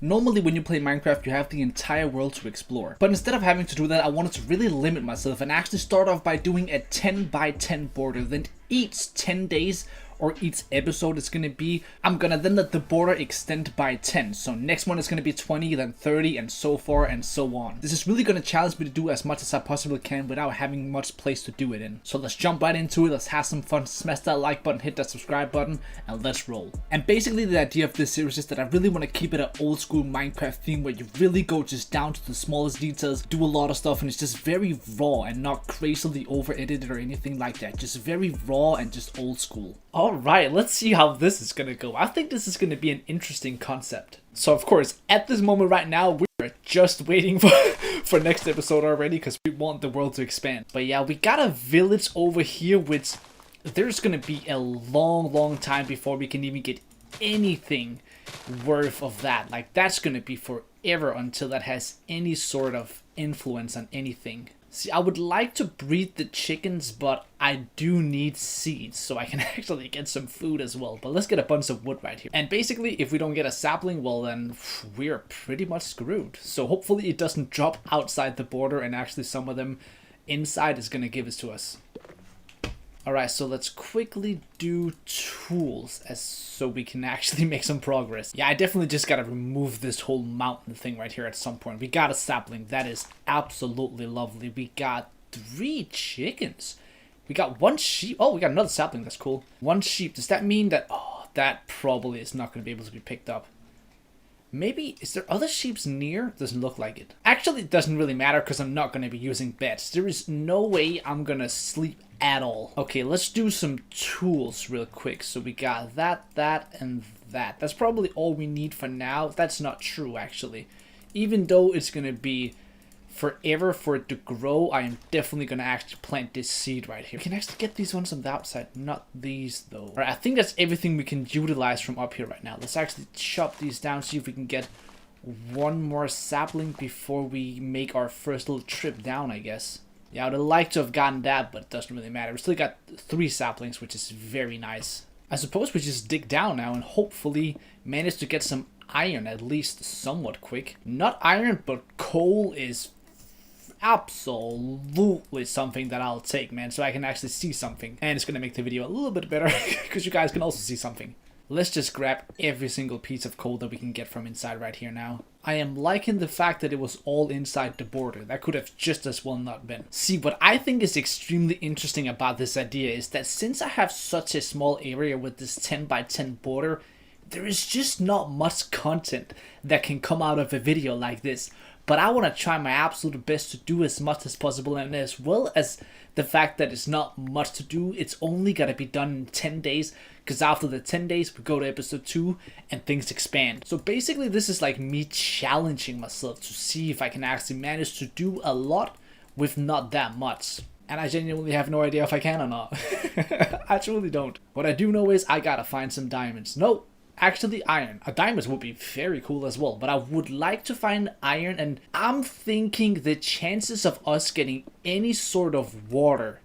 Normally when you play Minecraft, you have the entire world to explore. But instead of having to do that, I wanted to really limit myself and actually start off by doing a 10 by 10 border. Then each 10 days or each episode is going to be, I'm going to then let the border extend by 10. So next one is going to be 20, then 30, and so forth and so on. This is really going to challenge me to do as much as I possibly can without having much place to do it in. So let's jump right into it, let's have some fun, smash that like button, hit that subscribe button, and let's roll. And basically the idea of this series is that I really want to keep it an old school Minecraft theme where you really go just down to the smallest details, do a lot of stuff, and it's just very raw and not crazily over edited or anything like that. Just very raw and just old school. Alright, let's see how this is gonna go. I think this is gonna be an interesting concept. So of course, at this moment right now, we're just waiting for next episode already because we want the world to expand. But yeah, we got a village over here which there's gonna be a long time before we can even get anything worth of that. Like that's gonna be forever until that has any sort of influence on anything. See, I would like to breed the chickens, but I do need seeds so I can actually get some food as well. But let's get a bunch of wood right here. And basically, if we don't get a sapling, well then we're pretty much screwed. So hopefully it doesn't drop outside the border and actually some of them inside is going to give it to us. Alright, so let's quickly do tools so we can actually make some progress. Yeah, I definitely just gotta remove this whole mountain thing right here at some point. We got a sapling. That is absolutely lovely. We got 3 chickens. We got 1 sheep. Oh, we got another sapling. That's cool. 1 sheep. Does that mean that... Oh, that probably is not going to be able to be picked up. Maybe, is there other sheeps near? Doesn't look like it. Actually, it doesn't really matter because I'm not going to be using beds. There is no way I'm going to sleep at all. Okay, let's do some tools real quick. So we got that, and that. That's probably all we need for now. That's not true, actually. Even though it's going to be forever for it to grow, I am definitely going to actually plant this seed right here. We can actually get these ones on the outside, not these though. Alright, I think that's everything we can utilize from up here right now. Let's actually chop these down, see if we can get 1 more sapling before we make our first little trip down, I guess. Yeah, I would have liked to have gotten that, but it doesn't really matter. We still got 3 saplings, which is very nice. I suppose we just dig down now and hopefully manage to get some iron, at least somewhat quick. Not iron, but coal is absolutely something that I'll take, man, so I can actually see something. And it's gonna make the video a little bit better because you guys can also see something. Let's just grab every single piece of coal that we can get from inside right here now. I am liking the fact that it was all inside the border. That could have just as well not been. See, what I think is extremely interesting about this idea is that since I have such a small area with this 10 by 10 border, there is just not much content that can come out of a video like this. But I want to try my absolute best to do as much as possible, and as well as the fact that it's not much to do, it's only got to be done in 10 days, because after the 10 days we go to episode 2 and things expand. So basically this is like me challenging myself to see if I can actually manage to do a lot with not that much. And I genuinely have no idea if I can or not. I truly don't. What I do know is I gotta find some diamonds. No. Actually, iron. A diamond would be very cool as well, but I would like to find iron, and I'm thinking the chances of us getting any sort of water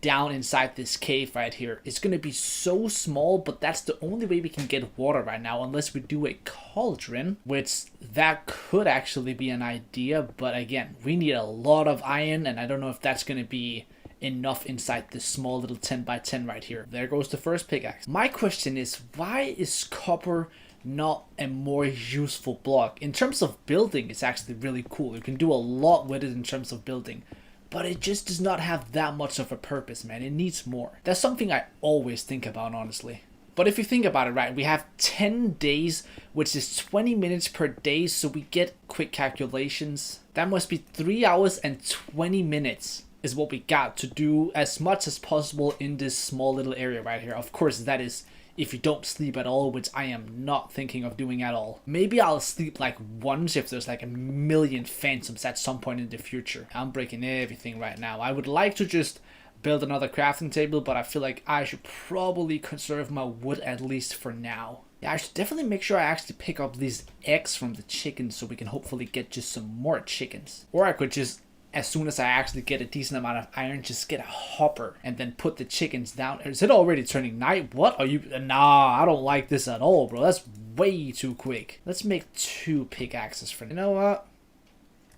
down inside this cave right here is going to be so small, but that's the only way we can get water right now, unless we do a cauldron, which that could actually be an idea, but again, we need a lot of iron, and I don't know if that's going to be enough inside this small little 10 by 10 right here. There goes the first pickaxe. My question is, why is copper not a more useful block? In terms of building, it's actually really cool. You can do a lot with it in terms of building, but it just does not have that much of a purpose, man. It needs more. That's something I always think about, honestly. But if you think about it, right, we have 10 days, which is 20 minutes per day, so we get quick calculations. That must be 3 hours and 20 minutes. Is what we got to do as much as possible in this small little area right here. Of course, that is if you don't sleep at all, which I am not thinking of doing at all. Maybe I'll sleep like once if there's like a million phantoms at some point in the future. I'm breaking everything right now. I would like to just build another crafting table, but I feel like I should probably conserve my wood at least for now. Yeah, I should definitely make sure I actually pick up these eggs from the chickens so we can hopefully get just some more chickens. Or I could just as soon as I actually get a decent amount of iron, just get a hopper and then put the chickens down. Is it already turning night? What are you? Nah, I don't like this at all, bro. That's way too quick. Let's make 2 pickaxes for now. You know what?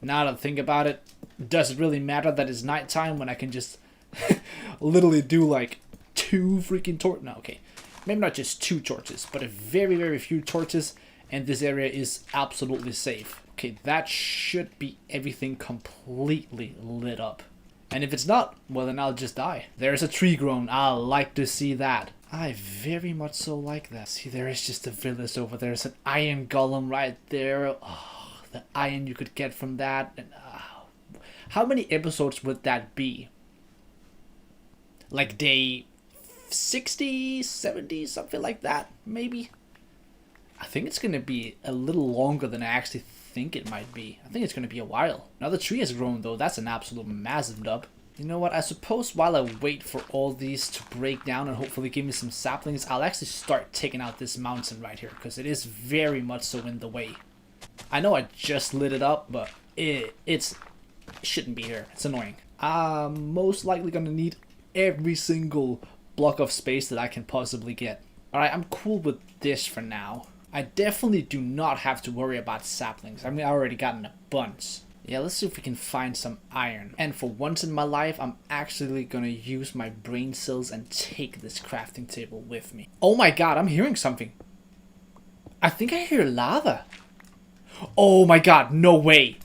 Now that I think about it, does it really matter that it's nighttime when I can just literally do like 2 freaking torches? No, okay. Maybe not just 2 torches, but a very, very few torches, and this area is absolutely safe. Okay, that should be everything completely lit up. And if it's not, well then I'll just die. There's a tree grown. I like to see that. I very much so like that. See, there is just a village over there. There's an iron golem right there. Oh, the iron you could get from that. And, how many episodes would that be? Like day 60, 70, something like that, maybe? I think it's going to be a little longer than I actually think it might be. I think it's going to be a while. Now the tree has grown though. That's an absolute massive dub. You know what? I suppose while I wait for all these to break down and hopefully give me some saplings, I'll actually start taking out this mountain right here, because it is very much so in the way. I know I just lit it up, but it shouldn't be here. It's annoying. I'm most likely going to need every single block of space that I can possibly get. Alright, I'm cool with this for now. I definitely do not have to worry about saplings. I mean, I already gotten a bunch. Yeah, let's see if we can find some iron. And for once in my life, I'm actually gonna use my brain cells and take this crafting table with me. Oh my god, I'm hearing something. I think I hear lava. Oh my god, no way.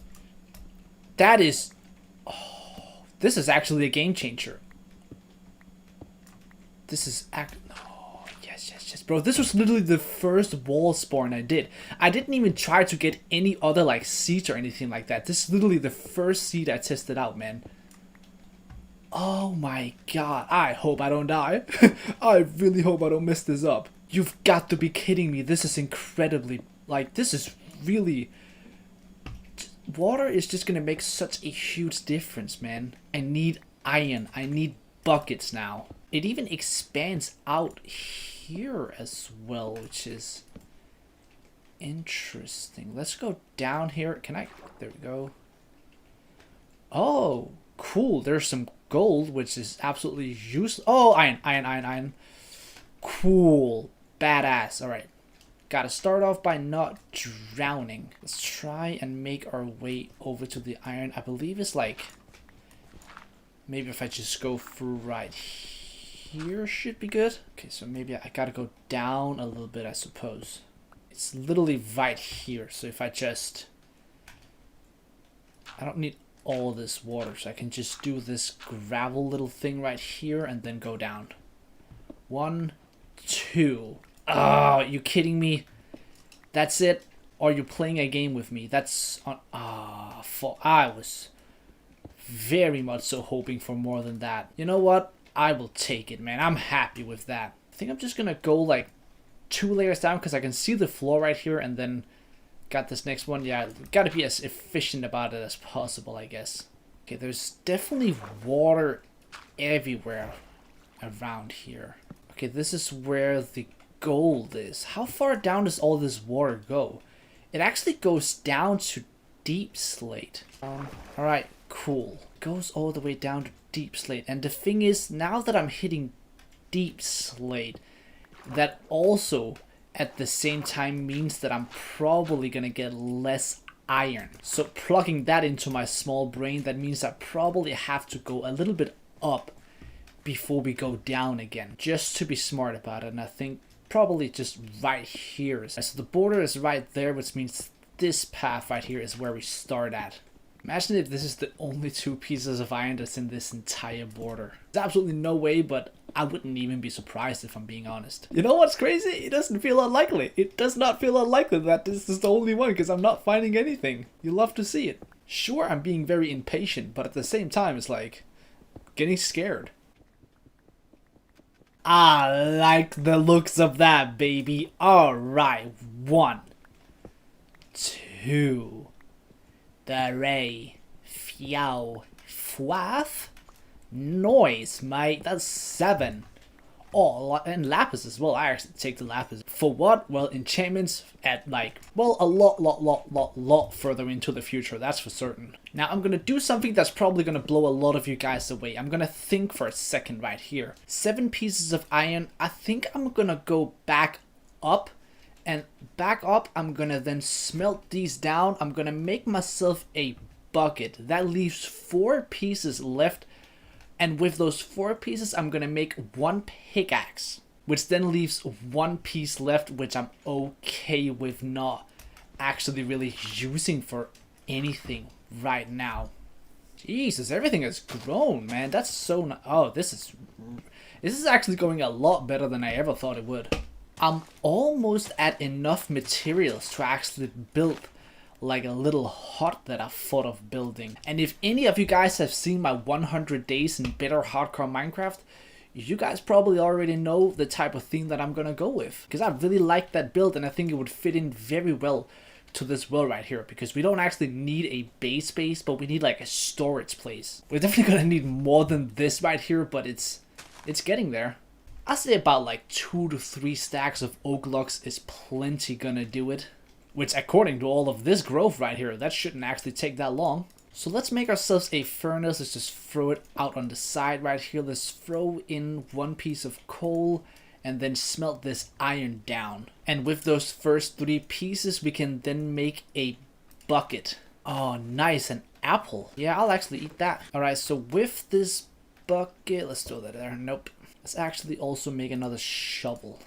That is... Oh, this is actually a game changer. This is oh, yes. Bro, this was literally the first wall spawn I did. I didn't even try to get any other, like, seeds or anything like that. This is literally the first seed I tested out, man. Oh my god. I hope I don't die. I really hope I don't mess this up. You've got to be kidding me. This is incredibly... Like, this is really... Water is just gonna make such a huge difference, man. I need iron. I need buckets now. It even expands out here as well, which is interesting. Let's go down here. Can I? There we go. Oh, cool. There's some gold, which is absolutely useless. Oh, iron. Cool. Badass. All right. Gotta start off by not drowning. Let's try and make our way over to the iron. I believe it's like... Maybe if I just go through right here should be good. Okay, so maybe I gotta go down a little bit, I suppose. It's literally right here. So if I just... I don't need all this water, so I can just do this gravel little thing right here and then go down. 1, 2. Oh, are you kidding me? That's it? Or are you playing a game with me? That's on... Ah, I was very much so hoping for more than that. You know what? I will take it, man. I'm happy with that. I think I'm just gonna go like 2 layers down because I can see the floor right here, and then got this next one. Yeah, gotta be as efficient about it as possible, I guess. Okay, there's definitely water everywhere around here. Okay, this is where the gold is. How far down does all this water go? It actually goes down to deep slate. Alright, cool. Goes all the way down to deep slate. And the thing is, now that I'm hitting deep slate, that also at the same time means that I'm probably gonna get less iron. So plugging that into my small brain, that means I probably have to go a little bit up before we go down again, just to be smart about it. And I think probably just right here. So the border is right there, which means this path right here is where we start at. Imagine if this is the only 2 pieces of iron that's in this entire border. There's absolutely no way, but I wouldn't even be surprised if I'm being honest. You know what's crazy? It doesn't feel unlikely. It does not feel unlikely that this is the only one, because I'm not finding anything. You love to see it. Sure, I'm being very impatient, but at the same time, it's like getting scared. I like the looks of that, baby. Alright, 1, 2, 3, 4, 5. Noise, mate. That's 7. Oh, and lapis as well. I actually take the lapis. For what? Well, enchantments at like, well, a lot further into the future. That's for certain. Now I'm gonna do something that's probably gonna blow a lot of you guys away. I'm gonna think for a second right here. 7 pieces of iron. I think I'm gonna go back up. And back up, I'm gonna then smelt these down. I'm gonna make myself a bucket. That leaves 4 pieces left. And with those 4 pieces, I'm going to make 1 pickaxe, which then leaves 1 piece left, which I'm okay with not actually really using for anything right now. Jesus, everything has grown, man. That's so oh, this is actually going a lot better than I ever thought it would. I'm almost at enough materials to actually build like a little hut that I thought of building. And if any of you guys have seen my 100 days in better hardcore Minecraft, you guys probably already know the type of theme that I'm gonna go with, because I really like that build and I think it would fit in very well to this world right here, because we don't actually need a base space, but we need like a storage place. We're definitely gonna need more than this right here, but it's getting there. I say about like 2 to 3 stacks of oak logs is plenty gonna do it. Which, according to all of this growth right here, that shouldn't actually take that long. So let's make ourselves a furnace. Let's just throw it out on the side right here. Let's throw in 1 piece of coal and then smelt this iron down. And with those first 3 pieces, we can then make a bucket. Oh, nice, an apple. Yeah, I'll actually eat that. Alright, so with this bucket, let's throw that there. Nope. Let's actually also make another shovel.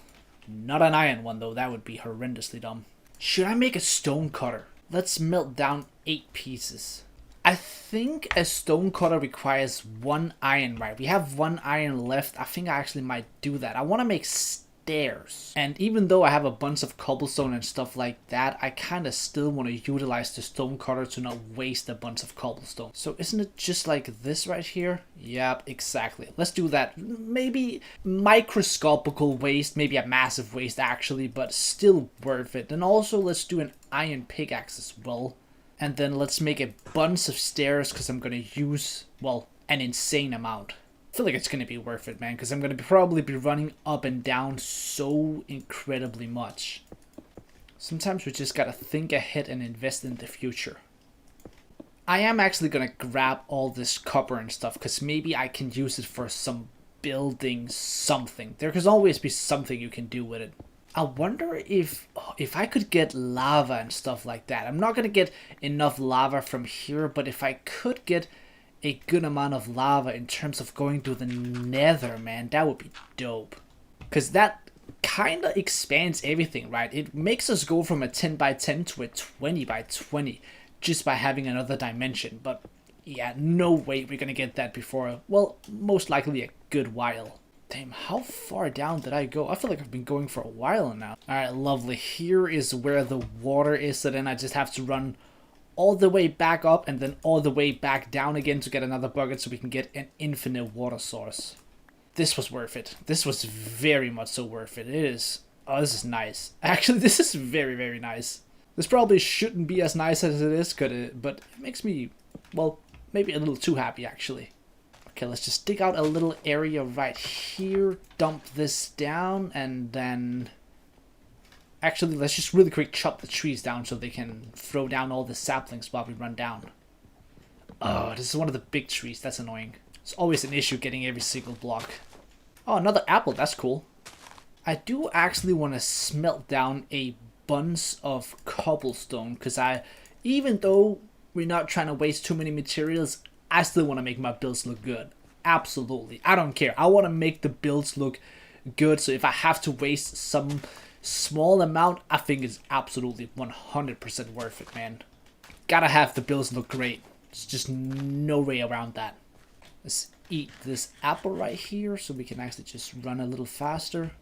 Not an iron one, though. That would be horrendously dumb. Should I make a stone cutter? Let's melt down 8 pieces. I think a stone cutter requires 1 iron, right? We have 1 iron left. I think I actually might do that. I want to make stairs. And even though I have a bunch of cobblestone and stuff like that, I kind of still want to utilize the stone cutter to not waste a bunch of cobblestone. So isn't it just like this right here? Yep, exactly. Let's do that. Maybe microscopical waste, maybe a massive waste actually, but still worth it. And also let's do an iron pickaxe as well. And then let's make a bunch of stairs because I'm going to use, well, an insane amount. I feel like it's going to be worth it, man, because I'm going to probably be running up and down so incredibly much. Sometimes we just got to think ahead and invest in the future. I am actually going to grab all this copper and stuff because maybe I can use it for some building something. There can always be something you can do with it. I wonder if I could get lava and stuff like that. I'm not going to get enough lava from here, but if I could get a good amount of lava in terms of going to the nether, man, that would be dope. Because that kind of expands everything, right? It makes us go from a 10 by 10 to a 20 by 20 just by having another dimension. But yeah, no way we're going to get that before, well, most likely a good while. Damn, how far down did I go? I feel like I've been going for a while now. Alright, lovely. Here is where the water is, so then I just have to run all the way back up and then all the way back down again to get another bucket so we can get an infinite water source. This was worth it. This was very much so worth it. It is. Oh, this is nice. Actually, this is very, very nice. This probably shouldn't be as nice as it is, but it makes me, well, maybe a little too happy, actually. Okay, let's just dig out a little area right here, dump this down, and then... Actually, let's just really quick chop the trees down so they can throw down all the saplings while we run down. Oh, this is one of the big trees. That's annoying. It's always an issue getting every single block. Oh, another apple. That's cool. I do actually want to smelt down a bunch of cobblestone because even though we're not trying to waste too many materials, I still want to make my builds look good. Absolutely. I don't care. I want to make the builds look good. So if I have to waste some small amount, I think it's absolutely 100% worth it, man. Gotta have the builds look great. There's just no way around that. Let's eat this apple right here so we can actually just run a little faster.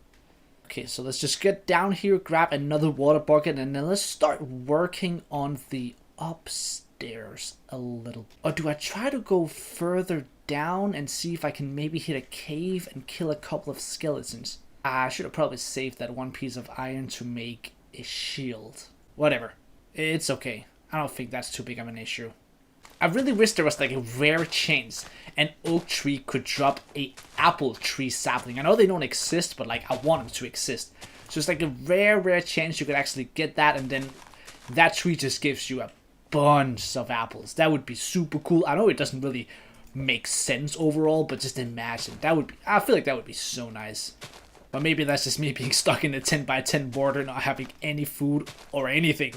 Okay, so let's just get down here, grab another water bucket, and then let's start working on the upstairs a little. Or do I try to go further down and see if I can maybe hit a cave and kill a couple of skeletons? I should have probably saved that 1 piece of iron to make a shield. Whatever. It's okay. I don't think that's too big of an issue. I really wish there was like a rare chance an oak tree could drop a apple tree sapling. I know they don't exist, but like I want them to exist. So it's like a rare chance you could actually get that, and then that tree just gives you a bunch of apples. That would be super cool. I know it doesn't really make sense overall, but just imagine. That would be, I feel like that would be so nice. But maybe that's just me being stuck in a 10 by 10 border, not having any food or anything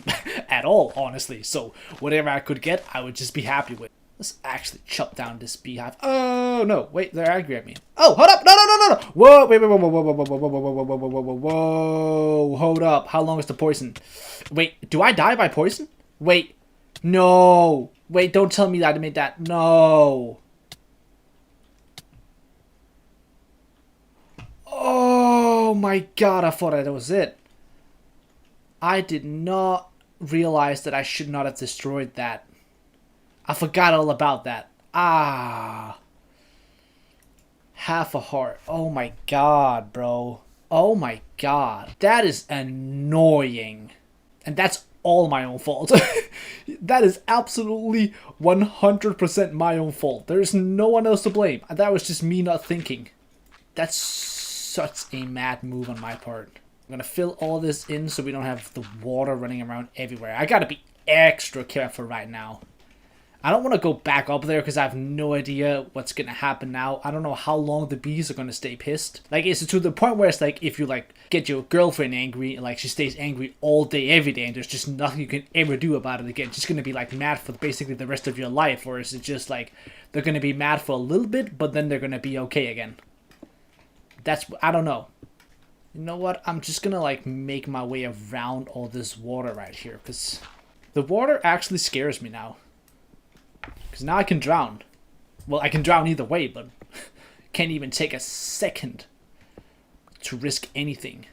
at all, honestly. So whatever I could get, I would just be happy with. Let's actually chop down this beehive. Oh no, wait, they're angry at me. Oh, hold up, no. Whoa, wait, whoa, whoa, hold up. How long is the poison? Wait, do I die by poison? Wait, no. Wait, don't tell me that I made that. No. Oh my god, I thought that was it. I did not realize that I should not have destroyed that. I forgot all about that. Ah. Half a heart. Oh my god, bro. Oh my god. That is annoying. And that's all my own fault. That is absolutely 100% my own fault. There's no one else to blame. That was just me not thinking. That's such a mad move on my part. I'm gonna fill all this in so we don't have the water running around everywhere. I gotta be extra careful right now. I don't want to go back up there because I have no idea what's gonna happen now. I don't know how long the bees are gonna stay pissed. Like, it's to the point where it's like, if you like get your girlfriend angry and like she stays angry all day every day and there's just nothing you can ever do about it again, she's gonna be like mad for basically the rest of your life. Or is it just like they're gonna be mad for a little bit but then they're gonna be okay again? That's, I don't know. You know what? I'm just gonna like make my way around all this water right here, because the water actually scares me now. Because now I can drown. Well, I can drown either way, but can't even take a second to risk anything.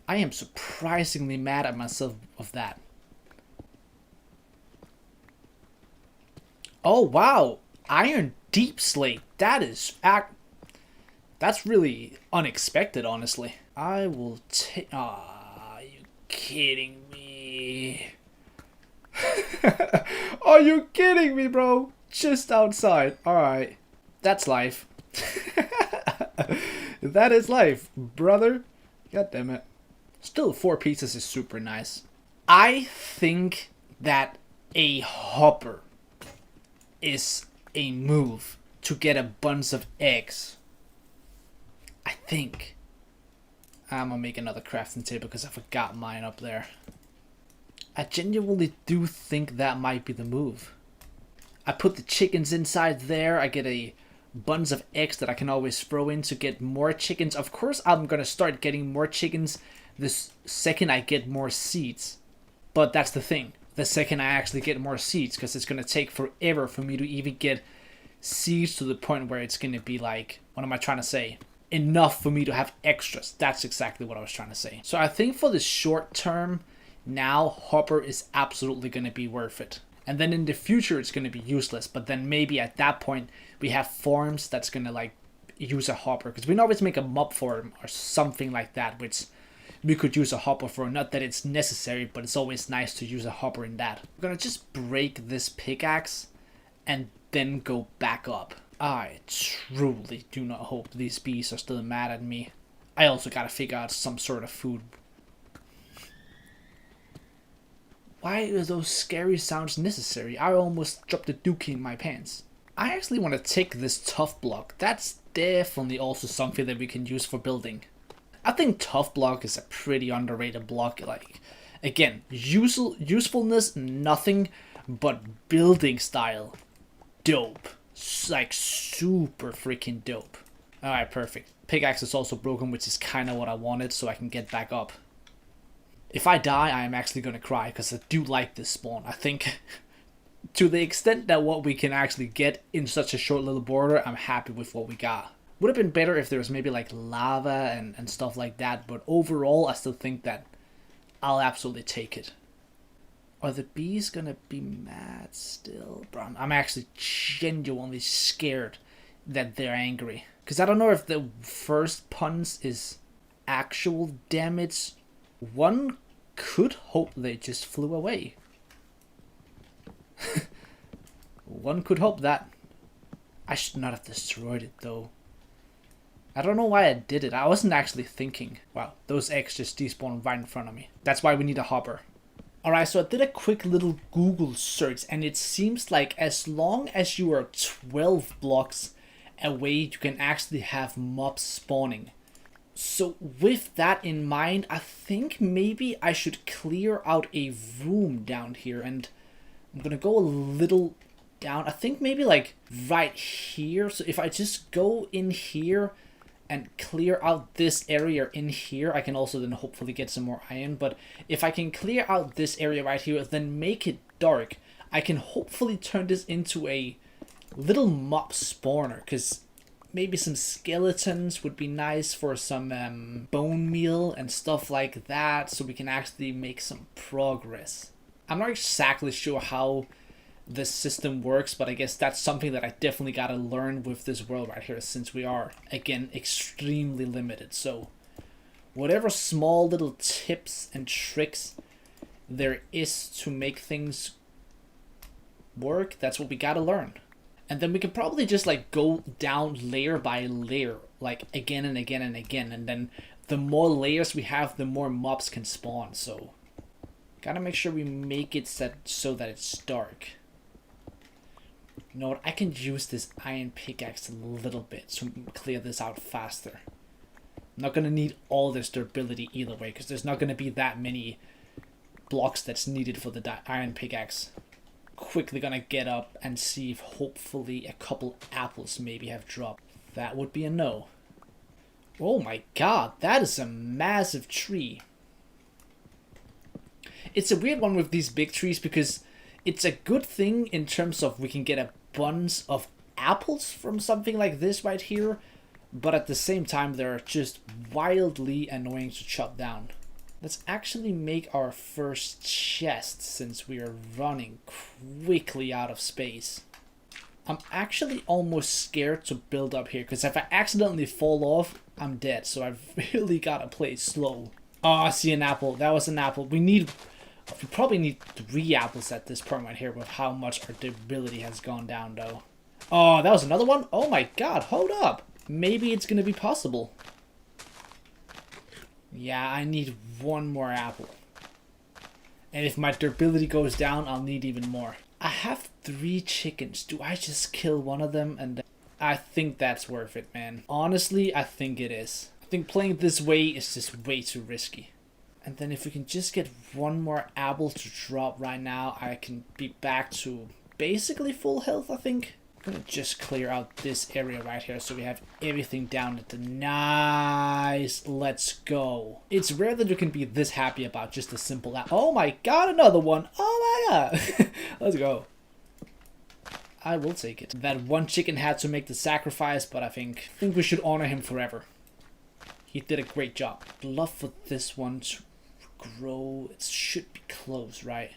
I am surprisingly mad at myself of that. Oh wow, Iron Deep Slate. That is that's really unexpected, honestly. I will take. Ah, are you kidding me? Are you kidding me, bro? Just outside. Alright. That's life. That is life, brother. God damn it. Still, 4 pieces is super nice. I think that a hopper is a move to get a bunch of eggs. I think. I'm gonna make another crafting table because I forgot mine up there. I genuinely do think that might be the move. I put the chickens inside there. I get a bunch of eggs that I can always throw in to get more chickens. Of course, I'm gonna start getting more chickens the second I get more seeds. But that's the thing. The second I actually get more seeds, because it's gonna take forever for me to even get seeds to the point where it's gonna be like, what am I trying to say? Enough for me to have extras. That's exactly what I was trying to say. So I think for the short term, now hopper is absolutely going to be worth it. And then in the future it's going to be useless, but then maybe at that point we have farms that's going to like use a hopper, because we can always make a mob farm or something like that, which we could use a hopper for. Not that it's necessary, but it's always nice to use a hopper in that. I'm going to just break this pickaxe and then go back up. I truly do not hope these bees are still mad at me. I also gotta figure out some sort of food. Why are those scary sounds necessary? I almost dropped the dookie in my pants. I actually want to take this tough block. That's definitely also something that we can use for building. I think tough block is a pretty underrated block. Like, again, usefulness, nothing, but building style, dope. Like, super freaking dope. Alright, perfect. Pickaxe is also broken, which is kind of what I wanted, so I can get back up. If I die, I am actually going to cry, because I do like this spawn. I think, to the extent that what we can actually get in such a short little border, I'm happy with what we got. Would have been better if there was maybe like lava and stuff like that, but overall, I still think that I'll absolutely take it. Are the bees gonna be mad still? Bro, I'm actually genuinely scared that they're angry. Because I don't know if the first punch is actual damage. One could hope they just flew away. One could hope that. I should not have destroyed it though. I don't know why I did it. I wasn't actually thinking. Wow, those eggs just despawned right in front of me. That's why we need a hopper. Alright, so I did a quick little Google search, and it seems like as long as you are 12 blocks away, you can actually have mobs spawning. So with that in mind, I think maybe I should clear out a room down here, and I'm gonna go a little down. I think maybe like right here. So if I just go in here and clear out this area in here, I can also then hopefully get some more iron. But if I can clear out this area right here, then make it dark, I can hopefully turn this into a little mob spawner, because maybe some skeletons would be nice for some bone meal and stuff like that, so we can actually make some progress. I'm not exactly sure how this system works, but I guess that's something that I definitely gotta learn with this world right here, since we are, again, extremely limited. So whatever small little tips and tricks there is to make things work, that's what we gotta learn. And then we can probably just like go down layer by layer, like again and again and again, and then the more layers we have, the more mobs can spawn. So gotta make sure we make it set so that it's dark. You know what, I can use this iron pickaxe a little bit to clear this out faster. I'm not gonna need all this durability either way, because there's not gonna be that many blocks that's needed for the iron pickaxe. Quickly gonna get up and see if hopefully a couple apples maybe have dropped. That would be a no. Oh my god, that is a massive tree. It's a weird one with these big trees, because it's a good thing in terms of we can get a bunch of apples from something like this right here, but at the same time they're just wildly annoying to chop down. Let's actually make our first chest, since we are running quickly out of space. I'm actually almost scared to build up here, because if I accidentally fall off, I'm dead. So I really gotta play slow. Oh, I see an apple. That was an apple. We probably need 3 apples at this point right here, with how much our durability has gone down though. Oh, that was another one? Oh my god, hold up. Maybe it's gonna be possible. Yeah, I need 1 more apple. And if my durability goes down, I'll need even more. I have 3 chickens. Do I just kill one of them? And I think that's worth it, man. Honestly, I think it is. I think playing this way is just way too risky. And then if we can just get 1 more apple to drop right now, I can be back to basically full health, I think. I'm gonna just clear out this area right here so we have everything down at the nice. Let's go. It's rare that you can be this happy about just a simple apple. Oh my god, another one. Oh my god. Let's go. I will take it. That 1 chicken had to make the sacrifice, but I think we should honor him forever. He did a great job. I'd love for this one to grow. It should be close, right?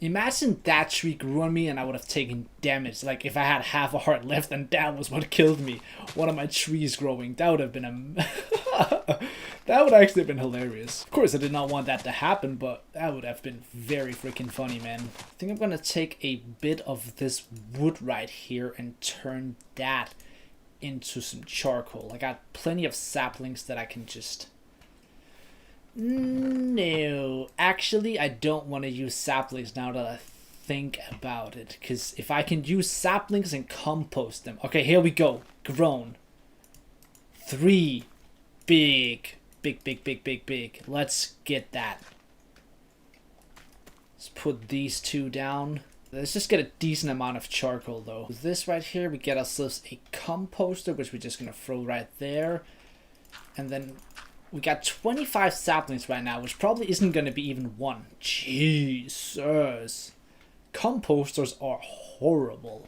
Imagine that tree grew on me and I would have taken damage. Like if I had half a heart left and that was what killed me. One of my trees growing. That would have been that would actually have been hilarious. Of course I did not want that to happen, but that would have been very freaking funny, man. I think I'm gonna take a bit of this wood right here and turn that into some charcoal. I got plenty of saplings that I can just... No, actually I don't want to use saplings now that I think about it, because if I can use saplings and compost them. Okay, here we go. Grown. 3 big. Let's get that. Let's put these 2 down. Let's just get a decent amount of charcoal though. With this right here, we get ourselves a composter, which we're just gonna throw right there. And then we got 25 saplings right now, which probably isn't going to be even 1. Jesus. Composters are horrible.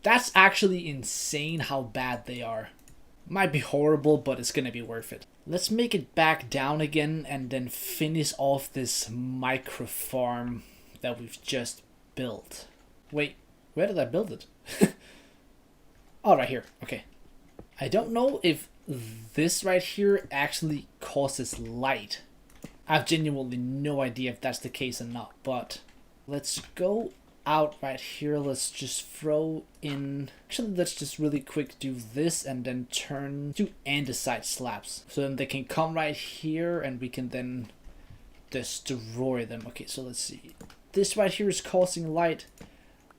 That's actually insane how bad they are. Might be horrible, but it's going to be worth it. Let's make it back down again and then finish off this micro farm that we've just built. Wait, where did I build it? Oh, right here. Okay. I don't know if this right here actually causes light. I have genuinely no idea if that's the case or not, but let's go out right here, let's just throw in, actually let's just really quick do this and then turn to andesite slabs. So then they can come right here and we can then destroy them. Okay, so let's see. This right here is causing light.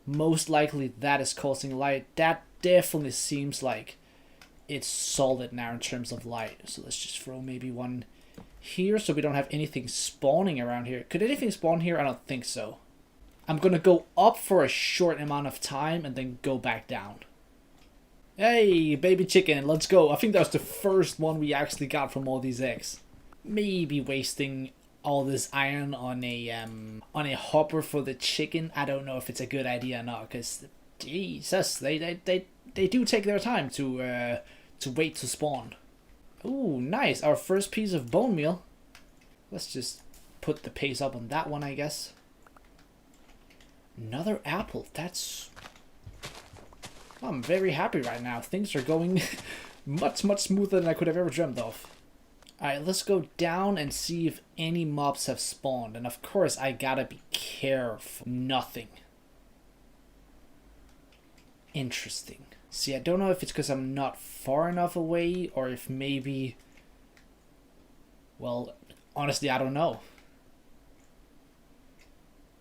Most likely that is causing light. That definitely seems like it's solid now in terms of light. So let's just throw maybe one here so we don't have anything spawning around here. Could anything spawn here? I don't think so. I'm gonna go up for a short amount of time and then go back down. Hey, baby chicken, let's go. I think that was the first one we actually got from all these eggs. Maybe wasting all this iron on a hopper for the chicken. I don't know if it's a good idea or not, because Jesus, they do take their time to wait to spawn. Ooh, nice. Our first piece of bone meal. Let's just put the pace up on that one, I guess. Another apple. That's... I'm very happy right now. Things are going much smoother than I could have ever dreamt of. Alright, let's go down and see if any mobs have spawned. And of course, I gotta be careful. Nothing. Interesting. See, I don't know if it's because I'm not far enough away or if maybe... Well, honestly, I don't know.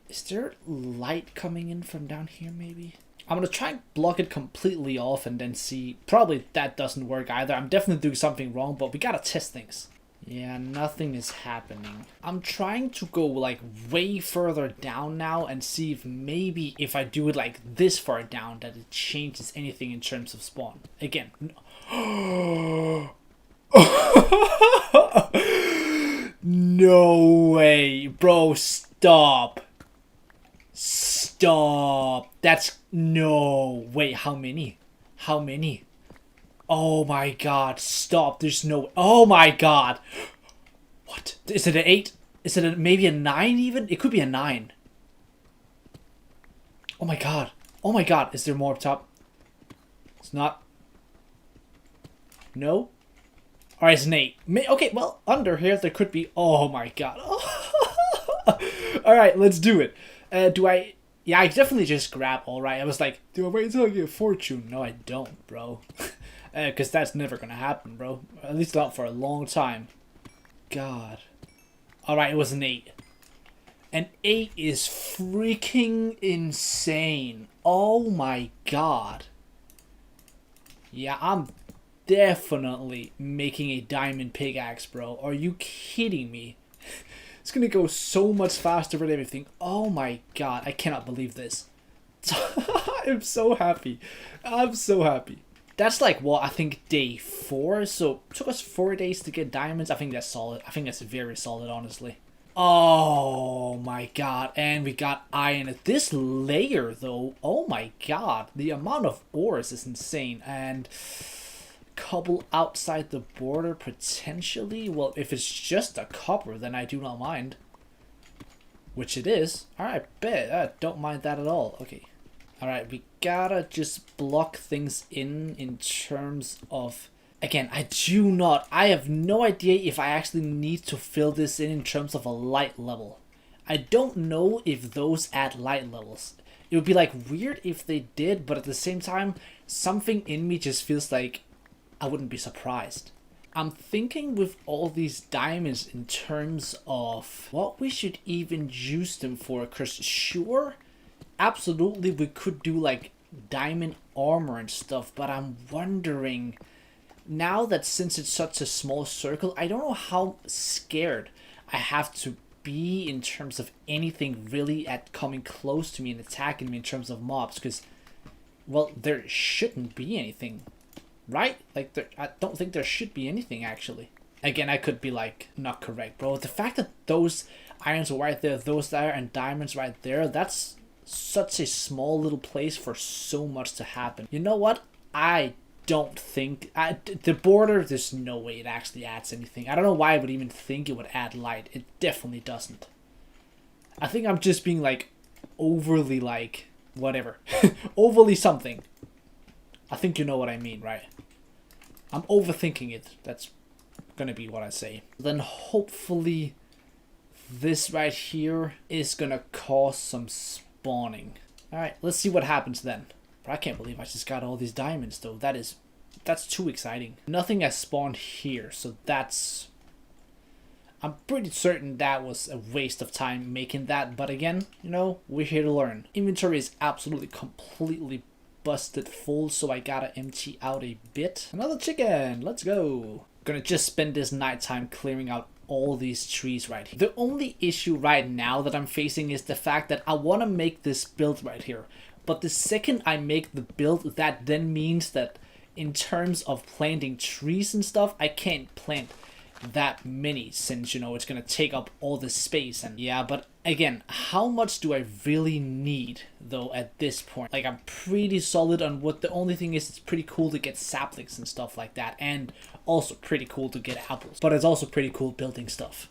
Is there light coming in from down here, maybe? I'm going to try and block it completely off and then see. Probably that doesn't work either. I'm definitely doing something wrong, but we got to test things. Yeah, nothing is happening. I'm trying to go like way further down now and see if maybe if I do it like this far down that it changes anything in terms of spawn. Again. No way. Bro, stop. Stop. That's... No. Wait, how many? How many? Oh my god. Stop. There's no... Oh my god. What? Is it an 8? Is it maybe a 9 even? It could be a 9. Oh my god. Oh my god. Is there more up top? It's not. No? Alright, it's an 8. Okay, well, under here there could be... Oh my god. Alright, let's do it. Do I... Yeah, I definitely just grab alright. I was like, do I wait until I get fortune? No, I don't, bro. Because that's never gonna happen, bro. At least not for a long time. God. Alright, it was an 8. An 8 is freaking insane. Oh my god. Yeah, I'm definitely making a diamond pickaxe, bro. Are you kidding me? It's gonna go so much faster with everything. Oh my god, I cannot believe this. I'm so happy. I'm so happy. That's like, what, I think day 4. So it took us 4 days to get diamonds. I think that's solid. I think that's very solid, honestly. Oh my god. And we got iron. This layer, though, oh my god. The amount of ores is insane. And... Cobble outside the border potentially. Well, if it's just a copper, then I do not mind, which it is. Alright, bet. I don't mind that at all. Okay, alright, we gotta just block things in terms of, again, I have no idea if I actually need to fill this in terms of a light level. I don't know if those add light levels. It would be like weird if they did, but at the same time, something in me just feels like I wouldn't be surprised. I'm thinking with all these diamonds in terms of what we should even use them for. Because sure, absolutely we could do like diamond armor and stuff. But I'm wondering, now that since it's such a small circle, I don't know how scared I have to be in terms of anything really at coming close to me and attacking me in terms of mobs. Because, well, there shouldn't be anything. Right? Like, I don't think there should be anything, actually. Again, I could be, like, not correct, bro. The fact that those irons are right there, those there, and diamonds right there, that's such a small little place for so much to happen. You know what? I don't think... the border, there's no way it actually adds anything. I don't know why I would even think it would add light. It definitely doesn't. I think I'm just being, like, overly, like, whatever. Overly something. I think you know what I mean, right? I'm overthinking it. That's gonna be what I say. Then hopefully this right here is gonna cause some spawning. Alright, let's see what happens then. But I can't believe I just got all these diamonds though. That's too exciting. Nothing has spawned here, so that's... I'm pretty certain that was a waste of time making that, but again, you know, we're here to learn. Inventory is absolutely completely busted full, so I gotta empty out a bit. Another chicken, let's go. Gonna just spend this nighttime clearing out all these trees right here. The only issue right now that I'm facing is the fact that I want to make this build right here. But the second I make the build, that then means that in terms of planting trees and stuff, I can't plant that many since, you know, it's gonna take up all the space. And yeah, but again, how much do I really need though at this point? Like, I'm pretty solid on wood. The only thing is, it's pretty cool to get saplings and stuff like that, and also pretty cool to get apples, but it's also pretty cool building stuff.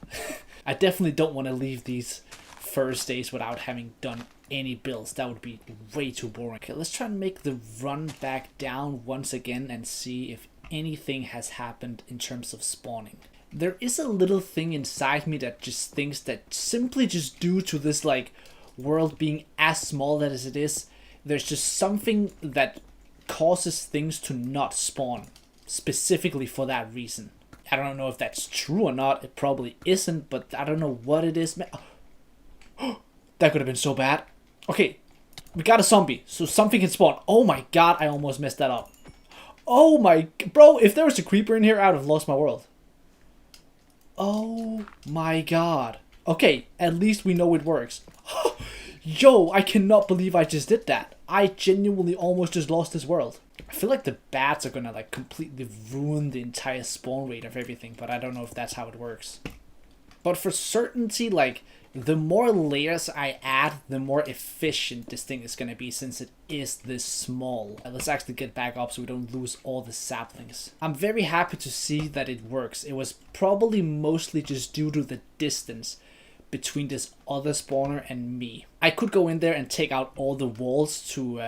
I definitely don't want to leave these first days without having done any builds. That would be way too boring. Okay, let's try and make the run back down once again and see if anything has happened in terms of spawning. There is a little thing inside me that just thinks that simply just due to this like world being as small as it is, there's just something that causes things to not spawn specifically for that reason. I don't know if that's true or not. It probably isn't, but I don't know what it is. That could have been so bad. Okay, we got a zombie, so something can spawn. Oh my god, I almost messed that up. Oh my, bro, if there was a creeper in here, I would have lost my world. Oh my god. Okay, at least we know it works. Yo, I cannot believe I just did that. I genuinely almost just lost this world. I feel like the bats are gonna like completely ruin the entire spawn rate of everything, but I don't know if that's how it works. But for certainty, like, the more layers I add, the more efficient this thing is gonna be, since it is this small. Let's actually get back up so we don't lose all the saplings. I'm very happy to see that it works. It was probably mostly just due to the distance between this other spawner and me. I could go in there and take out all the walls to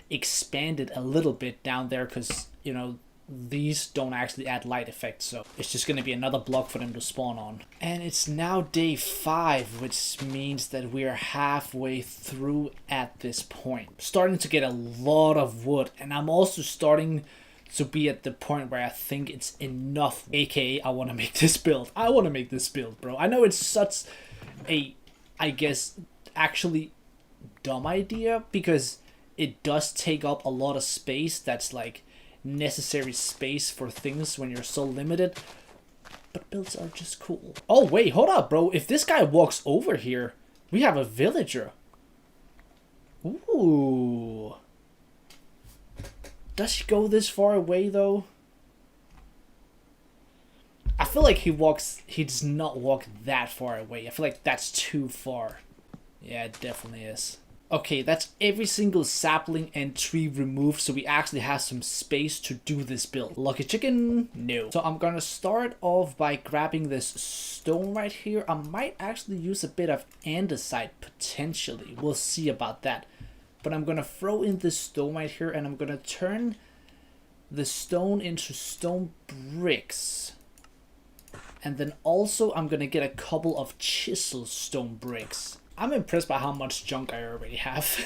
expand it a little bit down there, because, you know, these don't actually add light effects, so it's just going to be another block for them to spawn on. And it's now day 5, which means that we're halfway through at this point. Starting to get a lot of wood, and I'm also starting to be at the point where I think it's enough, aka I want to make this build. I want to make this build, bro. I know it's such a, I guess, actually dumb idea, because it does take up a lot of space that's like necessary space for things when you're so limited, but builds are just cool. Oh wait, hold up, bro. If this guy walks over here, we have a villager. Ooh. Does he go this far away though? I feel like he does not walk that far away. I feel like that's too far. Yeah, it definitely is. Okay, that's every single sapling and tree removed, so we actually have some space to do this build. Lucky chicken? No. So I'm gonna start off by grabbing this stone right here. I might actually use a bit of andesite potentially. We'll see about that. But I'm gonna throw in this stone right here, and I'm gonna turn the stone into stone bricks. And then also I'm gonna get a couple of chisel stone bricks. I'm impressed by how much junk I already have.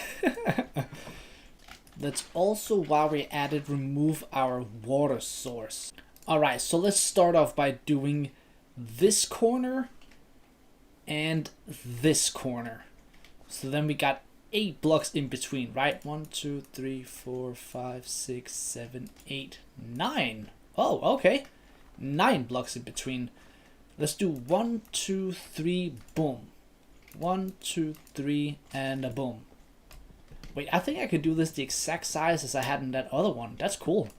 That's also why we added remove our water source. Alright, so let's start off by doing this corner and this corner. So then we got 8 blocks in between, right? 1, 2, 3, 4, 5, 6, 7, 8, 9. Oh, okay. 9 blocks in between. Let's do 1, 2, 3, boom. 1, 2, 3, and a boom. Wait, I think I could do this the exact size as I had in that other one. That's cool.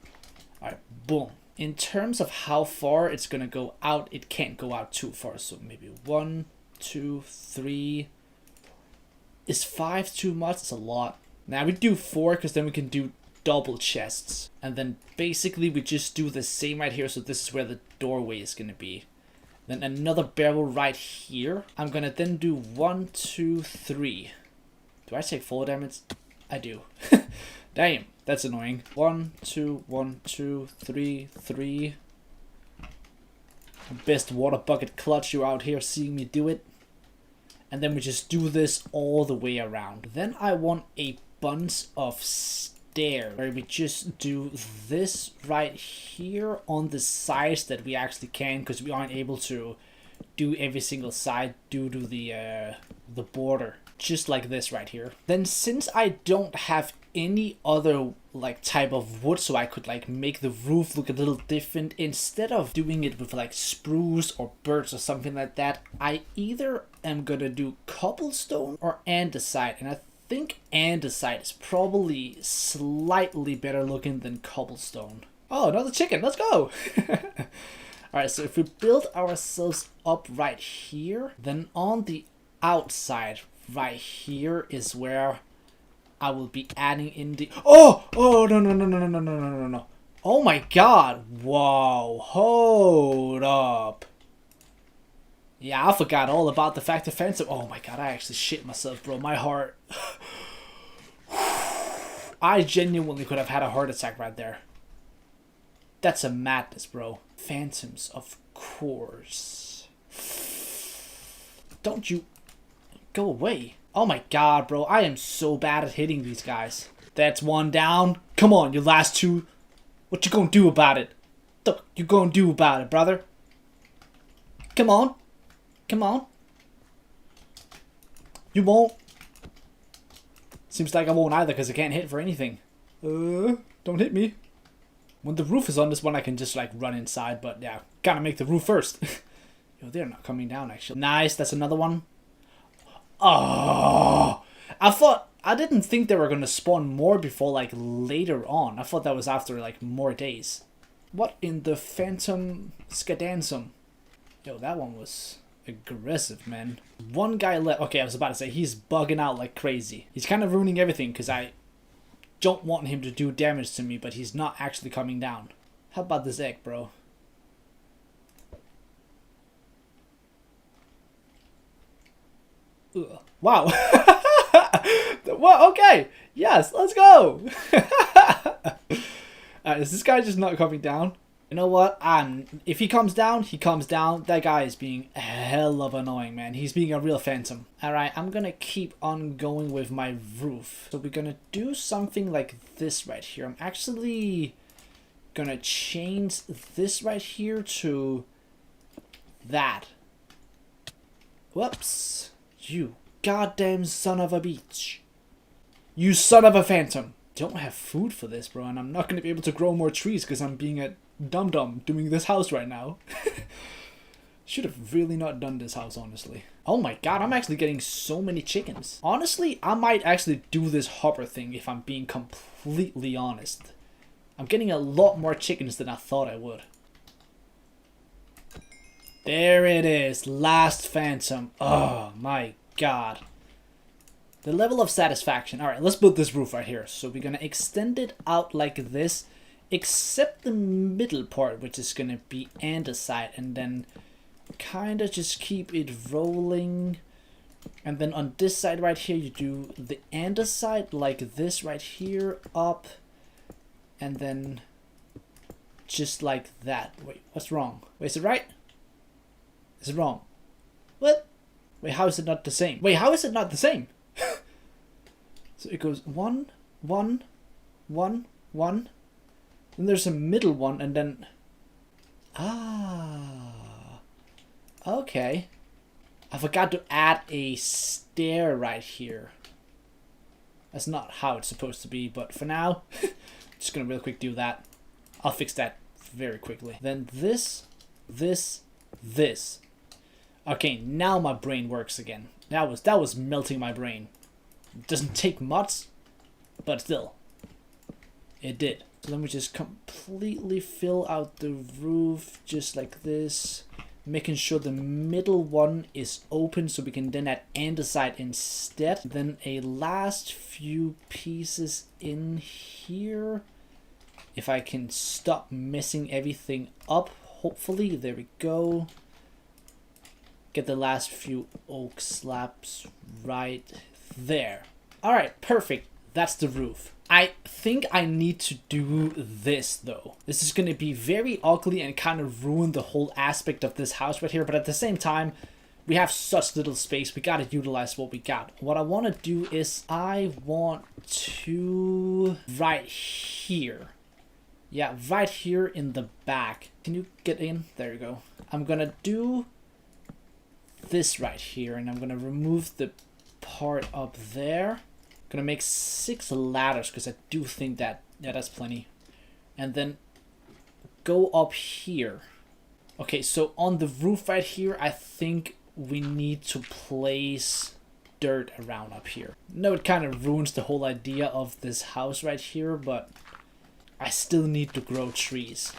Alright, boom. In terms of how far it's gonna go out, it can't go out too far. So maybe 1, 2, 3. Is 5 too much? It's a lot. Now we do 4 because then we can do double chests. And then basically we just do the same right here. So this is where the doorway is gonna be. Then another barrel right here. I'm gonna then do 1, 2, 3. Do I take 4 damage? I do. Damn, that's annoying. 1, 2, 1, 2, 3, 3. Best water bucket clutch, you out here seeing me do it. And then we just do this all the way around. Then I want a bunch of stairs where we just do this right here on the sides that we actually can, because we aren't able to do every single side due to the border. Just like this right here. Then since I don't have any other like type of wood so I could like make the roof look a little different, instead of doing it with like spruce or birch or something like that, I either am gonna do cobblestone or andesite, and I think andesite is probably slightly better looking than cobblestone. Oh, another chicken, let's go. Alright, so if we build ourselves up right here, then on the outside right here is where I will be adding in the... Oh, no. Oh my god. Whoa, hold up. Yeah, I forgot all about the fact offensive. Oh my god, I actually shit myself, bro. My heart... I genuinely could have had a heart attack right there. That's a madness, bro. Phantoms, of course. Don't you... Go away. Oh my god, bro. I am so bad at hitting these guys. That's one down. Come on, you last two. What you gonna do about it? What you gonna do about it, brother? Come on. Come on. You won't. Seems like I won't either because I can't hit for anything. Don't hit me. When the roof is on this one, I can just like run inside, but yeah, gotta make the roof first. Yo, they're not coming down actually. Nice, that's another one. Oh, I didn't think they were gonna spawn more before like later on. I thought that was after like more days. What in the phantom skadansum? Yo, that one was aggressive, man. One guy left. Okay, I was about to say he's bugging out like crazy. He's kind of ruining everything because I don't want him to do damage to me, but he's not actually coming down. How about this egg, bro? Ugh. Wow. Well, okay. Yes, let's go. Is this guy just not coming down? You know what? If he comes down, he comes down. That guy is being a hell of annoying, man. He's being a real phantom. Alright, I'm gonna keep on going with my roof. So we're gonna do something like this right here. I'm actually gonna change this right here to that. Whoops. You goddamn son of a bitch. You son of a phantom. Don't have food for this, bro, and I'm not going to be able to grow more trees because I'm being a dum-dum doing this house right now. Should have really not done this house, honestly. Oh my god, I'm actually getting so many chickens. Honestly, I might actually do this hopper thing if I'm being completely honest. I'm getting a lot more chickens than I thought I would. There it is, last phantom. Oh my god. The level of satisfaction. Alright, let's build this roof right here. So we're gonna extend it out like this, except the middle part, which is gonna be andesite, and then kind of just keep it rolling. And then on this side right here, you do the andesite like this right here, up, and then just like that. Wait, what's wrong? Wait, is it right? Is it wrong? What? Wait, how is it not the same? Wait, how is it not the same? So it goes 1, 1, 1, 1. Then there's a middle one, and then... Ah. Okay. I forgot to add a stair right here. That's not how it's supposed to be, but for now, just gonna real quick do that. I'll fix that very quickly. Then this, this. Okay, now my brain works again. That was melting my brain. It doesn't take much, but still, it did. So let me just completely fill out the roof just like this, making sure the middle one is open so we can then add andesite instead. Then a last few pieces in here. If I can stop messing everything up, hopefully. There we go. Get the last few oak slabs right there. Alright, perfect. That's the roof. I think I need to do this though. This is going to be very ugly and kind of ruin the whole aspect of this house right here, but at the same time, We have such little space, we gotta utilize what we got. What I want to do is I want to right here. Yeah, right here in the back. Can you get in? There you go. I'm gonna do this right here, and I'm gonna remove the part up there. Gonna make 6 ladders because I do think that, yeah, that's plenty. And then go up here. Okay, so on the roof right here, I think we need to place dirt around up here. No, it kind of ruins the whole idea of this house right here, but I still need to grow trees.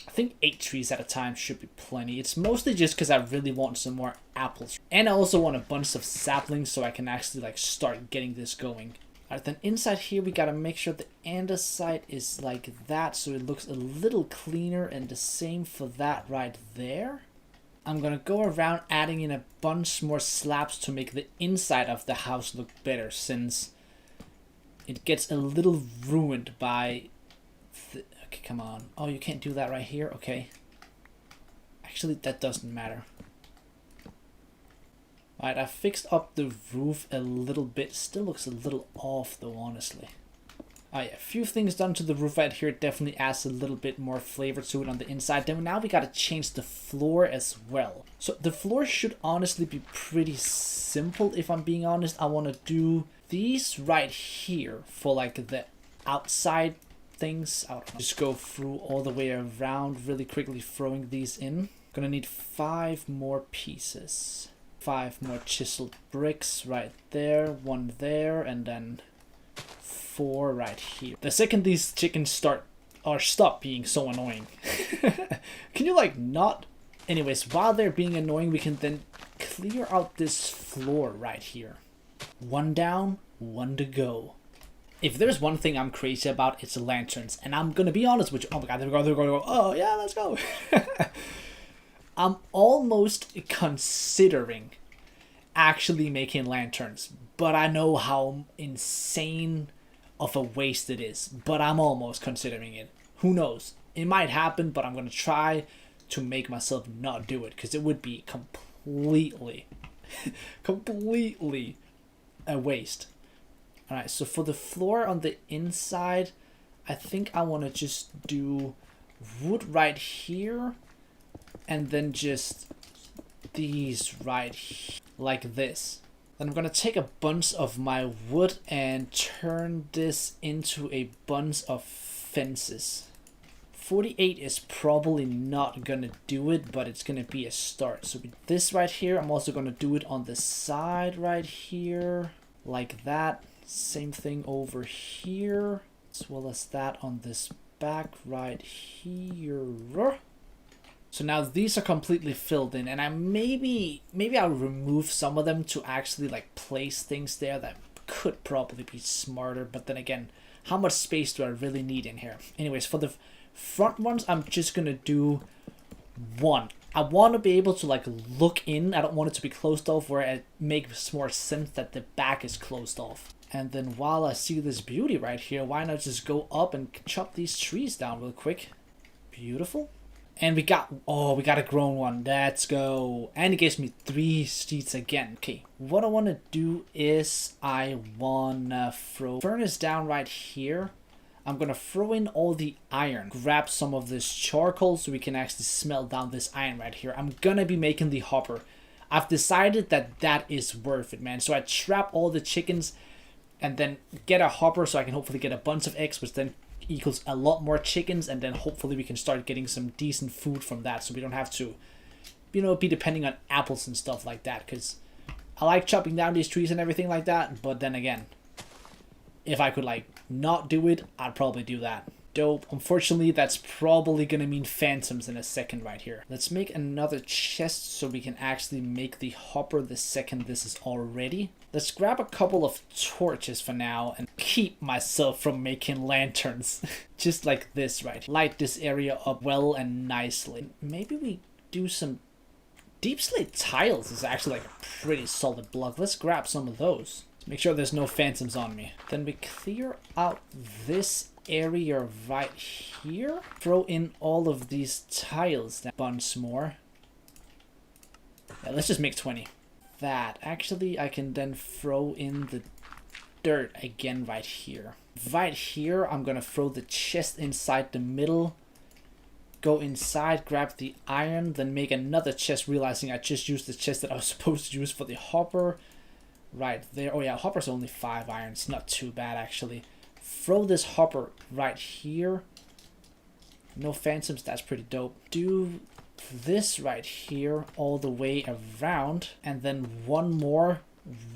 I think 8 trees at a time should be plenty. It's mostly just because I really want some more apples. And I also want a bunch of saplings so I can actually like start getting this going. Alright, then inside here we gotta make sure the andesite is like that so it looks a little cleaner, and the same for that right there. I'm gonna go around adding in a bunch more slabs to make the inside of the house look better, since it gets a little ruined by... Okay, come on. Oh, you can't do that right here? Okay. Actually, that doesn't matter. Alright, I fixed up the roof a little bit. Still looks a little off though, honestly. Oh yeah, a few things done to the roof right here. Definitely adds a little bit more flavor to it on the inside. Then now we gotta change the floor as well. So the floor should honestly be pretty simple, if I'm being honest. I want to do these right here for like the outside things. I don't know. Just go through all the way around really quickly, throwing these in. Gonna need 5 more pieces. 5 more chiseled bricks right there, 1 there, and then 4 right here. The second these chickens stop being so annoying. Can you like not? Anyways, while they're being annoying, we can then clear out this floor right here. 1 down, 1 to go. If there's one thing I'm crazy about, it's lanterns. And I'm gonna be honest with you. Oh my god, they're going to go. Oh yeah, let's go. I'm almost considering actually making lanterns, but I know how insane of a waste it is, but I'm almost considering it. Who knows? It might happen, but I'm going to try to make myself not do it, because it would be completely a waste. Alright, so for the floor on the inside, I think I want to just do wood right here, and then just these right here, like this. Then I'm gonna take a bunch of my wood and turn this into a bunch of fences. 48 is probably not gonna do it, but it's gonna be a start. So with this right here, I'm also gonna do it on the side right here, like that. Same thing over here, as well as that on this back right here. So now these are completely filled in, and I maybe I'll remove some of them to actually like place things there. That could probably be smarter, but then again, how much space do I really need in here? Anyways, for the front ones, I'm just gonna do 1. I want to be able to like look in. I don't want it to be closed off, where it makes more sense that the back is closed off. And then while I see this beauty right here, why not just go up and chop these trees down real quick? Beautiful. And we got a grown one. Let's go. And it gives me 3 seeds again. Okay, what I want to do is I want to throw furnace down right here. I'm going to throw in all the iron. Grab some of this charcoal so we can actually smelt down this iron right here. I'm going to be making the hopper. I've decided that that is worth it, man. So I trap all the chickens and then get a hopper so I can hopefully get a bunch of eggs, which then equals a lot more chickens, and then hopefully we can start getting some decent food from that, so we don't have to, you know, be depending on apples and stuff like that, because I like chopping down these trees and everything like that, but then again, if I could like not do it, I'd probably do that. Dope. Unfortunately, that's probably gonna mean phantoms in a second right here. Let's make another chest so we can actually make the hopper the second this is all ready. Let's grab a couple of torches for now and keep myself from making lanterns. Just like this, right? Light this area up well and nicely. Maybe we do some deep slate tiles. Is actually like a pretty solid block. Let's grab some of those. Make sure there's no phantoms on me. Then we clear out this area right here. Throw in all of these tiles. A bunch more. Yeah, let's just make 20. That. Actually, I can then throw in the dirt again right here. Right here, I'm gonna throw the chest inside the middle. Go inside, grab the iron, then make another chest, realizing I just used the chest that I was supposed to use for the hopper. Right there. Oh yeah, hopper's only 5 iron. It's not too bad, actually. Throw this hopper right here. No phantoms, that's pretty dope. Do this right here all the way around, and then one more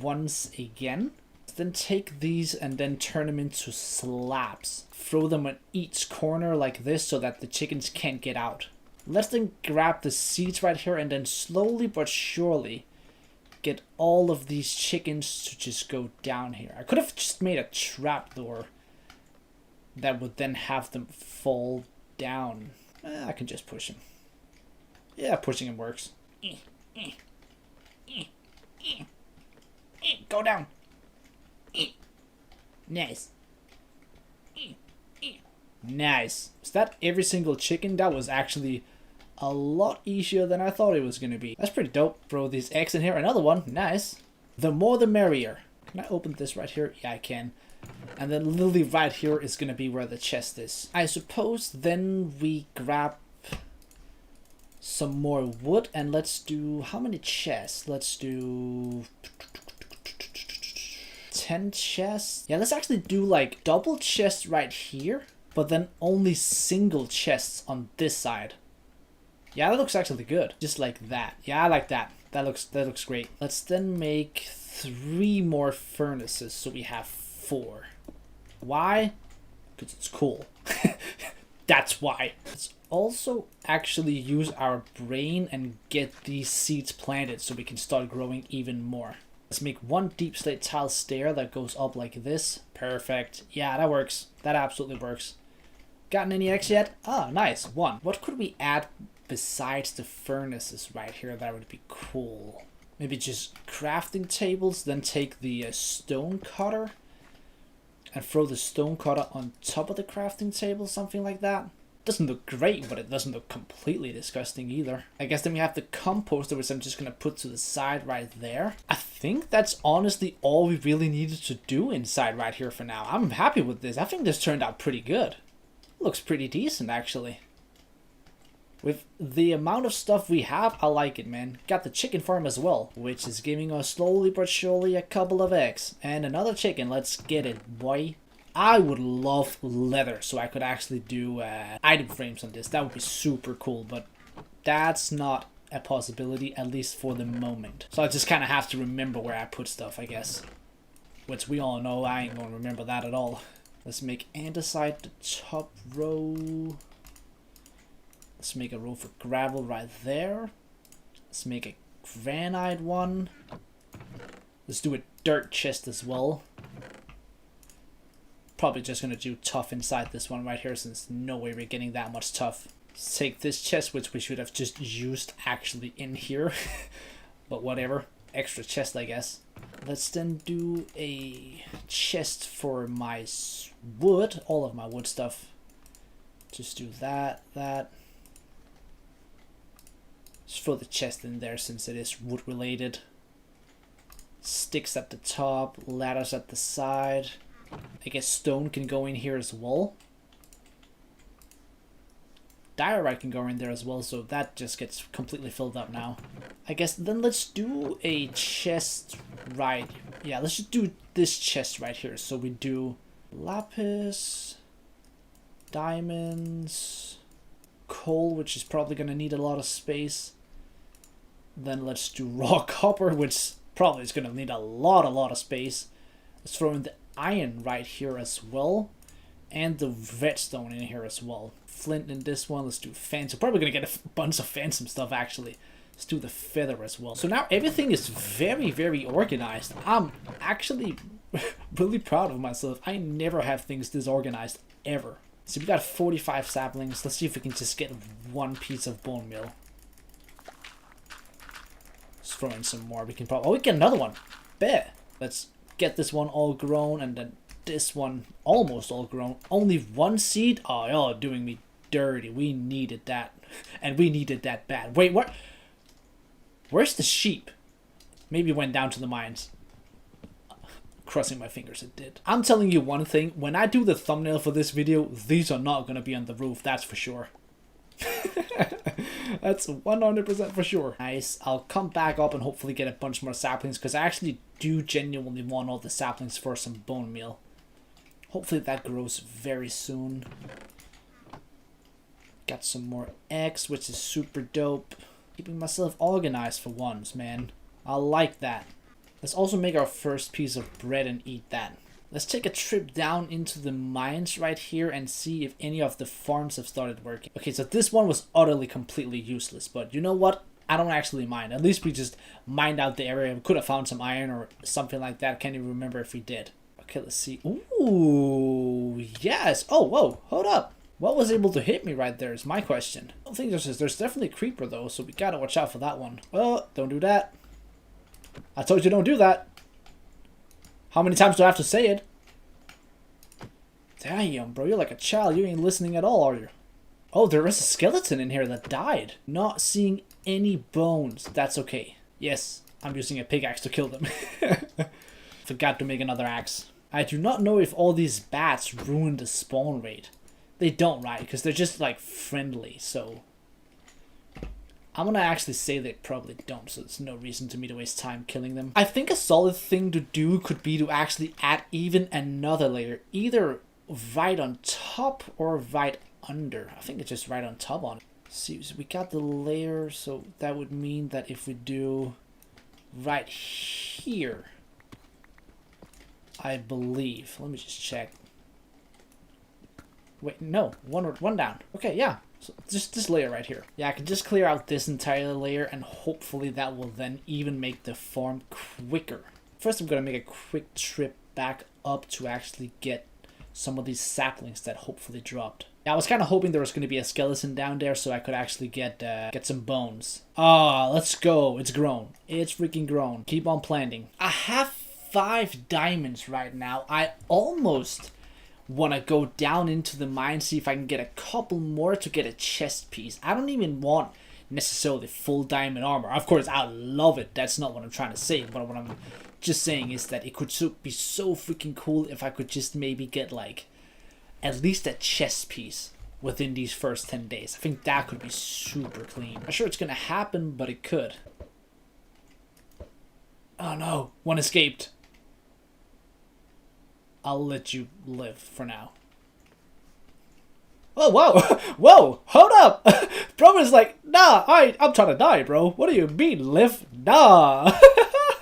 once again. Then take these and then turn them into slabs. Throw them on each corner like this so that the chickens can't get out. Let's then grab the seeds right here and then slowly but surely get all of these chickens to just go down here. I could have just made a trapdoor that would then have them fall down. I can just push them. Yeah, pushing them works. Go down. Nice. Nice. Is that every single chicken? That was actually a lot easier than I thought it was going to be. That's pretty dope. Throw these eggs in here. Another one. Nice. The more the merrier. Can I open this right here? Yeah, I can. And then literally right here is going to be where the chest is. I suppose then we grab some more wood and let's do... How many chests? Let's do... 10 chests. Yeah, let's actually do like double chests right here, but then only single chests on this side. Yeah, that looks actually good. Just like that. Yeah, I like that. That looks great. Let's then make 3 more furnaces so we have 4. Why? Because it's cool. That's why. Let's also actually use our brain and get these seeds planted so we can start growing even more. Let's make 1 deep slate tile stair that goes up like this. Perfect. Yeah, that works. That absolutely works. Gotten any eggs yet? Ah, nice. 1. What could we add besides the furnaces right here that would be cool? Maybe just crafting tables, then take the stone cutter and throw the stone cutter on top of the crafting table, something like that. Doesn't look great, but it doesn't look completely disgusting either. I guess then we have the composter, which I'm just gonna put to the side right there. I think that's honestly all we really needed to do inside right here for now. I'm happy with this. I think this turned out pretty good. Looks pretty decent, actually. With the amount of stuff we have, I like it, man. Got the chicken farm as well, which is giving us slowly but surely a couple of eggs. And another chicken. Let's get it, boy. I would love leather, so I could actually do item frames on this. That would be super cool, but that's not a possibility, at least for the moment. So I just kind of have to remember where I put stuff, I guess. Which we all know I ain't gonna remember that at all. Let's make andesite the top row. Let's make a row for gravel right there. Let's make a granite one. Let's do a dirt chest as well. Probably just gonna do tough inside this one right here, since no way we're getting that much tough. Let's take this chest, which we should have just used actually in here. But whatever. Extra chest, I guess. Let's then do a chest for my wood. All of my wood stuff. Just do that. Just throw the chest in there since it is wood related. Sticks at the top. Ladders at the side. I guess stone can go in here as well. Diorite can go in there as well, so that just gets completely filled up now. I guess then let's do a chest right... Yeah, let's just do this chest right here. So we do lapis, diamonds, coal, which is probably going to need a lot of space. Then let's do raw copper, which probably is going to need a lot of space. Let's throw in the iron right here as well, and the redstone in here as well. Flint in this one. Let's do phantom. Probably gonna get a bunch of phantom stuff actually. Let's do the feather as well. So now everything is very organized. I'm actually really proud of myself. I never have things this organized ever. So we got 45 saplings. Let's see if we can just get 1 piece of bone meal. Let's throw in some more. We can probably... Oh, we get another one. Bet. Let's get this one all grown, and then this one almost all grown. Only 1 seed? Oh, y'all doing me dirty. We needed that. And we needed that bad. Wait, what? Where's the sheep? Maybe it went down to the mines. Crossing my fingers it did. I'm telling you one thing, when I do the thumbnail for this video, these are not going to be on the roof, that's for sure. That's 100% for sure. Nice. I'll come back up and hopefully get a bunch more saplings, because I actually do genuinely want all the saplings for some bone meal. Hopefully that grows very soon. Got some more eggs, which is super dope. Keeping myself organized for once, man. I like that. Let's also make our first piece of bread and eat that. Let's take a trip down into the mines right here and see if any of the farms have started working. Okay, so this one was utterly, completely useless. But you know what? I don't actually mind. At least we just mined out the area. We could have found some iron or something like that. Can't even remember if we did. Okay, let's see. Ooh, yes. Oh, whoa, hold up. What was able to hit me right there is my question. I don't think there's definitely a creeper though, so we gotta watch out for that one. Oh, don't do that. I told you don't do that. How many times do I have to say it? Damn, bro, you're like a child. You ain't listening at all, are you? Oh, there is a skeleton in here that died. Not seeing any bones. That's okay. Yes, I'm using a pickaxe to kill them. Forgot to make another axe. I do not know if all these bats ruin the spawn rate. They don't, right? Because they're just like friendly, so I'm gonna actually say they probably don't, so there's no reason to me to waste time killing them. I think a solid thing to do could be to actually add even another layer, either right on top or right under. I think it's just right on top on it. See, so we got the layer, so that would mean that if we do right here, I believe. Let me just check. Wait, no, one down. Okay, yeah. So just this layer right here. Yeah, I can just clear out this entire layer and hopefully that will then even make the farm quicker. First, I'm going to make a quick trip back up to actually get some of these saplings that hopefully dropped. Yeah, I was kind of hoping there was going to be a skeleton down there so I could actually get some bones. Ah, let's go. It's grown. It's freaking grown. Keep on planting. I have 5 diamonds right now. I almost want to go down into the mine, see if I can get a couple more to get a chest piece. I don't even want necessarily full diamond armor. Of course, I love it. That's not what I'm trying to say. But what I'm just saying is that it could be so freaking cool if I could just maybe get like at least a chest piece within these first 10 days. I think that could be super clean. I'm not sure it's going to happen, but it could. Oh no, one escaped. I'll let you live for now. Oh, wow. Whoa, hold up. Bro is like, nah, I'm trying to die, bro. What do you mean, live? Nah.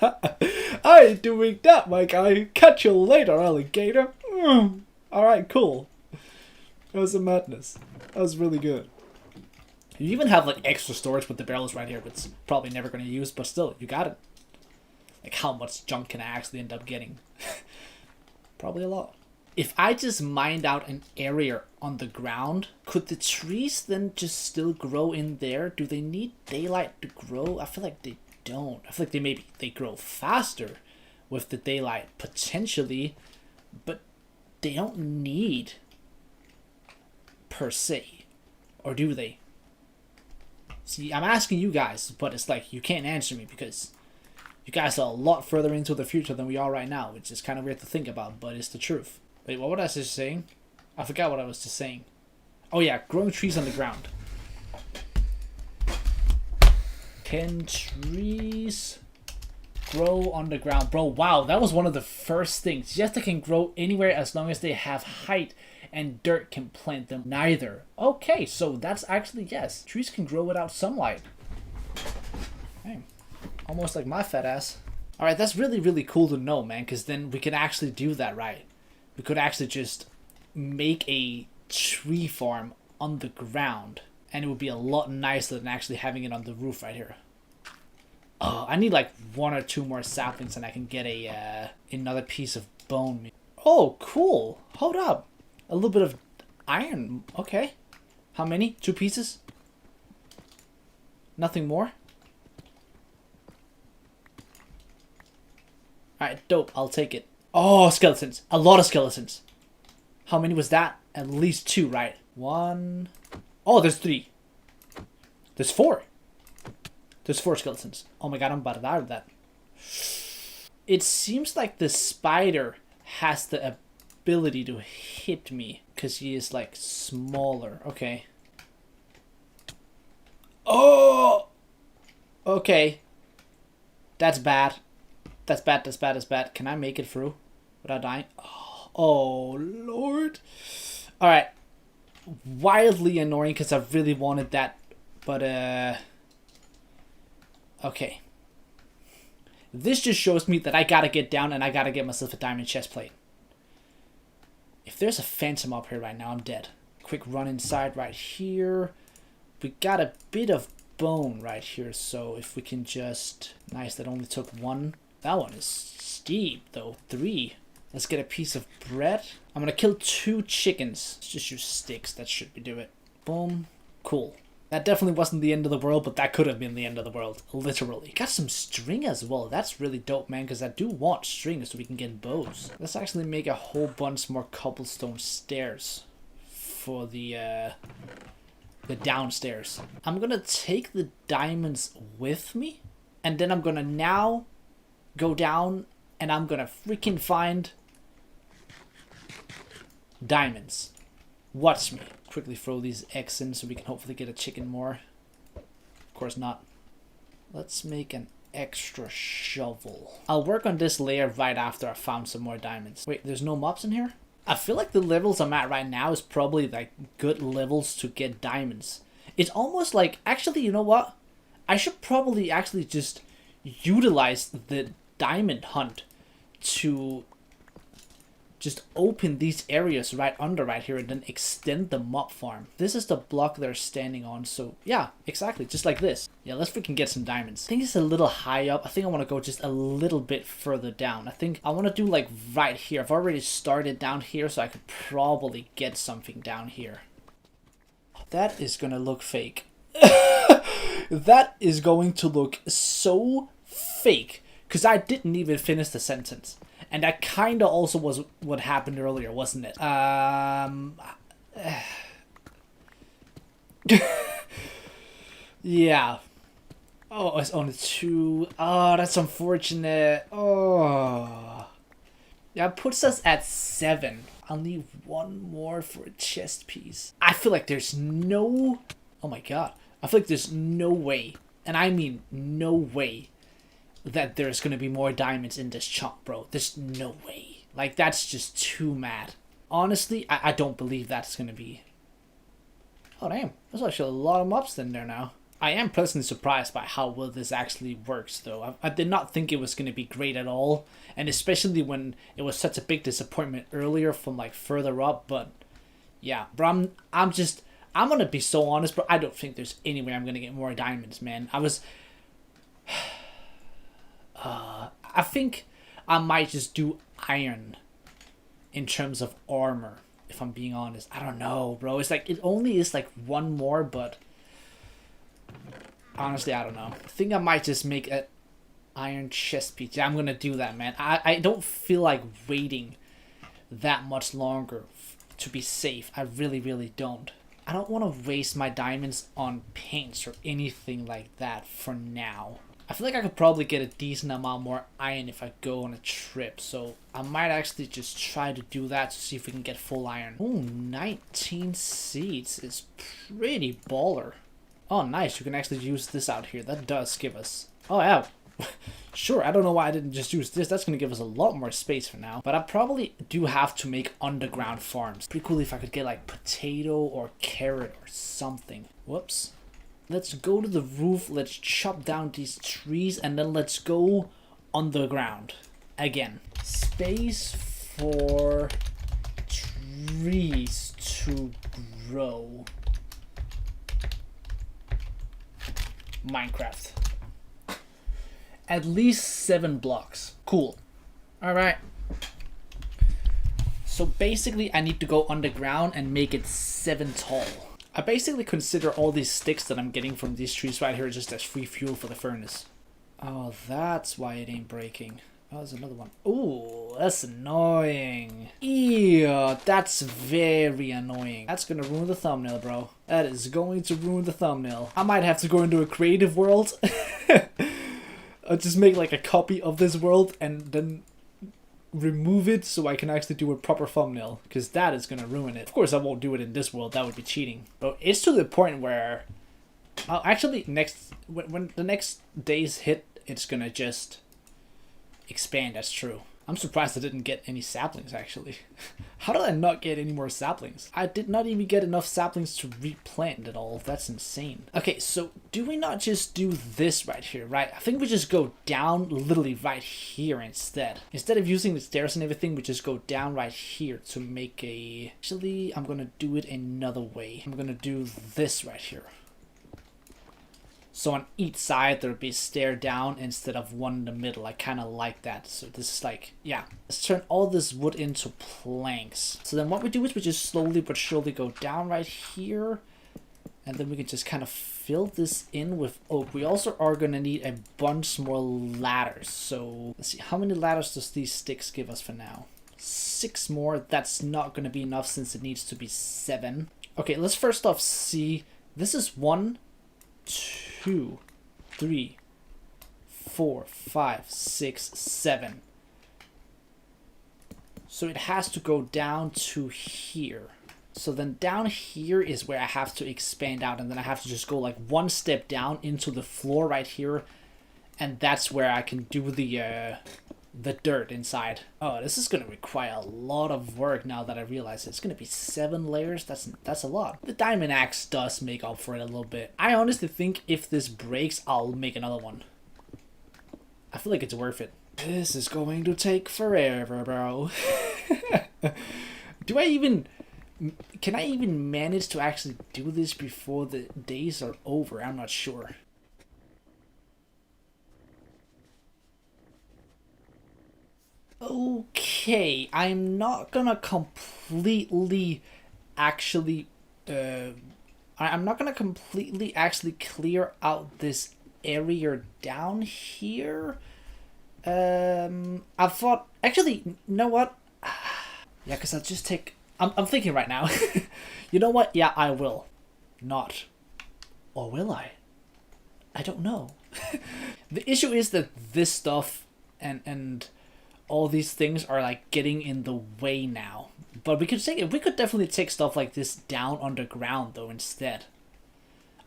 I ain't doing that, my guy. Catch you later, alligator. Alright, cool. That was a madness. That was really good. You even have like extra storage with the barrels right here, which probably never going to use, but still, you got it. Like, how much junk can I actually end up getting? Probably a lot. If I just mined out an area on the ground, could the trees then just still grow in there? Do they need daylight to grow? I feel like they don't. I feel like they grow faster with the daylight, potentially, but they don't need per se. Or do they? See, I'm asking you guys, but it's like you can't answer me because you guys are a lot further into the future than we are right now, which is kind of weird to think about, but it's the truth. Wait, what was I just saying? I forgot what I was just saying. Oh yeah, growing trees on the ground. Can trees grow on the ground? Bro, wow, that was one of the first things. Yes, they can grow anywhere as long as they have height and dirt can plant them. Neither. Okay, so that's actually yes. Trees can grow without sunlight. Hey. Almost like my fat ass. Alright, that's really, really cool to know, man, because then we can actually do that, right? We could actually just make a tree farm on the ground, and it would be a lot nicer than actually having it on the roof right here. Oh, I need like 1 or 2 more saplings and I can get a another piece of bone. Oh, cool. Hold up. A little bit of iron. Okay. How many? 2 pieces? Nothing more? Alright, dope. I'll take it. Oh, skeletons. A lot of skeletons. How many was that? At least 2, right? 1. Oh, there's 3. There's 4. There's 4 skeletons. Oh my god, I'm about to die with that. It seems like the spider has the ability to hit me because he is like smaller. Okay. Oh! Okay. That's bad. That's bad, that's bad, that's bad. Can I make it through without dying? Oh lord. Alright. Wildly annoying because I really wanted that. But, okay. This just shows me that I gotta get down and I gotta get myself a diamond chest plate. If there's a phantom up here right now, I'm dead. Quick run inside right here. We got a bit of bone right here, so if we can just... Nice, that only took 1. That one is steep, though. 3. Let's get a piece of bread. I'm gonna kill 2 chickens. Let's just use sticks. That should do it. Boom. Cool. That definitely wasn't the end of the world, but that could have been the end of the world. Literally. Got some string as well. That's really dope, man, because I do want string so we can get bows. Let's actually make a whole bunch more cobblestone stairs for the downstairs. I'm gonna take the diamonds with me, and then I'm gonna now go down and I'm gonna freaking find diamonds. Watch me. Quickly throw these eggs in so we can hopefully get a chicken more. Of course not. Let's make an extra shovel. I'll work on this layer right after I found some more diamonds. Wait, there's no mobs in here? I feel like the levels I'm at right now is probably like good levels to get diamonds. It's almost like, actually, you know what? I should probably actually just utilize the diamond hunt to just open these areas right under right here and then extend the mob farm. This is the block they're standing on, so yeah, exactly, just like this. Yeah, let's freaking get some diamonds. I think it's a little high up. I think I want to go just a little bit further down. I think I want to do like right here. I've already started down here, so I could probably get something down here. That is gonna look fake. That is going to look so fake, because I didn't even finish the sentence. And that kind of also was what happened earlier, wasn't it? Yeah. Oh, it's only 2. Oh, that's unfortunate. Oh. Yeah, it puts us at 7. I'll need 1 more for a chest piece. I feel like there's no... Oh my god. I feel like there's no way, and I mean no way, that there's gonna be more diamonds in this chunk, bro. There's no way. Like, that's just too mad. Honestly, I don't believe that's gonna be... Oh, damn. There's actually a lot of mobs in there now. I am pleasantly surprised by how well this actually works, though. I did not think it was gonna be great at all. And especially when it was such a big disappointment earlier from, like, further up. But, yeah. Bro, I'm gonna be so honest, bro. I don't think there's any way I'm gonna get more diamonds, man. I think I might just do iron in terms of armor, if I'm being honest. I don't know, bro. It's like, it only is like 1 more, but honestly, I don't know. I think I might just make an iron chest piece. Yeah, I'm gonna do that, man. I don't feel like waiting that much longer to be safe. I really, really don't. I don't want to waste my diamonds on paints or anything like that for now. I feel like I could probably get a decent amount more iron if I go on a trip, so I might actually just try to do that to see if we can get full iron. Ooh, 19 seeds is pretty baller. Oh, nice, you can actually use this out here. That does give us... Oh, yeah. Sure, I don't know why I didn't just use this. That's going to give us a lot more space for now. But I probably do have to make underground farms. Pretty cool if I could get like potato or carrot or something. Whoops. Let's go to the roof, let's chop down these trees, and then let's go underground. Again. Space for trees to grow. Minecraft. At least 7 blocks. Cool. Alright. So basically I need to go underground and make it 7 tall. I basically consider all these sticks that I'm getting from these trees right here just as free fuel for the furnace. Oh, that's why it ain't breaking. Oh, there's another one. Ooh, that's annoying. Ew. Yeah, that's very annoying. That's gonna ruin the thumbnail, bro. That is going to ruin the thumbnail. I might have to go into a creative world. I'll just make like a copy of this world and then remove it so I can actually do a proper thumbnail, because that is gonna ruin it. Of course I won't do it in this world, that would be cheating. But it's to the point where actually when the next days hit, it's gonna just expand. That's true. I'm surprised I didn't get any saplings actually. How did I not get any more saplings? I did not even get enough saplings to replant at all. That's insane. Okay, so do we not just do this right here, right? I think we just go down literally right here instead. Instead of using the stairs and everything, we just go down right here to make a... Actually, I'm gonna do it another way. I'm gonna do this right here. So on each side there'll be a stair down instead of one in the middle. I kind of like that. So this is like, yeah. Let's turn all this wood into planks. So then what we do is we just slowly but surely go down right here. And then we can just kind of fill this in with oak. We also are going to need a bunch more ladders. So let's see, how many ladders does these sticks give us for now? 6 more. That's not going to be enough since it needs to be 7. Okay, let's first off see. This is 1, 2, 3, 4, 5, 6, 7. So it has to go down to here. So then down here is where I have to expand out, and then I have to just go like 1 step down into the floor right here, and that's where I can do the dirt inside. Oh, this is gonna require a lot of work now that I realize it. It's gonna be 7 layers. That's a lot. The diamond axe does make up for it a little bit. I honestly think if this breaks, I'll make another one. I feel like it's worth it. This is going to take forever, bro. Can I even manage to actually do this before the days are over? I'm not sure. Okay, I'm not gonna completely actually I'm not gonna completely actually clear out this area down here. I thought, actually, you know what? Yeah, because I'll just take, I'm thinking right now. You know what? Yeah, I will. Not. Or will I? I don't know. The issue is that this stuff and all these things are like getting in the way now. But we could definitely take stuff like this down underground though instead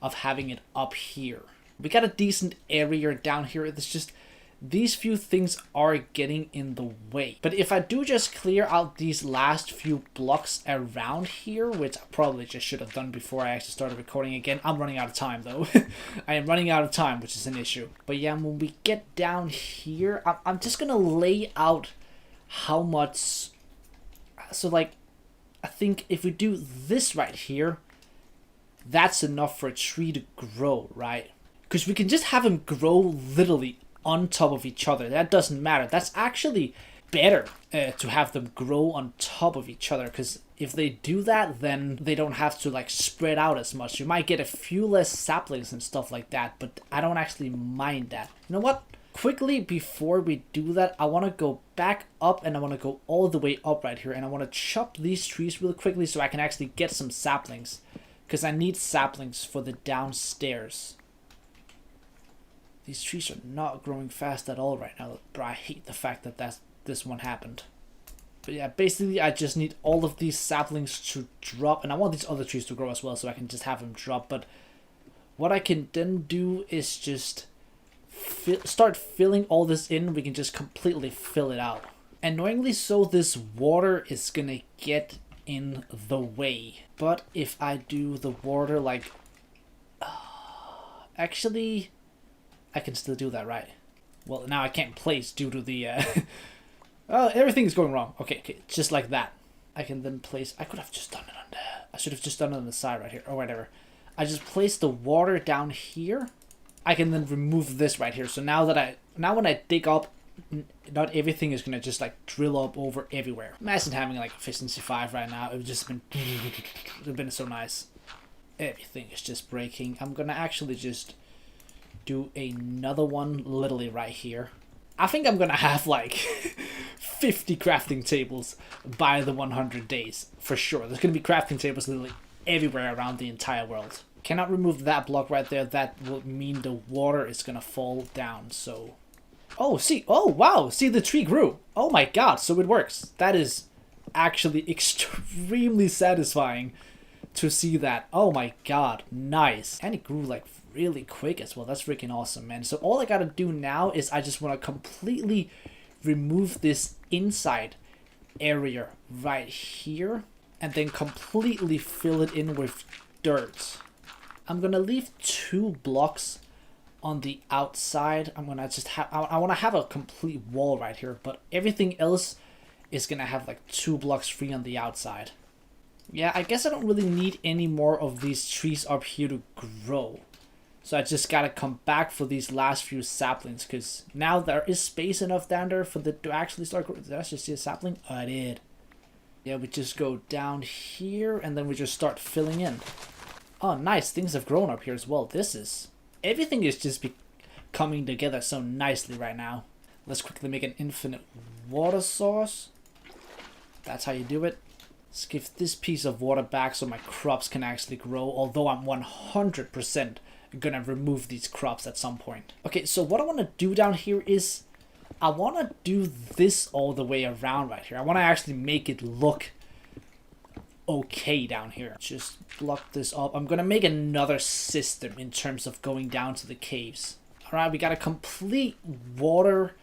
of having it up here. We got a decent area down here. It's just these few things are getting in the way. But if I do just clear out these last few blocks around here, which I probably just should have done before I actually started recording again. I'm running out of time though. I am running out of time, which is an issue. But yeah, when we get down here, I'm just gonna lay out how much. So like, I think if we do this right here, that's enough for a tree to grow, right? Because we can just have them grow literally on top of each other. That doesn't matter. That's actually better to have them grow on top of each other, because if they do that, then they don't have to like spread out as much. You might get a few less saplings and stuff like that, but I don't actually mind that. You know what? Quickly before we do that, I want to go back up and I want to go all the way up right here, and I want to chop these trees really quickly so I can actually get some saplings, because I need saplings for the downstairs. These trees are not growing fast at all right now, but I hate the fact that this one happened. But yeah, basically I just need all of these saplings to drop, and I want these other trees to grow as well so I can just have them drop. But what I can then do is just start filling all this in. We can just completely fill it out. Annoyingly so, this water is gonna get in the way. But if I do the water like... actually... I can still do that, right? Well, now I can't place due to the... oh, everything's going wrong. Okay, just like that. I can then place... I could have just done it on the... I should have just done it on the side right here, or whatever. I just place the water down here. I can then remove this right here. So now when I dig up, not everything is gonna just like drill up over everywhere. Imagine having like efficiency 5 right now. It would just been... it would have been so nice. Everything is just breaking. I'm gonna actually just do another one literally right here. I think I'm gonna have like 50 crafting tables by the 100 days, for sure. There's going to be crafting tables literally everywhere around the entire world. Cannot remove that block right there. That will mean the water is going to fall down, so... Oh, see, oh, wow, see, the tree grew. Oh my god, so it works. That is actually extremely satisfying to see that. Oh my god, nice. And it grew like really quick as well. That's freaking awesome, man. So all I gotta do now is I just want to completely remove this inside area right here and then completely fill it in with dirt. I'm gonna leave 2 blocks on the outside. I'm gonna just have, I want to have a complete wall right here, but everything else is gonna have like 2 blocks free on the outside. Yeah, I guess I don't really need any more of these trees up here to grow. So I just gotta come back for these last few saplings, because now there is space enough down there for to actually start growing. Did I just see a sapling? Oh, I did. Yeah, we just go down here and then we just start filling in. Oh, nice. Things have grown up here as well. Everything is just coming together so nicely right now. Let's quickly make an infinite water source. That's how you do it. Let's give this piece of water back so my crops can actually grow, although I'm 100% gonna remove these crops at some point. Okay, so what I want to do down here is I want to do this all the way around right here. I want to actually make it look okay down here. Just block this up. I'm gonna make another system in terms of going down to the caves. All right, we got a complete water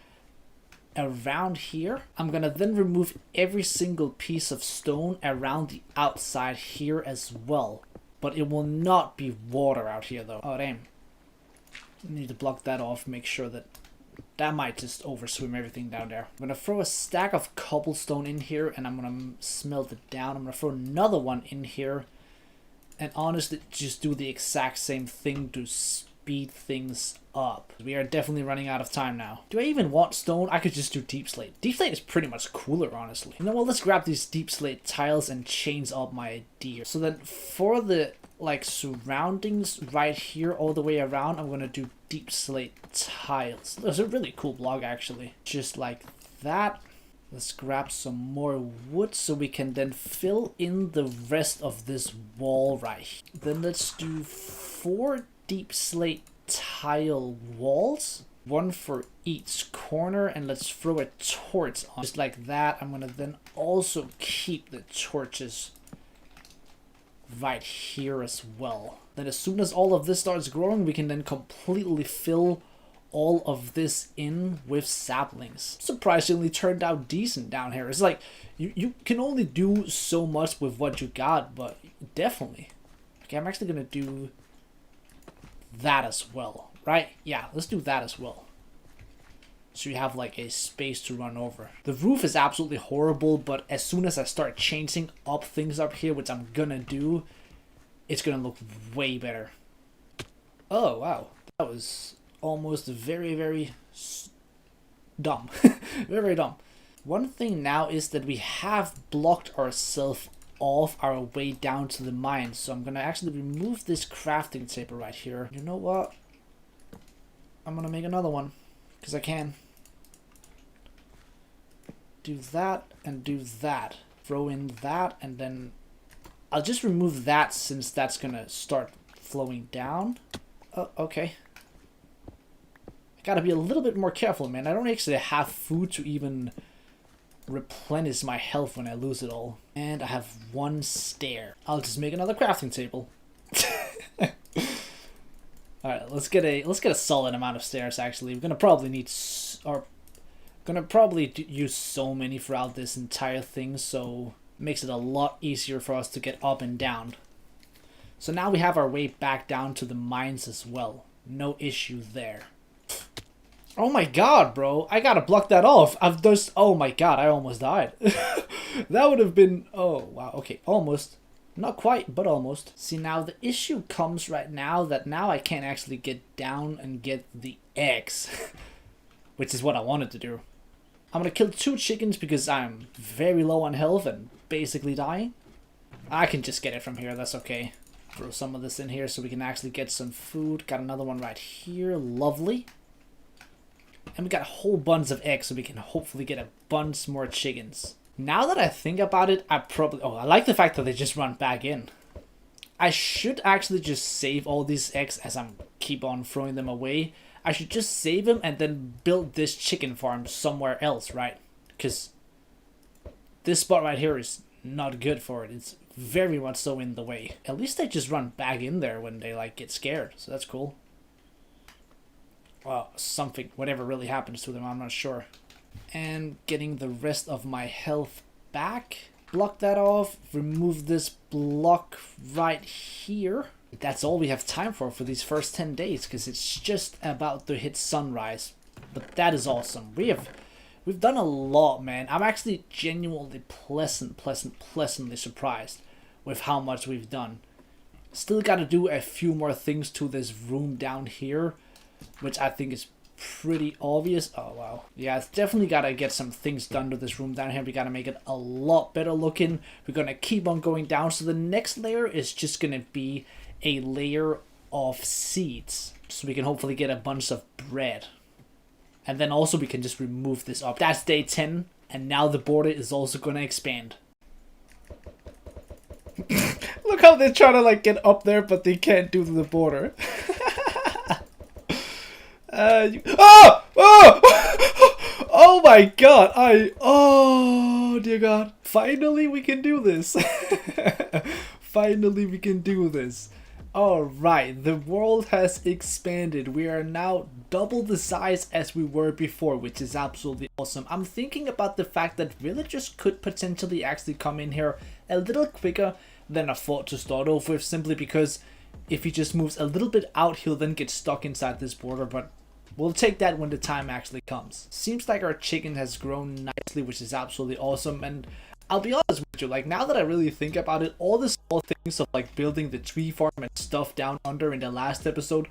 around here. I'm gonna then remove every single piece of stone around the outside here as well. But it will not be water out here though. Oh damn. Need to block that off, make sure that might just overswim everything down there. I'm gonna throw a stack of cobblestone in here and I'm gonna smelt it down. I'm gonna throw another one in here and honestly just do the exact same thing to speed things up. We are definitely running out of time now. Do I even want stone? I could just do deep slate. Deep slate is pretty much cooler, honestly. You know what, let's grab these deep slate tiles and change up my idea. So then for the like surroundings right here all the way around, I'm gonna do deep slate tiles. That's a really cool block actually. Just like that. Let's grab some more wood so we can then fill in the rest of this wall right here. Then let's do 4 deep slate tile walls, 1 for each corner, and let's throw a torch on just like that. I'm gonna then also keep the torches right here as well. Then as soon as all of this starts growing, we can then completely fill all of this in with saplings. Surprisingly turned out decent down here. It's like you can only do so much with what you got, but definitely. Okay, I'm actually gonna do that as well, right? Yeah, let's do that as well. So you have like a space to run over. The roof is absolutely horrible, but as soon as I start changing up things up here, which I'm gonna do, it's gonna look way better. Oh, wow. That was almost very, very dumb. Very, very dumb. One thing now is that we have blocked ourselves off our way down to the mine. So I'm gonna actually remove this crafting table right here. You know what? I'm gonna make another one because I can. Do that and do that. Throw in that and then I'll just remove that since that's gonna start flowing down. Oh, okay. I gotta be a little bit more careful, man. I don't actually have food to even replenish my health when I lose it all. And I have 1 stair. I'll just make another crafting table. Alright, let's get a solid amount of stairs actually. We're gonna probably need use so many throughout this entire thing, so it makes it a lot easier for us to get up and down. So now we have our way back down to the mines as well. No issue there. Oh my god, bro. I gotta block that off. Oh my god, I almost died. That would have been... Oh, wow. Okay, almost. Not quite, but almost. See, now the issue comes right now that now I can't actually get down and get the eggs. Which is what I wanted to do. I'm gonna kill 2 chickens because I'm very low on health and basically dying. I can just get it from here, that's okay. Throw some of this in here so we can actually get some food. Got another one right here, lovely. And we got a whole bunch of eggs, so we can hopefully get a bunch more chickens. Now that I think about it, I like the fact that they just run back in. I should actually just save all these eggs as I'm keep on throwing them away. I should just save them and then build this chicken farm somewhere else, right? Because this spot right here is not good for it. It's very much so in the way. At least they just run back in there when they like get scared, so that's cool. Well, something, whatever really happens to them, I'm not sure. And getting the rest of my health back. Block that off, remove this block right here. That's all we have time for these first 10 days, because it's just about to hit sunrise. But that is awesome. We've done a lot, man. I'm actually genuinely pleasantly surprised with how much we've done. Still got to do a few more things to this room down here, which I think is pretty obvious. Oh wow, yeah, it's definitely gotta get some things done to this room down here. We gotta make it a lot better looking. We're gonna keep on going down, so the next layer is just gonna be a layer of seeds, so we can hopefully get a bunch of bread, and then also we can just remove this up. That's day 10, and now the border is also gonna expand. Look how they're trying to like get up there, but they can't do the border. Oh my god, oh dear god, finally we can do this. Finally we can do this. Alright, the world has expanded. We are now double the size as we were before, which is absolutely awesome. I'm thinking about the fact that villagers could potentially actually come in here a little quicker than I thought to start off with, simply because if he just moves a little bit out, he'll then get stuck inside this border, but we'll take that when the time actually comes. Seems like our chicken has grown nicely, which is absolutely awesome. And I'll be honest with you, like now that I really think about it, all the small things of like building the tree farm and stuff down under in the last episode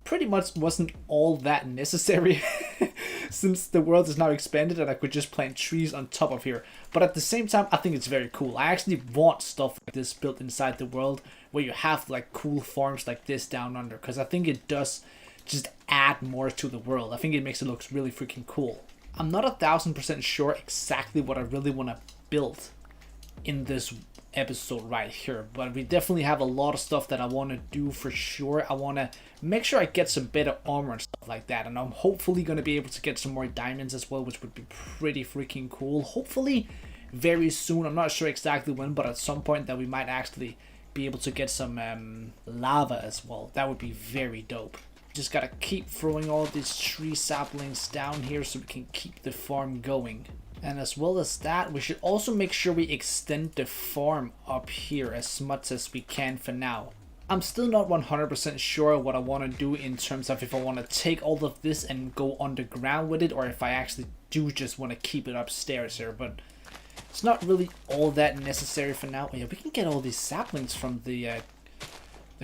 pretty much wasn't all that necessary since the world is now expanded and I could just plant trees on top of here. But at the same time, I think it's very cool. I actually want stuff like this built inside the world where you have like cool farms like this down under, because I think it does just add more to the world. I think it makes it look really freaking cool. I'm not 1000% sure exactly what I really want to build in this episode right here, but we definitely have a lot of stuff that I want to do for sure. I want to make sure I get some better armor and stuff like that, and I'm hopefully going to be able to get some more diamonds as well, which would be pretty freaking cool. Hopefully very soon. I'm not sure exactly when, but at some point that we might actually be able to get some lava as well. That would be very dope. Just gotta keep throwing all these tree saplings down here so we can keep the farm going. And as well as that, we should also make sure we extend the farm up here as much as we can for now. I'm still not 100% sure what I want to do in terms of if I want to take all of this and go underground with it, or if I actually do just want to keep it upstairs here, but it's not really all that necessary for now. Oh, yeah, we can get all these saplings from the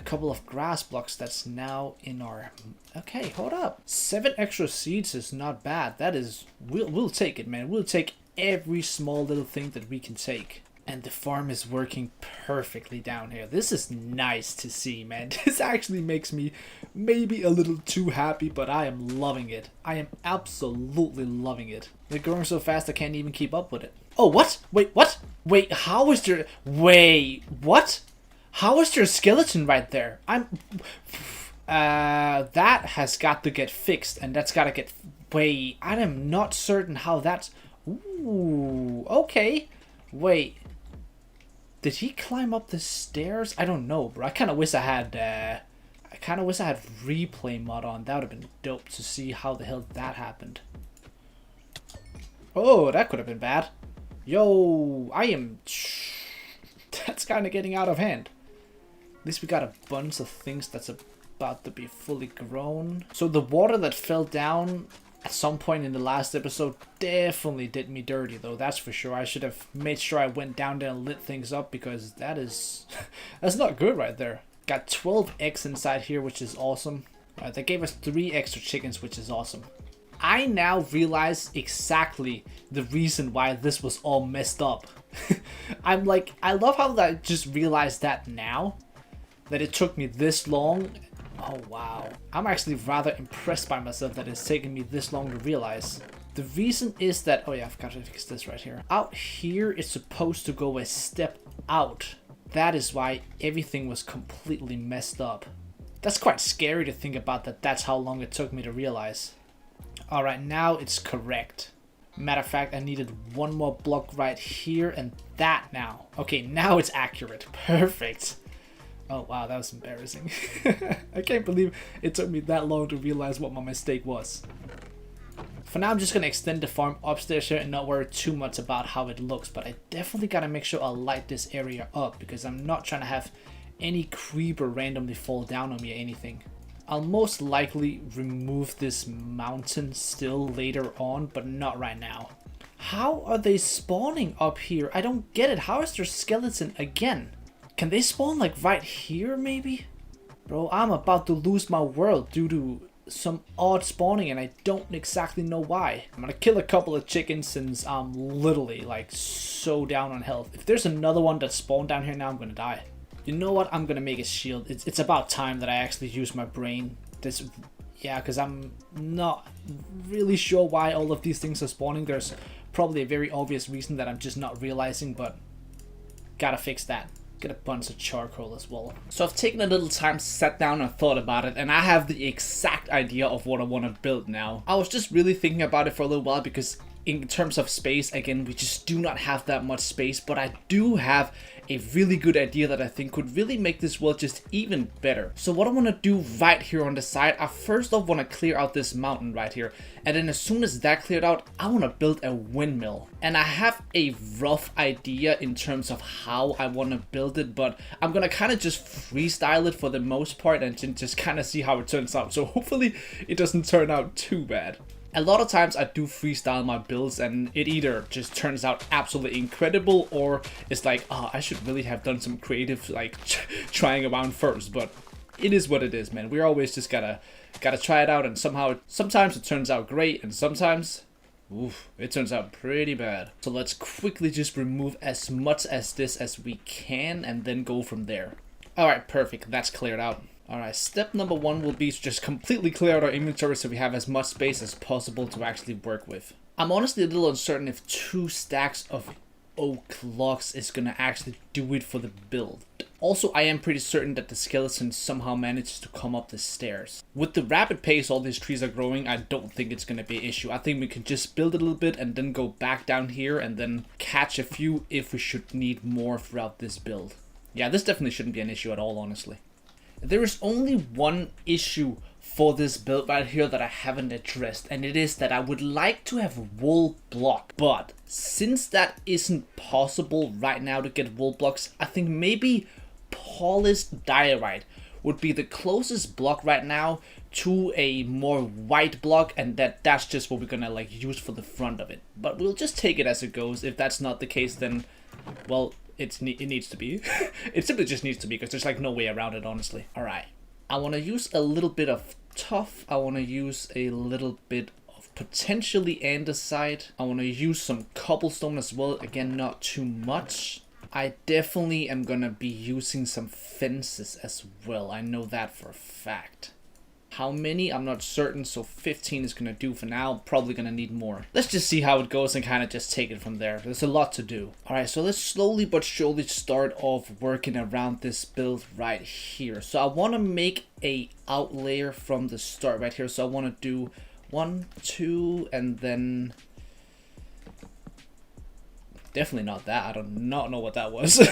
couple of grass blocks that's now in our... Okay, hold up. 7 extra seeds is not bad. That is... We'll take it, man. We'll take every small little thing that we can take. And the farm is working perfectly down here. This is nice to see, man. This actually makes me maybe a little too happy, but I am loving it. I am absolutely loving it. They're growing so fast I can't even keep up with it. Oh, what? Wait, what? Wait, how is there... Wait, what? How is there a skeleton right there? That has got to get fixed, and that's got to get... Wait, I am not certain how that's... Ooh, okay. Wait. Did he climb up the stairs? I don't know, bro. I kind of wish I had replay mod on. That would have been dope to see how the hell that happened. Oh, that could have been bad. Yo, I am... That's kind of getting out of hand. At least we got a bunch of things that's about to be fully grown. So the water that fell down at some point in the last episode definitely did me dirty, though, that's for sure. I should have made sure I went down there and lit things up, because that is... that's not good right there. Got 12 eggs inside here, which is awesome. They gave us 3 extra chickens, which is awesome. I now realize exactly the reason why this was all messed up. I'm like, I love how I just realized that now. That it took me this long Oh wow. I'm actually rather impressed by myself that it's taken me this long to realize. The reason is that, oh yeah, I've got to fix this right here. Out here it's supposed to go a step out. That is why everything was completely messed up. That's quite scary to think about, that that's how long it took me to realize. Alright, now it's correct. Matter of fact, I needed one more block right here and that now. Okay, now it's accurate. Perfect. Oh wow, that was embarrassing. I can't believe it took me that long to realize what my mistake was. For now, I'm just gonna extend the farm upstairs here and not worry too much about how it looks, but I definitely gotta make sure I light this area up because I'm not trying to have any creeper randomly fall down on me or anything. I'll most likely remove this mountain still later on, but not right now. How are they spawning up here? I don't get it. How is there skeleton again? Can they spawn like right here maybe? Bro, I'm about to lose my world due to some odd spawning and I don't exactly know why. I'm gonna kill a couple of chickens since I'm literally like so down on health. If there's another one that spawned down here now, I'm gonna die. You know what? I'm gonna make a shield. It's about time that I actually use my brain. Yeah, because I'm not really sure why all of these things are spawning. There's probably a very obvious reason that I'm just not realizing, but gotta fix that. Get a bunch of charcoal as well. So I've taken a little time, sat down and thought about it, and I have the exact idea of what I want to build now. I was just really thinking about it for a little while because in terms of space, again, we just do not have that much space, but I do have a really good idea that I think could really make this world just even better. So what I want to do right here on the side, I first off want to clear out this mountain right here, and then as soon as that cleared out, I want to build a windmill. And I have a rough idea in terms of how I want to build it, but I'm gonna kind of just freestyle it for the most part and just kind of see how it turns out. So hopefully it doesn't turn out too bad. A lot of times I do freestyle my builds and it either just turns out absolutely incredible or it's like, oh, I should really have done some creative like trying around first, but it is what it is, man. We're always just gotta try it out, and sometimes it turns out great and sometimes it turns out pretty bad. So let's quickly just remove as much as this as we can and then go from there. Alright, perfect, that's cleared out. Alright, step number one will be to just completely clear out our inventory so we have as much space as possible to actually work with. I'm honestly a little uncertain if 2 stacks of oak logs is gonna actually do it for the build. Also, I am pretty certain that the skeleton somehow manages to come up the stairs. With the rapid pace all these trees are growing, I don't think it's gonna be an issue. I think we can just build it a little bit and then go back down here and then catch a few if we should need more throughout this build. Yeah, this definitely shouldn't be an issue at all, honestly. There is only one issue for this build right here that I haven't addressed, and it is that I would like to have wool block, but since that isn't possible right now to get wool blocks, I think maybe polished diorite would be the closest block right now to a more white block, and that's just what we're gonna like use for the front of it. But we'll just take it as it goes. If that's not the case, then well, it needs to be. It simply just needs to be because there's like no way around it, honestly. Alright, I want to use a little bit of tuff. I want to use a little bit of potentially andesite. I want to use some cobblestone as well. Again, not too much. I definitely am going to be using some fences as well. I know that for a fact. How many? I'm not certain, so 15 is going to do for now. Probably going to need more. Let's just see how it goes and kind of just take it from there. There's a lot to do. Alright, so let's slowly but surely start off working around this build right here. So I want to make a out layer from the start right here. So I want to do 1, 2, and then... Definitely not that. I do not know what that was.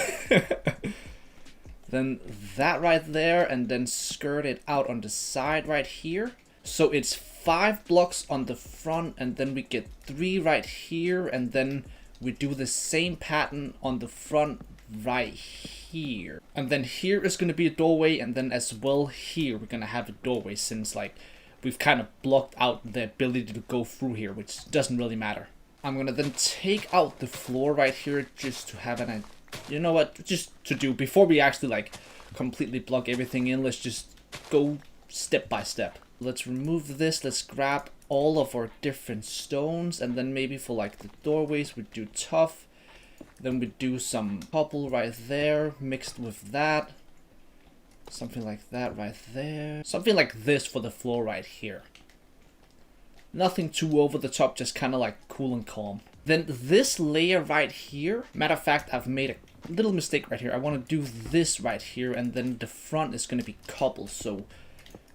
Then that right there, and then skirt it out on the side right here. So it's 5 blocks on the front, and then we get 3 right here, and then we do the same pattern on the front right here. And then here is going to be a doorway, and then as well here we're going to have a doorway, since like we've kind of blocked out the ability to go through here, which doesn't really matter. I'm going to then take out the floor right here just to have an idea. You know what, just to do, before we actually like completely block everything in, let's just go step by step. Let's remove this, let's grab all of our different stones, and then maybe for like the doorways we do tuff, then we do some cobble right there mixed with that. Something like that right there. Something like this for the floor right here. Nothing too over the top, just kind of like cool and calm. Then this layer right here, matter of fact, I've made a little mistake right here. I want to do this right here, and then the front is going to be cobbled. So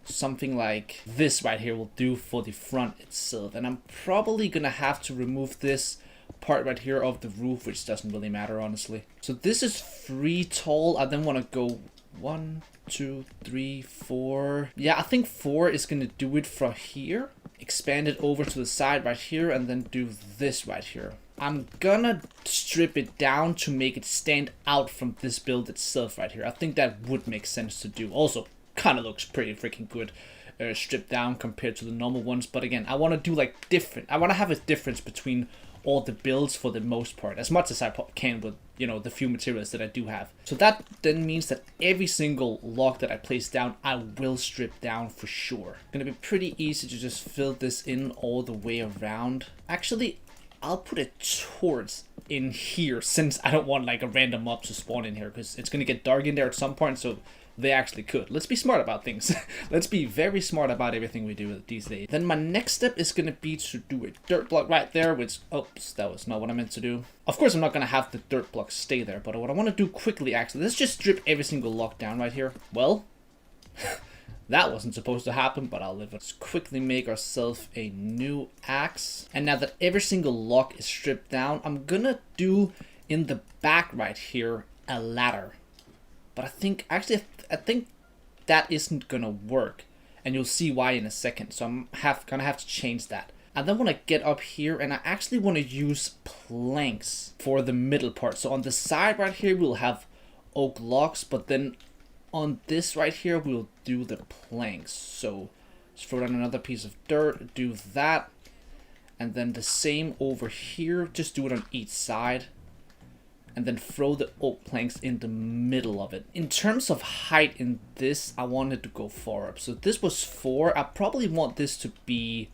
something like this right here will do for the front itself. And I'm probably going to have to remove this part right here of the roof, which doesn't really matter, honestly. So this is 3 tall. I then want to go 1, 2, 3, 4. Yeah, I think 4 is going to do it from here. Expand it over to the side right here, and then do this right here. I'm gonna strip it down to make it stand out from this build itself right here. I think that would make sense to do. Also, kind of looks pretty freaking good stripped down compared to the normal ones. But again, I want to do like different. I want to have a difference between all the builds for the most part, as much as I can with, you know, the few materials that I do have. So that then means that every single log that I place down, I will strip down for sure. Gonna be pretty easy to just fill this in all the way around. Actually, I'll put a torch in here, since I don't want like a random mob to spawn in here, because it's gonna get dark in there at some point, so they actually could. Let's be smart about things. Let's be very smart about everything we do these days. Then my next step is going to be to do a dirt block right there, which, oops, that was not what I meant to do. Of course, I'm not going to have the dirt block stay there, but what I want to do quickly, actually, let's just strip every single lock down right here. Well, that wasn't supposed to happen, but I'll live it. Let's quickly make ourselves a new axe. And now that every single lock is stripped down, I'm going to do in the back right here a ladder. But I think, actually, I think that isn't gonna work, and you'll see why in a second. So I'm gonna have to change that. I then want to get up here, and I actually want to use planks for the middle part. So on the side right here, we'll have oak logs, but then on this right here, we'll do the planks. So just throw down another piece of dirt, do that, and then the same over here. Just do it on each side. And then throw the oak planks in the middle of it. In terms of height in this, I wanted to go 4 up. So this was 4. I probably want this to be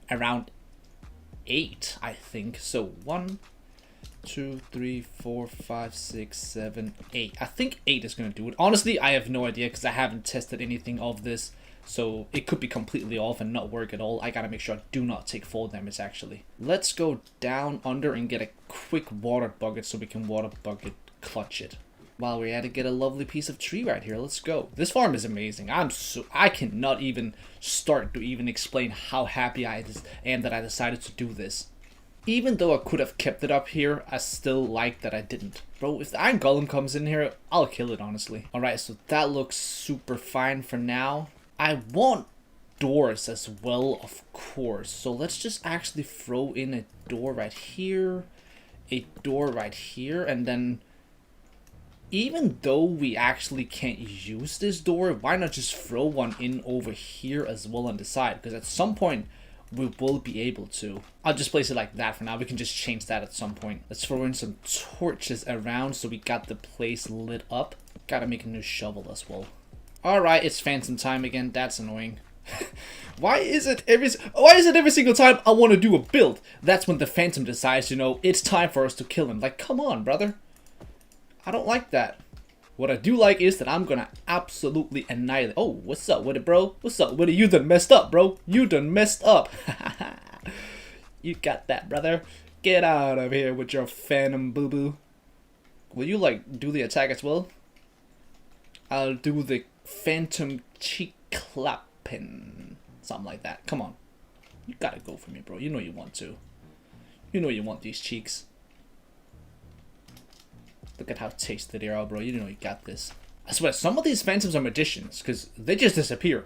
around 8, I think. So 1, 2, 3, 4, 5, 6, 7, 8. I think 8 is going to do it. Honestly, I have no idea because I haven't tested anything of this. So it could be completely off and not work at all. I gotta make sure I do not take fall damage, actually. Let's go down under and get a quick water bucket so we can water bucket clutch it. While we're at it, get a lovely piece of tree right here. Let's go. This farm is amazing. I cannot even start to even explain how happy I am that I decided to do this. Even though I could have kept it up here, I still like that I didn't. Bro, if the iron golem comes in here, I'll kill it, honestly. Alright, so that looks super fine for now. I want doors as well, of course. So let's just actually throw in a door right here, a door right here, and then even though we actually can't use this door, why not just throw one in over here as well on the side? Because at some point we will be able to. I'll just place it like that for now. We can just change that at some point. Let's throw in some torches around so we got the place lit up. Gotta make a new shovel as well. Alright, it's phantom time again. That's annoying. Why is it every single time I want to do a build, that's when the phantom decides, you know, it's time for us to kill him. Like, come on, brother. I don't like that. What I do like is that I'm gonna absolutely annihilate. Oh, what's up with it, bro? What's up with it? You done messed up, bro. You done messed up. You got that, brother. Get out of here with your phantom boo-boo. Will you, like, do the attack as well? I'll do the phantom cheek clapping. Something like that. Come on. You gotta go for me, bro. You know you want to. You know you want these cheeks. Look at how tasty they are, bro. You know you got this. I swear, some of these phantoms are magicians, because they just disappear.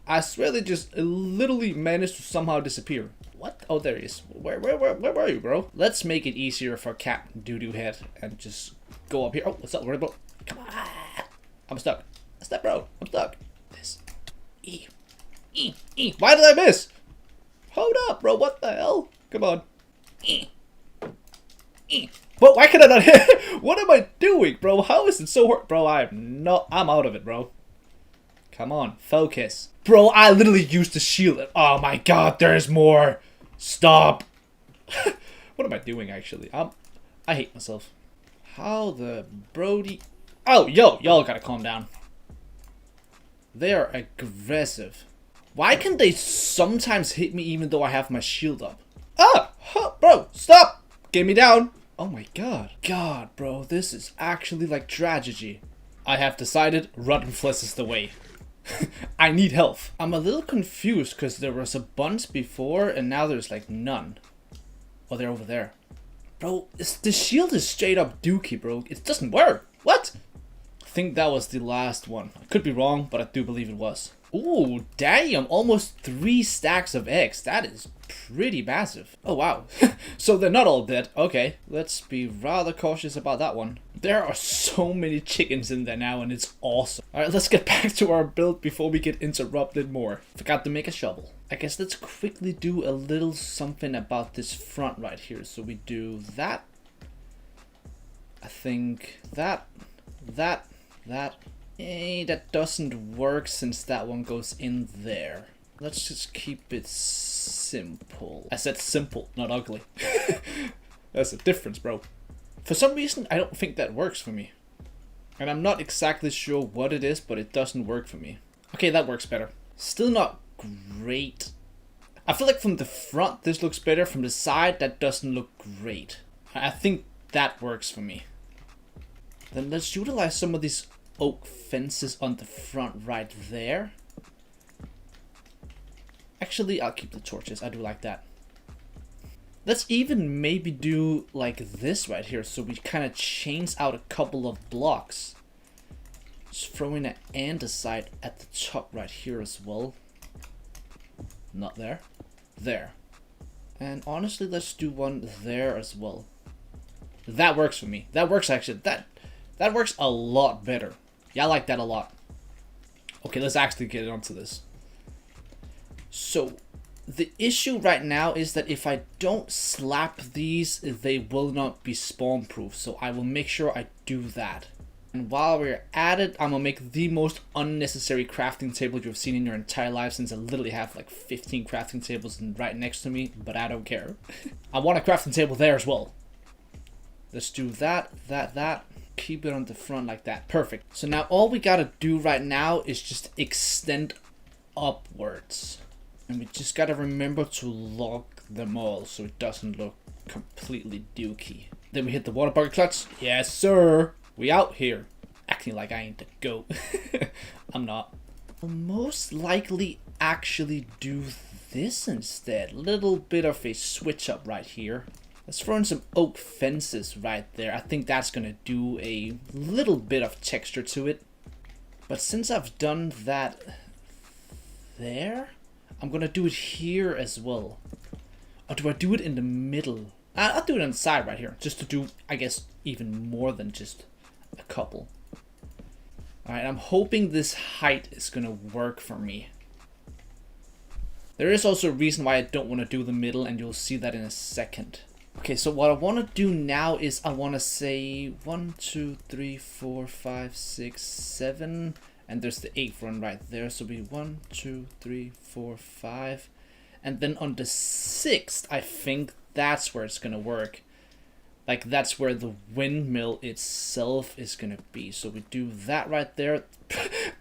I swear they just literally managed to somehow disappear. What? Oh, there he is. Where were you, bro? Let's make it easier for Captain Doo-Doo Head and just go up here. Oh, what's up, bro? Come on. I'm stuck. Stop, bro. I'm stuck. This. Why did I miss? Hold up, bro. What the hell? Come on. But why can I not hit? What am I doing, bro? How is it so hard? Bro, I'm out of it, bro. Come on. Focus. Bro, I literally used the shield. Oh my god, there's more. Stop. What am I doing, actually? I hate myself. How the Brody... Oh, yo, y'all gotta calm down. They are aggressive. Why can they sometimes hit me even though I have my shield up? Ah! Huh, bro, stop! Get me down! Oh my god. God, bro, this is actually like tragedy. I have decided Rotten Flesh is the way. I need health. I'm a little confused because there was a bunch before and now there's like none. Oh, they're over there. Bro, the shield is straight up dookie, bro. It doesn't work. What? I think that was the last one. I could be wrong, but I do believe it was. Ooh, damn, almost 3 stacks of eggs. That is pretty massive. Oh, wow. So they're not all dead. Okay, let's be rather cautious about that one. There are so many chickens in there now, and it's awesome. All right, let's get back to our build before we get interrupted more. Forgot to make a shovel. I guess let's quickly do a little something about this front right here. So we do that. I think that. That doesn't work since that one goes in there. Let's just keep it simple. I said simple, not ugly. That's a difference, bro. For some reason, I don't think that works for me. And I'm not exactly sure what it is, but it doesn't work for me. Okay, that works better. Still not great. I feel like from the front, this looks better. From the side, that doesn't look great. I think that works for me. Then let's utilize some of these oak fences on the front right there. Actually, I'll keep the torches. I do like that. Let's even maybe do like this right here, so we kind of change out a couple of blocks. Just throw in an andesite at the top right here as well. Not there. There. And honestly, let's do one there as well. That works for me. That works actually. That works a lot better. Yeah, I like that a lot. Okay, let's actually get onto this. So, the issue right now is that if I don't slap these, they will not be spawn proof. So I will make sure I do that. And while we're at it, I'm gonna make the most unnecessary crafting table you've seen in your entire life, since I literally have like 15 crafting tables right next to me, but I don't care. I want a crafting table there as well. Let's do that. Keep it on the front like that. Perfect. So now all we gotta do right now is just extend upwards. And we just gotta remember to lock them all so it doesn't look completely dookie. Then we hit the water bucket clutch. Yes, sir. We out here. Acting like I ain't the GOAT. I'm not. I'll most likely actually do this instead. Little bit of a switch up right here. Let's throw in some oak fences right there. I think that's gonna do a little bit of texture to it. But since I've done that there, I'm gonna do it here as well. Or do I do it in the middle? I'll do it on the side right here, just to do, I guess, even more than just a couple. Alright, I'm hoping this height is gonna work for me. There is also a reason why I don't want to do the middle, and you'll see that in a second. Okay, so what I want to do now is I want to say 1, 2, 3, 4, 5, 6, 7, and there's the 8th one right there. So we 1, 2, 3, 4, 5, and then on the 6th, I think that's where it's gonna work. Like that's where the windmill itself is gonna be. So we do that right there.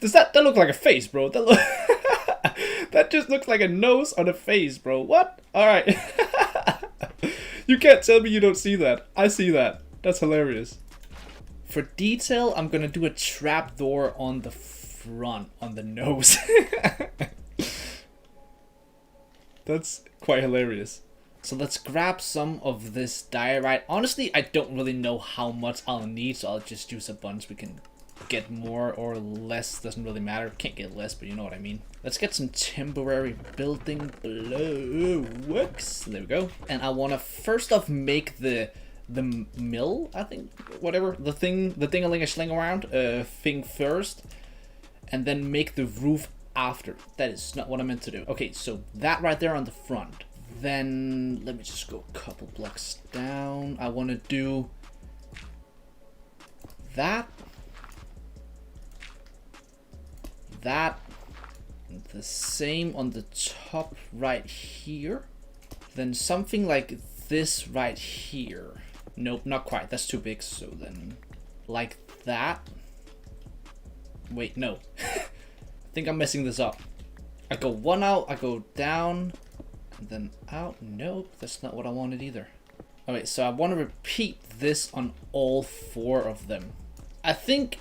Does that look like a face, bro? That just looks like a nose on a face, bro. What? All right. You can't tell me you don't see that. I see that. That's hilarious. For detail, I'm gonna do a trapdoor on the front, on the nose. That's quite hilarious. So let's grab some of this diorite. Honestly, I don't really know how much I'll need, so I'll just use a bunch. We can get more or less, doesn't really matter. Can't get less, but you know what I mean. Let's get some temporary building blocks. There we go. And I want to first off make the mill, I think, whatever, the thing-a-ling-a-sling around thing first, and then make the roof after. That is not what I meant to do. Okay, so that right there on the front. Then let me just go a couple blocks down. I want to do that, the same on the top right here. Then something like this right here. Nope, not quite. That's too big. So then like that. Wait, no. think I'm messing this up. I go one out, I go down, and then out. Nope, that's not what I wanted either. Alright, so I want to repeat this on all 4 of them. I think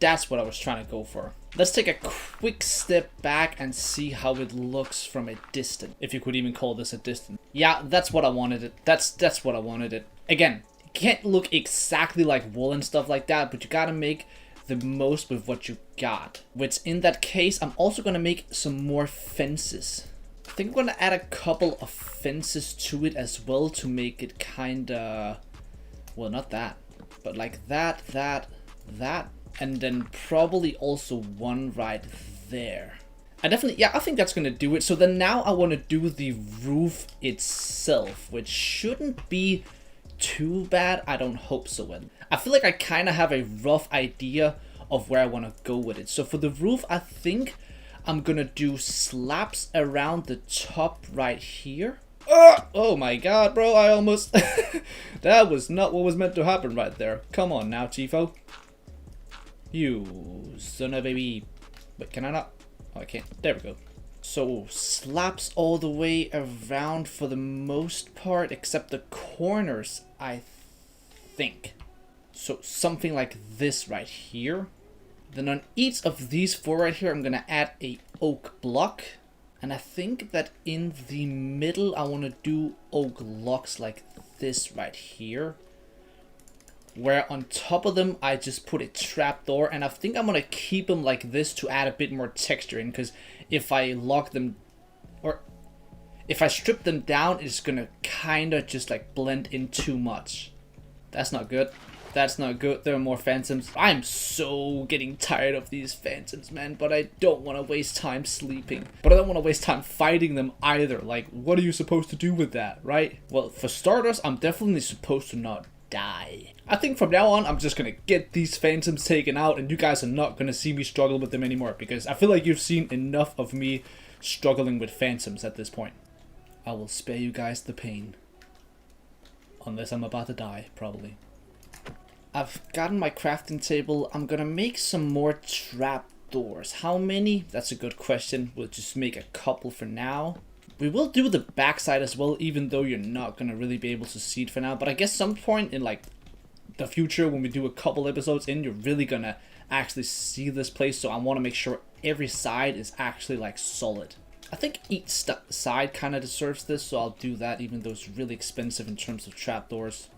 that's what I was trying to go for. Let's take a quick step back and see how it looks from a distance. If you could even call this a distance. Yeah, that's what I wanted it. That's what I wanted it. Again, it can't look exactly like wool and stuff like that, but you gotta make the most with what you got. Which in that case, I'm also gonna make some more fences. I think I'm gonna add a couple of fences to it as well to make it kinda, well, not that, but like that, and then probably also one right there. I think that's gonna do it. So then now I want to do the roof itself, which shouldn't be too bad. I don't hope so. I feel like I kind of have a rough idea of where I want to go with it. So for the roof, I think I'm gonna do slabs around the top right here. Oh my god, bro, I almost... That was not what was meant to happen right there. Come on now, Tifo. You son of a baby. Wait, can I not? Oh, I can't. There we go. So slabs all the way around for the most part, except the corners, I think. So something like this right here. Then on each of these 4 right here, I'm gonna add a oak block. And I think that in the middle, I want to do oak blocks like this right here. Where on top of them, I just put a trapdoor. And I think I'm going to keep them like this to add a bit more texture in. Because if I lock them, or if I strip them down, it's going to kind of just like blend in too much. That's not good. That's not good. There are more phantoms. I'm so getting tired of these phantoms, man. But I don't want to waste time sleeping. But I don't want to waste time fighting them either. Like, what are you supposed to do with that, right? Well, for starters, I'm definitely supposed to not die. I think from now on, I'm just going to get these phantoms taken out. And you guys are not going to see me struggle with them anymore. Because I feel like you've seen enough of me struggling with phantoms at this point. I will spare you guys the pain. Unless I'm about to die, probably. I've gotten my crafting table. I'm gonna make some more trapdoors. How many? That's a good question. We'll just make a couple for now. We will do the backside as well, even though you're not gonna really be able to see it for now. But I guess some point in like the future, when we do a couple episodes in, you're really gonna actually see this place. So I want to make sure every side is actually like solid. I think each side kind of deserves this, so I'll do that, even though it's really expensive in terms of trapdoors.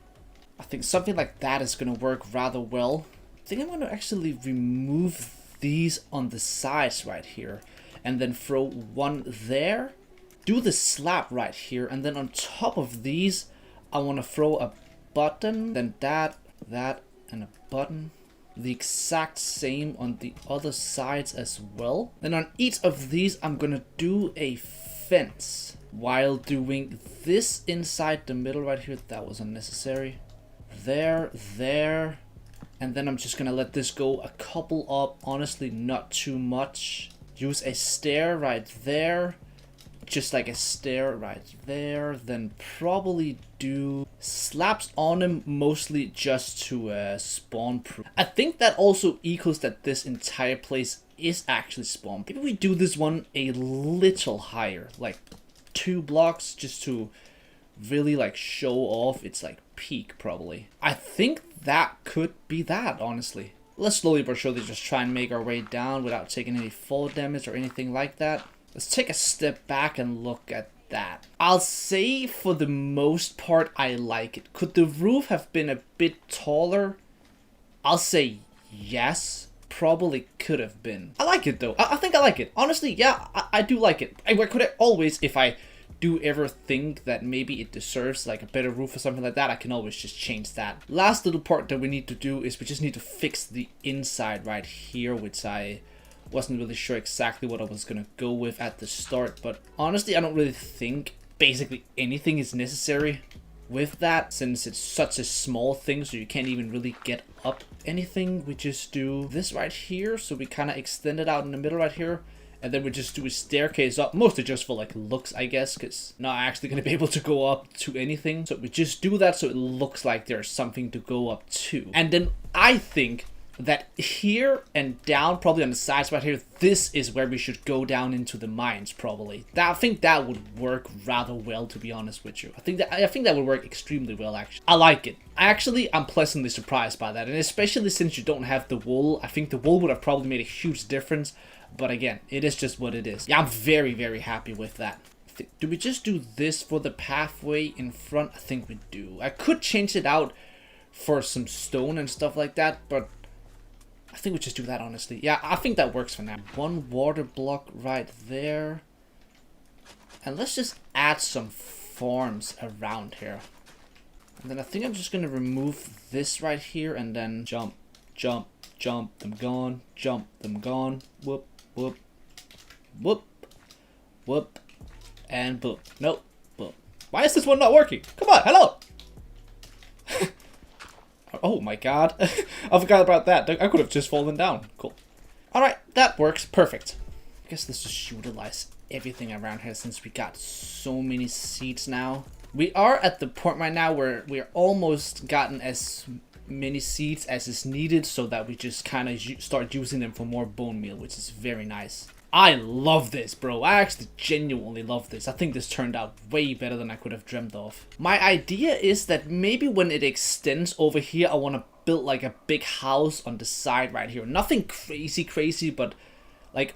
I think something like that is going to work rather well. I think I'm going to actually remove these on the sides right here. And then throw one there. Do the slab right here. And then on top of these, I want to throw a button. Then that, and a button. The exact same on the other sides as well. Then on each of these, I'm going to do a fence. While doing this inside the middle right here. That was unnecessary. There, and then I'm just gonna let this go a couple up, honestly not too much. Use a stair right there, just like a stair right there, then probably do slabs on them, mostly just to spawn proof. I think that also equals that this entire place is actually spawn. Maybe we do this one a little higher, like 2 blocks, just to really like show off its like peak probably. I think that could be that, honestly. Let's slowly but surely just try and make our way down without taking any fall damage or anything like that. Let's take a step back and look at that. I'll say for the most part I like it. Could the roof have been a bit taller? I'll say yes. Probably could have been. I like it though. I think I like it. Honestly, yeah, I do like it. I could always, if I do ever think that maybe it deserves like a better roof or something like that, I can always just change that. Last little part that we need to do is we just need to fix the inside right here, which I wasn't really sure exactly what I was gonna go with at the start, but honestly I don't really think basically anything is necessary with that, since it's such a small thing, so you can't even really get up anything. We just do this right here, so we kind of extend it out in the middle right here. And then we just do a staircase up, mostly just for like looks, I guess, because not actually going to be able to go up to anything. So we just do that so it looks like there's something to go up to. And then I think that here and down, probably on the sides right here, this is where we should go down into the mines, probably. I think that would work rather well, to be honest with you. I think that would work extremely well, actually. I like it. I'm pleasantly surprised by that, and especially since you don't have the wool. I think the wool would have probably made a huge difference, but again, it is just what it is. Yeah, I'm very, very happy with that. Do we just do this for the pathway in front? I think we do. I could change it out for some stone and stuff like that, but I think we just do that, honestly. Yeah, I think that works for now. One water block right there. And let's just add some farms around here. And then I think I'm just going to remove this right here and then jump, jump, jump, them gone, jump, them gone, whoop, whoop, whoop, whoop, and boop. Nope, boop. Why is this one not working? Come on, hello! Oh my god. I forgot about that. I could have just fallen down. Cool. Alright, that works. Perfect. I guess let's just utilize everything around here since we got so many seeds now. We are at the point right now where we're almost gotten as many seeds as is needed so that we just kind of start using them for more bone meal, which is very nice. I love this, bro. I actually genuinely love this. I think this turned out way better than I could have dreamt of. My idea is that maybe when it extends over here, I want to build like a big house on the side right here. Nothing crazy, but like,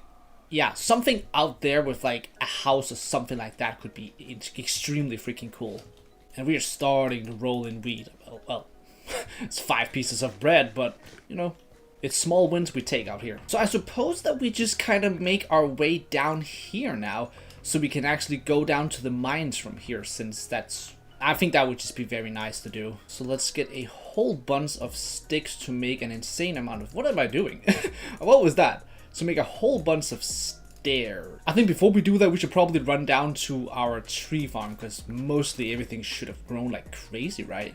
yeah, something out there with like a house or something like that could be extremely freaking cool. And we are starting to roll in wheat. Well, it's 5 pieces of bread, but, you know, it's small wins we take out here. So I suppose that we just kind of make our way down here now, so we can actually go down to the mines from here, since that's... I think that would just be very nice to do. So let's get a whole bunch of sticks to make an insane amount of... What am I doing? What was that? To make a whole bunch of stairs. I think before we do that, we should probably run down to our tree farm, because mostly everything should have grown like crazy, right?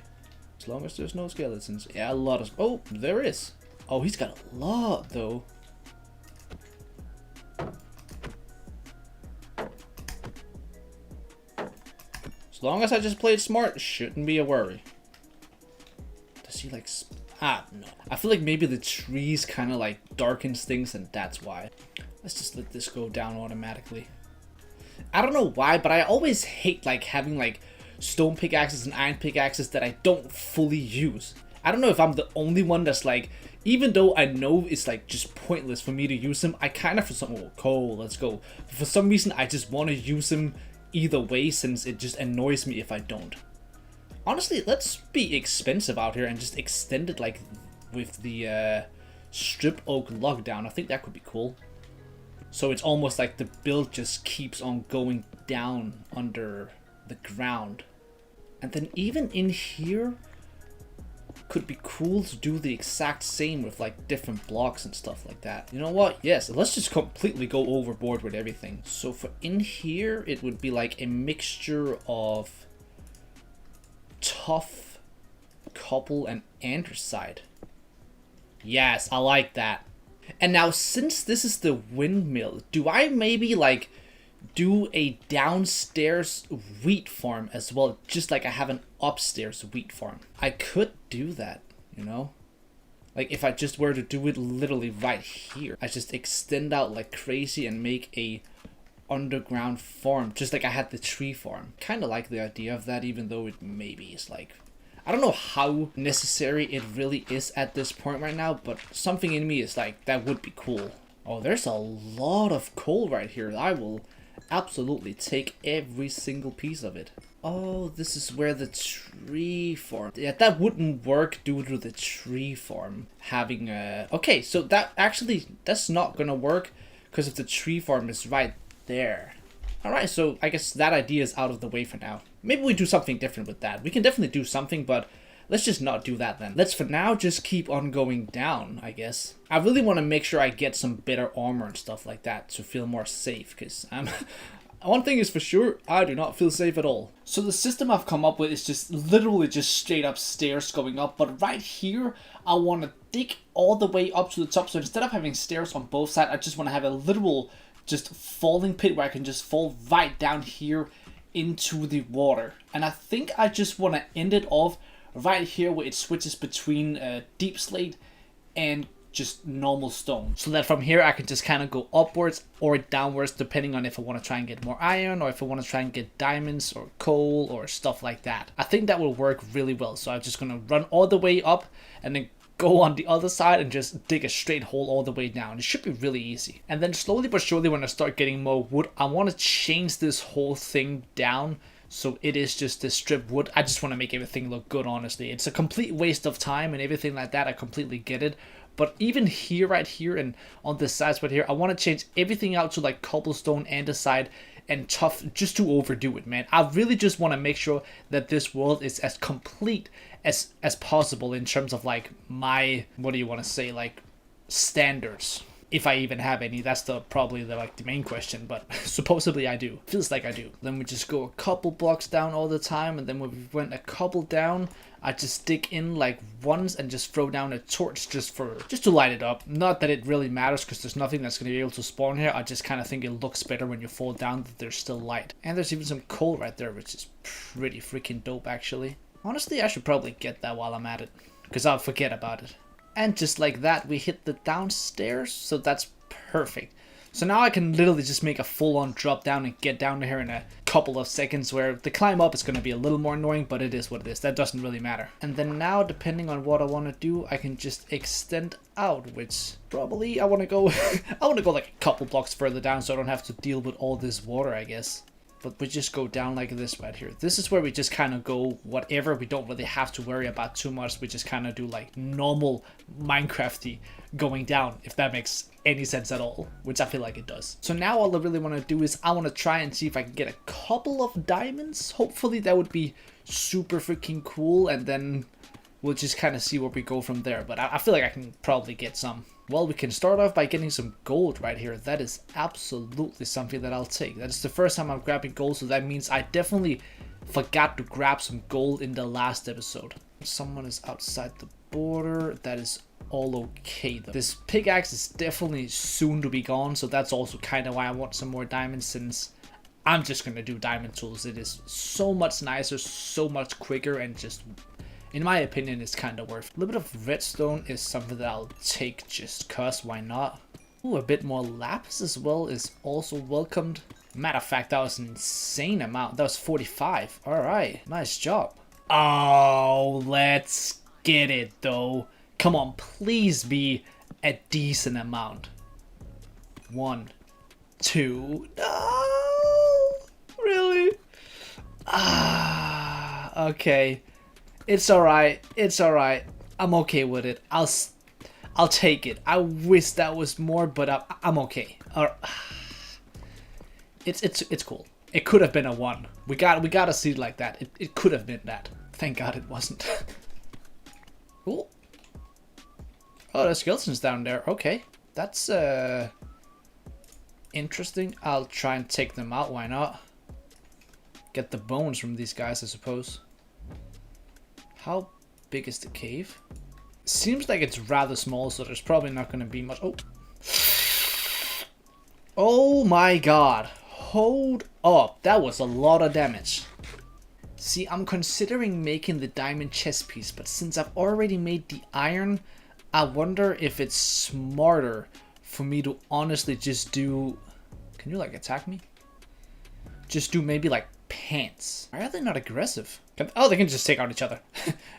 As long as there's no skeletons. Yeah, a lot of... Oh, there is. Oh, he's got a lot, though. As long as I just played smart, shouldn't be a worry. Does he, like... no. I feel like maybe the trees kind of, like, darkens things, and that's why. Let's just let this go down automatically. I don't know why, but I always hate, like, having, like, stone pickaxes and iron pickaxes that I don't fully use. I don't know if I'm the only one that's, like... Even though I know it's like just pointless for me to use them, I kind of let's go. For some reason, I just want to use them either way, since it just annoys me if I don't. Honestly, let's be expensive out here and just extend it like with the strip oak log down. I think that could be cool. So it's almost like the build just keeps on going down under the ground. And then even in here... could be cool to do the exact same with like different blocks and stuff like that. You know what? Yes, let's just completely go overboard with everything. So for in here, it would be like a mixture of tough, cobble, and andesite. Yes, I like that. And now, since this is the windmill, do I maybe like do a downstairs wheat farm as well, just like I have an upstairs wheat farm? I could do that, you know? Like if I just were to do it literally right here, I just extend out like crazy and make a underground farm, just like I had the tree farm. Kind of like the idea of that, even though it maybe is like, I don't know how necessary it really is at this point right now, but something in me is like, that would be cool. Oh, there's a lot of coal right here. I will absolutely take every single piece of it. Oh, this is where the tree farm... Yeah, that wouldn't work due to the tree farm having a... Okay, so that's not gonna work because if the tree farm is right there. Alright, so I guess that idea is out of the way for now. Maybe we do something different with that. We can definitely do something, but let's just not do that then. Let's for now just keep on going down, I guess. I really want to make sure I get some better armor and stuff like that to feel more safe, because one thing is for sure, I do not feel safe at all. So the system I've come up with is just literally just straight up stairs going up, but right here, I want to dig all the way up to the top. So instead of having stairs on both sides, I just want to have a literal just falling pit where I can just fall right down here into the water. And I think I just want to end it off right here where it switches between deep slate and just normal stone, so that from here I can just kind of go upwards or downwards depending on if I want to try and get more iron or if I want to try and get diamonds or coal or stuff like that. I think that will work really well. So I'm just gonna run all the way up and then go on the other side and just dig a straight hole all the way down. It should be really easy. And then slowly but surely, when I start getting more wood, I want to change this whole thing down so it is just this strip wood. I just want to make everything look good, honestly. It's a complete waste of time and everything like that. I completely get it. But even here, right here, and on this side right here, I want to change everything out to like cobblestone andesite and tough, just to overdo it, man. I really just want to make sure that this world is as complete as possible in terms of like my, what do you want to say, like standards. If I even have any, that's probably the main question, but supposedly I do. Feels like I do. Then we just go a couple blocks down all the time, and then when we went a couple down, I just dig in like once and just throw down a torch just to light it up. Not that it really matters because there's nothing that's going to be able to spawn here. I just kind of think it looks better when you fall down that there's still light. And there's even some coal right there, which is pretty freaking dope actually. Honestly, I should probably get that while I'm at it, because I'll forget about it. And just like that, we hit the downstairs, so that's perfect. So now I can literally just make a full-on drop down and get down here in a couple of seconds, where the climb up is going to be a little more annoying, but it is what it is. That doesn't really matter. And then now, depending on what I want to do, I can just extend out, which probably I want to go I want to go like a couple blocks further down so I don't have to deal with all this water, I guess. But we just go down like this right here. This is where we just kind of go whatever. We don't really have to worry about too much. We just kind of do like normal Minecrafty going down, if that makes any sense at all, which I feel like it does. So now all I really want to do is I want to try and see if I can get a couple of diamonds. Hopefully that would be super freaking cool, and then we'll just kind of see where we go from there. But I feel like I can probably get some. Well, we can start off by getting some gold right here. That is absolutely something that I'll take. That is the first time I'm grabbing gold, so that means I definitely forgot to grab some gold in the last episode. Someone is outside the border. That is all okay though. This pickaxe is definitely soon to be gone, so that's also kind of why I want some more diamonds, since I'm just going to do diamond tools. It is so much nicer, so much quicker, and just, in my opinion, it's kind of worth it. A little bit of redstone is something that I'll take just cause, why not? Ooh, a bit more lapis as well is also welcomed. Matter of fact, that was an insane amount. That was 45. Alright, nice job. Oh, let's get it though. Come on, please be a decent amount. 1, 2, no! Really? Okay. It's alright. It's alright. I'm okay with it. I'll take it. I wish that was more, but I'm okay. It's cool. It could have been a 1. We gotta see it like that. It could have been that. Thank God it wasn't. Cool. Oh, there's skeletons down there. Okay. That's interesting. I'll try and take them out. Why not? Get the bones from these guys, I suppose. How big is the cave? Seems like it's rather small, so there's probably not going to be much. Oh. Oh my god. Hold up. That was a lot of damage. See, I'm considering making the diamond chest piece, but since I've already made the iron, I wonder if it's smarter for me to honestly just do... Can you like attack me? Just do maybe like pants. Why are they not aggressive? Oh, they can just take out each other.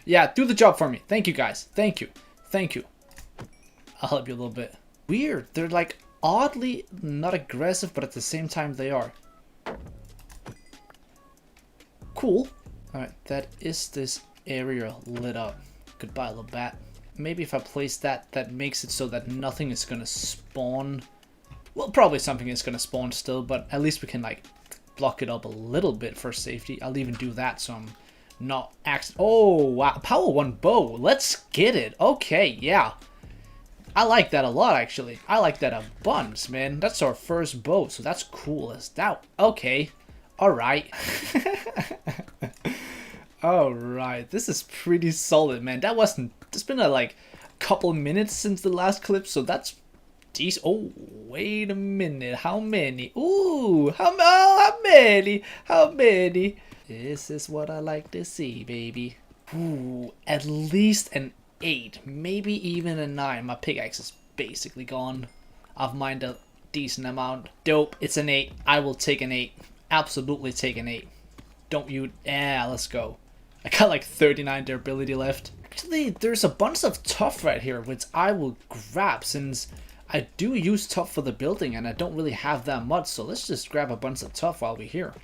Yeah, do the job for me. Thank you guys. Thank you. Thank you. I'll help you a little bit. Weird. They're like oddly not aggressive, but at the same time they are. Cool. Alright, that is this area lit up. Goodbye, little bat. Maybe if I place that, that makes it so that nothing is gonna spawn. Well, probably something is gonna spawn still, but at least we can like block it up a little bit for safety. I'll even do that so I'm not oh wow, power 1 bow. Let's get it. Okay, yeah. I like that a lot actually. I like that a bunch, man. That's our first bow, so that's cool as that. Okay. Alright. Alright, this is pretty solid, man. That wasn't... It's been like a couple minutes since the last clip, so that's decent. Oh, wait a minute. How many? Ooh, how many? How many? This is what I like to see, baby. Ooh, at least an 8, maybe even a 9. My pickaxe is basically gone. I've mined a decent amount. Dope, it's an 8. I will take an 8. Absolutely take an 8. Don't you? Yeah, let's go. I got like 39 durability left. Actually, there's a bunch of tuff right here, which I will grab since I do use tuff for the building and I don't really have that much. So let's just grab a bunch of tuff while we're here.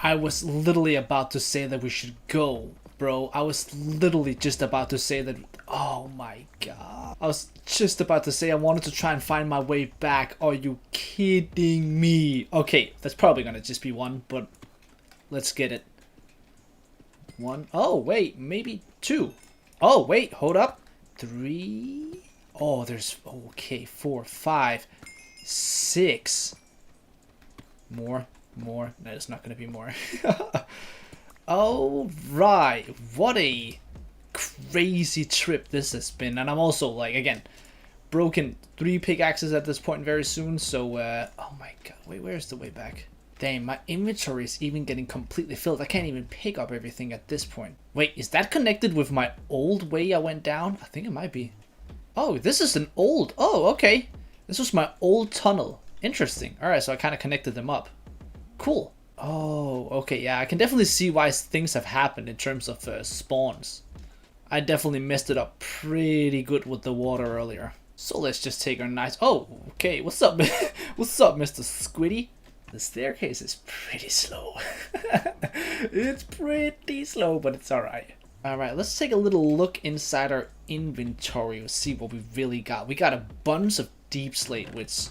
I was literally about to say that we should go, bro. I was literally just about to say that. Oh my god. I was just about to say I wanted to try and find my way back. Are you kidding me? Okay, that's probably gonna just be 1, but let's get it. 1. Oh, wait, maybe 2. Oh, wait, hold up. 3. Oh, there's. Okay, 4, 5, 6. More. No, it's not going to be more. All right, what a crazy trip this has been. And I'm also, like, again, broken 3 pickaxes at this point very soon. So, oh my god, wait, where's the way back? Damn, my inventory is even getting completely filled. I can't even pick up everything at this point. Wait, is that connected with my old way I went down? I think it might be. Oh, this is an old. Oh, okay. This was my old tunnel. Interesting. All right, so I kind of connected them up. Cool. Oh, okay, yeah, I can definitely see why things have happened in terms of spawns. I definitely messed it up pretty good with the water earlier. So let's just take our nice... Oh, okay, what's up? What's up, Mr. Squiddy? The staircase is pretty slow. It's pretty slow, but it's alright. Alright, let's take a little look inside our inventory and see what we really got. We got a bunch of deep slate, which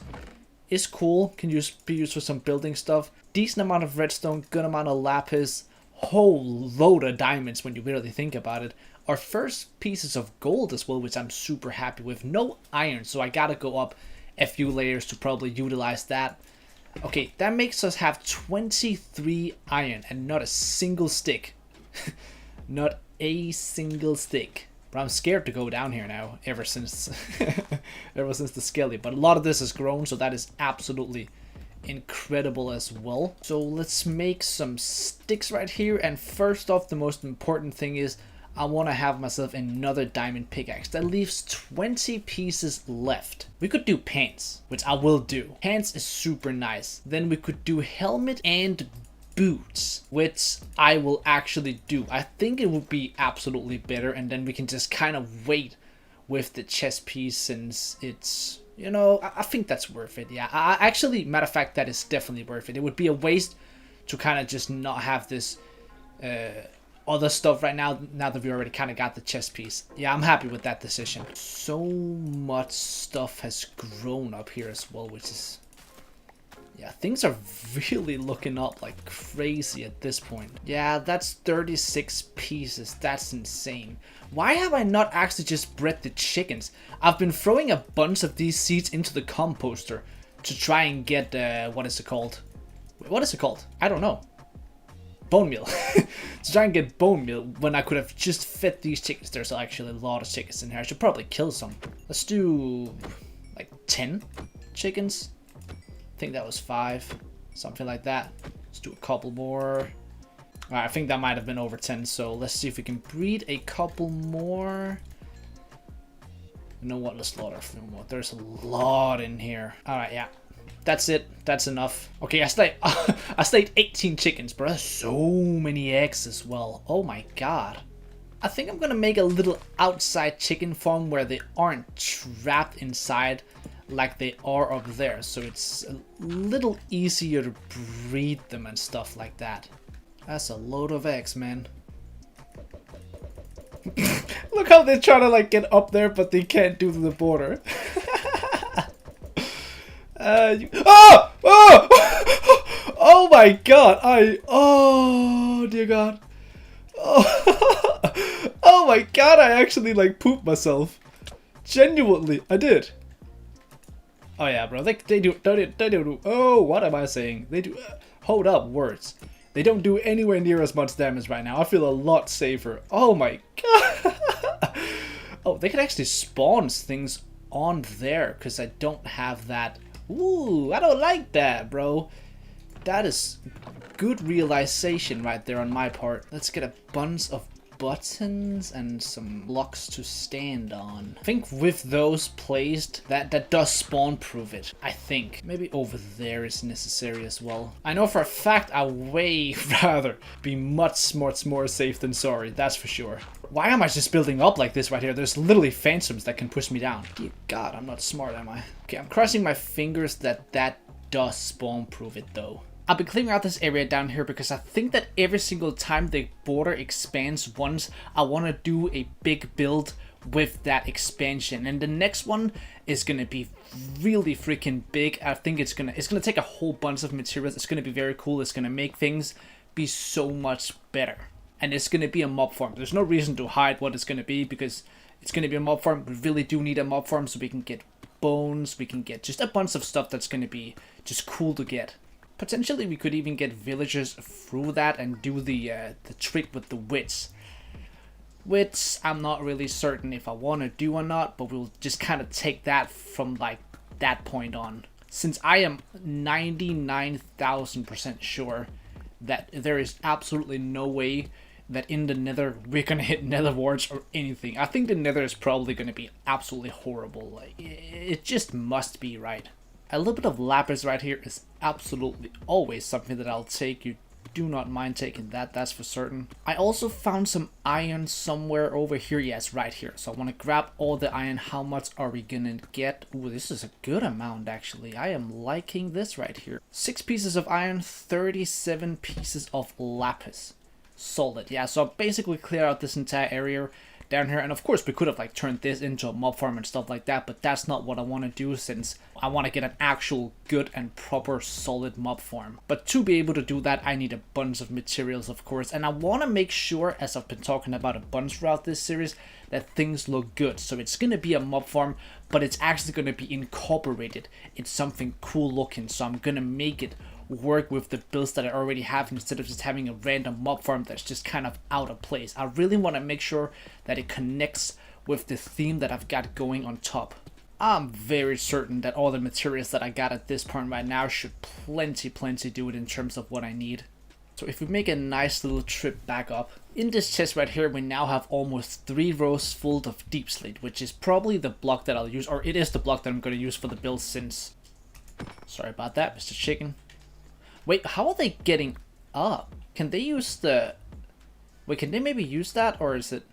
is cool. Can be used for some building stuff. Decent amount of redstone, good amount of lapis, whole load of diamonds when you really think about it. Our first pieces of gold as well, which I'm super happy with. No iron, so I gotta go up a few layers to probably utilize that. Okay, that makes us have 23 iron and not a single stick. Not a single stick. But I'm scared to go down here now, ever since the skelly. But a lot of this has grown, so that is absolutely incredible as well. So let's make some sticks right here. And first off, the most important thing is I want to have myself another diamond pickaxe. That leaves 20 pieces left. We could do pants, which I will do. Pants is super nice. Then we could do helmet and boots, which I will actually do. I think it would be absolutely better, and then we can just kind of wait with the chest piece since it's, you know, I think that's worth it. Yeah, actually, matter of fact, that is definitely worth it. It would be a waste to kind of just not have this other stuff right now that we already kind of got the chest piece. Yeah, I'm happy with that decision. So much stuff has grown up here as well, which is, yeah, things are really looking up like crazy at this point. Yeah, that's 36 pieces. That's insane. Why have I not actually just bred the chickens? I've been throwing a bunch of these seeds into the composter to try and get, what is it called? What is it called? I don't know. Bone meal. To try and get bone meal when I could have just fed these chickens. There's actually a lot of chickens in here. I should probably kill some. Let's do like 10 chickens. I think that was 5. Something like that. Let's do a couple more. Alright, I think that might have been over 10. So let's see if we can breed a couple more. You know what? Let's slaughter a few more. There's a lot in here. Alright, yeah. That's it. That's enough. Okay, I slayed 18 chickens, bro. That's so many eggs as well. Oh my god. I think I'm gonna make a little outside chicken farm where they aren't trapped inside like they are up there. So it's a little easier to breed them and stuff like that. That's a load of eggs, man. Look how they're trying to like get up there, but they can't do the border. Oh! Oh! Oh my god! Oh dear god! Oh, oh my god! I actually like pooped myself. Genuinely, I did. Oh yeah, bro. They do. Oh, what am I saying? They do. Hold up, words. They don't do anywhere near as much damage right now. I feel a lot safer. Oh my god! Oh, they can actually spawn things on there because I don't have that. Ooh, I don't like that, bro. That is good realization right there on my part. Let's get a bunch of buttons and some blocks to stand on. I think with those placed, that does spawn proof it. I think. Maybe over there is necessary as well. I know for a fact I'd way rather be much more safe than sorry, that's for sure. Why am I just building up like this right here? There's literally phantoms that can push me down. Dear God, I'm not smart, am I? Okay, I'm crossing my fingers that does spawn proof it though. I'll be clearing out this area down here because I think that every single time the border expands once, I want to do a big build with that expansion. And the next one is going to be really freaking big. I think it's gonna take a whole bunch of materials. It's going to be very cool. It's going to make things be so much better. And it's going to be a mob farm. There's no reason to hide what it's going to be because it's going to be a mob farm. We really do need a mob farm so we can get bones. We can get just a bunch of stuff that's going to be just cool to get. Potentially we could even get villagers through that and do the trick with the wits. Which I'm not really certain if I want to do or not, but we'll just kind of take that from like that point on. Since I am 99,000% sure that there is absolutely no way that in the nether we're gonna hit nether warts or anything. I think the nether is probably gonna be absolutely horrible. Like, it just must be, right? A little bit of lapis right here is absolutely always something that I'll take. You do not mind taking that, that's for certain. I also found some iron somewhere over here. Yes, right here. So I want to grab all the iron. How much are we gonna get? Ooh, this is a good amount actually. I am liking this right here. 6 pieces of iron, 37 pieces of lapis. Solid. Yeah, so I'll basically clear out this entire area down here, and of course we could have like turned this into a mob farm and stuff like that, but that's not what I want to do since I want to get an actual good and proper solid mob farm. But to be able to do that, I need a bunch of materials, of course, and I want to make sure, as I've been talking about a bunch throughout this series, that things look good. So it's going to be a mob farm, but it's actually going to be incorporated in something cool looking, so I'm going to make it work with the builds that I already have instead of just having a random mob farm that's just kind of out of place. I really want to make sure that it connects with the theme that I've got going on top. I'm very certain that all the materials that I got at this point right now should plenty do it in terms of what I need. So if we make a nice little trip back up, in this chest right here we now have almost 3 rows full of deep slate, which is probably the block that I'll use, or it is the block that I'm going to use for the build since... Sorry about that, Mr. Chicken. Wait, how are they getting up? Can they use the... Wait, can they maybe use that, or is it...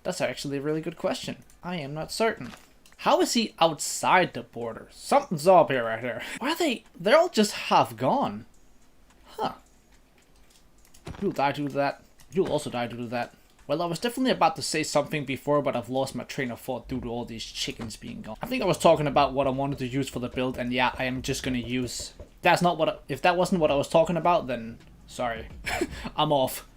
That's actually a really good question. I am not certain. How is he outside the border? Something's up here right here. Why are they... They're all just half gone. Huh. You'll die due to that. You'll also die due to that. Well, I was definitely about to say something before, but I've lost my train of thought due to all these chickens being gone. I think I was talking about what I wanted to use for the build, and yeah, I am just gonna use... That's not what if that wasn't what I was talking about, then sorry. I'm off.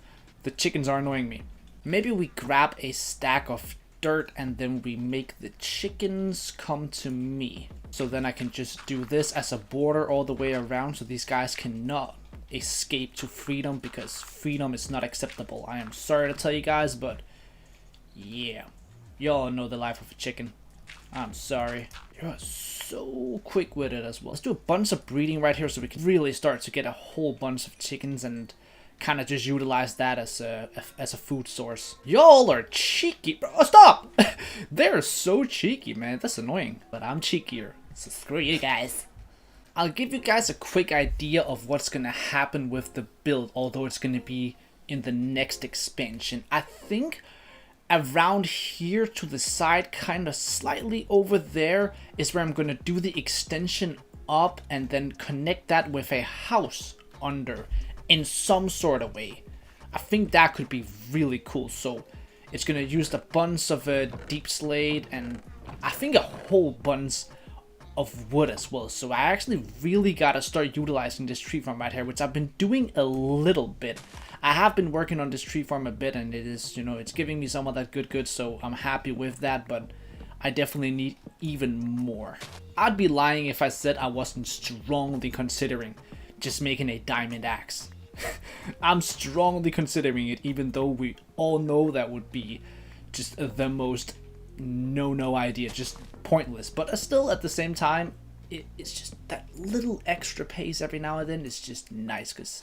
The chickens are annoying me. Maybe we grab a stack of dirt and then we make the chickens come to me. So then I can just do this as a border all the way around so these guys cannot escape to freedom, because freedom is not acceptable. I am sorry to tell you guys, but yeah. Y'all know the life of a chicken. I'm sorry. You're so quick with it as well. Let's do a bunch of breeding right here so we can really start to get a whole bunch of chickens and kind of just utilize that as a food source. Y'all are cheeky, bro. Oh, stop! They're so cheeky, man. That's annoying. But I'm cheekier, so screw you guys. I'll give you guys a quick idea of what's gonna happen with the build, although it's gonna be in the next expansion. I think around here to the side, kind of slightly over there, is where I'm gonna do the extension up and then connect that with a house under in some sort of way. I think that could be really cool. So it's gonna use a bunch of deep slate and I think a whole bunch of wood as well. So I actually really gotta start utilizing this tree farm right here, which I've been doing a little bit. I have been working on this tree farm a bit, and it is, you know, it's giving me some of that good, so I'm happy with that, but I definitely need even more. I'd be lying if I said I wasn't strongly considering just making a diamond axe. I'm strongly considering it, even though we all know that would be just the most no idea, just pointless. But still, at the same time, it's just that little extra pace every now and then is just nice, because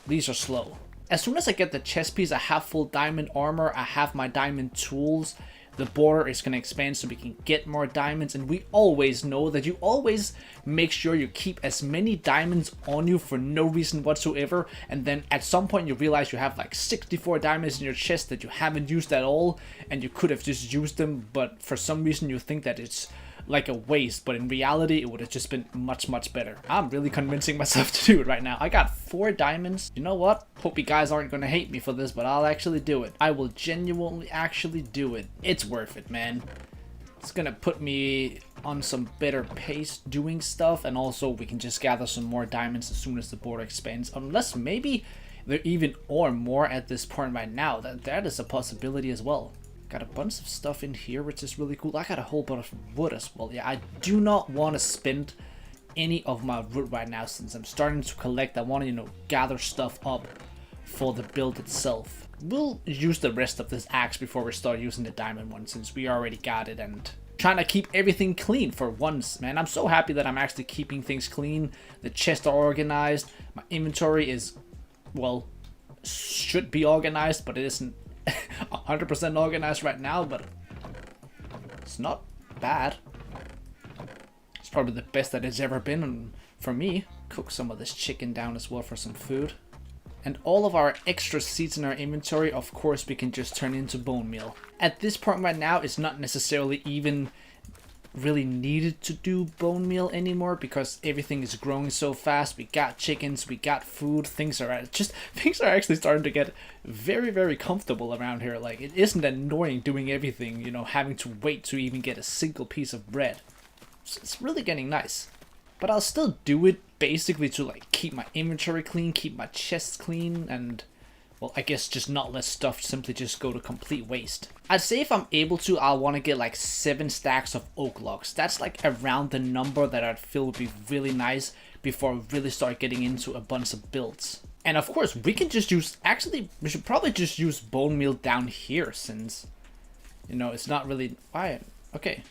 These are slow. As soon as I get the chest piece, I have full diamond armor, I have my diamond tools, the border is going to expand so we can get more diamonds, and we always know that you always make sure you keep as many diamonds on you for no reason whatsoever, and then at some point you realize you have like 64 diamonds in your chest that you haven't used at all, and you could have just used them, but for some reason you think that it's like a waste, but in reality it would have just been much better. I'm really convincing myself to do it right now. I got 4 diamonds. You know what? Hope you guys aren't gonna hate me for this, but I'll actually do it. I will genuinely actually do it. It's worth it, man. It's gonna put me on some better pace doing stuff, and also we can just gather some more diamonds as soon as the border expands, unless maybe there even are more at this point right now. That is a possibility as well. Got a bunch of stuff in here, which is really cool. I got a whole bunch of wood as well. Yeah, I do not want to spend any of my wood right now since I'm starting to collect. I want to, gather stuff up for the build itself. We'll use the rest of this axe before we start using the diamond one, since we already got it, and trying to keep everything clean for once, man. I'm so happy that I'm actually keeping things clean. The chests are organized. My inventory is, well, should be organized, but it isn't 100% organized right now, but it's not bad. It's probably the best that it's ever been, and for me, cook some of this chicken down as well for some food. And all of our extra seeds in our inventory, of course, we can just turn into bone meal. At this point right now, it's not necessarily even really needed to do bone meal anymore because everything is growing so fast. We got chickens, we got food, things are actually starting to get very comfortable around here. Like, it isn't annoying doing everything, having to wait to even get a single piece of bread. It's really getting nice. But I'll still do it basically to like keep my inventory clean, keep my chests clean, and well, I guess just not let stuff simply just go to complete waste. I'd say if I'm able to, I'll want to get like 7 stacks of oak logs. That's like around the number that I'd feel would be really nice before I really start getting into a bunch of builds. And of course, we can just use, actually, we should probably just use bone meal down here since, it's not really, okay.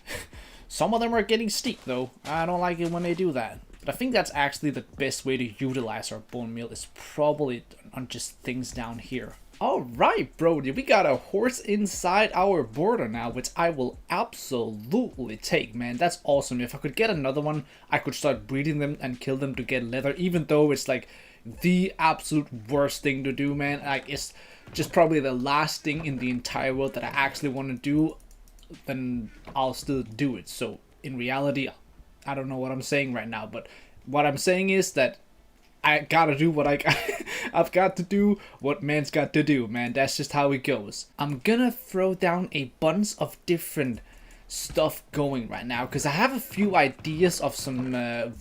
Some of them are getting steep though. I don't like it when they do that. But I think that's actually the best way to utilize our bone meal is probably on just things down here. Alright, Brody, we got a horse inside our border now, which I will absolutely take, man. That's awesome. If I could get another one, I could start breeding them and kill them to get leather, even though it's like the absolute worst thing to do, man. Like, it's just probably the last thing in the entire world that I actually want to do, then I'll still do it. So in reality, I don't know what I'm saying right now, but what I'm saying is that I gotta do what I've got to do what man's got to do, man. That's just how it goes. I'm gonna throw down a bunch of different stuff going right now because I have a few ideas of some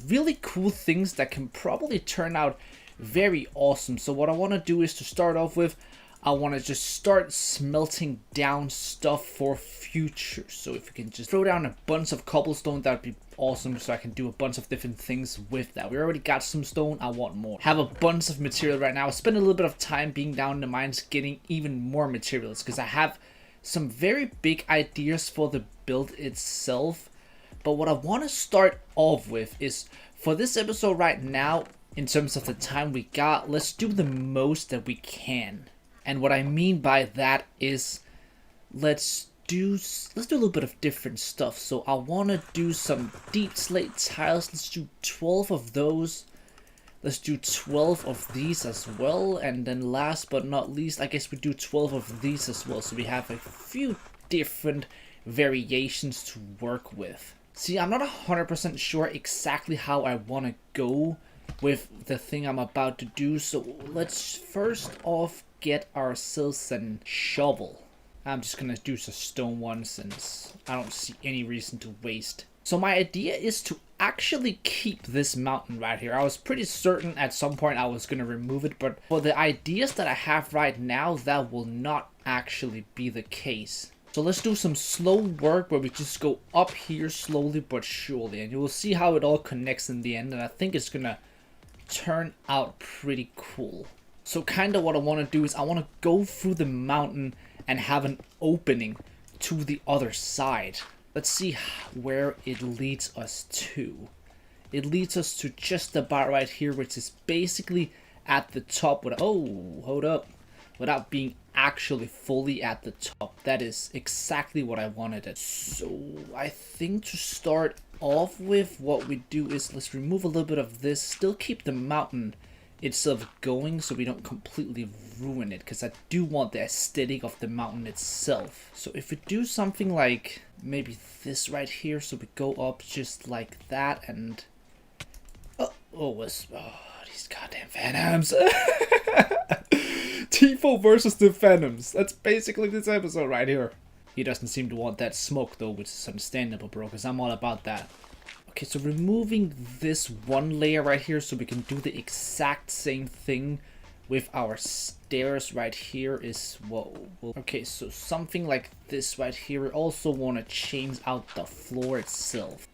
really cool things that can probably turn out very awesome. So what I want to do is to start off with, I want to just start smelting down stuff for future. So if you can just throw down a bunch of cobblestone, that would be awesome, so I can do a bunch of different things with that. We already got some stone, I want more. Have a bunch of material right now. I spend a little bit of time being down in the mines getting even more materials because I have some very big ideas for the build itself. But what I want to start off with is, for this episode right now, in terms of the time we got, let's do the most that we can. And what I mean by that is, let's do a little bit of different stuff. So I want to do some deep slate tiles. Let's do 12 of those. Let's do 12 of these as well. And then last but not least, I guess we do 12 of these as well. So we have a few different variations to work with. See, I'm not 100% sure exactly how I want to go with the thing I'm about to do. So let's first off get ourselves a shovel. I'm just gonna do a stone one since I don't see any reason to waste. So my idea is to actually keep this mountain right here. I was pretty certain at some point I was gonna remove it, but for the ideas that I have right now, that will not actually be the case. So let's do some slow work where we just go up here slowly but surely, and you will see how it all connects in the end, and I think it's gonna turn out pretty cool. So kind of what I want to do is I want to go through the mountain and have an opening to the other side. Let's see where it leads us to. It leads us to just about right here, which is basically at the top without, oh, hold up, without being actually fully at the top. That is exactly what I wanted it. So I think to start off with, what we do is let's remove a little bit of this, still keep the mountain itself going so we don't completely ruin it, because I do want the aesthetic of the mountain itself. So if we do something like maybe this right here, so we go up just like that, and these goddamn Phantoms. Tifo versus the Phantoms. That's basically this episode right here. He doesn't seem to want that smoke though, which is understandable, bro, because I'm all about that. Okay, so removing this one layer right here so we can do the exact same thing with our stairs right here is whoa. Okay, so something like this right here. We also want to change out the floor itself.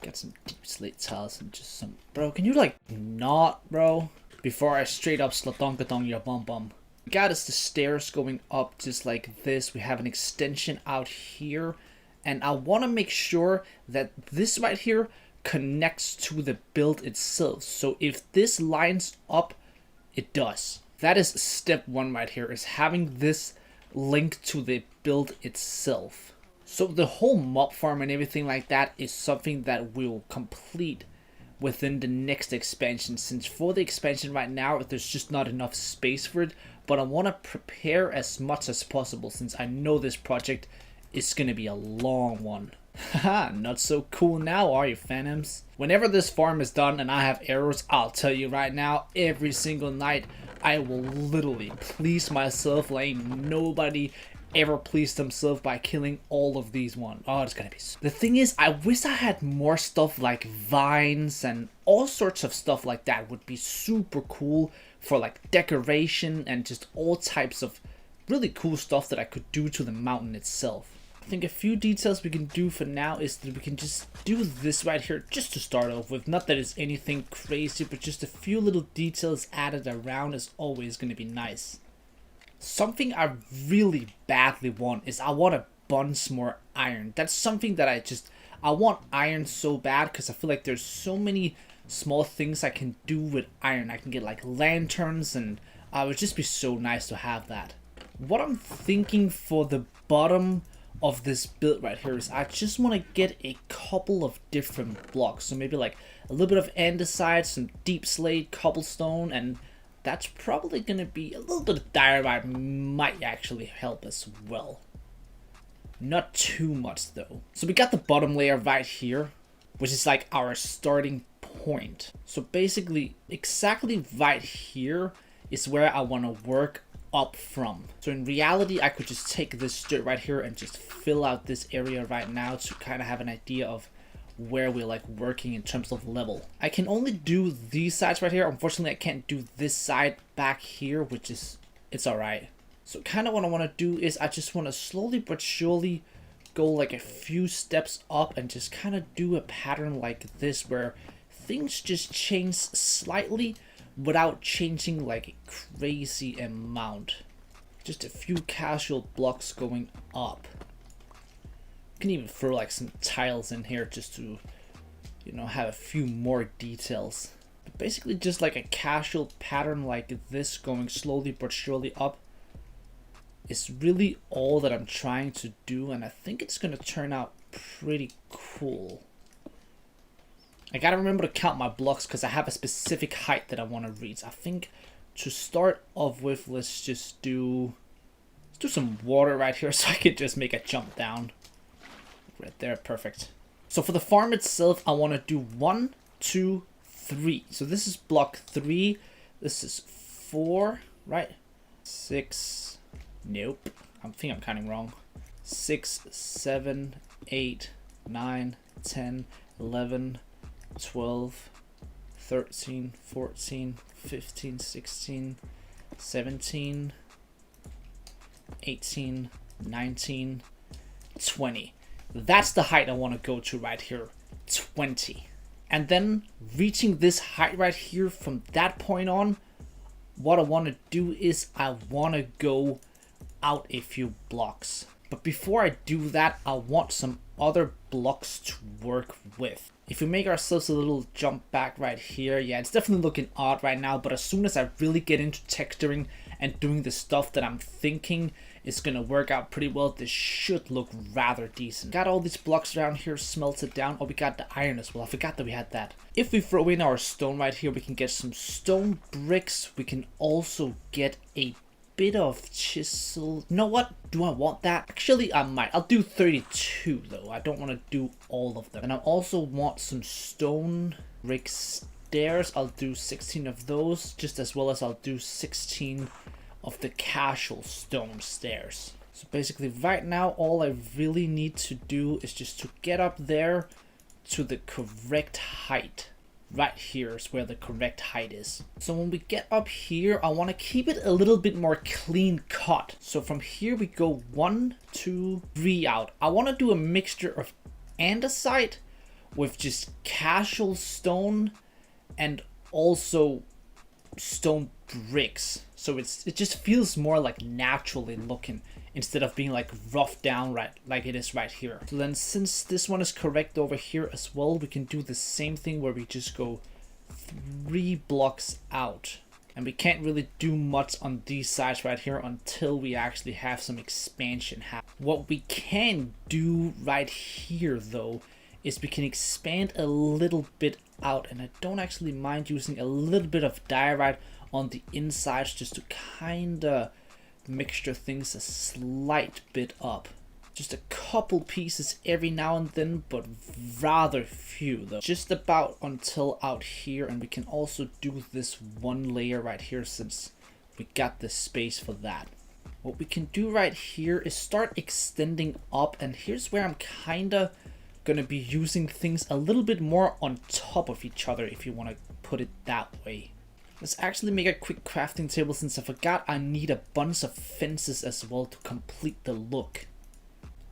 Got some deep slate tiles and just some... Bro, can you like not, bro? Before I straight up sladonkadong your bum bum. We got us the stairs going up just like this. We have an extension out here. And I want to make sure that this right here connects to the build itself. So if this lines up, it does. That is step one right here, is having this link to the build itself. So the whole mob farm and everything like that is something that we'll complete within the next expansion, since for the expansion right now there's just not enough space for it, but I want to prepare as much as possible since I know this project is going to be a long one. Haha, not so cool now, are you, Phantoms? Whenever this farm is done and I have arrows, I'll tell you right now, every single night I will literally please myself like nobody ever pleased themselves by killing all of these ones. Oh, it's gonna be... The thing is, I wish I had more stuff like vines and all sorts of stuff like that. Would be super cool for like decoration and just all types of really cool stuff that I could do to the mountain itself. I think a few details we can do for now is that we can just do this right here just to start off with. Not that it's anything crazy, but just a few little details added around is always going to be nice. Something I really badly want is I want a bunch more iron. That's something that I want iron so bad because I feel like there's so many small things I can do with iron. I can get like lanterns and it would just be so nice to have that. What I'm thinking for the bottom of this build right here is I just want to get a couple of different blocks. So maybe like a little bit of andesite, some deep slate, cobblestone, and that's probably going to be a little bit of diorite might actually help as well. Not too much though. So we got the bottom layer right here, which is like our starting point. So basically exactly right here is where I want to work up from. So in reality, I could just take this dirt right here and just fill out this area right now to kind of have an idea of where we're like working in terms of level. I can only do these sides right here. Unfortunately, I can't do this side back here, which is, it's alright. So kind of what I want to do is I just want to slowly but surely go like a few steps up and just kind of do a pattern like this where things just change slightly without changing like a crazy amount. Just a few casual blocks going up. You can even throw like some tiles in here just to, you know, have a few more details. But basically just like a casual pattern like this going slowly but surely up is really all that I'm trying to do, and I think it's gonna turn out pretty cool. I gotta remember to count my blocks because I have a specific height that I want to reach. I think to start off with, let's do some water right here so I can just make a jump down. Right there, perfect. So for the farm itself, I want to do 1, 2, 3. So this is block 3. This is 4, right? 6. Nope. I think I'm counting wrong. 6, 7, 8, 9, 10, 11, 12, 13, 14, 15, 16, 17, 18, 19, 20. That's the height I want to go to right here, 20. And then reaching this height right here, from that point on, what I want to do is I want to go out a few blocks. But before I do that, I want some other blocks to work with. If we make ourselves a little jump back right here, yeah, it's definitely looking odd right now, but as soon as I really get into texturing and doing the stuff that I'm thinking is gonna work out pretty well, this should look rather decent. Got all these blocks around here smelted down. Oh, we got the iron as well. I forgot that we had that. If we throw in our stone right here, we can get some stone bricks. We can also get a bit of chisel. You know what? Do I want that? Actually, I might. I'll do 32 though. I don't want to do all of them. And I also want some stone brick stairs. I'll do 16 of those, just as well as I'll do 16 of the casual stone stairs. So basically right now all I really need to do is just to get up there to the correct height. Right here is where the correct height is. So when we get up here, I want to keep it a little bit more clean cut. So from here we go 1, 2, 3 out. I want to do a mixture of andesite with just casual stone and also stone bricks. So it just feels more like naturally looking instead of being like roughed down right like it is right here. So then since this one is correct over here as well, we can do the same thing where we just go 3 blocks out. And we can't really do much on these sides right here until we actually have some expansion happen. What we can do right here though is we can expand a little bit out, and I don't actually mind using a little bit of diorite on the insides just to kinda mixture things a slight bit up. Just a couple pieces every now and then, but rather few though. Just about until out here, and we can also do this one layer right here since we got the space for that. What we can do right here is start extending up, and here's where I'm kinda gonna be using things a little bit more on top of each other, if you want to put it that way. Let's actually make a quick crafting table since I forgot I need a bunch of fences as well to complete the look.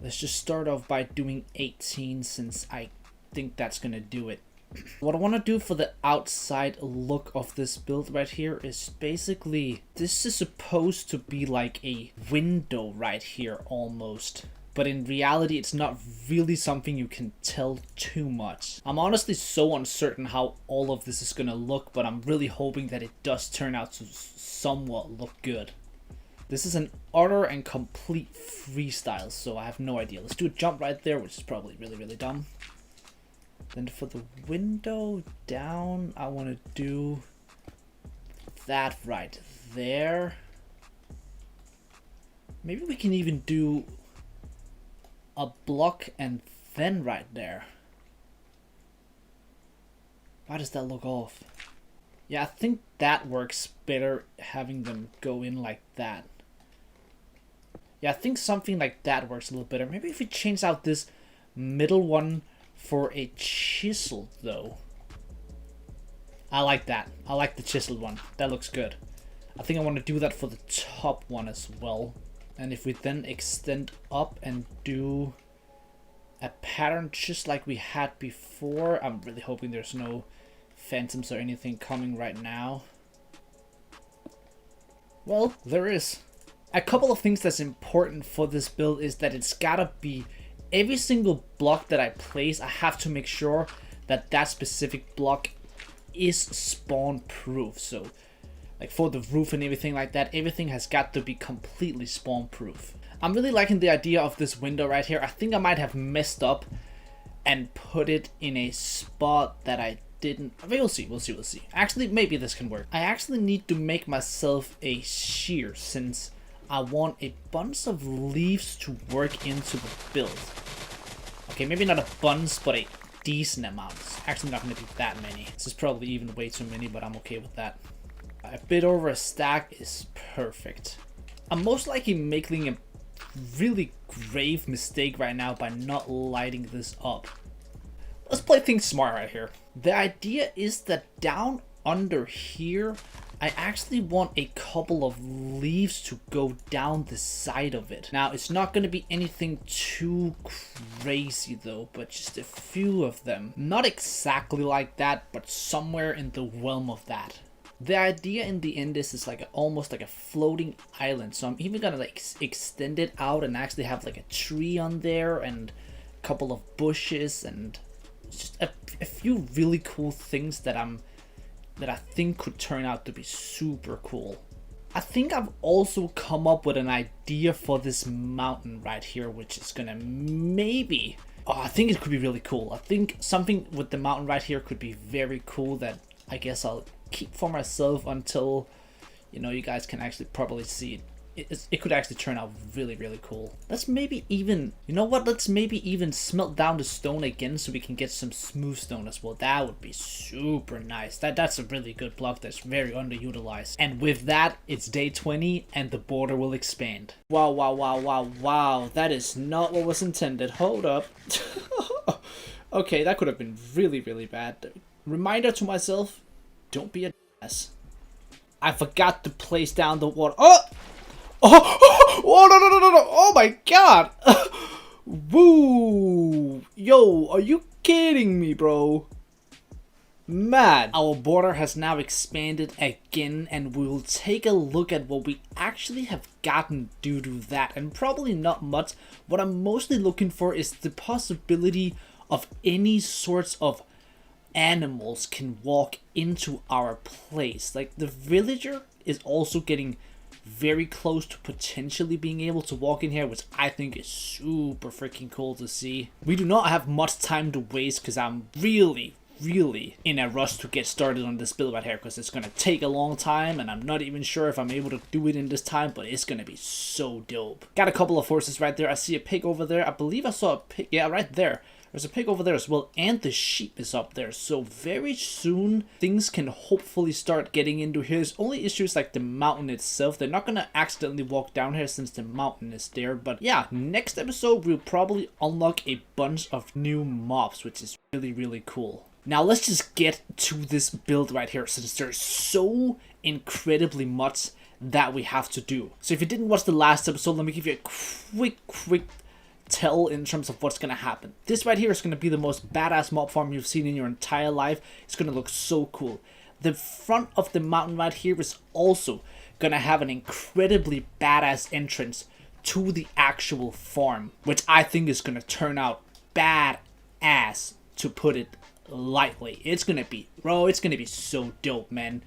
Let's just start off by doing 18 since I think that's gonna do it. What I want to do for the outside look of this build right here is basically, this is supposed to be like a window right here almost. But in reality, it's not really something you can tell too much. I'm honestly so uncertain how all of this is gonna look, but I'm really hoping that it does turn out to somewhat look good. This is an utter and complete freestyle, so I have no idea. Let's do a jump right there, which is probably really dumb. Then for the window down, I want to do that right there. Maybe we can even do a block and then right there. Why does that look off? Yeah, I think that works better, having them go in like that. Yeah, I think something like that works a little better. Maybe if we change out this middle one for a chisel though. I like that. I like the chiseled one. That looks good. I think I want to do that for the top one as well. And if we then extend up and do a pattern just like we had before, I'm really hoping there's no phantoms or anything coming right now. Well, there is. A couple of things that's important for this build is that it's gotta be every single block that I place, I have to make sure that that specific block is spawn proof. So like for the roof and everything like that, everything has got to be completely spawn proof. I'm really liking the idea of this window right here. I think I might have messed up and put it in a spot that I didn't. We'll see. Actually, maybe this can work. I actually need to make myself a shear since I want a bunch of leaves to work into the build. Okay, maybe not a bunch, but a decent amount. It's actually not going to be that many. This is probably even way too many, but I'm okay with that. A bit over a stack is perfect. I'm most likely making a really grave mistake right now by not lighting this up. Let's play things smart right here. The idea is that down under here, I actually want a couple of leaves to go down the side of it. Now, it's not going to be anything too crazy though, but just a few of them. Not exactly like that, but somewhere in the realm of that. The idea in the end is like almost like a floating island. So I'm even gonna like extend it out and actually have like a tree on there and a couple of bushes and just a few really cool things that I think could turn out to be super cool. I think I've also come up with an idea for this mountain right here, which is gonna maybe... Oh, I think it could be really cool. I think something with the mountain right here could be very cool that I guess I'll keep for myself until, you know, you guys can actually probably see it. It could actually turn out really, really cool. Let's maybe even, you know what, let's maybe even smelt down the stone again so we can get some smooth stone as well. That would be super nice. That's a really good block that's very underutilized. And with that, it's day 20 and the border will expand. Wow, wow, wow, wow, wow. That is not what was intended. Hold up. Okay, that could have been really, really bad. Reminder to myself, don't be a ass. I forgot to place down the water. Oh! Oh, no, no, no, no, no. Oh my god. Woo. Yo, are you kidding me, bro? Man, our border has now expanded again, and we will take a look at what we actually have gotten due to that, and probably not much. What I'm mostly looking for is the possibility of any sorts of animals can walk into our place. Like the villager is also getting very close to potentially being able to walk in here, which I think is super freaking cool to see. We do not have much time to waste because I'm really in a rush to get started on this build right here, because it's gonna take a long time and I'm not even sure if I'm able to do it in this time, but it's gonna be so dope. Got a couple of horses right there. I see a pig over there. I believe I saw a pig. Yeah, right there. There's a pig over there as well, and the sheep is up there. So very soon, things can hopefully start getting into here. There's only issues like the mountain itself. They're not going to accidentally walk down here since the mountain is there. But yeah, next episode, we'll probably unlock a bunch of new mobs, which is really, really cool. Now, let's just get to this build right here, since there's so incredibly much that we have to do. So if you didn't watch the last episode, let me give you a quick tell in terms of what's gonna happen. This right here is gonna be the most badass mob farm you've seen in your entire life. It's gonna look so cool. The front of the mountain right here is also gonna have an incredibly badass entrance to the actual farm, which I think is gonna turn out badass, to put it lightly. It's gonna be, bro, it's gonna be so dope, man.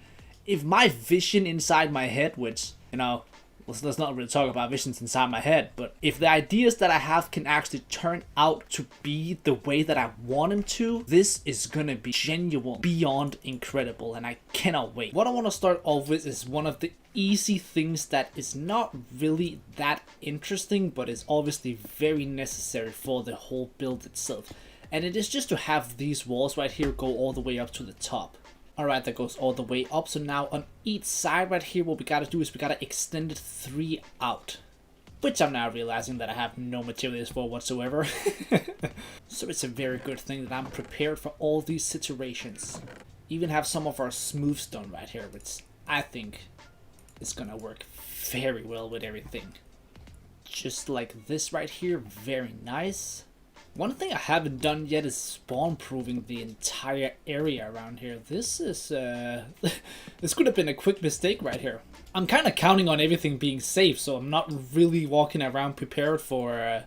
If my vision inside my head, which, you know, let's not really talk about visions inside my head, but if the ideas that I have can actually turn out to be the way that I want them to, this is gonna be genuine, beyond incredible, and I cannot wait. What I want to start off with is one of the easy things that is not really that interesting, but is obviously very necessary for the whole build itself. And it is just to have these walls right here go all the way up to the top. Alright, that goes all the way up. So now on each side right here, what we gotta do is we gotta extend it 3 out. Which I'm now realizing that I have no materials for whatsoever. So it's a very good thing that I'm prepared for all these situations. Even have some of our smooth stone right here, which I think is gonna work very well with everything. Just like this right here, very nice. One thing I haven't done yet is spawn-proofing the entire area around here. This is, this could have been a quick mistake right here. I'm kind of counting on everything being safe, so I'm not really walking around prepared for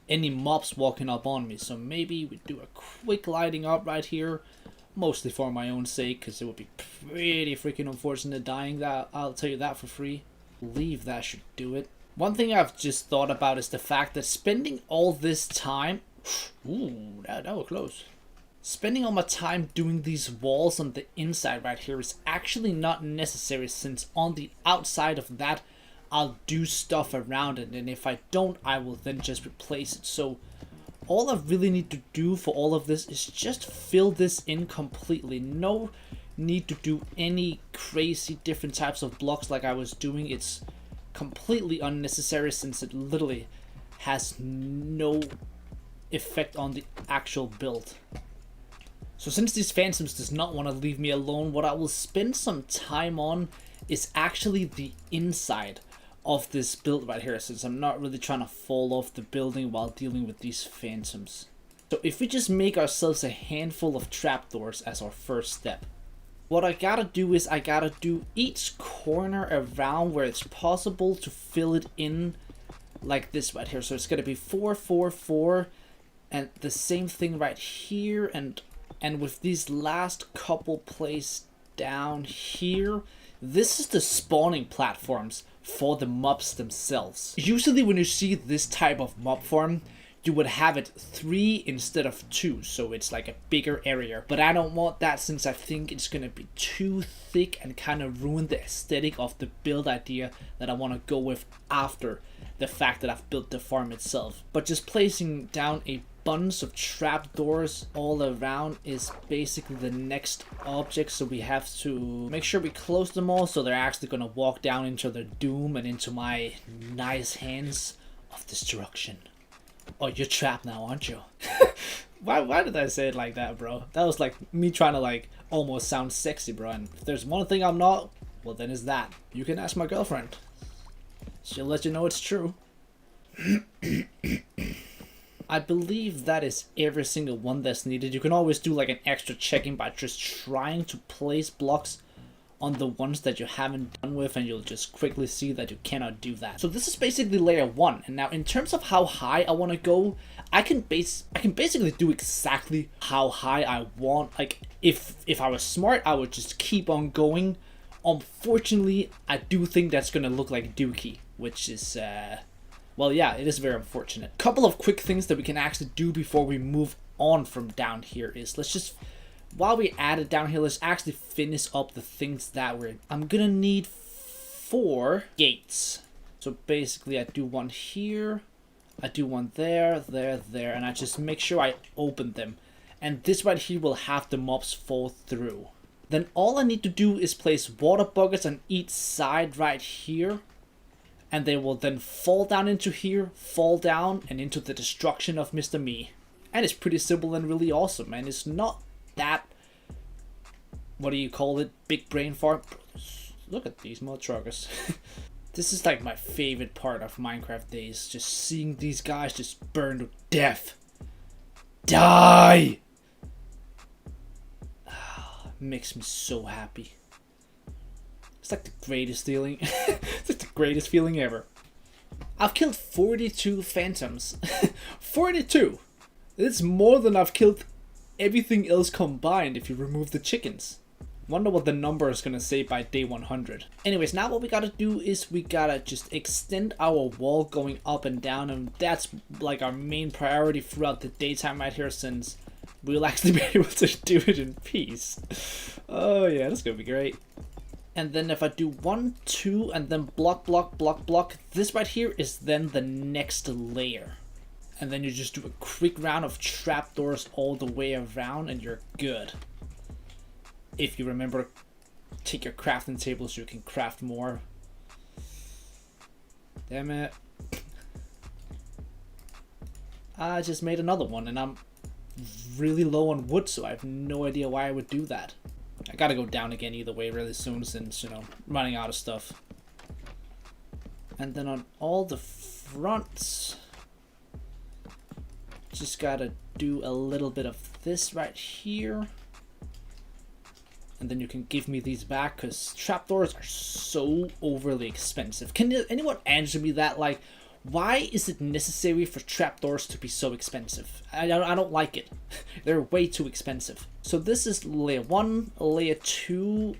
any mobs walking up on me. So maybe we do a quick lighting up right here, mostly for my own sake, because it would be pretty freaking unfortunate dying. That, I'll tell you that for free. Believe that should do it. One thing I've just thought about is the fact that spending all this time... Ooh, that was close. Spending all my time doing these walls on the inside right here is actually not necessary, since on the outside of that I'll do stuff around it, and if I don't, I will then just replace it. So all I really need to do for all of this is just fill this in completely. No need to do any crazy different types of blocks like I was doing. It's completely unnecessary, since it literally has no effect on the actual build. So since these phantoms does not want to leave me alone, what I will spend some time on is actually the inside of this build right here, since I'm not really trying to fall off the building while dealing with these phantoms. So if we just make ourselves a handful of trapdoors as our first step. What I gotta do is I gotta do each corner around where it's possible to fill it in like this right here. So it's gonna be 4, 4, 4, and the same thing right here, and with these last couple placed down here, this is the spawning platforms for the mobs themselves. Usually when you see this type of mob farm, you would have it 3 instead of 2, so it's like a bigger area. But I don't want that, since I think it's gonna be too thick and kind of ruin the aesthetic of the build idea that I want to go with after the fact that I've built the farm itself. But just placing down a bunch of trapdoors all around is basically the next object, so we have to make sure we close them all so they're actually gonna walk down into their doom and into my nice hands of destruction. Oh, you're trapped now, aren't you? Why did I say it like that, bro? That was like me trying to like almost sound sexy, bro. And if there's one thing I'm not, well then it's that. You can ask my girlfriend. She'll let you know it's true. I believe that is every single one that's needed. You can always do like an extra checking by just trying to place blocks on the ones that you haven't done with, and you'll just quickly see that you cannot do that. So this is basically layer 1, and now in terms of how high I want to go, I can basically do exactly how high I want. Like if I was smart, I would just keep on going. Unfortunately, I do think that's gonna look like Dookie, which is well, yeah, it is very unfortunate. Couple of quick things that we can actually do before we move on from down here is, let's just, while we add it down here, let's actually finish up the things that I'm gonna need 4 gates. So basically I do one here, I do one there, there, and I just make sure I open them. And this right here will have the mobs fall through. Then all I need to do is place water buckets on each side right here. And they will then fall down into here, fall down, and into the destruction of Mr. Me. And it's pretty simple and really awesome, and it's not that, what do you call it, big brain fart. Look at these mother truckers. This is like my favorite part of Minecraft days, just seeing these guys just burn to death. Die! Makes me so happy. It's like the greatest feeling. It's like the greatest feeling ever. I've killed 42 phantoms. 42! It's more than I've killed everything else combined if you remove the chickens. Wonder what the number is gonna say by day 100. Anyways, now what we gotta do is we gotta just extend our wall going up and down, and that's like our main priority throughout the daytime right here, since we'll actually be able to do it in peace. Oh yeah, that's gonna be great. And then if I do 1, 2, and then block, block, block, block, this right here is then the next layer. And then you just do a quick round of trapdoors all the way around and you're good. If you remember, take your crafting table so you can craft more. Damn it. I just made another one and I'm really low on wood, so I have no idea why I would do that. I gotta go down again either way really soon, since, you know, running out of stuff. And then on all the fronts, just gotta do a little bit of this right here. And then you can give me these back, because trapdoors are so overly expensive. Can anyone answer me that? Like, why is it necessary for trapdoors to be so expensive? I don't like it. They're way too expensive. So this is layer 1, layer 2.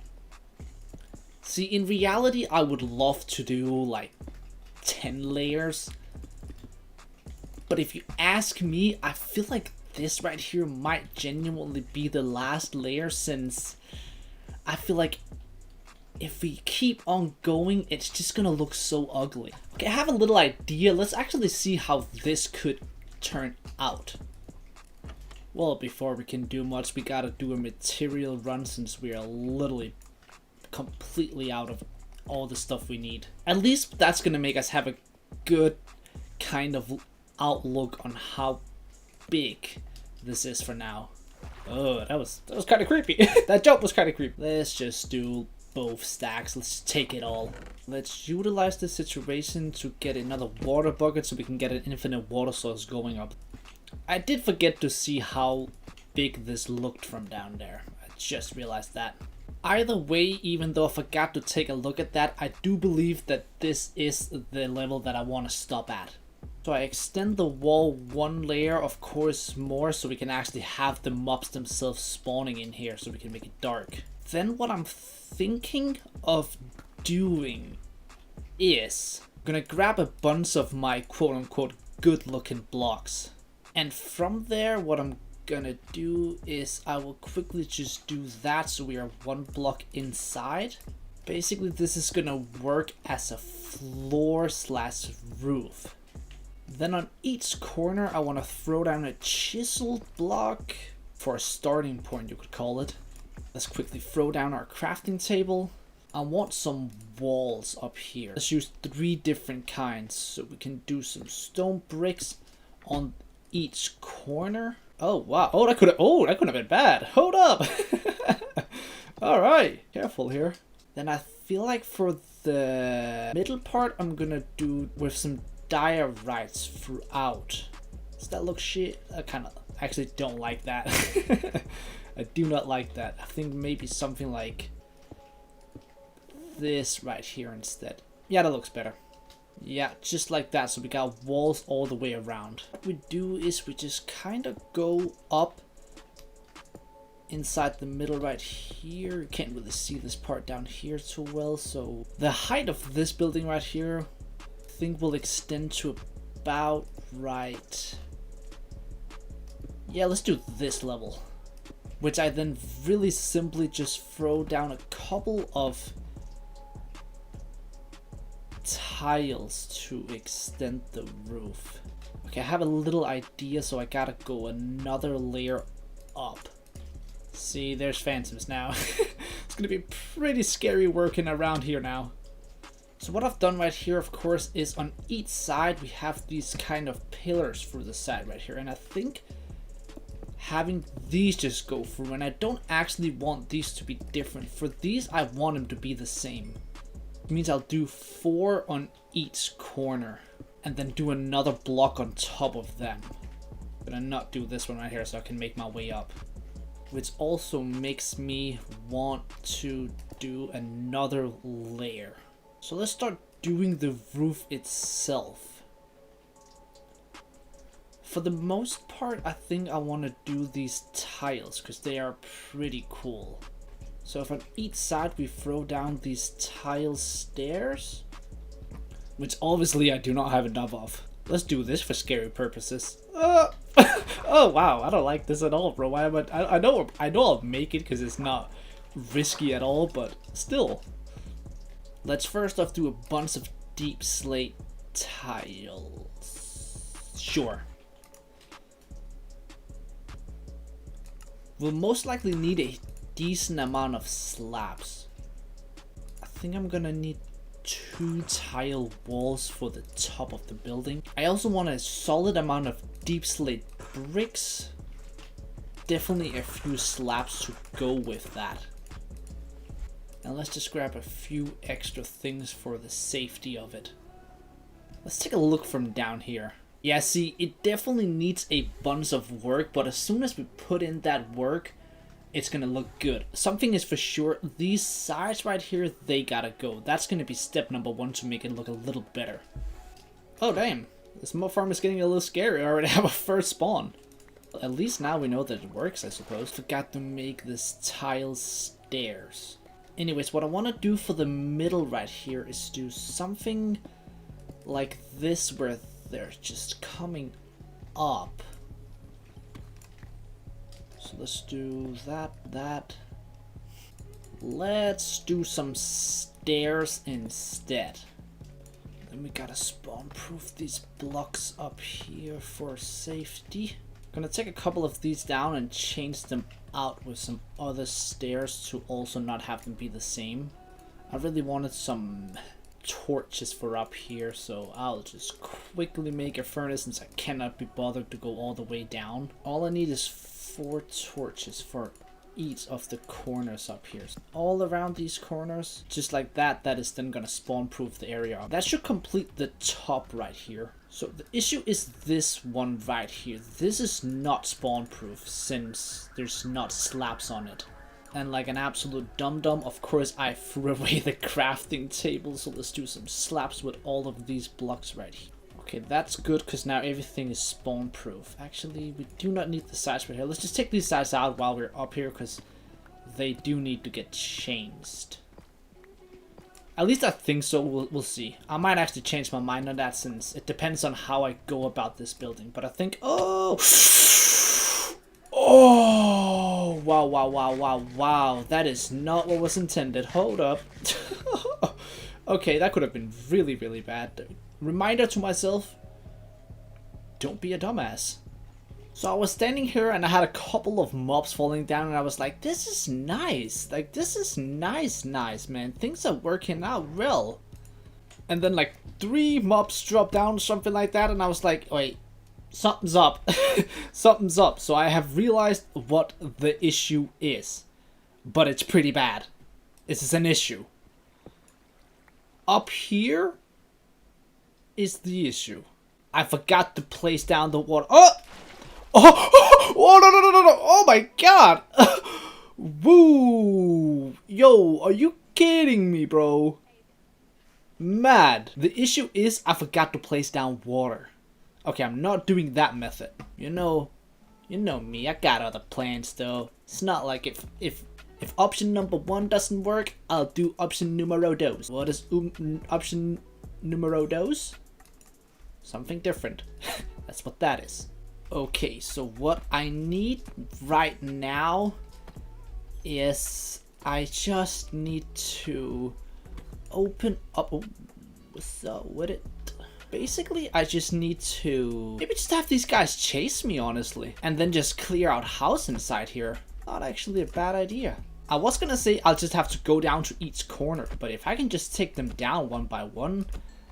See, in reality, I would love to do like 10 layers. But if you ask me, I feel like this right here might genuinely be the last layer, since I feel like if we keep on going, it's just gonna look so ugly. Okay, I have a little idea. Let's actually see how this could turn out. Well, before we can do much, we gotta do a material run, since we are literally completely out of all the stuff we need. At least that's gonna make us have a good kind of outlook on how big this is for now. Oh, that was kind of creepy. That jump was kind of creepy. Let's just do both stacks. Let's take it all. Let's utilize this situation to get another water bucket so we can get an infinite water source going up. I did forget to see how big this looked from down there. I just realized that. Either way, even though I forgot to take a look at that, I do believe that this is the level that I want to stop at. So I extend the wall one layer, of course, more, so we can actually have the mobs themselves spawning in here, so we can make it dark. Then what I'm thinking of doing is I'm gonna grab a bunch of my quote-unquote good-looking blocks. And from there, what I'm gonna do is I will quickly just do that so we are one block inside. Basically, this is gonna work as a floor slash roof. Then on each corner, I want to throw down a chiseled block for a starting point, you could call it. Let's quickly throw down our crafting table. I want some walls up here. Let's use 3 different kinds, so we can do some stone bricks on each corner. Oh wow! Oh, that could have been bad. Hold up. All right, careful here. Then I feel like for the middle part, I'm gonna do with some diorites throughout. Does that look shit? I kind of actually don't like that. I do not like that. I think maybe something like this right here instead. Yeah, that looks better. Yeah, just like that. So we got walls all the way around. What we do is we just kind of go up inside the middle right here. You can't really see this part down here too well. So the height of this building right here, I think, will extend to about right. Yeah, let's do this level. Which I then really simply just throw down a couple of tiles to extend the roof. Okay, I have a little idea, so I gotta go another layer up. See, there's phantoms now. It's gonna be pretty scary working around here now. So what I've done right here, of course, is on each side we have these kind of pillars through the side right here, and I think having these just go through, and I don't actually want these to be different. For these, I want them to be the same. It means I'll do 4 on each corner and then do another block on top of them. I'm gonna not do this one right here so I can make my way up. Which also makes me want to do another layer. So let's start doing the roof itself. For the most part, I think I want to do these tiles because they are pretty cool. So if on each side we throw down these tile stairs, which obviously I do not have enough of. Let's do this for scary purposes. Oh wow, I don't like this at all, bro. I know I'll make it because it's not risky at all, but still. Let's first off do a bunch of deep slate tiles. Sure. We'll most likely need a decent amount of slabs. I think I'm gonna need 2 tile walls for the top of the building. I also want a solid amount of deep slate bricks. Definitely a few slabs to go with that. And let's just grab a few extra things for the safety of it. Let's take a look from down here. Yeah, see, it definitely needs a bunch of work, but as soon as we put in that work, it's gonna look good. Something is for sure, these sides right here, they gotta go. That's gonna be step number 1 to make it look a little better. Oh damn, this mob farm is getting a little scary. I already have a first spawn. At least now we know that it works, I suppose. Forgot to make this tile stairs. Anyways, what I want to do for the middle right here is do something like this where they're just coming up. So let's do that. Let's do some stairs instead. Then we gotta spawn proof these blocks up here for safety. Gonna take a couple of these down and change them out with some other stairs to also not have them be the same. I really wanted some torches for up here, so I'll just quickly make a furnace since I cannot be bothered to go all the way down. All I need is 4 torches for each of the corners up here. All around these corners, just like that, that is then gonna spawn proof the area. That should complete the top right here. So the issue is this one right here. This is not spawn proof since there's not slabs on it. And like an absolute dum-dum, of course, I threw away the crafting table. So let's do some slabs with all of these blocks right here. Okay, that's good because now everything is spawn proof. Actually, we do not need the sides right here. Let's just take these sides out while we're up here because they do need to get changed. At least I think so. We'll see. I might actually change my mind on that since it depends on how I go about this building. But I think... Oh! Oh, wow. That is not what was intended. Hold up. Okay, that could have been really, really bad. Reminder to myself, don't be a dumbass. So I was standing here and I had a couple of mobs falling down and I was like, this is nice. Like, this is nice, man. Things are working out well. And then like 3 mobs dropped down, something like that. And I was like, wait. Something's up. Something's up. So I have realized what the issue is. But it's pretty bad. This is an issue. Up here is the issue. I forgot to place down the water. Oh! No. Oh my god. Woo. Yo, are you kidding me, bro? Mad. The issue is I forgot to place down water. Okay, I'm not doing that method. You know me. I got other plans though. It's not like if option number 1 doesn't work, I'll do option numero dos. What is option numero dos? Something different. That's what that is. Okay, so what I need right now is I just need to open up. Oh, what's up with it? Basically, I just need to maybe just have these guys chase me, honestly. And then just clear out house inside here. Not actually a bad idea. I was gonna say I'll just have to go down to each corner. But if I can just take them down one by one,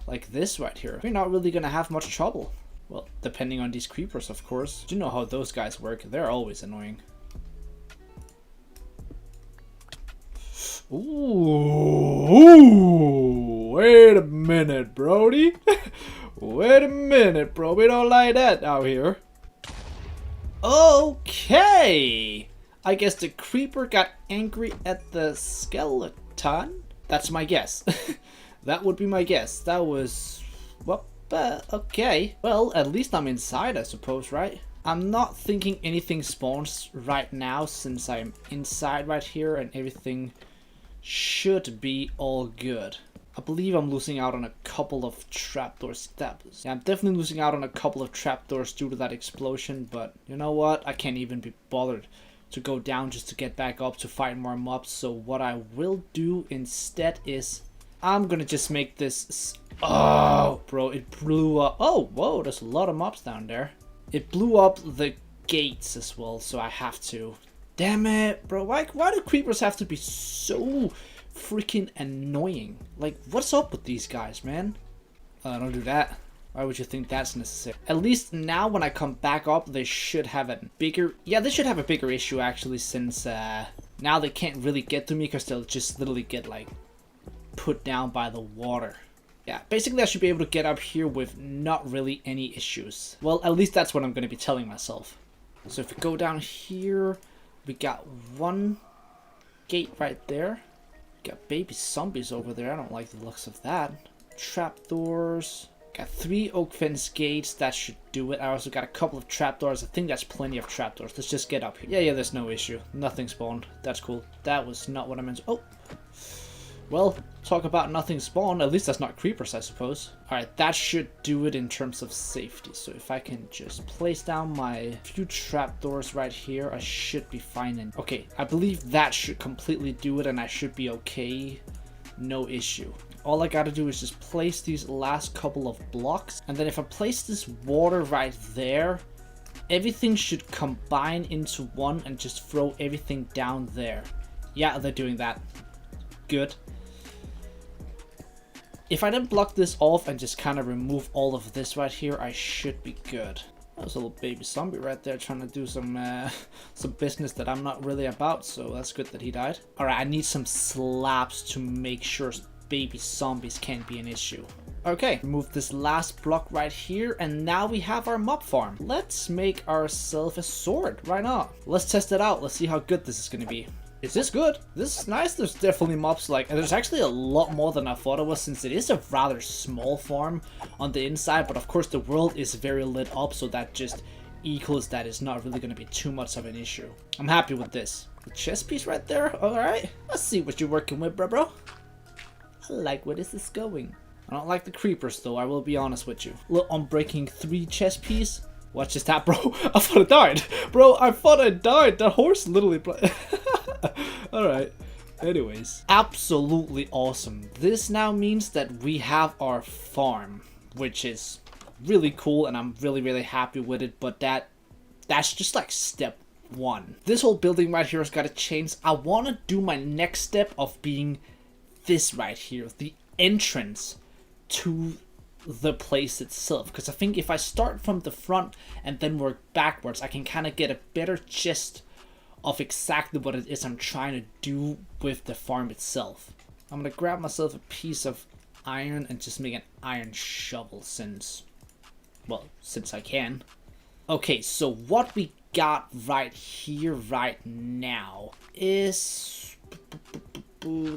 like this right here, we're not really gonna have much trouble. Well, depending on these creepers, of course. You know how those guys work. They're always annoying. Ooh, wait a minute, Brody. Wait a minute, bro. We don't like that out here. Okay. I guess the creeper got angry at the skeleton. That's my guess. That would be my guess. That was... Well, okay. Well, at least I'm inside, I suppose, right? I'm not thinking anything spawns right now since I'm inside right here and everything should be all good. I believe I'm losing out on a couple of trapdoor steps. Yeah, I'm definitely losing out on a couple of trapdoors due to that explosion, but you know what? I can't even be bothered to go down just to get back up to fight more mobs. So what I will do instead is I'm gonna just make this... Oh, bro, it blew up. Oh, whoa, there's a lot of mobs down there. It blew up the gates as well, so I have to... Damn it, bro. Why do creepers have to be so freaking annoying? Like, what's up with these guys, man? Don't do that. Why would you think that's necessary? At least now when I come back up, they should have a bigger... Yeah, they should have a bigger issue, actually, since now they can't really get to me because they'll just literally get, like, put down by the water. Yeah, basically I should be able to get up here with not really any issues. Well, at least that's what I'm going to be telling myself. So if we go down here... We got one gate right there. Got baby zombies over there. I don't like the looks of that. Trapdoors. Got 3 oak fence gates. That should do it. I also got a couple of trapdoors. I think that's plenty of trapdoors. Let's just get up here. Yeah, there's no issue. Nothing spawned. That's cool. That was not what I meant to... Oh. Well, talk about nothing spawned. At least that's not creepers, I suppose. Alright, that should do it in terms of safety. So if I can just place down my few trapdoors right here, I should be fine. And okay, I believe that should completely do it and I should be okay. No issue. All I gotta do is just place these last couple of blocks. And then if I place this water right there, everything should combine into one and just throw everything down there. Yeah, they're doing that. Good. If I then block this off and just kind of remove all of this right here, I should be good. There's a little baby zombie right there trying to do some business that I'm not really about, so that's good that he died. Alright, I need some slabs to make sure baby zombies can't be an issue. Okay, remove this last block right here, and now we have our mob farm. Let's make ourselves a sword. Why not? Let's test it out. Let's see how good this is going to be. Is this good? This is nice. There's definitely mobs like, and there's actually a lot more than I thought it was, since it is a rather small farm on the inside, but of course the world is very lit up, so that just equals that it's not really going to be too much of an issue. I'm happy with this. The chess piece right there. Alright, let's see what you're working with, bro. I like where this is going. I don't like the creepers though, I will be honest with you. Look, I'm breaking 3 chess piece. What just that, bro? I thought it died. Bro, I thought it died. That horse literally... Alright. Anyways. Absolutely awesome. This now means that we have our farm, which is really cool, and I'm really happy with it, but that's just like step 1. This whole building right here has got to change. I want to do my next step of being this right here, the entrance to the place itself, because I think if I start from the front and then work backwards, I can kind of get a better gist of exactly what it is I'm trying to do with the farm itself. I'm gonna grab myself a piece of iron and just make an iron shovel since I can. Okay, so what we got right here right now is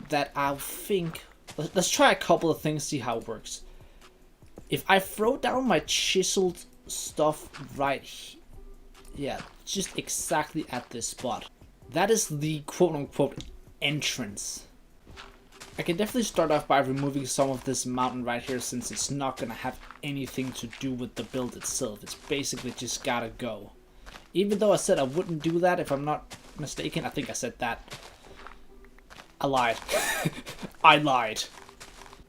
that I think, let's try a couple of things, see how it works. If I throw down my chiseled stuff right here, yeah, just exactly at this spot, that is the quote-unquote entrance. I can definitely start off by removing some of this mountain right here, since it's not gonna have anything to do with the build itself. It's basically just gotta go. Even though I said I wouldn't do that, if I'm not mistaken. I think I said that. I lied. I lied.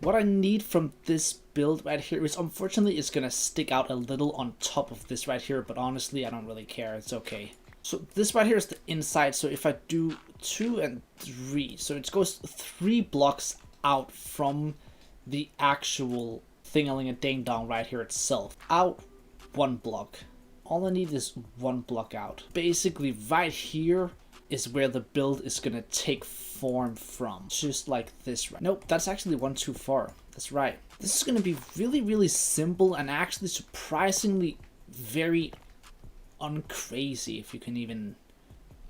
What I need from this build right here is, unfortunately, it's gonna stick out a little on top of this right here, but honestly, I don't really care. It's okay. So this right here is the inside. So if I do 2 and 3, so it goes 3 blocks out from the actual thing-a-ling-a-ding-dong right here itself. Out 1 block. All I need is 1 block out. Basically, right here is where the build is gonna take form from. Just like this, right? Nope, that's actually 1 too far. That's right. This is gonna be really simple and actually surprisingly very uncrazy, if you can even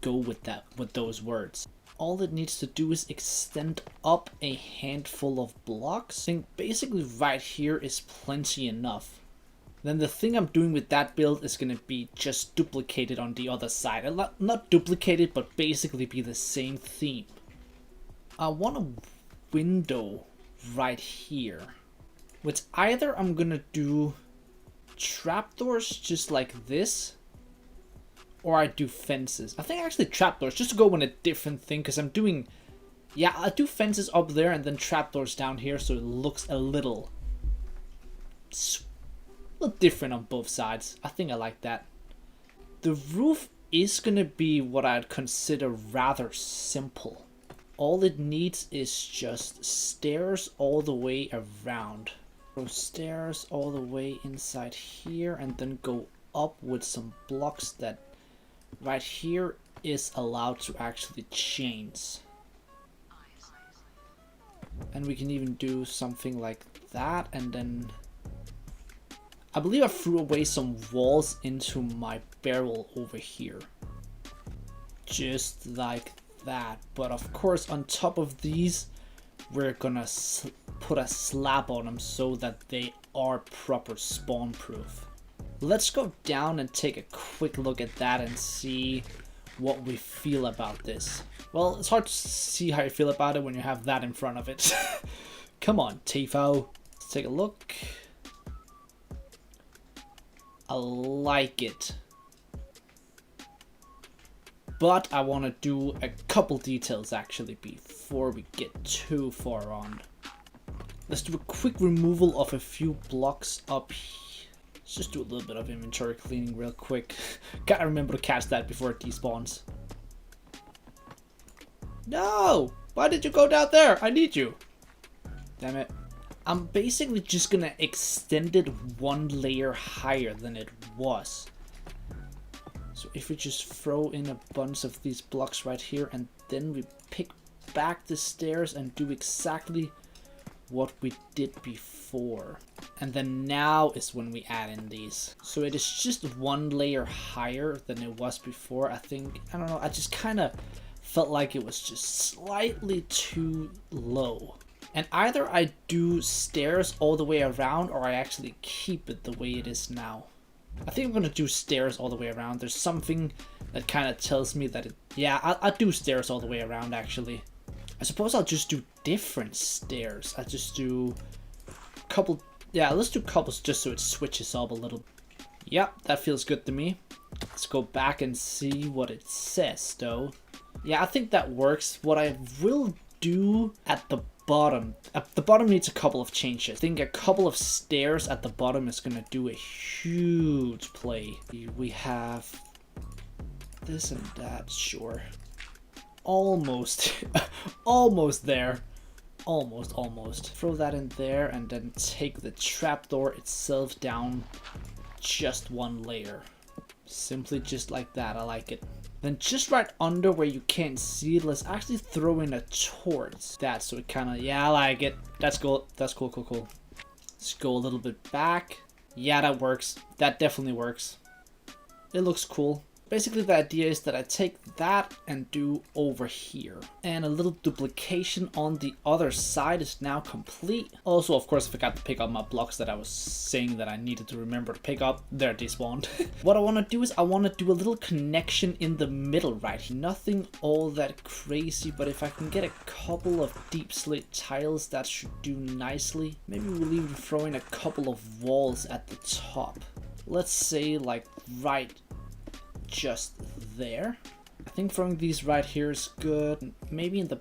go with that, with those words. All it needs to do is extend up a handful of blocks. I think basically right here is plenty enough. Then the thing I'm doing with that build is going to be just duplicated on the other side. Not duplicated, but basically be the same theme. I want a window right here, which either I'm going to do trapdoors just like this, or I do fences. I think actually trapdoors, just to go on a different thing, because I'm doing... Yeah, I do fences up there and then trapdoors down here, so it looks a little different on both sides. I think I like that. The roof is gonna be what I'd consider rather simple. All it needs is just stairs all the way around. So stairs all the way inside here, and then go up with some blocks that right here is allowed to actually change. And we can even do something like that, and then I believe I threw away some walls into my barrel over here. Just like that. But of course, on top of these, we're gonna put a slab on them so that they are proper spawn proof. Let's go down and take a quick look at that and see what we feel about this. Well, it's hard to see how you feel about it when you have that in front of it. Come on, Tifo. Let's take a look. I like it. But I want to do a couple details actually before we get too far on. Let's do a quick removal of a few blocks up here. Let's just do a little bit of inventory cleaning real quick. Gotta remember to catch that before it despawns. No! Why did you go down there? I need you. Damn it. I'm basically just gonna extend it 1 layer higher than it was. So if we just throw in a bunch of these blocks right here, and then we pick back the stairs and do exactly what we did before. And then now is when we add in these. So it is just 1 layer higher than it was before. I think, I don't know, I just kind of felt like it was just slightly too low. And either I do stairs all the way around or I actually keep it the way it is now. I think I'm gonna do stairs all the way around. There's something that kind of tells me that I'll do stairs all the way around actually. I suppose I'll just do different stairs. I'll just do a couple, yeah, let's do couples just so it switches up a little. Yep, that feels good to me. Let's go back and see what it says though. Yeah, I think that works. What I will do at the bottom needs a couple of changes. I think a couple of stairs at the bottom is gonna do a huge play. We have this and that, sure. Almost, almost there. Almost. Throw that in there and then take the trapdoor itself down just one layer. Simply just like that, I like it. Then just right under where you can't see it, let's actually throw in a torch. That, so it kind of, yeah, I like it. That's cool, cool. Let's go a little bit back. Yeah, that works. That definitely works. It looks cool. Basically the idea is that I take that and do over here. And a little duplication on the other side is now complete. Also, of course, I forgot to pick up my blocks that I was saying that I needed to remember to pick up. There they spawned. What I want to do is I want to do a little connection in the middle right here. Nothing all that crazy, but if I can get a couple of deep slate tiles, that should do nicely. Maybe we'll even throw in a couple of walls at the top. Let's say like right just there. I think throwing these right here is good. Maybe in the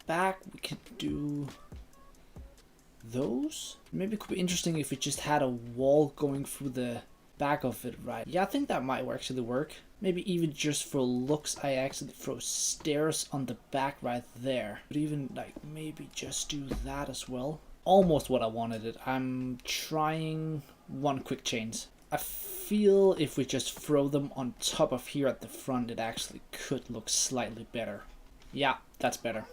back we could do those. Maybe it could be interesting if we just had a wall going through the back of it, right? Yeah, I think that might actually work. Maybe even just for looks, I actually throw stairs on the back right there. But even like maybe just do that as well. Almost what I wanted it. I'm trying one quick change. I feel if we just throw them on top of here at the front, it actually could look slightly better. Yeah, that's better.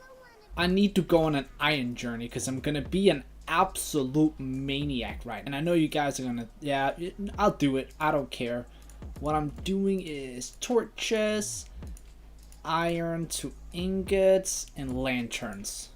I need to go on an iron journey because I'm gonna be an absolute maniac, right? And I know you guys are gonna, yeah, I'll do it. I don't care. What I'm doing is torches, iron to ingots, and lanterns.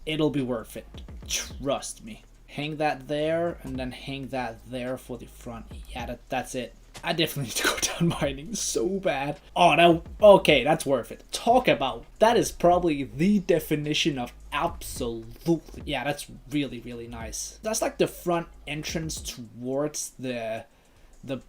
It'll be worth it. Trust me. Hang that there, and then hang that there for the front. Yeah, that's it. I definitely need to go down mining so bad. Oh, no. Okay, that's worth it. Talk about, that is probably the definition of absolutely. Yeah, that's really, really nice. That's like the front entrance towards the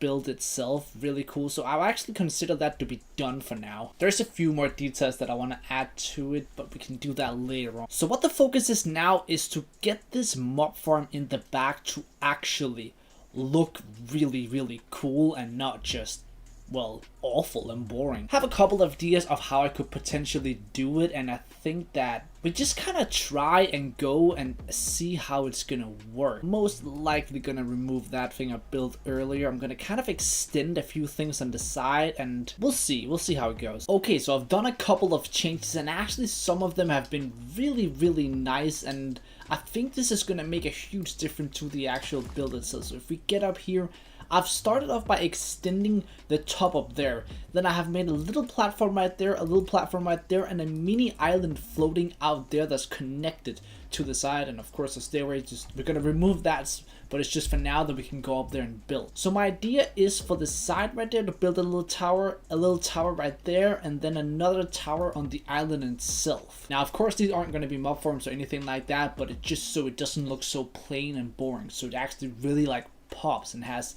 build itself. Really cool. So I'll actually consider that to be done for now. There's a few more details that I want to add to it, but we can do that later on. So what the focus is now is to get this mob farm in the back to actually look really, really cool and not just, well, awful and boring. Have a couple of ideas of how I could potentially do it, and I think that we just kind of try and go and see how it's gonna work. Most likely gonna remove that thing I built earlier. I'm gonna kind of extend a few things on the side, and we'll see how it goes. Okay, so I've done a couple of changes, and actually some of them have been really, really nice, and I think this is gonna make a huge difference to the actual build itself. So if we get up here, I've started off by extending the top up there. Then I have made a little platform right there, a little platform right there, and a mini island floating out there that's connected to the side. And of course the stairway, we're gonna remove that, but it's just for now that we can go up there and build. So my idea is for the side right there to build a little tower right there, and then another tower on the island itself. Now of course these aren't gonna be mob farms or anything like that, but it just so it doesn't look so plain and boring. So it actually really like pops and has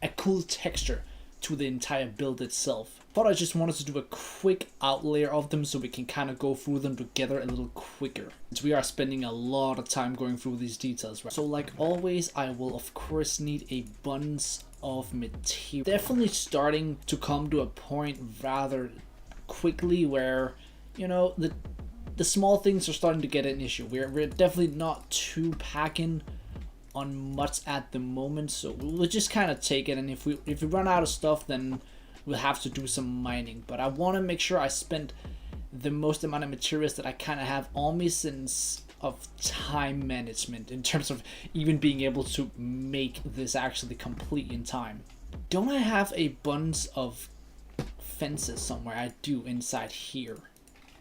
a cool texture to the entire build itself. But I just wanted to do a quick outlayer of them so we can kind of go through them together a little quicker. Since we are spending a lot of time going through these details, right? So like always, I will of course need a bunch of material. Definitely starting to come to a point rather quickly where, you know, the small things are starting to get an issue. We're definitely not too packing on much at the moment, so we'll just kind of take it, and if we run out of stuff, then we'll have to do some mining. But I want to make sure I spend the most amount of materials that I kind of have on me since of time management, in terms of even being able to make this actually complete in time. Don't I have a bunch of fences somewhere. I do, inside here.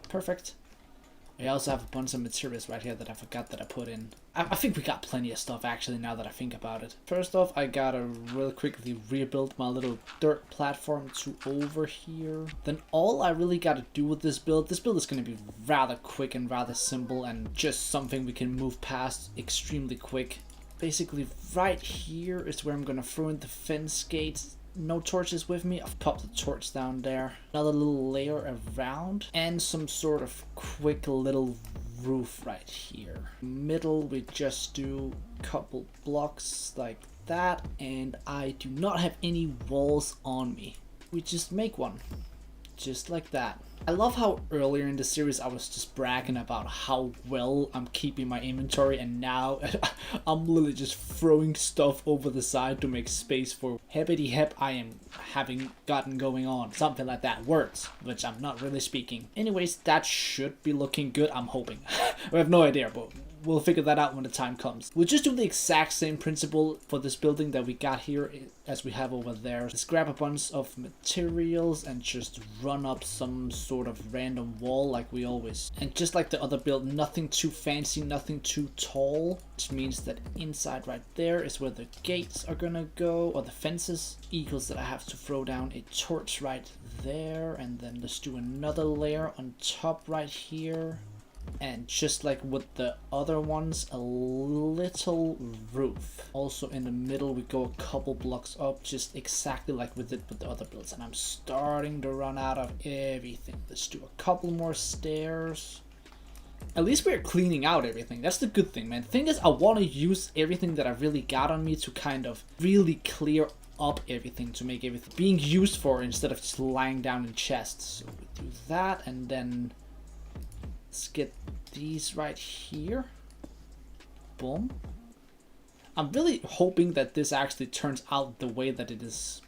Perfect. I also have a bunch of materials right here that I forgot that I put in. I think we got plenty of stuff actually now that I think about it. First off, I gotta real quickly rebuild my little dirt platform to over here. Then all I really gotta do with this build is gonna be rather quick and rather simple and just something we can move past extremely quick. Basically right here is where I'm gonna throw in the fence gates. No torches with me. I've popped the torch down there. Another little layer around and some sort of quick little roof right here. Middle we just do a couple blocks like that, and I do not have any walls on me. We just make one just like that. I love how earlier in the series I was just bragging about how well I'm keeping my inventory, and now I'm literally just throwing stuff over the side to make space for heppity hep I am having gotten going on. Something like that. Words, which I'm not really speaking. Anyways, that should be looking good, I'm hoping. I have no idea, but we'll figure that out when the time comes. We'll just do the exact same principle for this building that we got here as we have over there. Just grab a bunch of materials and just run up some sort of random wall like we always. And just like the other build, nothing too fancy, nothing too tall. Which means that inside right there is where the gates are gonna go, or the fences. Equals that I have to throw down a torch right there, and then let's do another layer on top right here. And just like with the other ones, a little roof. Also in the middle we go a couple blocks up, just exactly like we did with the other builds. And I'm starting to run out of everything. Let's do a couple more stairs. At least we're cleaning out everything. That's the good thing, man. The thing is, I want to use everything that I really got on me to kind of really clear up everything, to make everything being used for instead of just lying down in chests. So we do that, and then let's get these right here. Boom. I'm really hoping that this actually turns out the way that it is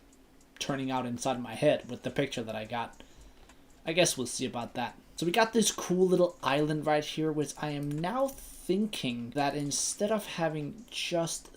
turning out inside my head with the picture that I got. I guess we'll see about that. So we got this cool little island right here, which I am now thinking that instead of having just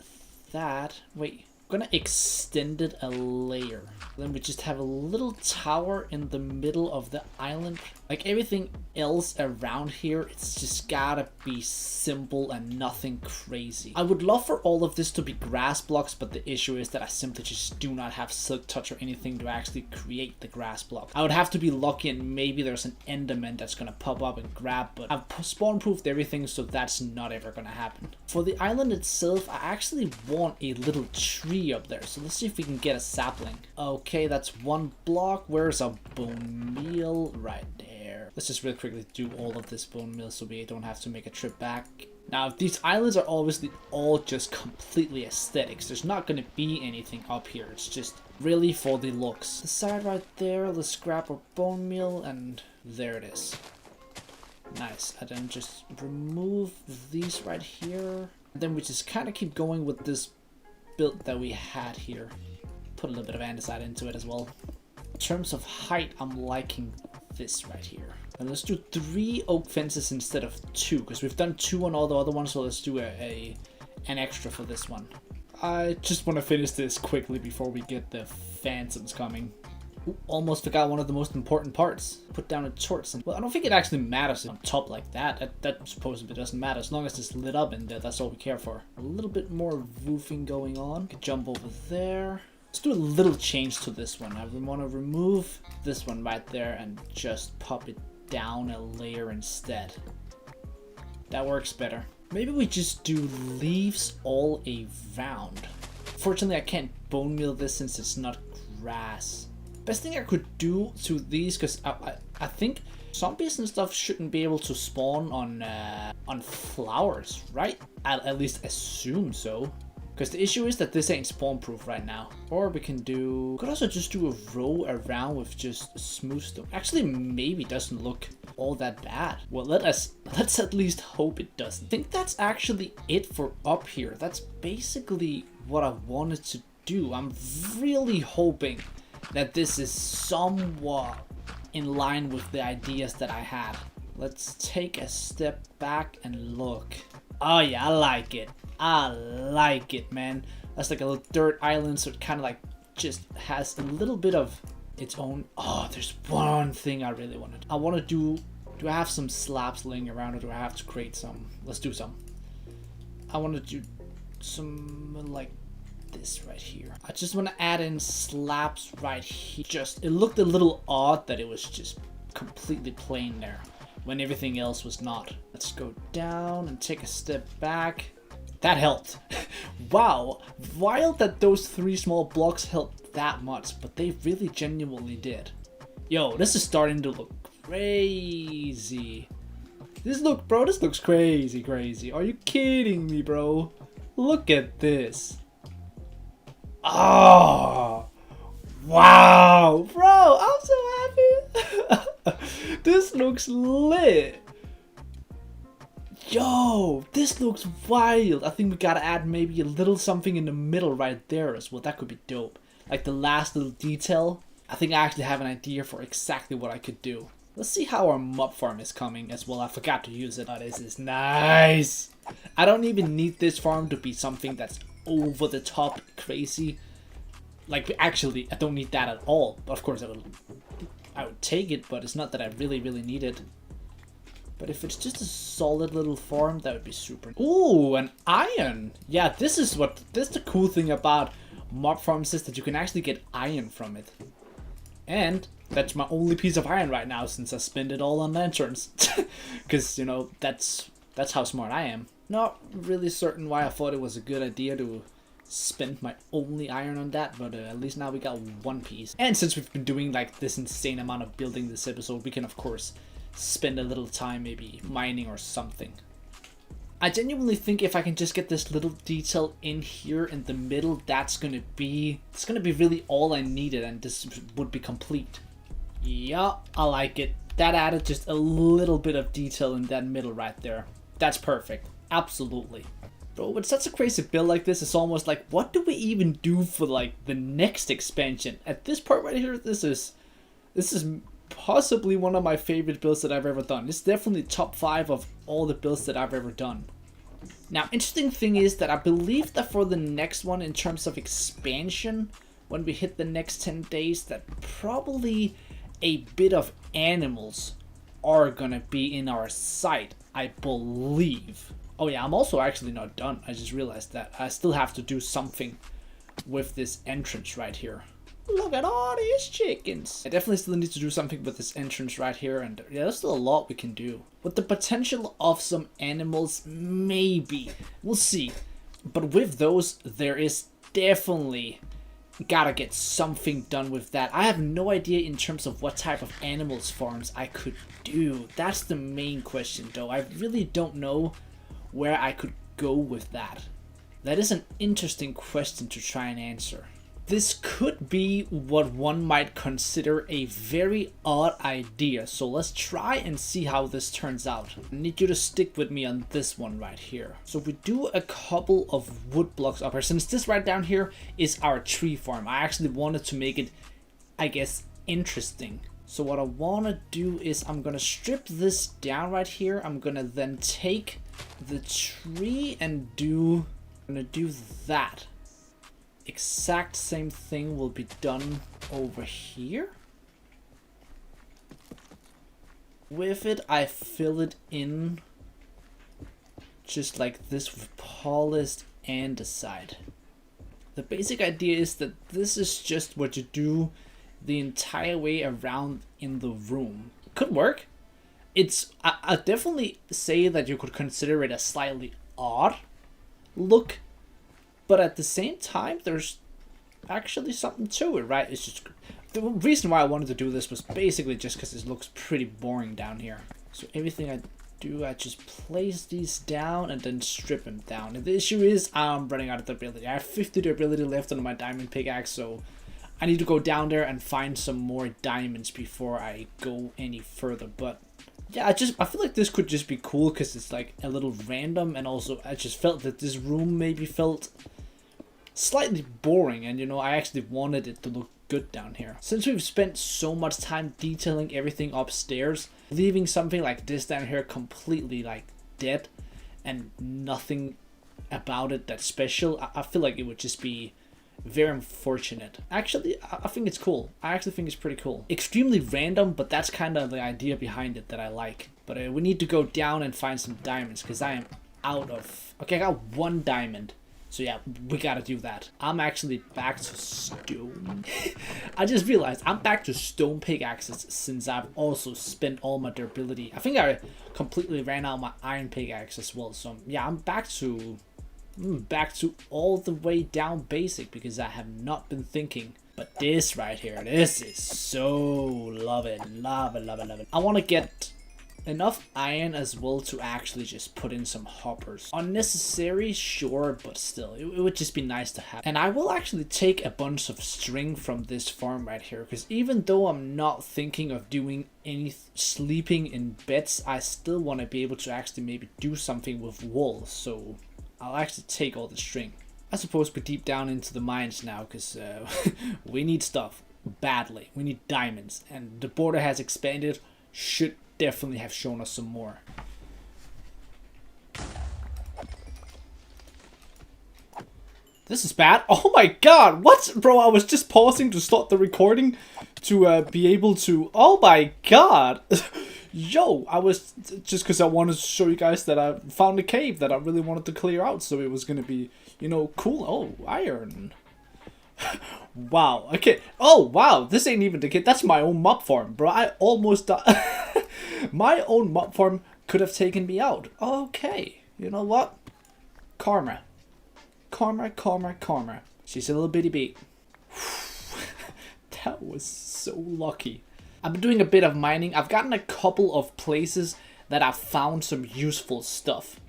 that, wait, I'm gonna extend it a layer. Then we just have a little tower in the middle of the island. Like everything else around here, it's just gotta be simple and nothing crazy. I would love for all of this to be grass blocks, but the issue is that I simply just do not have silk touch or anything to actually create the grass block. I would have to be lucky and maybe there's an enderman that's gonna pop up and grab, but I've spawn proofed everything, so that's not ever gonna happen. For the island itself, I actually want a little tree up there, so let's see if we can get a sapling. Okay, that's one block. Where's a bone meal? Right there. Let's just really quickly do all of this bone meal so we don't have to make a trip back. Now, these islands are obviously all just completely aesthetics. There's not going to be anything up here. It's just really for the looks. The side right there, let's grab our bone meal, and there it is. Nice. And then just remove these right here. And then we just kind of keep going with this build that we had here. Put a little bit of andesite into it as well. In terms of height, I'm liking this right here. And let's do 3 oak fences instead of 2, because we've done 2 on all the other ones, so let's do an extra for this one. I just want to finish this quickly before we get the phantoms coming. Ooh, almost forgot one of the most important parts. Put down a torch. And, well, I don't think it actually matters on top like that. That supposedly doesn't matter. As long as it's lit up in there, that's all we care for. A little bit more roofing going on. Could jump over there. Let's do a little change to this one. I want to remove this one right there and just pop it down a layer instead. That works better. Maybe we just do leaves all around. Fortunately, I can't bone meal this since it's not grass. Best thing I could do to these, because I think zombies and stuff shouldn't be able to spawn on flowers, right? I'll at least assume so. Because the issue is that this ain't spawn proof right now. Or we can do, could also just do a row around with just smooth stone. Actually, maybe it doesn't look all that bad. Well, let's at least hope it doesn't. I think that's actually it for up here. That's basically what I wanted to do. I'm really hoping that this is somewhat in line with the ideas that I had. Let's take a step back and look. Oh yeah, I like it. I like it, man. That's like a little dirt island, so it kind of like just has a little bit of its own. Oh, there's one thing I really wanted. I want to do I have some slabs laying around, or do I have to create some? Let's do some. I want to do some like this right here. I just want to add in slabs right here. It looked a little odd that it was just completely plain there when everything else was not. Let's go down and take a step back. That helped. Wow, wild that those 3 small blocks helped that much, but they really genuinely did. Yo, this is starting to look crazy. This looks crazy. Are you kidding me, bro? Look at this. Oh, wow, bro, I'm so happy. This looks lit. Yo, this looks wild. I think we gotta add maybe a little something in the middle right there as well. That could be dope. Like the last little detail. I think I actually have an idea for exactly what I could do. Let's see how our mob farm is coming as well. I forgot to use it. Oh, this is nice. I don't even need this farm to be something that's over the top crazy. Like, actually, I don't need that at all. But of course, I would take it, but it's not that I really need it. But if it's just a solid little farm, that would be super. Ooh, an iron. Yeah, this is the cool thing about mob farms is that you can actually get iron from it. And that's my only piece of iron right now since I spent it all on lanterns. Because, you know, that's how smart I am. Not really certain why I thought it was a good idea to spend my only iron on that, but at least now we got 1 piece. And since we've been doing like this insane amount of building this episode, we can of course spend a little time maybe mining or something. I genuinely think if I can just get this little detail in here in the middle, it's gonna be really all I needed, and this would be complete. Yeah, I like it. That added just a little bit of detail in that middle right there. That's perfect. Absolutely. Bro, with such a crazy build like this, it's almost like, what do we even do for like the next expansion? At this part right here, this is possibly one of my favorite builds that I've ever done. It's definitely top 5 of all the builds that I've ever done. Now, interesting thing is that I believe that for the next one, in terms of expansion, when we hit the next 10 days, that probably a bit of animals are gonna be in our site, I believe. Oh yeah, I'm also actually not done. I just realized that I still have to do something with this entrance right here. Look at all these chickens. I definitely still need to do something with this entrance right here, and yeah, there's still a lot we can do. With the potential of some animals, maybe. We'll see. But with those, there is definitely gotta get something done with that. I have no idea in terms of what type of animals farms I could do. That's the main question though. I really don't know where I could go with that. That is an interesting question to try and answer. This could be what one might consider a very odd idea, so let's try and see how this turns out. I need you to stick with me on this one right here. So we do a couple of wood blocks up here. Since this right down here is our tree farm, I actually wanted to make it, I guess, interesting. So what I want to do is I'm going to strip this down right here. I'm going to then take the tree and I'm going to do that. Exact same thing will be done over here. With it, I fill it in just like this with polished andesite. The basic idea is that this is just what you do the entire way around in the room. Could work. I definitely say that you could consider it a slightly odd look, but at the same time, there's actually something to it, right? It's just the reason why I wanted to do this was basically just because it looks pretty boring down here. So everything I do, I just place these down and then strip them down. And the issue is I'm running out of durability. I have 50 durability left on my diamond pickaxe, so I need to go down there and find some more diamonds before I go any further. But yeah, I feel like this could just be cool because it's like a little random, and also I just felt that this room maybe felt slightly boring, and you know, I actually wanted it to look good down here. Since we've spent so much time detailing everything upstairs, leaving something like this down here completely like dead and nothing about it that's special, I feel like it would just be Very unfortunate. Actually, I think it's cool. I actually think it's pretty cool. Extremely random, but that's kind of the idea behind it that I like. But we need to go down and find some diamonds because I am out of... Okay, I got 1 diamond. So yeah, we gotta do that. I'm actually back to stone. I just realized I'm back to stone pickaxes since I've also spent all my durability. I think I completely ran out of my iron pickaxe as well. So yeah, I'm back to all the way down basic because I have not been thinking. But this right here, this is so love it. I want to get enough iron as well to actually just put in some hoppers. Unnecessary, sure, but still, it would just be nice to have. And I will actually take a bunch of string from this farm right here, because even though I'm not thinking of doing any sleeping in beds, I still want to be able to actually maybe do something with wool. So I'll actually take all the string. I suppose we're deep down into the mines now, because we need stuff badly. We need diamonds, and the border has expanded. Should definitely have shown us some more. This is bad. Oh my god, what? Bro, I was just pausing to start the recording to be able to... Oh my god. Yo, I was... Just because I wanted to show you guys that I found a cave that I really wanted to clear out, so it was going to be, you know, cool. Oh, iron. Wow, okay. Oh, wow, this ain't even the kid. That's my own mob farm, bro. I almost died. My own mob farm could have taken me out. Okay, you know what? Karma. Karma. She's a little bitty beat. That was so lucky. I've been doing a bit of mining. I've gotten a couple of places that I've found some useful stuff.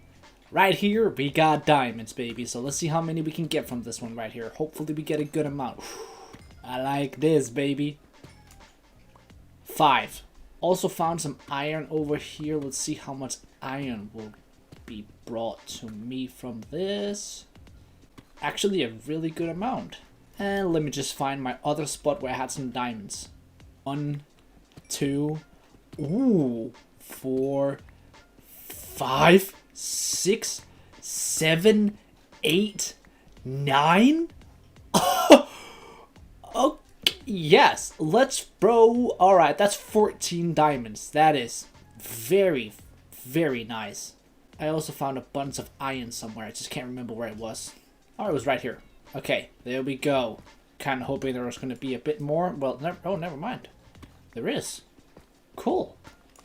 Right here, we got diamonds, baby. So let's see how many we can get from this one right here. Hopefully we get a good amount. I like this, baby. 5. Also found some iron over here. Let's see how much iron will be brought to me from this. Actually, a really good amount. And let me just find my other spot where I had some diamonds. 1, 2, ooh, 4, 5, 6, 7, 8, 9. Okay, yes, let's bro. Alright, that's 14 diamonds. That is very, very nice. I also found a bunch of iron somewhere. I just can't remember where it was. Oh, it was right here. Okay, there we go. Kind of hoping there was going to be a bit more. Well, never mind. There is. Cool.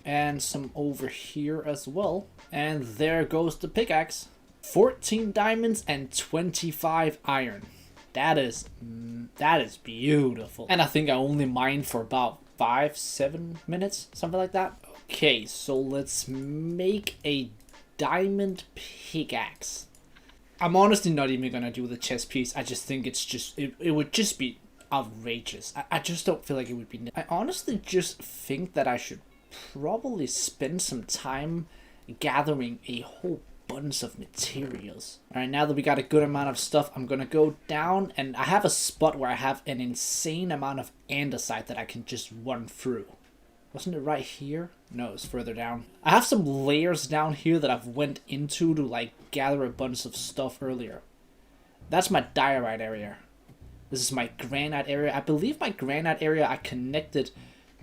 And some over here as well. And there goes the pickaxe. 14 diamonds and 25 iron. That is beautiful. And I think I only mined for about 5-7 minutes, something like that. Okay, so let's make a diamond pickaxe. I'm honestly not even gonna do the chest piece. I just think it's just it would just be outrageous. I just don't feel like it would be. I honestly just think that I should probably spend some time gathering a whole bunch of materials. Alright, now that we got a good amount of stuff, I'm gonna go down, and I have a spot where I have an insane amount of andesite that I can just run through. Wasn't it right here? No, it's further down. I have some layers down here that I've went into to like gather a bunch of stuff earlier. That's my diorite area. This is my granite area. I believe my granite area I connected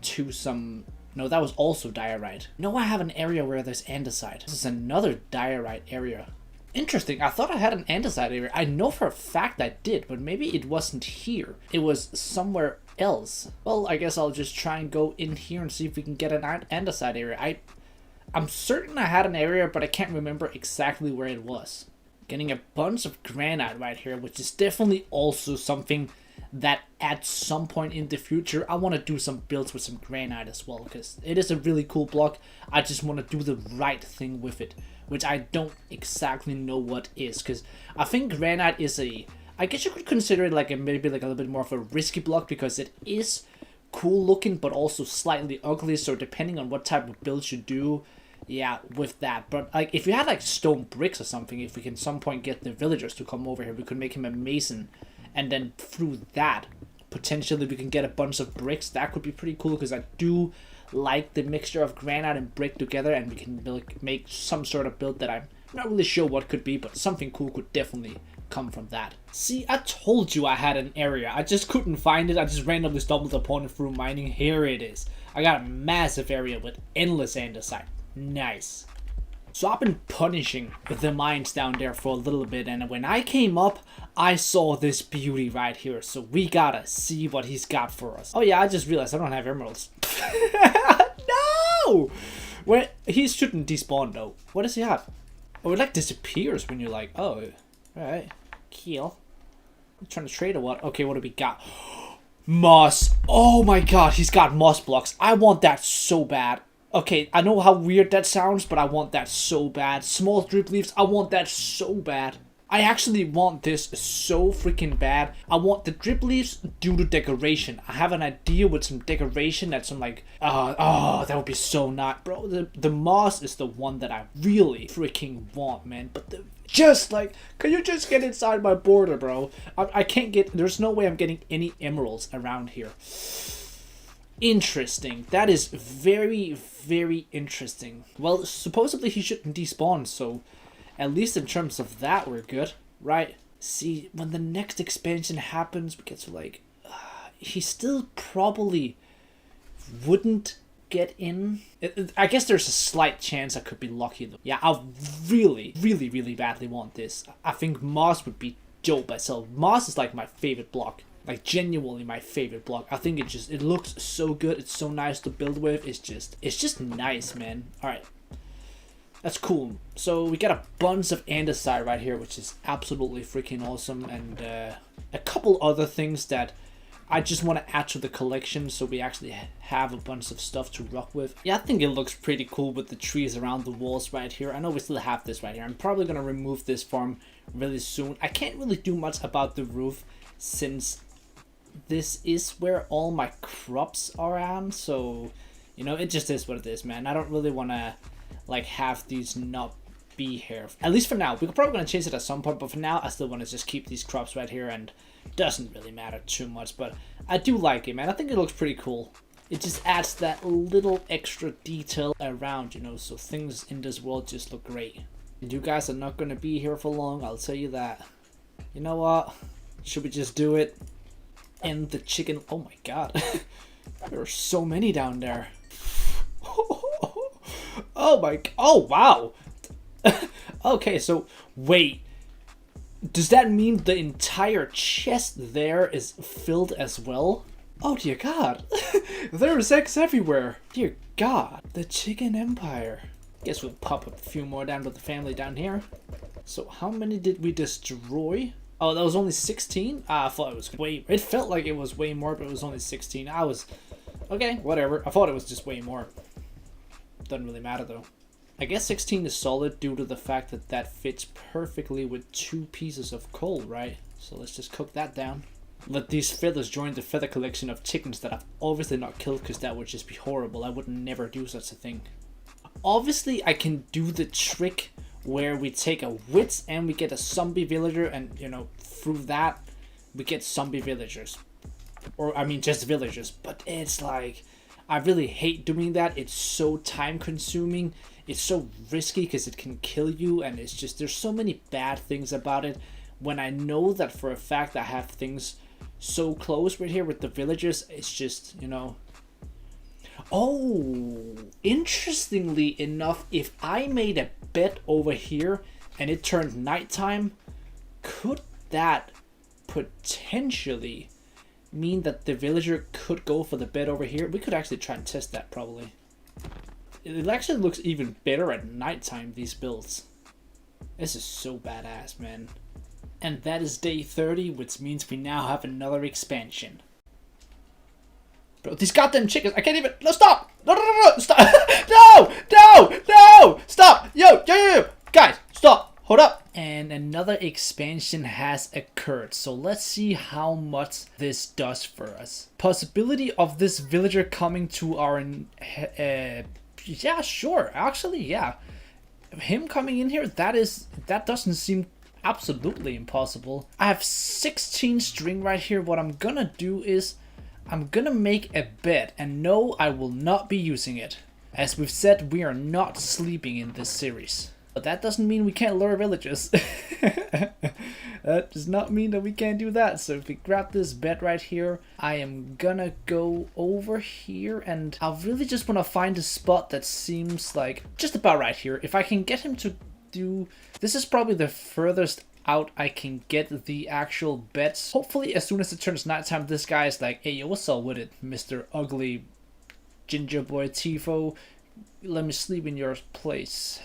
to some... No, that was also diorite. No, I have an area where there's andesite. This is another diorite area. Interesting. I thought I had an andesite area. I know for a fact I did, but maybe it wasn't here. It was somewhere else. Well, I guess I'll just try and go in here and see if we can get an andesite area. I'm certain I had an area, but I can't remember exactly where it was. Getting a bunch of granite right here, which is definitely also something that at some point in the future I want to do some builds with some granite as well, because it is a really cool block. I just want to do the right thing with it, which I don't exactly know what is, because I think granite is I guess you could consider it like maybe like a little bit more of a risky block, because it is cool looking but also slightly ugly, so depending on what type of builds you do, yeah, with that. But like if you had like stone bricks or something, if we can some point get the villagers to come over here, we could make him a mason, and then through that potentially we can get a bunch of bricks. That could be pretty cool, because I do like the mixture of granite and brick together, and we can make some sort of build that I'm not really sure what could be, but something cool could definitely come from that. See, I told you I had an area. I just couldn't find it. I just randomly stumbled upon it through mining. Here it is. I got a massive area with endless andesite. Nice. So I've been punishing the mines down there for a little bit, and when I came up, I saw this beauty right here. So we gotta see what he's got for us. Oh yeah, I just realized I don't have emeralds. No! Where he shouldn't despawn though. What does he have? Oh, it like disappears when you're like, oh, alright. Kill. You trying to trade or what? Okay, what do we got? Moss. Oh my god, he's got moss blocks. I want that so bad. Okay, I know how weird that sounds, but I want that so bad. Small drip leaves, I want that so bad. I actually want this so freaking bad. I want the drip leaves due to decoration. I have an idea with some decoration that's some like, that would be so nice. Bro, the moss is the one that I really freaking want, man. But just like, can you just get inside my border, bro? I can't get, there's no way I'm getting any emeralds around here. Interesting. That is very, very interesting. Well, supposedly he shouldn't despawn, so at least in terms of that, we're good, right? See, when the next expansion happens, we get to like, he still probably wouldn't get in. I guess there's a slight chance I could be lucky though. Yeah, I really, really, really badly want this. I think moss would be dope as hell. Moss is like my favorite block. Like genuinely my favorite block. I think it looks so good. It's so nice to build with. It's just nice, man. All right. That's cool. So we got a bunch of andesite right here, which is absolutely freaking awesome, and a couple other things that I just want to add to the collection, so we actually have a bunch of stuff to rock with. Yeah, I think it looks pretty cool with the trees around the walls right here. I know we still have this right here. I'm probably gonna remove this farm really soon. I can't really do much about the roof since this is where all my crops are on, so you know, it just is what it is, man. I don't really want to like have these not be here, at least for now. We're probably going to change it at some point, but for now I still want to just keep these crops right here, and it doesn't really matter too much, but I do like it, man. I think it looks pretty cool. It just adds that little extra detail around, you know, so things in this world just look great. And you guys are not going to be here for long, I'll tell you that. You know what, should we just do it? And the chicken, oh my god. There are so many down there. Oh my, oh wow. Okay, so wait, does that mean the entire chest there is filled as well? Oh dear god. There's eggs everywhere. Dear god, the chicken empire. Guess we'll pop a few more down with the family down here. So how many did we destroy? Oh, that was only 16? I thought it was way... It felt like it was way more, but it was only 16. I was... Okay, whatever. I thought it was just way more. Doesn't really matter, though. I guess 16 is solid due to the fact that that fits perfectly with 2 pieces of coal, right? So let's just cook that down. Let these feathers join the feather collection of chickens that I've obviously not killed, because that would just be horrible. I would never do such a thing. Obviously, I can do the trick where we take a witch and we get a zombie villager, and you know, through that we get zombie villagers, or I mean just villagers, but it's like I really hate doing that. It's so time consuming, it's so risky because it can kill you, and it's just, there's so many bad things about it when I know that for a fact I have things so close right here with the villagers. It's just, you know. Oh, interestingly enough, if I made a bed over here and it turned nighttime, could that potentially mean that the villager could go for the bed over here? We could actually try and test that probably. It actually looks even better at nighttime, these builds. This is so badass, man. And that is day 30, which means we now have another expansion. Bro, these goddamn chickens, I can't even, no, stop! No, stop! No! Stop! Yo! Guys, stop! Hold up! And another expansion has occurred, so let's see how much this does for us. Possibility of this villager coming to our, yeah, sure, actually, yeah. Him coming in here, that doesn't seem absolutely impossible. I have 16 string right here. What I'm gonna do is I'm gonna make a bed, and no, I will not be using it. As we've said, we are not sleeping in this series. But that doesn't mean we can't lure villagers. That does not mean that we can't do that. So if we grab this bed right here, I am gonna go over here and I really just want to find a spot that seems like just about right here. If I can get him to do, this is probably the furthest out I can get the actual beds. Hopefully as soon as it turns nighttime, this guy is like, hey, yo, what's up with it, Mr. Ugly Ginger Boy Tifo? Let me sleep in your place.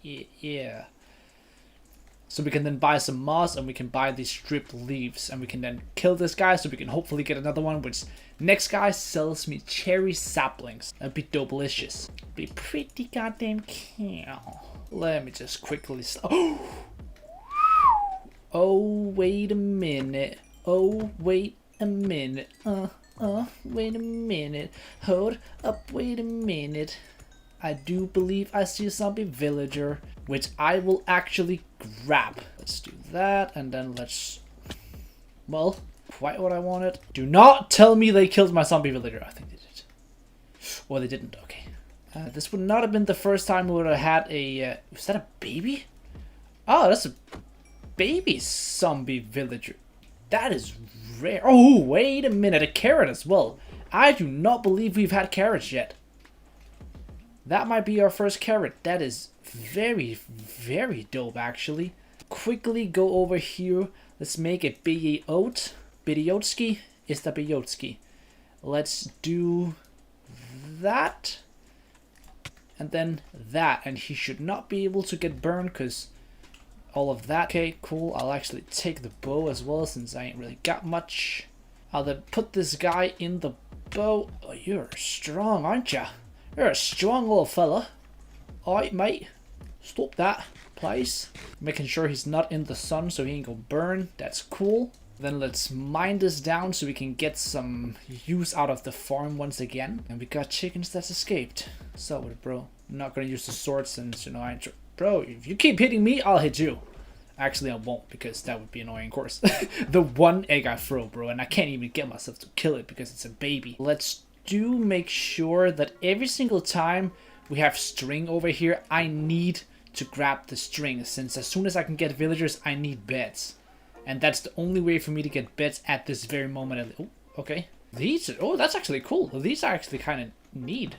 Yeah. So we can then buy some moss and we can buy these stripped leaves and we can then kill this guy so we can hopefully get another one, which next guy sells me cherry saplings. That'd be dope-licious. Be pretty goddamn cow. Let me just quickly... Oh, wait a minute. Oh, wait a minute. Wait a minute. Hold up, wait a minute. I do believe I see a zombie villager, which I will actually grab. Let's do that, and then let's... Well, quite what I wanted. Do not tell me they killed my zombie villager. I think they did. Or they didn't, okay. This would not have been the first time we would have had a... was that a baby? Oh, that's a baby zombie villager. That is rare. Oh, wait a minute. A carrot as well. I do not believe we've had carrots yet. That might be our first carrot. That is very, very dope, actually. Quickly go over here. Let's make a Bidiotski. Is that Bidiotski? Let's do that. And then that. And he should not be able to get burned because all of that. Okay, cool. I'll actually take the bow as well since I ain't really got much. I'll then put this guy in the bow. Oh, you're strong, aren't ya? You're a strong little fella. Alright, mate. Stop that, please. Making sure he's not in the sun so he ain't gonna burn. That's cool. Then let's mine this down so we can get some use out of the farm once again. And we got chickens that's escaped. So what, bro? I'm not gonna use the sword since, you know, I ain't... Bro, if you keep hitting me, I'll hit you. Actually, I won't because that would be annoying, of course. The one egg I throw, bro, and I can't even get myself to kill it because it's a baby. Let's do make sure that every single time we have string over here, I need to grab the string, since as soon as I can get villagers, I need beds. And that's the only way for me to get beds at this very moment. Oh, okay. These, oh, that's actually cool. These are actually kind of neat.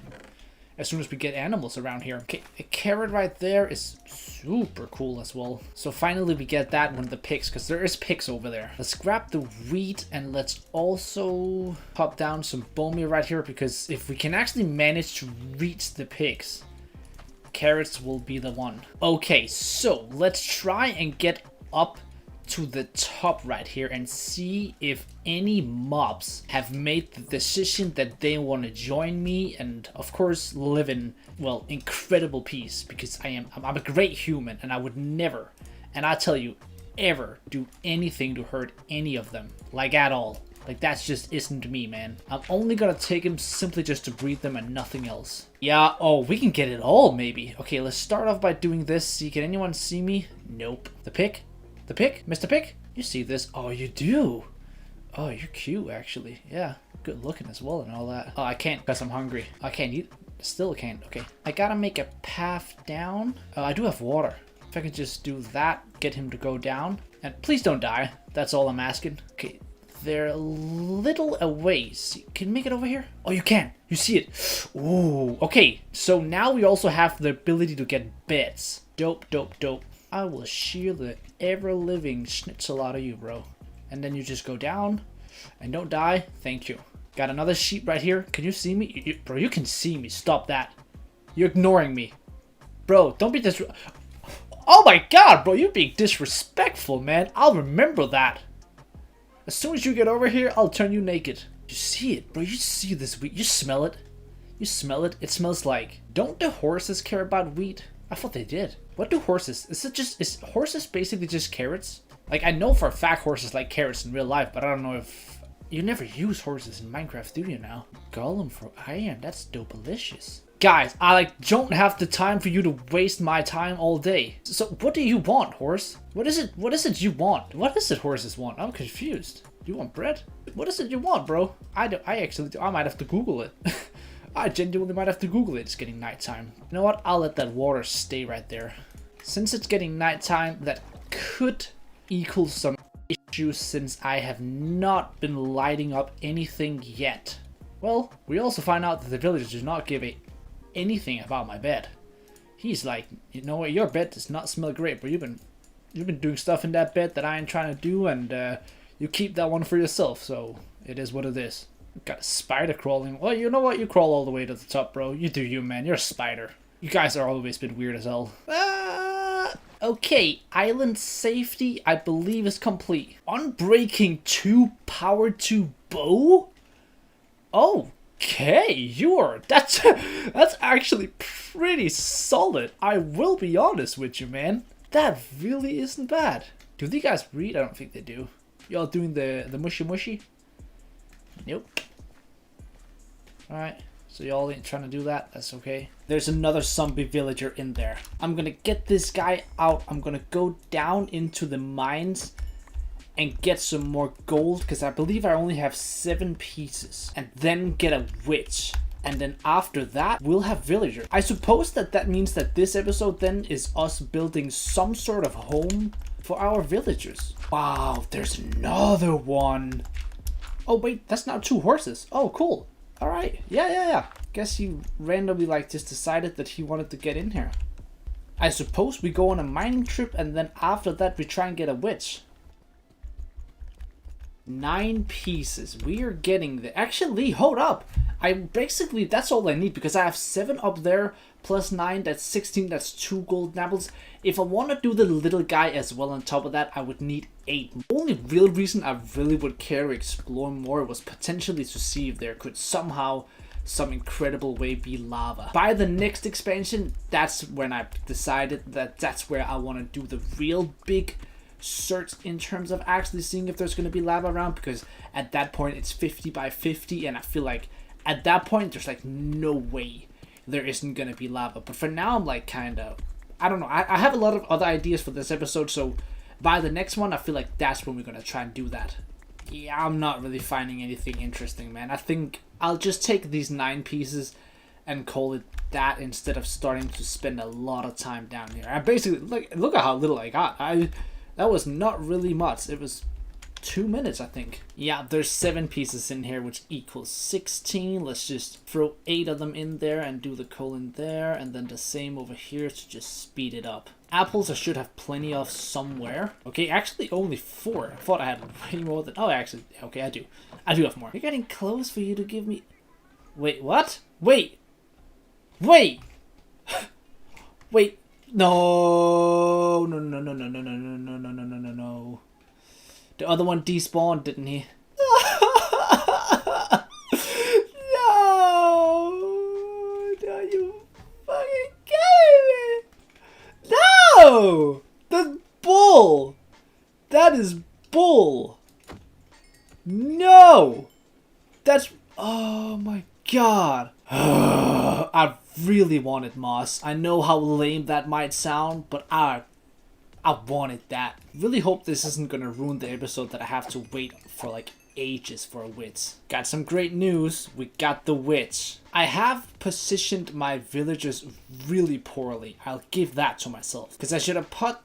As soon as we get animals around here. Okay, a carrot right there is super cool as well. So finally we get that one of the pigs, because there is pigs over there. Let's grab the wheat and let's also pop down some bone meal right here, because if we can actually manage to reach the pigs, carrots will be the one. Okay, so let's try and get up to the top right here and see if any mobs have made the decision that they want to join me and of course live in, well, incredible peace, because I'm a great human and I would never, and I tell you, ever do anything to hurt any of them, like at all. Like that's just isn't me, man. I'm only gonna take him simply just to breed them and nothing else. Yeah, oh, we can get it all maybe. Okay, let's start off by doing this. See, can anyone see me? Nope. The pig? The pig? Mr. Pig? You see this? Oh, you do? Oh, you're cute, actually. Yeah, good looking as well and all that. Oh, I can't because I'm hungry. I can't eat. Still can't. Okay. I gotta make a path down. I do have water. If I can just do that, get him to go down. And please don't die. That's all I'm asking. Okay. They're a little away. See, can you make it over here? Oh, you can. You see it. Ooh. Okay. So now we also have the ability to get beds. Dope, dope, dope. I will shear the ever-living schnitzel out of you, bro. And then you just go down and don't die. Thank you. Got another sheep right here. Can you see me? Bro, you can see me. Stop that. You're ignoring me. Bro, don't be Oh my god, bro. You're being disrespectful, man. I'll remember that. As soon as you get over here, I'll turn you naked. You see it, bro. You see this wheat. You smell it. You smell it. It smells like... Don't the horses care about wheat? I thought they did. What do horses... Is horses basically just carrots? Like, I know for a fact horses like carrots in real life, but I don't know if... You never use horses in Minecraft, do you now? Golem for iron. That's dope-alicious. Guys, I don't have the time for you to waste my time all day. So what do you want, horse? What is it you want? What is it horses want? I'm confused. Do you want bread? What is it you want, bro? I actually do. I might have to Google it. I genuinely might have to Google it. It's getting nighttime. You know what? I'll let that water stay right there. Since it's getting nighttime, that could equals some issues since I have not been lighting up anything yet. Well, we also find out that the villagers do not give anything about my bed. He's like, you know what, your bed does not smell great, but you've been doing stuff in that bed that I ain't trying to do, and you keep that one for yourself, so it is what it is. Got a spider crawling. Well, you know what, you crawl all the way to the top, bro. You do you, man. You're a spider. You guys are always been weird as hell. Okay, island safety, I believe, is complete. Unbreaking 2 power 2 bow? Okay, that's actually pretty solid. I will be honest with you, man. That really isn't bad. Do these guys read? I don't think they do. Y'all doing the mushy mushy? Nope. Alright, so y'all ain't trying to do that. That's okay. There's another zombie villager in there. I'm gonna get this guy out. I'm gonna go down into the mines and get some more gold, because I believe I only have 7 pieces, and then get a witch, and then after that we'll have villagers. I suppose that means that this episode then is us building some sort of home for our villagers. Wow, there's another one. Oh wait, that's now 2 horses. Oh cool. All right, yeah. Guess he randomly just decided that he wanted to get in here. I suppose we go on a mining trip, and then after that we try and get a witch. 9 pieces. We are getting there. Actually, hold up. That's all I need, because I have 7 up there plus 9. That's 16. That's 2 golden apples. If I want to do the little guy as well on top of that, I would need 8. The only real reason I really would care to explore more was potentially to see if there could somehow some incredible way be lava. By the next expansion, that's when I decided that that's where I want to do the real big search in terms of actually seeing if there's going to be lava around, because at that point it's 50 by 50, and I feel like at that point there's no way there isn't going to be lava. But for now I'm kind of, I don't know, I have a lot of other ideas for this episode, so by the next one I feel like that's when we're going to try and do that. Yeah, I'm not really finding anything interesting, man. I think I'll just take these 9 pieces and call it that, instead of starting to spend a lot of time down here. I basically, look at how little I got. That was not really much. It was 2 minutes, I think. Yeah, there's 7 pieces in here, which equals 16. Let's just throw 8 of them in there and do the colon there, and then the same over here to just speed it up. Apples I should have plenty of somewhere. Okay, actually only 4. I thought I had way more than... Oh, actually, okay, I do. I do have more. You're getting close for you to give me... Wait, what? Wait! Wait! No. The other one despawned, didn't he? No! Are you fucking kidding me? No! That's bull! That is bull! No! That's... Oh my god. I really wanted moss. I know how lame that might sound, but I wanted that. Really hope this isn't gonna ruin the episode that I have to wait for ages for a witch. Got some great news. We got the witch. I have positioned my villagers really poorly. I'll give that to myself, because I should have put...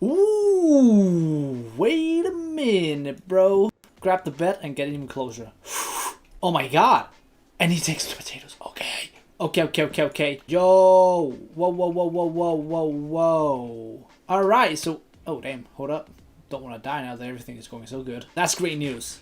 Ooh, wait a minute, bro. Grab the bed and get it even closer. Oh my god. And he takes the potatoes. Okay. Okay. Yo. Whoa. Alright, so... Oh, damn. Hold up. Don't want to die now that everything is going so good. That's great news.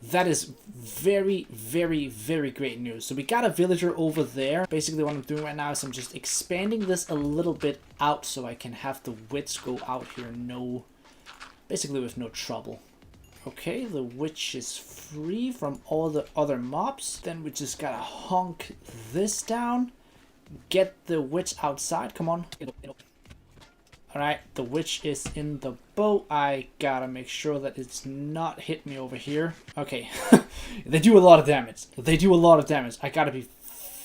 That is very, very, very great news. So we got a villager over there. Basically what I'm doing right now is I'm just expanding this a little bit out so I can have the witch go out here basically with no trouble. Okay, the witch is free from all the other mobs. Then we just gotta honk this down. Get the witch outside. Come on. Alright, the witch is in the boat. I gotta make sure that it's not hit me over here. Okay, they do a lot of damage. I gotta be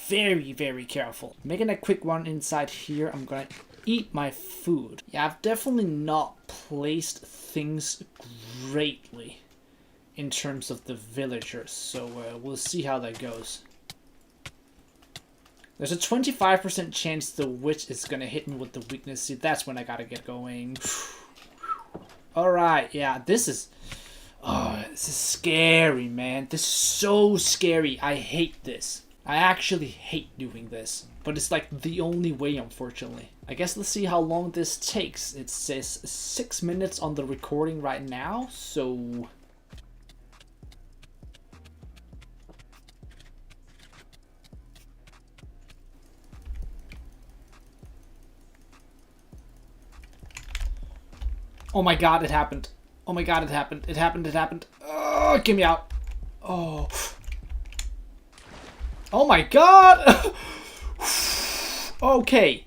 very, very careful. Making a quick run inside here. I'm gonna eat my food. Yeah, I've definitely not placed things greatly in terms of the villagers, so we'll see how that goes. There's a 25% chance the witch is gonna hit me with the weakness. See, that's when I gotta get going. Alright, yeah, this is... Oh, this is scary, man. This is so scary. I hate this. I actually hate doing this. But it's like the only way, unfortunately. I guess let's see how long this takes. It says 6 minutes on the recording right now, so... Oh my god, it happened. Oh my god, it happened. It happened, it happened. Oh, get me out. Oh. Oh my god! Okay.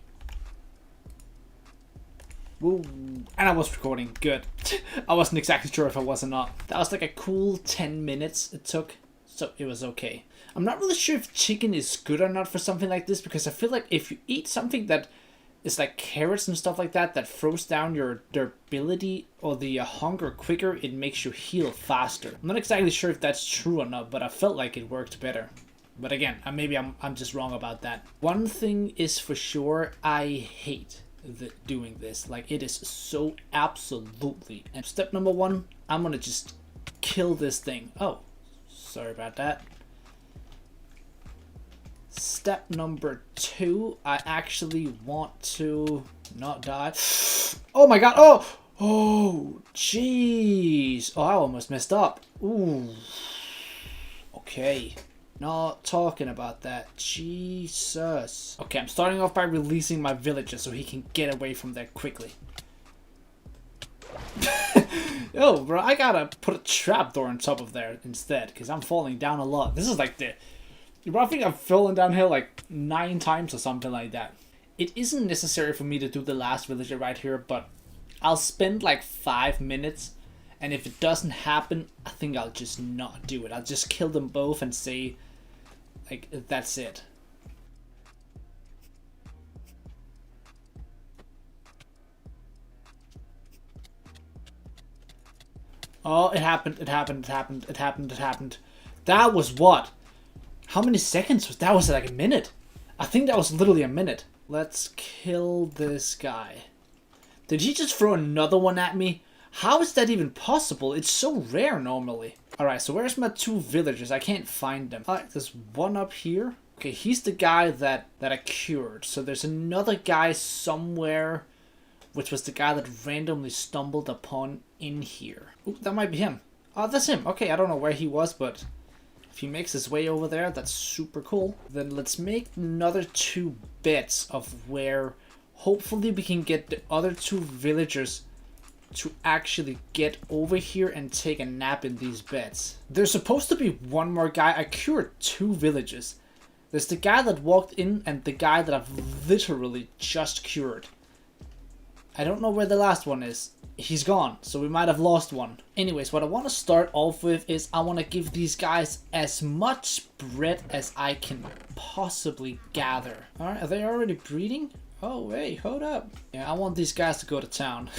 Ooh. And I was recording. Good. I wasn't exactly sure if I was or not. That was like a cool 10 minutes it took. So it was okay. I'm not really sure if chicken is good or not for something like this, because I feel like if you eat something that is like carrots and stuff like that, that throws down your durability or the hunger quicker, it makes you heal faster. I'm not exactly sure if that's true or not, but I felt like it worked better. But again, maybe I'm just wrong about that. One thing is for sure, I hate doing this. Like, it is so absolutely. And step number 1, I'm gonna just kill this thing. Oh, sorry about that. Step number 2, I actually want to not die. Oh my god, oh, jeez. Oh, I almost messed up. Ooh. Okay. Not talking about that. Jesus. Okay, I'm starting off by releasing my villager so he can get away from there quickly. Yo, bro, I gotta put a trapdoor on top of there instead, because I'm falling down a lot. This is like the... I think I've fallen downhill like 9 times or something like that. It isn't necessary for me to do the last villager right here, but I'll spend like 5 minutes, and if it doesn't happen, I think I'll just not do it. I'll just kill them both and say, like, that's it. Oh, it happened, it happened, it happened, it happened, it happened. That was what? How many seconds was that? That was like a minute. I think that was literally a minute. Let's kill this guy. Did he just throw another one at me? How is that even possible? It's so rare normally. Alright, so where's my 2 villagers? I can't find them. Alright, there's one up here. Okay, he's the guy that I cured. So there's another guy somewhere, which was the guy that randomly stumbled upon in here. Ooh, that might be him. Oh, that's him. Okay, I don't know where he was, but... if he makes his way over there, that's super cool. Then let's make another 2 bets of where hopefully we can get the other 2 villagers to actually get over here and take a nap in these beds. There's supposed to be one more guy. I cured 2 villages. There's the guy that walked in and the guy that I've literally just cured. I don't know where the last one is. He's gone, so we might have lost one. Anyways, what I want to start off with is I want to give these guys as much bread as I can possibly gather. Alright, are they already breeding? Oh, hey, hold up. Yeah, I want these guys to go to town.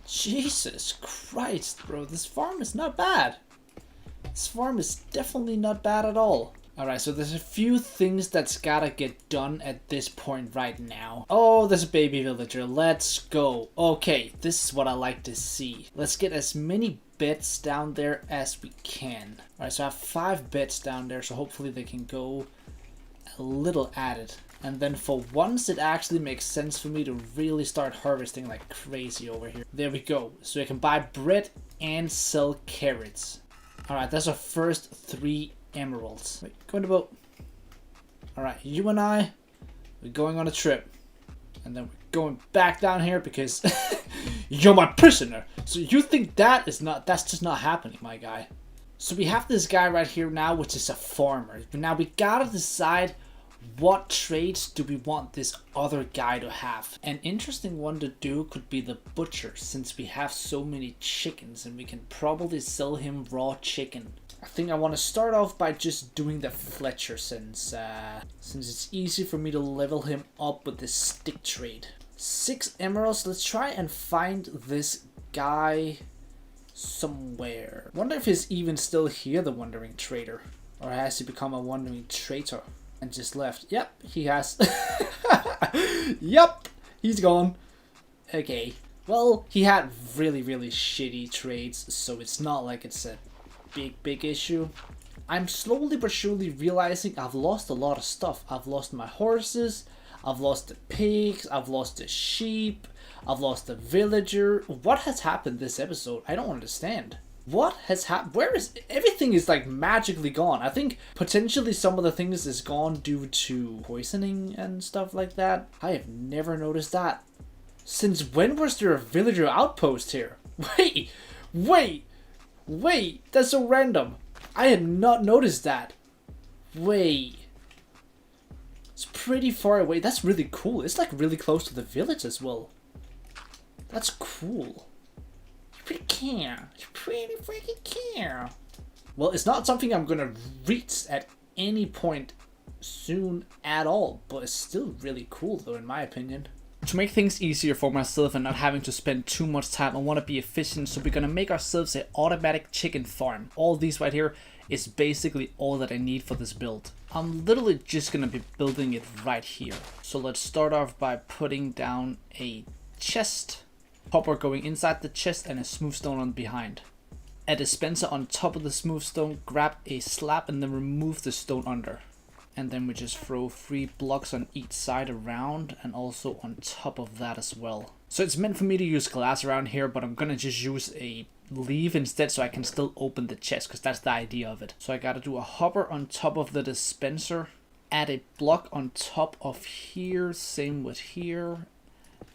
Jesus Christ, bro, this farm is not bad. This farm is definitely not bad at all. Alright, so there's a few things that's gotta get done at this point right now. Oh, there's a baby villager. Let's go. Okay, this is what I like to see. Let's get as many beds down there as we can. Alright, so I have 5 beds down there, so hopefully they can go a little at it. And then for once, it actually makes sense for me to really start harvesting like crazy over here. There we go. So I can buy bread and sell carrots. Alright, that's our first 3 emeralds. Wait, go in the boat. Alright, you and I, we're going on a trip. And then we're going back down here because you're my prisoner. So you think that's just not happening, my guy. So we have this guy right here now, which is a farmer. But now we gotta decide what traits do we want this other guy to have. An interesting one to do could be the butcher, since we have so many chickens and we can probably sell him raw chicken. I think I want to start off by just doing the Fletcher since it's easy for me to level him up with this stick trait. 6 emeralds. Let's try and find this guy somewhere. Wonder if he's even still here, the Wandering Trader. Or has he become a Wandering Traitor and just left? Yep, he has. Yep, he's gone. Okay, Well, he had really, really shitty trades, so it's not like it's a big issue. I'm slowly but surely realizing I've lost a lot of stuff. I've lost my horses, I've lost the pigs, I've lost the sheep, I've lost the villager. What has happened this episode? I don't understand. What has happened? Where is everything is like magically gone? I think potentially some of the things is gone due to poisoning and stuff like that. I have never noticed that. Since when was there a villager outpost here? Wait, that's so random. I had not noticed that. Wait. It's pretty far away. That's really cool. It's like really close to the village as well. That's cool. You pretty care. You pretty freaking care. Well, it's not something I'm gonna reach at any point soon at all, but it's still really cool though, in my opinion. To make things easier for myself and not having to spend too much time, I want to be efficient, so we're gonna make ourselves an automatic chicken farm. All these right here is basically all that I need for this build. I'm literally just gonna be building it right here. So let's start off by putting down a chest, hopper going inside the chest, and a smooth stone on behind. A dispenser on top of the smooth stone, grab a slab and then remove the stone under. And then we just throw 3 blocks on each side around and also on top of that as well. So it's meant for me to use glass around here, but I'm gonna just use a leaf instead so I can still open the chest, because that's the idea of it. So I gotta do a hopper on top of the dispenser, add a block on top of here, same with here,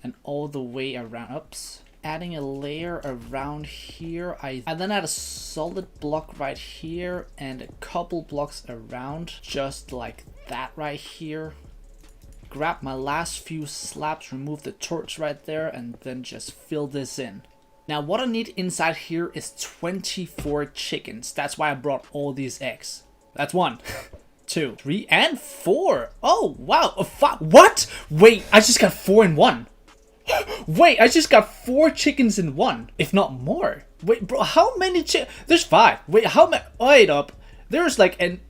and all the way around. Oops. Adding a layer around here. I then add a solid block right here and a couple blocks around, just like that right here. Grab my last few slabs, remove the torch right there, and then just fill this in. Now what I need inside here is 24 chickens. That's why I brought all these eggs. That's 1, 2, 3, and 4. Oh wow, what? Wait, I just got 4 in 1. Wait, I just got 4 chickens in 1, if not more. Wait, bro, how many There's 5. Wait, how many? Wait up. There's like an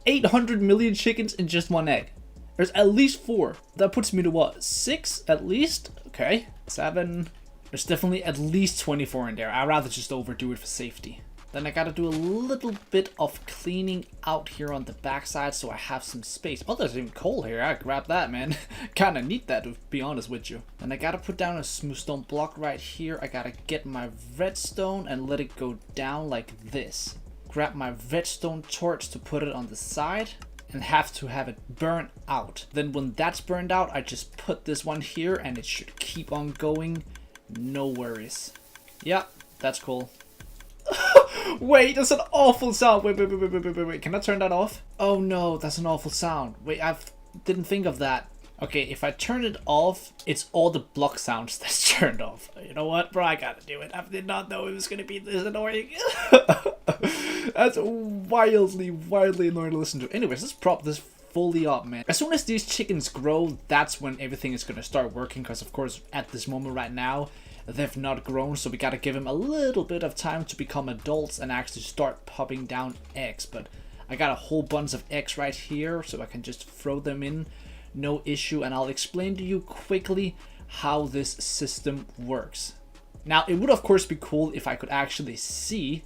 800 million chickens in just 1 egg. There's at least 4. That puts me to what? 6 at least? Okay. 7. There's definitely at least 24 in there. I'd rather just overdo it for safety. Then I gotta do a little bit of cleaning out here on the backside so I have some space. Oh, there's even coal here. I grab that, man. Kinda need that, to be honest with you. Then I gotta put down a smooth stone block right here. I gotta get my redstone and let it go down like this. Grab my redstone torch to put it on the side and have to have it burn out. Then when that's burned out, I just put this one here and it should keep on going. No worries. Yeah, that's cool. Wait, that's an awful sound. Wait. Can I turn that off? Oh no, that's an awful sound. Wait, I didn't think of that. Okay, if I turn it off, it's all the block sounds that's turned off. You know what, bro? I gotta do it. I did not know it was gonna be this annoying. That's wildly annoying to listen to. Anyways, let's prop this fully up, man. As soon as these chickens grow, that's when everything is gonna start working, because of course at this moment right now they've not grown, so we gotta give them a little bit of time to become adults and actually start popping down eggs. But I got a whole bunch of eggs right here, so I can just throw them in, no issue, and I'll explain to you quickly how this system works. Now it would of course be cool if I could actually see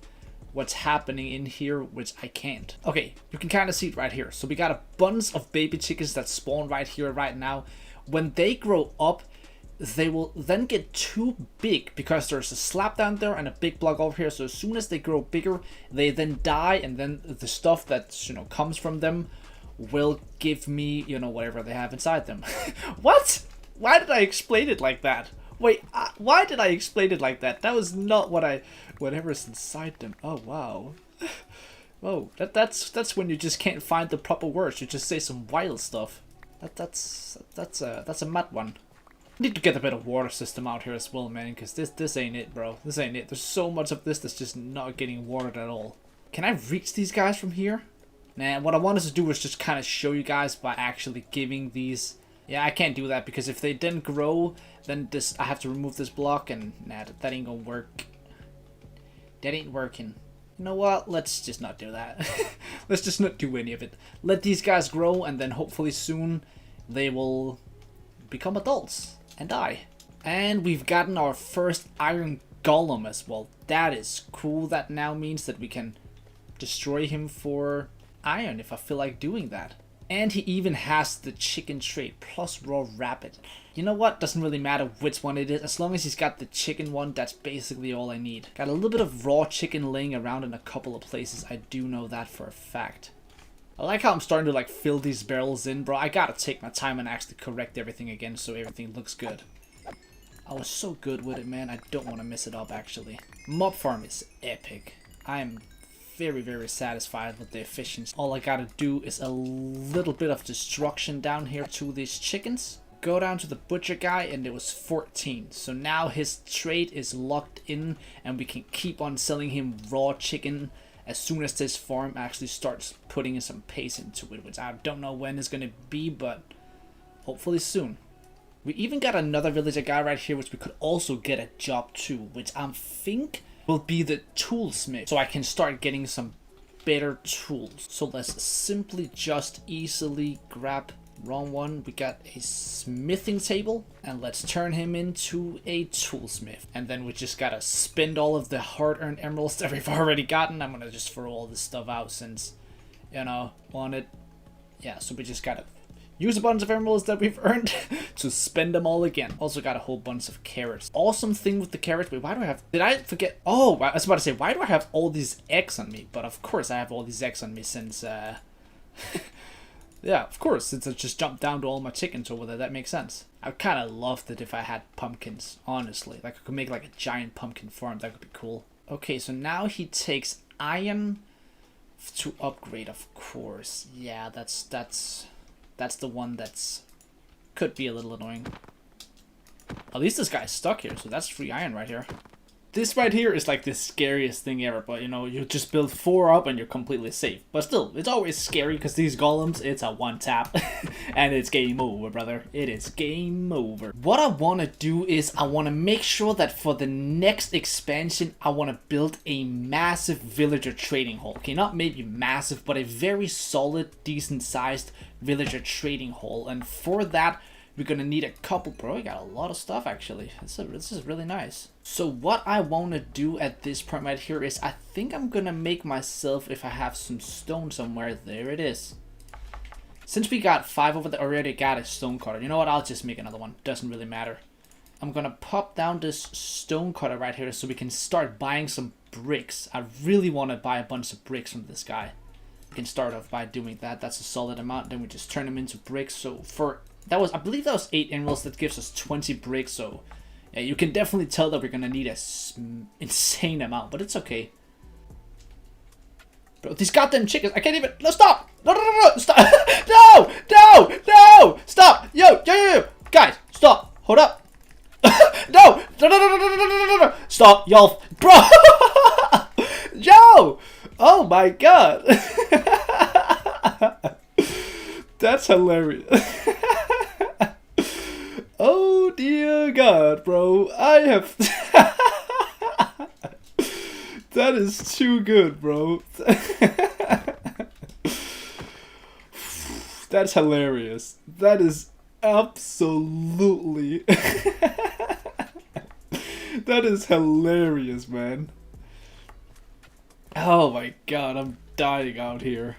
what's happening in here, which I can't. Okay, you can kind of see it right here. So we got a bunch of baby chickens that spawn right here right now. When they grow up, they will then get too big because there's a slab down there and a big block over here. So as soon as they grow bigger, they then die, and then the stuff that, you know, comes from them will give me, you know, whatever they have inside them. What? Why did I explain it like that? Wait, why did I explain it like that? That was not what whatever's inside them. Oh wow. Whoa, that's when you just can't find the proper words. You just say some wild stuff. That's a mad one. Need to get a bit of water system out here as well, man, because this ain't it, bro. This ain't it. There's so much of this that's just not getting watered at all. Can I reach these guys from here? Nah, what I wanted to do was just kind of show you guys by actually giving these. Yeah, I can't do that because if they didn't grow, then I have to remove this block, and nah, that ain't gonna work. That ain't working. You know what? Let's just not do that. Let's just not do any of it. Let these guys grow, and then hopefully soon they will become adults and die. And we've gotten our first iron golem as well. That is cool. That now means that we can destroy him for iron if I feel like doing that. And he even has the chicken trait plus raw rabbit. You know what? Doesn't really matter which one it is. As long as he's got the chicken one, that's basically all I need. Got a little bit of raw chicken laying around in a couple of places. I do know that for a fact. I like how I'm starting to like fill these barrels in, bro. I gotta take my time and actually correct everything again so everything looks good. I was so good with it, man. I don't want to mess it up, actually. Mob farm is epic. I am very, very satisfied with the efficiency. All I gotta do is a little bit of destruction down here to these chickens. Go down to the butcher guy and it was 14. So now his trade is locked in and we can keep on selling him raw chicken as soon as this farm actually starts putting some pace into it, which I don't know when it's going to be, but hopefully soon. We even got another villager guy right here, which we could also get a job to, which I think will be the toolsmith, so I can start getting some better tools. So let's simply just easily grab, wrong one, we got a smithing table, and let's turn him into a toolsmith. And then we just gotta spend all of the hard-earned emeralds that we've already gotten. I'm gonna just throw all this stuff out since, you know, want it. Yeah, so we just gotta use a bunch of emeralds that we've earned to spend them all again. Also got a whole bunch of carrots. Awesome thing with the carrots. Wait, why do I have... Did I forget? Oh, I was about to say, why do I have all these eggs on me? But of course I have all these eggs on me since... yeah, of course, since I just jumped down to all my chickens over there. That makes sense. I kind of loved it if I had pumpkins, honestly. Like, I could make like a giant pumpkin farm. That could be cool. Okay, so now he takes iron to upgrade, of course. Yeah, that's the one that's could be a little annoying. At least this guy's stuck here, so that's free iron right here. This right here is like the scariest thing ever, but you know, you just build 4 up and you're completely safe. But still, it's always scary because these golems, it's a one tap and it's game over, brother. It is game over. What I want to do is I want to make sure that for the next expansion, I want to build a massive villager trading hall. Okay, not maybe massive, but a very solid, decent sized villager trading hall. And for that, we're gonna need a couple. Bro, we got a lot of stuff actually. This is really nice. So what I want to do at this point right here is I think I'm gonna make myself, if I have some stone somewhere, there it is. Since we got 5 over there, already got a stone cutter. You know what? I'll just make another one. Doesn't really matter. I'm gonna pop down this stone cutter right here so we can start buying some bricks. I really want to buy a bunch of bricks from this guy. We can start off by doing that. That's a solid amount. Then we just turn them into bricks. So for that was, I believe that was 8 emeralds. That gives us 20 bricks. So yeah, you can definitely tell that we're gonna need a insane amount, but it's okay. Bro, these goddamn chickens! I can't even. No, stop! No, stop! No, no, no! Stop! Yo, guys, stop! Hold up! No! No! Stop, y'all! Bro! Yo! Oh my god! That's hilarious. Oh dear god, bro. I have... That is too good, bro. That's hilarious. That is absolutely... That is hilarious, man. Oh my god, I'm dying out here.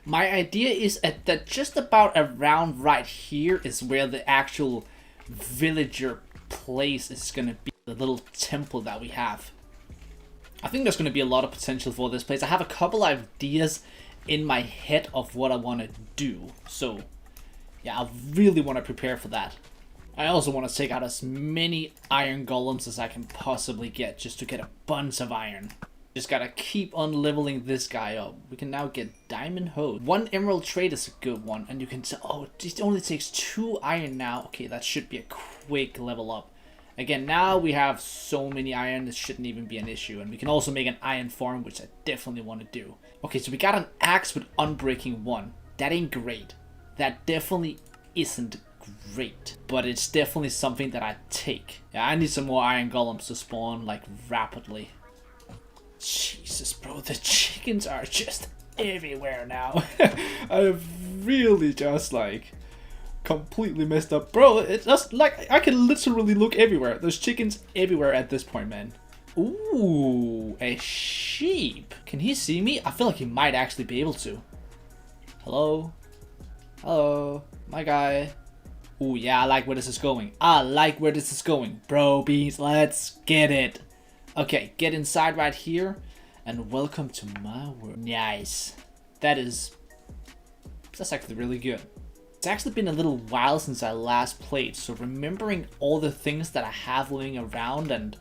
My idea is that just about around right here is where the actual villager place is going to be. The little temple that we have. I think there's going to be a lot of potential for this place. I have a couple ideas in my head of what I want to do. So, yeah, I really want to prepare for that. I also want to take out as many iron golems as I can possibly get just to get a bunch of iron. Just gotta keep on leveling this guy up. We can now get diamond hose. 1 emerald trade is a good one. And you can say, oh, it only takes 2 iron now. Okay, that should be a quick level up. Again, now we have so many iron, this shouldn't even be an issue. And we can also make an iron farm, which I definitely want to do. Okay, so we got an axe with unbreaking 1. That ain't great. That definitely isn't great. But it's definitely something that I take. Yeah, I need some more iron golems to spawn, like, rapidly. Jesus, bro, the chickens are just everywhere now. I have really just, like, completely messed up. Bro, it's just like, I can literally look everywhere. There's chickens everywhere at this point, man. Ooh, a sheep. Can he see me? I feel like he might actually be able to. Hello? Hello? My guy? Ooh, yeah, I like where this is going. I like where this is going. Bro, bees, let's get it. Okay, get inside right here. And welcome to my world. Nice. That's actually really good. It's actually been a little while since I last played, so remembering all the things that I have laying around and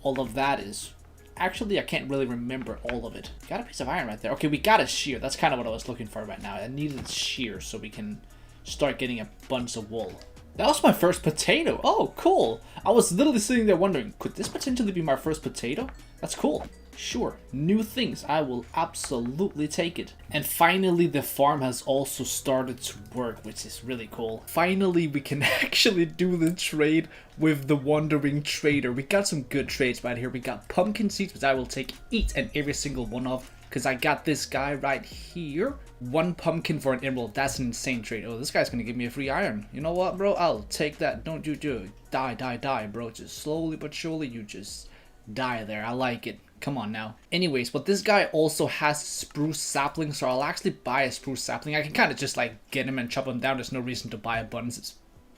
all of that is... Actually, I can't really remember all of it. Got a piece of iron right there. Okay, we got a shear. That's kind of what I was looking for right now. I needed shear so we can start getting a bunch of wool. That was my first potato. Oh, cool. I was literally sitting there wondering, could this potentially be my first potato? That's cool. Sure, new things, I will absolutely take it. And finally the farm has also started to work, which is really cool. Finally we can actually do the trade with the Wandering Trader. We got some good trades right here. We got pumpkin seeds, which I will take each and every single one of, because I got this guy right here. 1 pumpkin for an emerald. That's an insane trade. Oh, this guy's gonna give me a free iron. You know what, bro? I'll take that. Don't you do it. Die, bro. Just slowly but surely you just die there. I like it. Come on now. Anyways, but this guy also has spruce saplings, so I'll actually buy a spruce sapling. I can kind of just like get him and chop him down. There's no reason to buy a bunch. It's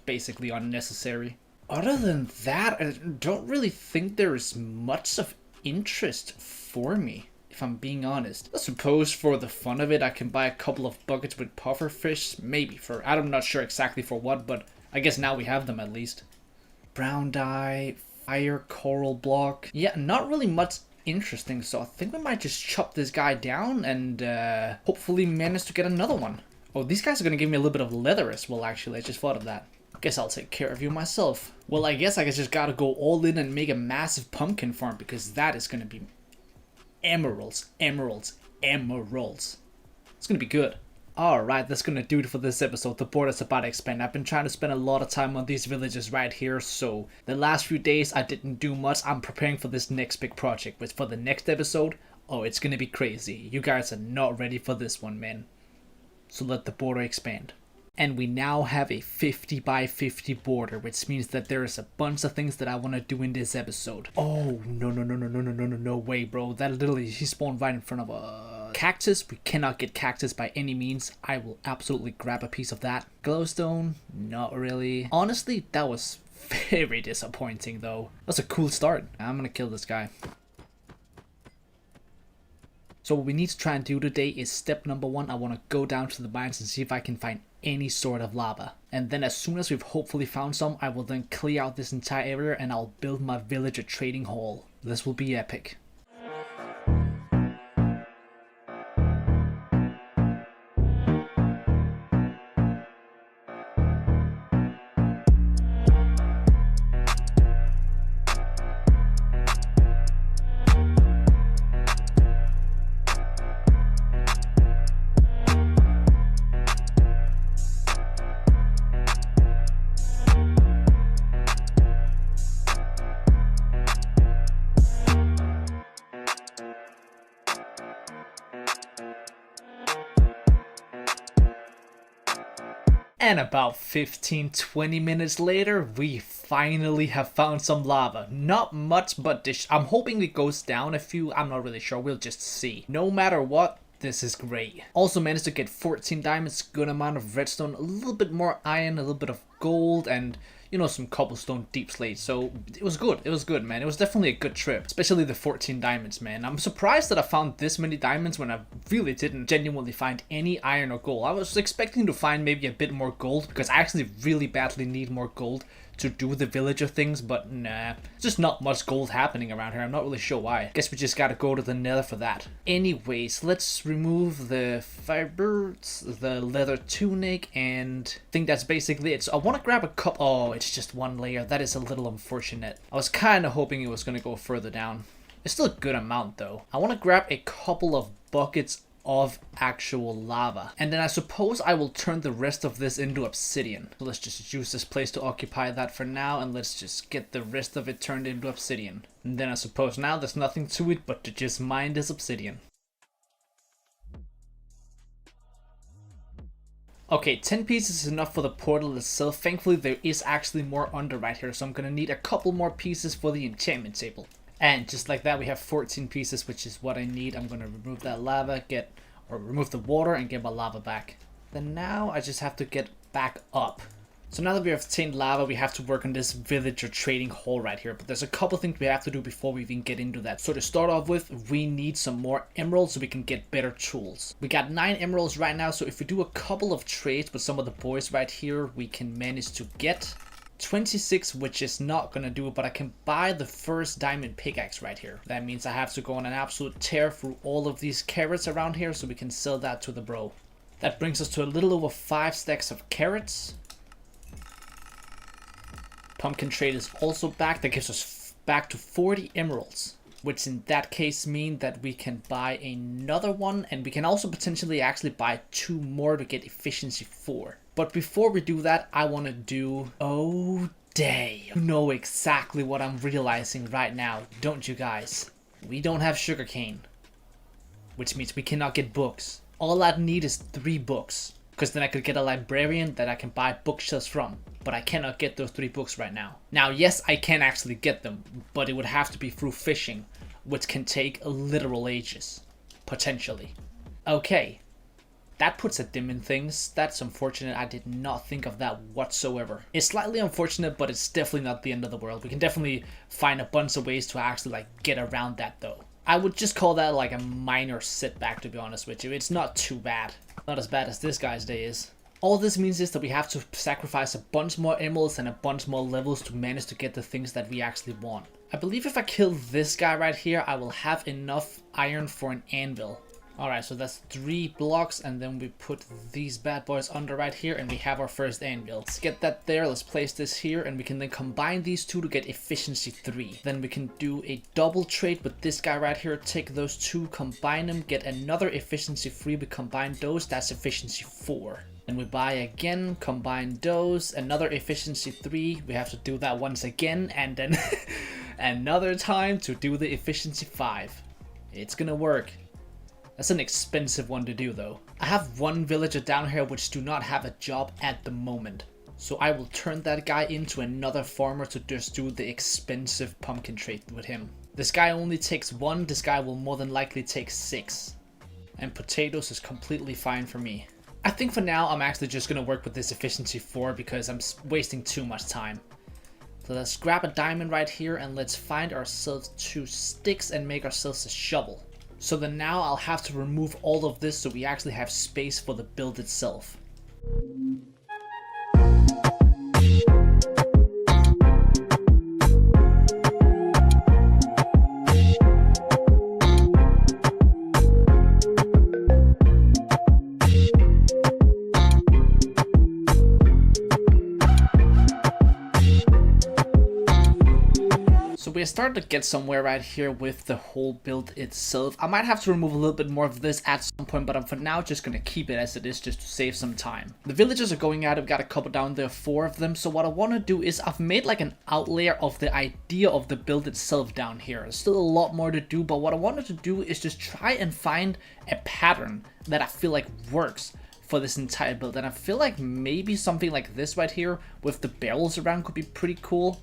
basically unnecessary. Other than that, I don't really think there is much of interest for me, if I'm being honest. I suppose for the fun of it, I can buy a couple of buckets with pufferfish. Maybe for, I'm not sure exactly for what, but I guess now we have them at least. Brown dye, fire coral block. Yeah, not really much interesting, so I think we might just chop this guy down and hopefully manage to get another one. Oh, these guys are gonna give me a little bit of leather as well, actually. I just thought of that. Guess I'll take care of you myself. Well, I guess I just gotta go all in and make a massive pumpkin farm, because that is gonna be emeralds, emeralds, emeralds. It's gonna be good. Alright, that's gonna do it for this episode. The border's about to expand. I've been trying to spend a lot of time on these villages right here, so the last few days I didn't do much. I'm preparing for this next big project, which for the next episode, oh, it's gonna be crazy. You guys are not ready for this one, man. So let the border expand. And we now have a 50 by 50 border, which means that there is a bunch of things that I want to do in this episode. Oh, no way, bro. That literally, he spawned right in front of us. Cactus, we cannot get cactus by any means. I will absolutely grab a piece of that. Glowstone, not really. Honestly, that was very disappointing though. That's a cool start. I'm gonna kill this guy. So what we need to try and do today is step number 1. I want to go down to the mines and see if I can find any sort of lava. And then as soon as we've hopefully found some, I will then clear out this entire area and I'll build my village a trading hall. This will be epic. And about 15-20 minutes later, we finally have found some lava. Not much, but I'm hoping it goes down a few. I'm not really sure. We'll just see. No matter what, this is great. Also managed to get 14 diamonds, good amount of redstone, a little bit more iron, a little bit of gold, and you know, some cobblestone deep slate. So it was good, man. It was definitely a good trip, especially the 14 diamonds, man. I'm surprised that I found this many diamonds when I really didn't genuinely find any iron or gold. I was expecting to find maybe a bit more gold, because I actually really badly need more gold to do the villager things, but nah, just not much gold happening around here. I'm not really sure why. Guess we just gotta go to the nether for that. Anyways, let's remove the fibers, the leather tunic, and I think that's basically it. So I want to grab a cup. Oh, it's just one layer. That is a little unfortunate. I was kind of hoping it was gonna go further down. It's still a good amount though. I want to grab a couple of buckets of actual lava, and then I suppose I will turn the rest of this into obsidian. So let's just use this place to occupy that for now, and let's just get the rest of it turned into obsidian. And then I suppose now there's nothing to it but to just mine this obsidian. Okay, 10 pieces is enough for the portal itself. Thankfully, there is actually more under right here, so I'm gonna need a couple more pieces for the enchantment table. And just like that, we have 14 pieces, which is what I need. I'm gonna remove that lava, remove the water and get my lava back. Then now I just have to get back up. So now that we have obtained lava, we have to work on this villager trading hall right here. But there's a couple things we have to do before we even get into that. So to start off with, we need some more emeralds so we can get better tools. We got 9 emeralds right now, so if we do a couple of trades with some of the boys right here, we can manage to get 26, which is not gonna do it, but I can buy the first diamond pickaxe right here. That means I have to go on an absolute tear through all of these carrots around here so we can sell that to the bro. That brings us to a little over 5 stacks of carrots. Pumpkin trade is also back. That gives us back to 40 emeralds, which in that case mean that we can buy another one, and we can also potentially actually buy 2 more to get efficiency 4. But before we do that, I want to do... Oh, damn. You know exactly what I'm realizing right now, don't you guys? We don't have sugarcane, which means we cannot get books. All I need is 3 books, because then I could get a librarian that I can buy bookshelves from. But I cannot get those 3 books right now. Now, yes, I can actually get them, but it would have to be through fishing, which can take literal ages, potentially. Okay, that puts a dim in things. That's unfortunate. I did not think of that whatsoever. It's slightly unfortunate, but it's definitely not the end of the world. We can definitely find a bunch of ways to actually like get around that though. I would just call that like a minor setback, to be honest with you. It's not too bad. Not as bad as this guy's day is. All this means is that we have to sacrifice a bunch more emeralds and a bunch more levels to manage to get the things that we actually want. I believe if I kill this guy right here, I will have enough iron for an anvil. Alright, so that's 3 blocks, and then we put these bad boys under right here, and we have our first anvil. Let's get that there, let's place this here, and we can then combine these 2 to get efficiency 3. Then we can do a double trade with this guy right here, take those 2, combine them, get another efficiency 3, we combine those, that's efficiency 4. Then we buy again, combine those, another efficiency 3, we have to do that once again, and then another time to do the efficiency 5. It's gonna work. That's an expensive one to do though. I have 1 villager down here which do not have a job at the moment. So I will turn that guy into another farmer to just do the expensive pumpkin trade with him. This guy only takes 1, this guy will more than likely take 6. And potatoes is completely fine for me. I think for now I'm actually just going to work with this efficiency 4 because I'm wasting too much time. So let's grab a diamond right here and let's find ourselves 2 sticks and make ourselves a shovel. So then now I'll have to remove all of this so we actually have space for the build itself. We're starting to get somewhere right here with the whole build itself. I might have to remove a little bit more of this at some point, but I'm for now just going to keep it as it is just to save some time. The villagers are going out. I've got a couple down there, 4 of them. So what I want to do is I've made like an outlayer of the idea of the build itself down here. There's still a lot more to do, but what I wanted to do is just try and find a pattern that I feel like works for this entire build. And I feel like maybe something like this right here with the barrels around could be pretty cool.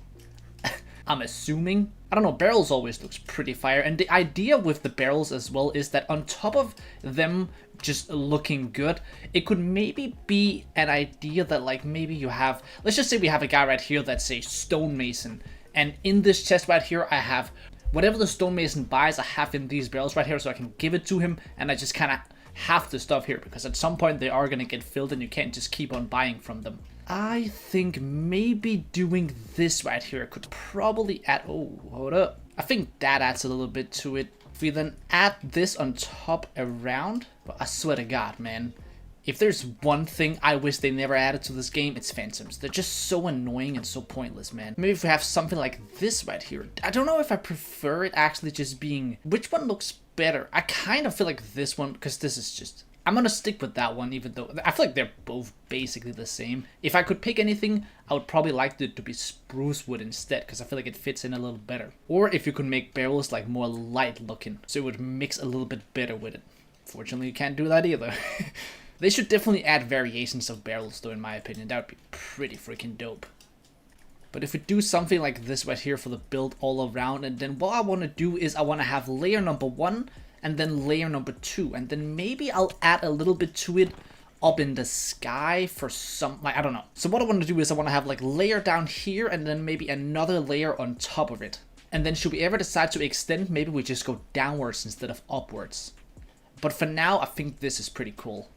I'm assuming. I don't know, barrels always looks pretty fire, and the idea with the barrels as well is that on top of them just looking good, it could maybe be an idea that like maybe you have, let's just say we have a guy right here that's a stonemason, and in this chest right here I have whatever the stonemason buys, I have in these barrels right here so I can give it to him, and I just kind of have the stuff here because at some point they are going to get filled and you can't just keep on buying from them. I think maybe doing this right here could probably add... Oh, hold up. I think that adds a little bit to it. If we then add this on top around... But I swear to God, man. If there's one thing I wish they never added to this game, it's phantoms. They're just so annoying and so pointless, man. Maybe if we have something like this right here. I don't know if I prefer it actually just being... Which one looks better? I kind of feel like this one, because this is just... I'm gonna stick with that one, even though I feel like they're both basically the same. If I could pick anything, I would probably like it to be spruce wood instead, because I feel like it fits in a little better. Or if you could make barrels like more light looking, so it would mix a little bit better with it. Fortunately, you can't do that either. They should definitely add variations of barrels though, in my opinion. That would be pretty freaking dope. But if we do something like this right here for the build all around, and then what I want to do is I want to have layer number 1 and then layer number 2, and then maybe I'll add a little bit to it up in the sky for some, like, I don't know. So what I want to do is I want to have like layer down here and then maybe another layer on top of it. And then should we ever decide to extend, maybe we just go downwards instead of upwards. But for now, I think this is pretty cool.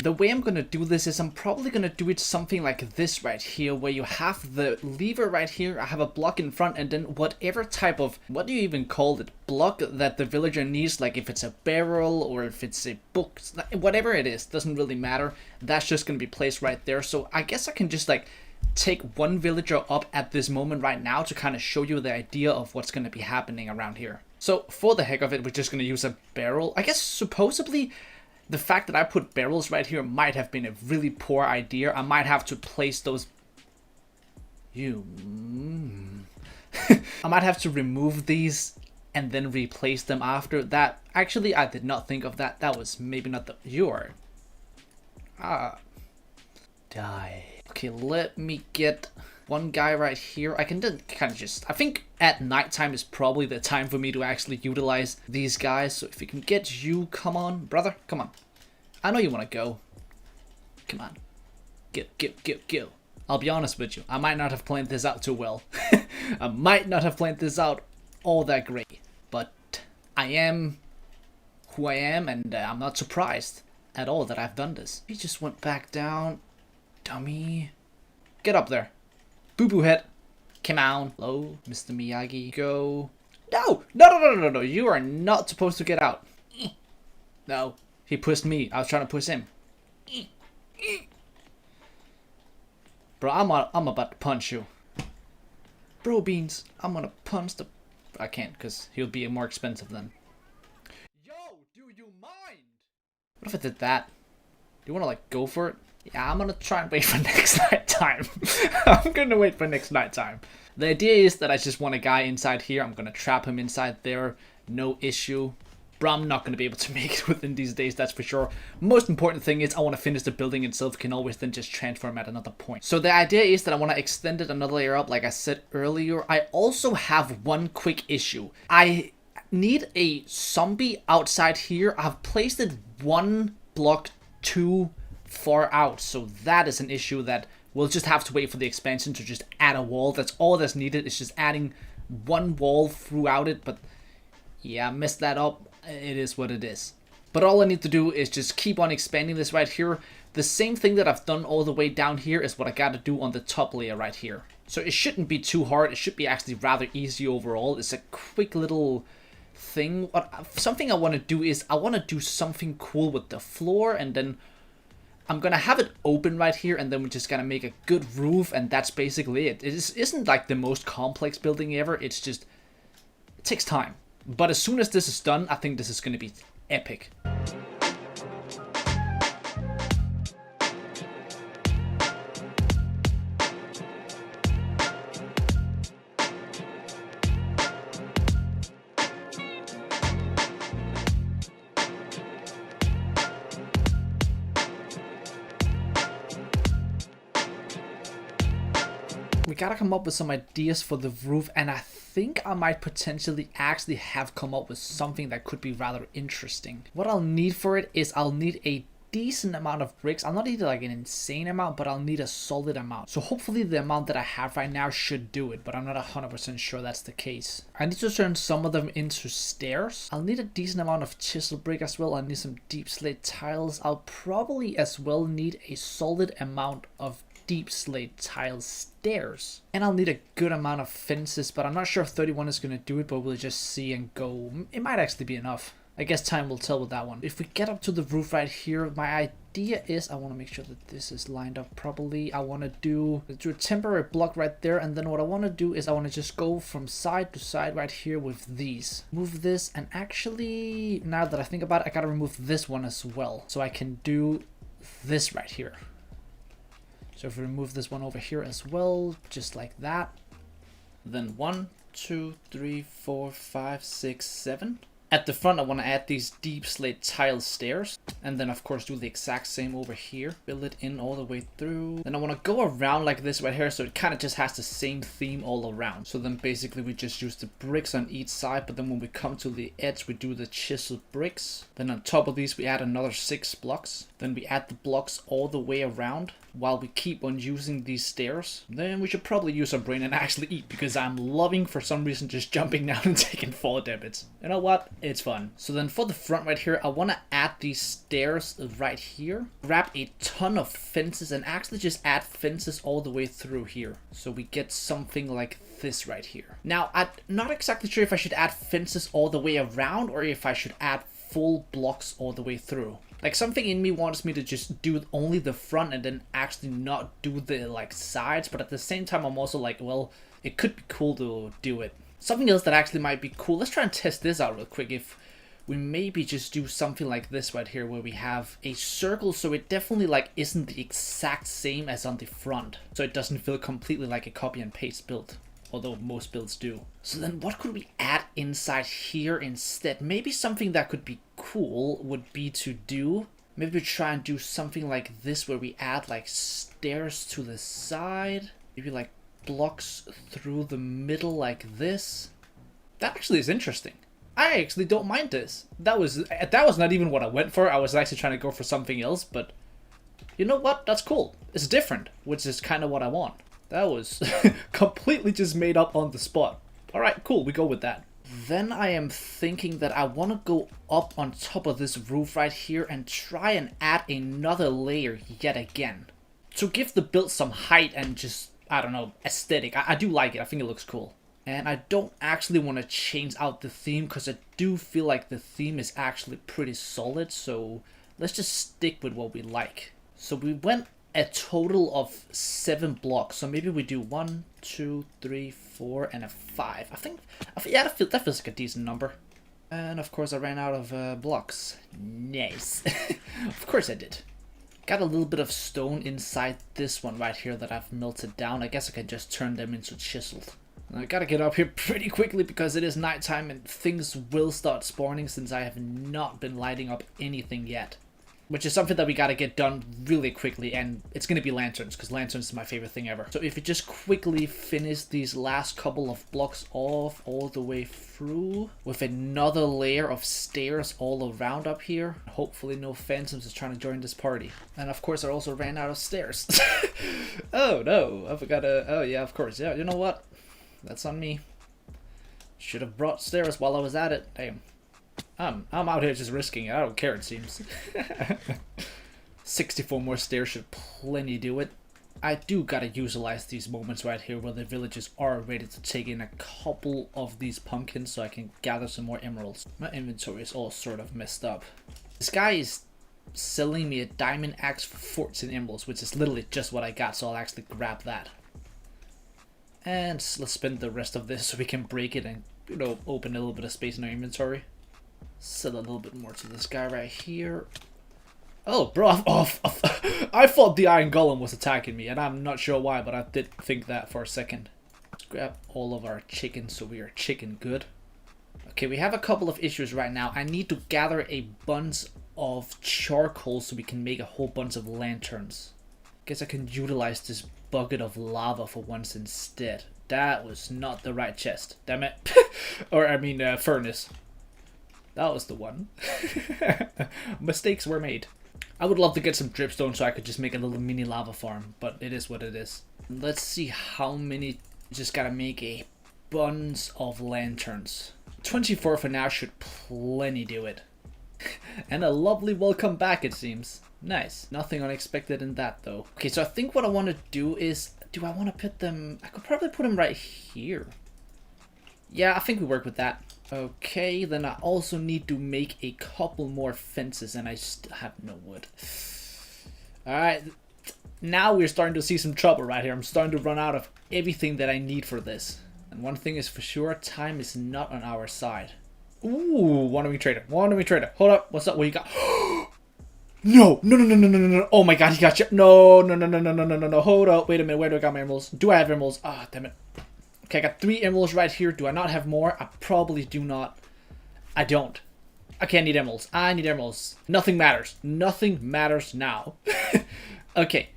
The way I'm going to do this is I'm probably going to do it something like this right here, where you have the lever right here, I have a block in front, and then whatever type of, what do you even call it, block that the villager needs, like if it's a barrel or if it's a book, whatever it is, doesn't really matter, that's just going to be placed right there. So I guess I can just like take one villager up at this moment right now to kind of show you the idea of what's going to be happening around here. So for the heck of it, we're just going to use a barrel. I guess supposedly the fact that I put barrels right here might have been a really poor idea. I might have to place those... I might have to remove these and then replace them after that. Actually, I did not think of that. That was maybe not the... Die. Okay, let me get one guy right here. I can then kind of just... I think at nighttime is probably the time for me to actually utilize these guys. So if we can get you... Come on, brother. Come on. I know you want to go. Come on. Go. I'll be honest with you. I might not have planned this out too well. I might not have planned this out all that great. But I am who I am, and I'm not surprised at all that I've done this. He just went back down. Dummy. Get up there. Boo-boo head. Come on. Hello, Mr. Miyagi. Go. No. You are not supposed to get out. No. He pushed me. I was trying to push him. Bro, I'm about to punch you. Bro Beans, I'm gonna punch the... I can't, because he'll be more expensive then. Yo, do you mind? What if I did that? Do you want to, like, go for it? Yeah, I'm gonna try and wait for next night time. I'm gonna wait for next night time. The idea is that I just want a guy inside here. I'm gonna trap him inside there. No issue. Bro, I'm not going to be able to make it within these days, that's for sure. Most important thing is I want to finish the building itself, can always then just transform at another point. So the idea is that I want to extend it another layer up, like I said earlier. I also have one quick issue. I need a zombie outside here. I've placed it one block too far out, so that is an issue that we'll just have to wait for the expansion to just add a wall. That's all that's needed, is just adding one wall throughout it, but yeah, I messed that up. It is what it is. But all I need to do is just keep on expanding this right here. The same thing that I've done all the way down here is what I got to do on the top layer right here. So it shouldn't be too hard. It should be actually rather easy overall. It's a quick little thing. Something I want to do is I want to do something cool with the floor, and then I'm going to have it open right here, and then we're just going to make a good roof, and that's basically it. It isn't like the most complex building ever. It's just, it takes time. But as soon as this is done, I think this is going to be epic. We gotta come up with some ideas for the roof, and I think I might potentially actually have come up with something that could be rather interesting. What I'll need for it is I'll need a decent amount of bricks. I'll not need like an insane amount, but I'll need a solid amount. So hopefully the amount that I have right now should do it, but I'm not 100% sure that's the case. I need to turn some of them into stairs. I'll need a decent amount of chisel brick as well. I'll need some deep slate tiles. I'll probably as well need a solid amount of deep slate tile stairs, and I'll need a good amount of fences, but I'm not sure if 31 is going to do it, but we'll just see and go. It might actually be enough. I guess time will tell with that one. If we get up to the roof right here, my idea is I want to make sure that this is lined up properly. I want to do a temporary block right there, and then what I want to do is I want to just go from side to side right here with these. Move this, and actually, now that I think about it, I gotta remove this one as well, so I can do this right here. So if we remove this one over here as well, just like that, Then 1, 2, 3, 4, 5, 6, 7. At the front, I want to add these deep slate tile stairs. And then, of course, do the exact same over here. Build it in all the way through. Then I want to go around like this right here, so it kind of just has the same theme all around. So then basically we just use the bricks on each side, but then when we come to the edge, we do the chiseled bricks. Then on top of these, we add another 6 blocks. Then we add the blocks all the way around while we keep on using these stairs. Then we should probably use our brain and actually eat, because I'm loving, for some reason, just jumping down and taking fall damage. You know what? It's fun. So then for the front right here, I want to add these stairs right here. Grab a ton of fences and actually just add fences all the way through here. So we get something like this right here. Now, I'm not exactly sure if I should add fences all the way around or if I should add full blocks all the way through. Like, something in me wants me to just do only the front and then actually not do the, like, sides. But at the same time, I'm also like, well, it could be cool to do it. Something else that actually might be cool. Let's try and test this out real quick. If we maybe just do something like this right here, where we have a circle, so it definitely, like, isn't the exact same as on the front. So it doesn't feel completely like a copy and paste build. Although most builds do. So then what could we add inside here instead? Maybe something that could be cool would be to do, maybe try and do something like this, where we add like stairs to the side. Maybe like blocks through the middle like this. That actually is interesting. I actually don't mind this. That was not even what I went for. I was actually trying to go for something else, but you know what? That's cool. It's different, which is kind of what I want. That was completely just made up on the spot. Alright, cool, we go with that. Then I am thinking that I want to go up on top of this roof right here and try and add another layer yet again. To give the build some height and just, I don't know, aesthetic. I do like it, I think it looks cool. And I don't actually want to change out the theme, because I do feel like the theme is actually pretty solid. So let's just stick with what we like. So we went a total of 7 blocks, so maybe we do 1, 2, 3, 4, and a 5. I think yeah, that feels like a decent number. And of course I ran out of blocks. Nice. Of course I did. Got a little bit of stone inside this one right here that I've melted down. I guess I can just turn them into chiseled. I gotta get up here pretty quickly because it is nighttime and things will start spawning, since I have not been lighting up anything yet. Which is something that we gotta get done really quickly, and it's gonna be lanterns, because lanterns is my favorite thing ever. So if we just quickly finish these last couple of blocks off all the way through, with another layer of stairs all around up here. Hopefully no phantoms is trying to join this party. And of course I also ran out of stairs. Oh no, I forgot to, oh yeah, of course, yeah, you know what? That's on me. Should have brought stairs while I was at it, damn. I'm out here just risking it. I don't care, it seems. 64 more stairs should plenty do it. I do gotta utilize these moments right here where the villagers are ready to take in a couple of these pumpkins so I can gather some more emeralds. My inventory is all sort of messed up. This guy is selling me a diamond axe for 14 emeralds, which is literally just what I got, so I'll actually grab that. And let's spend the rest of this so we can break it and, you know, open a little bit of space in our inventory. Sell a little bit more to this guy right here. Oh, bro, I thought the Iron Golem was attacking me, and I'm not sure why, but I did think that for a second. Let's grab all of our chicken so we are chicken good. Okay, we have a couple of issues right now. I need to gather a bunch of charcoal so we can make a whole bunch of lanterns. Guess I can utilize this bucket of lava for once instead. That was not the right chest, damn it. Or, I mean, furnace. That was the one. Mistakes were made. I would love to get some dripstone so I could just make a little mini lava farm, but it is what it is. Let's see how many. Just gotta make a bunch of lanterns. 24 for now should plenty do it. And a lovely welcome back, it seems. Nice. Nothing unexpected in that, though. Okay, so I think what I want to do is, do I want to put them, I could probably put them right here. Yeah, I think we work with that. Okay, then I also need to make a couple more fences, and I still have no wood. Alright, now we're starting to see some trouble right here. I'm starting to run out of everything that I need for this. And one thing is for sure, time is not on our side. Ooh, wandering trader, wandering trader. Hold up, what's up, what you got? No, no. Oh my god, he got you. No, hold up, wait a minute, where do I got my emeralds? Do I have emeralds? Ah, damn it. Okay, I got 3 emeralds right here. Do I not have more? I probably do not. I don't. Okay, I need emeralds. I need emeralds. Nothing matters. Nothing matters now. Okay.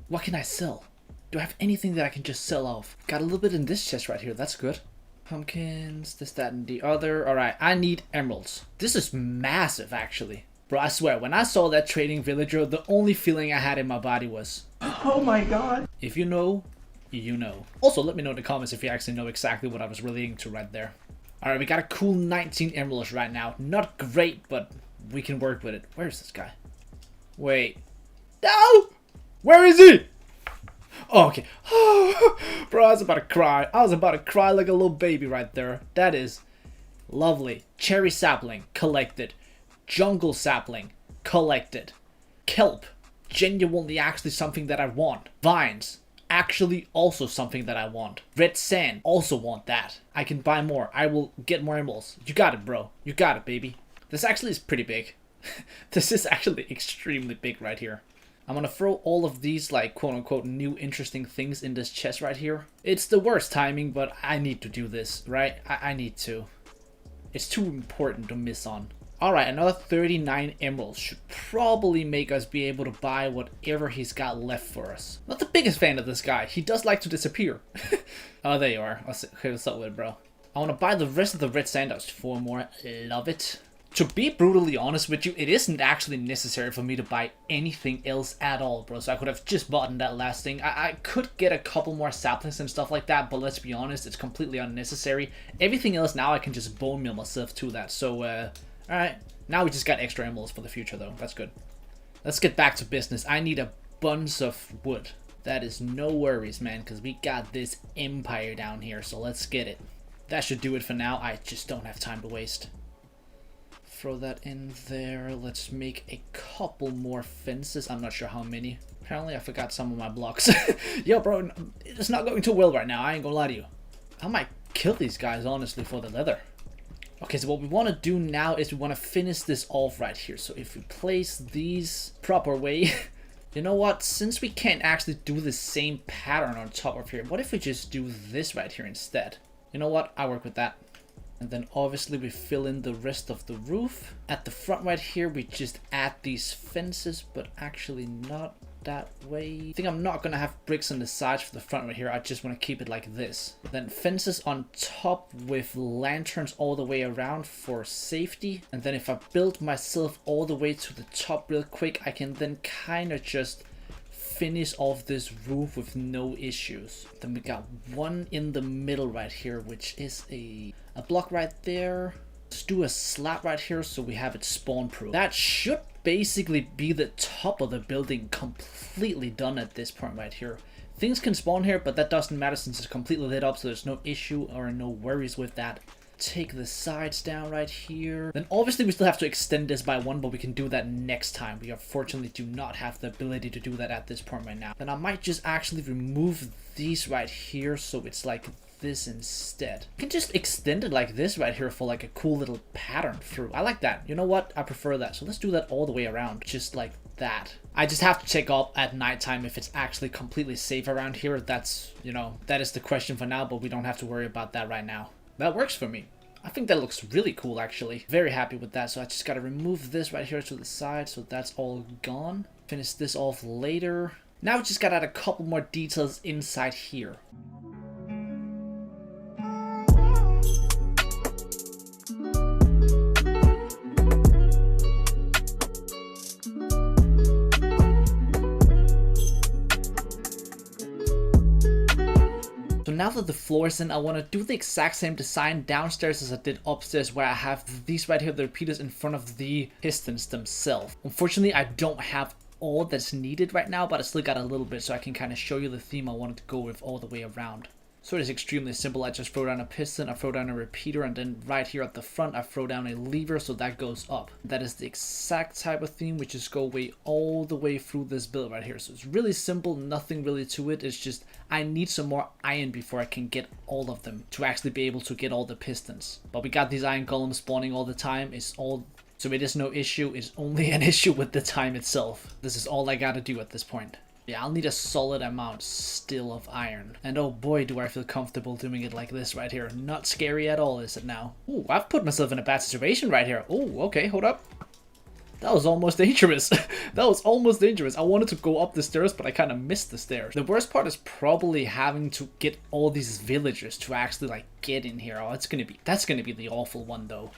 What can I sell? Do I have anything that I can just sell off? Got a little bit in this chest right here. That's good. Pumpkins, this, that, and the other. Alright, I need emeralds. This is massive, actually. Bro, I swear, when I saw that trading villager, the only feeling I had in my body was... oh my god. If you know, you know. Also, let me know in the comments if you actually know exactly what I was relating to right there. Alright, we got a cool 19 emeralds right now. Not great, but we can work with it. Where's this guy? Wait. No! Where is he? Oh, okay. Bro, I was about to cry. I was about to cry like a little baby right there. That is lovely. Cherry sapling, collected. Jungle sapling, collected. Kelp, genuinely actually something that I want. Vines, actually also something that I want. Red sand, also want that. I can buy more. I will get more emeralds. You got it, bro. You got it, baby. This actually is pretty big. This is actually extremely big right here. I'm gonna throw all of these, like, quote-unquote, new interesting things in this chest right here. It's the worst timing, but I need to do this, right? I need to. It's too important to miss on. Alright, another 39 emeralds should probably make us be able to buy whatever he's got left for us. Not the biggest fan of this guy. He does like to disappear. Oh, there you are. Okay, what's up with it, bro? I want to buy the rest of the red sand dust. 4 more. Love it. To be brutally honest with you, it isn't actually necessary for me to buy anything else at all, bro. So I could have just bought that last thing. I could get a couple more saplings and stuff like that, but let's be honest, it's completely unnecessary. Everything else now I can just bone meal myself to that. So, alright. Now we just got extra emeralds for the future, though. That's good. Let's get back to business. I need a bunch of wood. That is no worries, man, because we got this empire down here, so let's get it. That should do it for now. I just don't have time to waste. Throw that in there. Let's make a couple more fences. I'm not sure how many. Apparently I forgot some of my blocks. Yo, bro, it's not going too well right now. I ain't gonna lie to you. I might kill these guys, honestly, for the leather. Okay, so what we want to do now is we want to finish this off right here. So if we place these proper way... You know what? Since we can't actually do the same pattern on top of here, what if we just do this right here instead? You know what? I'll work with that. And then obviously we fill in the rest of the roof. At the front right here, we just add these fences, but actually not that way. I think I'm not gonna have bricks on the sides for the front right here. I just want to keep it like this. Then fences on top with lanterns all the way around for safety. And then if I build myself all the way to the top real quick, I can then kind of just finish off this roof with no issues. Then we got one in the middle right here, which is a block right there. Let's do a slab right here so we have it spawn proof. That should basically be the top of the building completely done at this point right here. Things can spawn here, but that doesn't matter since it's completely lit up, so there's no issue or no worries with that. Take the sides down right here. Then obviously we still have to extend this by 1, but we can do that next time. We unfortunately do not have the ability to do that at this point right now. Then I might just actually remove these right here so it's like this instead. You can just extend it like this right here for like a cool little pattern through. I like that. You know what? I prefer that. So let's do that all the way around, just like that. I just have to check up at nighttime if it's actually completely safe around here. That's, you know, that is the question for now, but we don't have to worry about that right now. That works for me. I think that looks really cool, actually. Very happy with that. So I just gotta remove this right here to the side, so that's all gone. Finish this off later. Now we just gotta add a couple more details inside here. Now that the floor is in, I want to do the exact same design downstairs as I did upstairs, where I have these right here, the repeaters in front of the pistons themselves. Unfortunately, I don't have all that's needed right now, but I still got a little bit so I can kind of show you the theme I wanted to go with all the way around. So it is extremely simple. I just throw down a piston, I throw down a repeater, and then right here at the front I throw down a lever so that goes up. That is the exact type of theme. We just go away all the way through this build right here. So it's really simple, nothing really to it. It's just I need some more iron before I can get all of them to actually be able to get all the pistons. But we got these iron golems spawning all the time. So it is no issue. It's only an issue with the time itself. This is all I gotta do at this point. Yeah, I'll need a solid amount still of iron. And oh boy, do I feel comfortable doing it like this right here. Not scary at all, is it now? Ooh, I've put myself in a bad situation right here. Oh, okay, hold up. That was almost dangerous. That was almost dangerous. I wanted to go up the stairs, but I kind of missed the stairs. The worst part is probably having to get all these villagers to actually like get in here. Oh, that's gonna be the awful one though.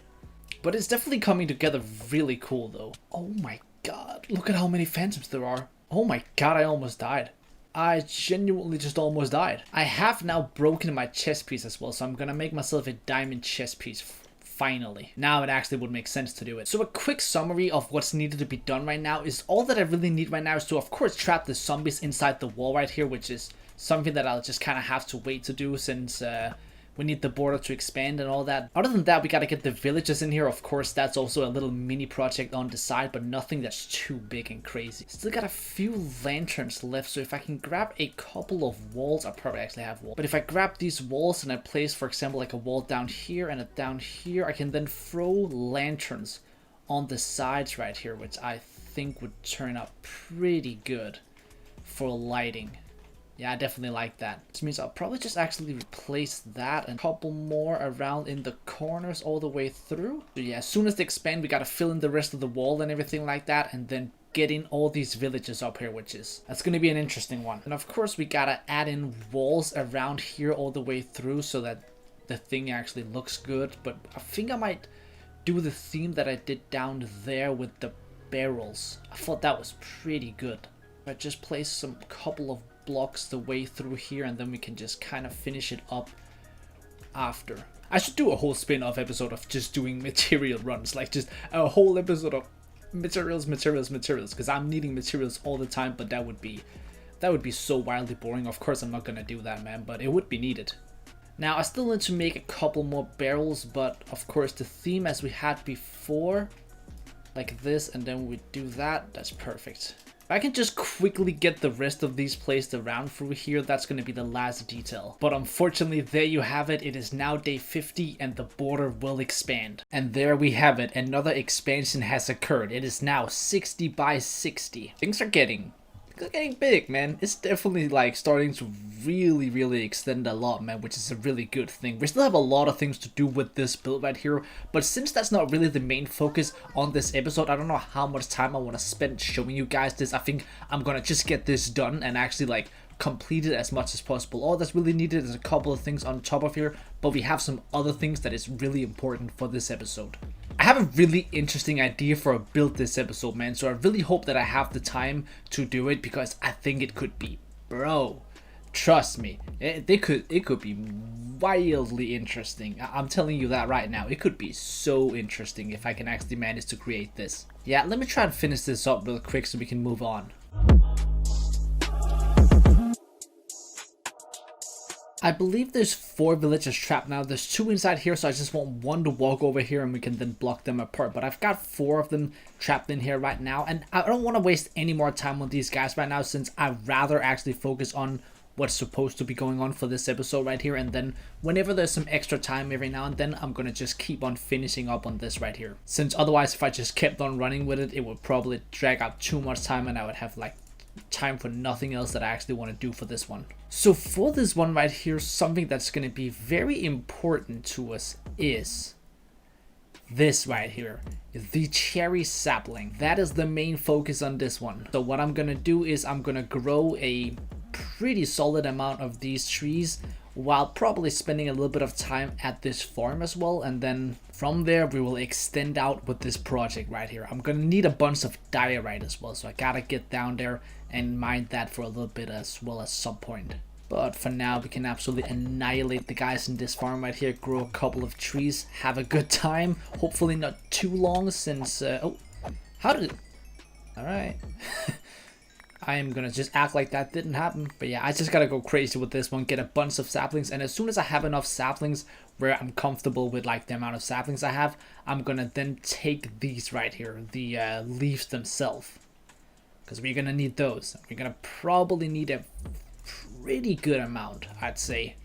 But it's definitely coming together really cool though. Oh my god, look at how many phantoms there are. Oh my god, I almost died. I genuinely just almost died. I have now broken my chest piece as well, so I'm gonna make myself a diamond chest piece. Finally. Now it actually would make sense to do it. So a quick summary of what's needed to be done right now is all that I really need right now is to of course trap the zombies inside the wall right here, which is something that I'll just kind of have to wait to do since we need the border to expand and all that. Other than that, we gotta get the villagers in here. Of course, that's also a little mini project on the side, but nothing that's too big and crazy. Still got a few lanterns left, so if I can grab a couple of walls, I'll probably actually have walls. But if I grab these walls and I place, for example, like a wall down here and a down here, I can then throw lanterns on the sides right here, which I think would turn out pretty good for lighting. Yeah, I definitely like that. Which means I'll probably just actually replace that and a couple more around in the corners all the way through. So yeah, as soon as they expand, we gotta fill in the rest of the wall and everything like that, and then get in all these villages up here, that's gonna be an interesting one. And of course, we gotta add in walls around here all the way through so that the thing actually looks good. But I think I might do the theme that I did down there with the barrels. I thought that was pretty good. I just place some couple of blocks the way through here, and then we can just kind of finish it up after. I should do a whole spin-off episode of just doing material runs, like just a whole episode of materials, because I'm needing materials all the time, but that would be so wildly boring. Of course I'm not gonna do that, man, but it would be needed. Now I still need to make a couple more barrels, but of course the theme as we had before, like this, and then we do that, that's perfect. I can just quickly get the rest of these placed around through here, that's going to be the last detail. But unfortunately, there you have it. It is now day 50 and the border will expand. And there we have it. Another expansion has occurred. It is now 60 by 60. Things are getting big, man. It's definitely like starting to really extend a lot, man, which is a really good thing. We still have a lot of things to do with this build right here, but since that's not really the main focus on this episode, I don't know how much time I want to spend showing you guys this. I think I'm gonna just get this done and actually like complete it as much as possible. All that's really needed is a couple of things on top of here, but we have some other things that is really important for this episode. I have a really interesting idea for a build this episode, man, so I really hope that I have the time to do it, because I think it could be, bro, trust me, it could be wildly interesting. I'm telling you that right now. It could be so interesting if I can actually manage to create this. Yeah, let me try and finish this up real quick so we can move on. I believe there's 4 villagers trapped now. There's 2 inside here, so I just want 1 to walk over here and we can then block them apart. But I've got 4 of them trapped in here right now, and I don't want to waste any more time on these guys right now, since I'd rather actually focus on what's supposed to be going on for this episode right here, and then whenever there's some extra time every now and then, I'm gonna just keep on finishing up on this right here. Since otherwise, if I just kept on running with it, it would probably drag out too much time and I would have like time for nothing else that I actually want to do for this one. So for this one right here, something that's going to be very important to us is this right here, the cherry sapling. That is the main focus on this one. So what I'm going to do is I'm going to grow a pretty solid amount of these trees, while probably spending a little bit of time at this farm as well, and then from there we will extend out with this project right here. I'm gonna need a bunch of diorite as well, so I gotta get down there and mine that for a little bit as well at some point. But for now, we can absolutely annihilate the guys in this farm right here, grow a couple of trees, have a good time, hopefully not too long, since oh, how did it, all right. I am gonna just act like that didn't happen. But yeah, I just gotta go crazy with this one, get a bunch of saplings, and as soon as I have enough saplings where I'm comfortable with like the amount of saplings I have, I'm gonna then take these right here, the leaves themselves, because we're gonna need those. We're gonna probably need a pretty good amount, I'd say.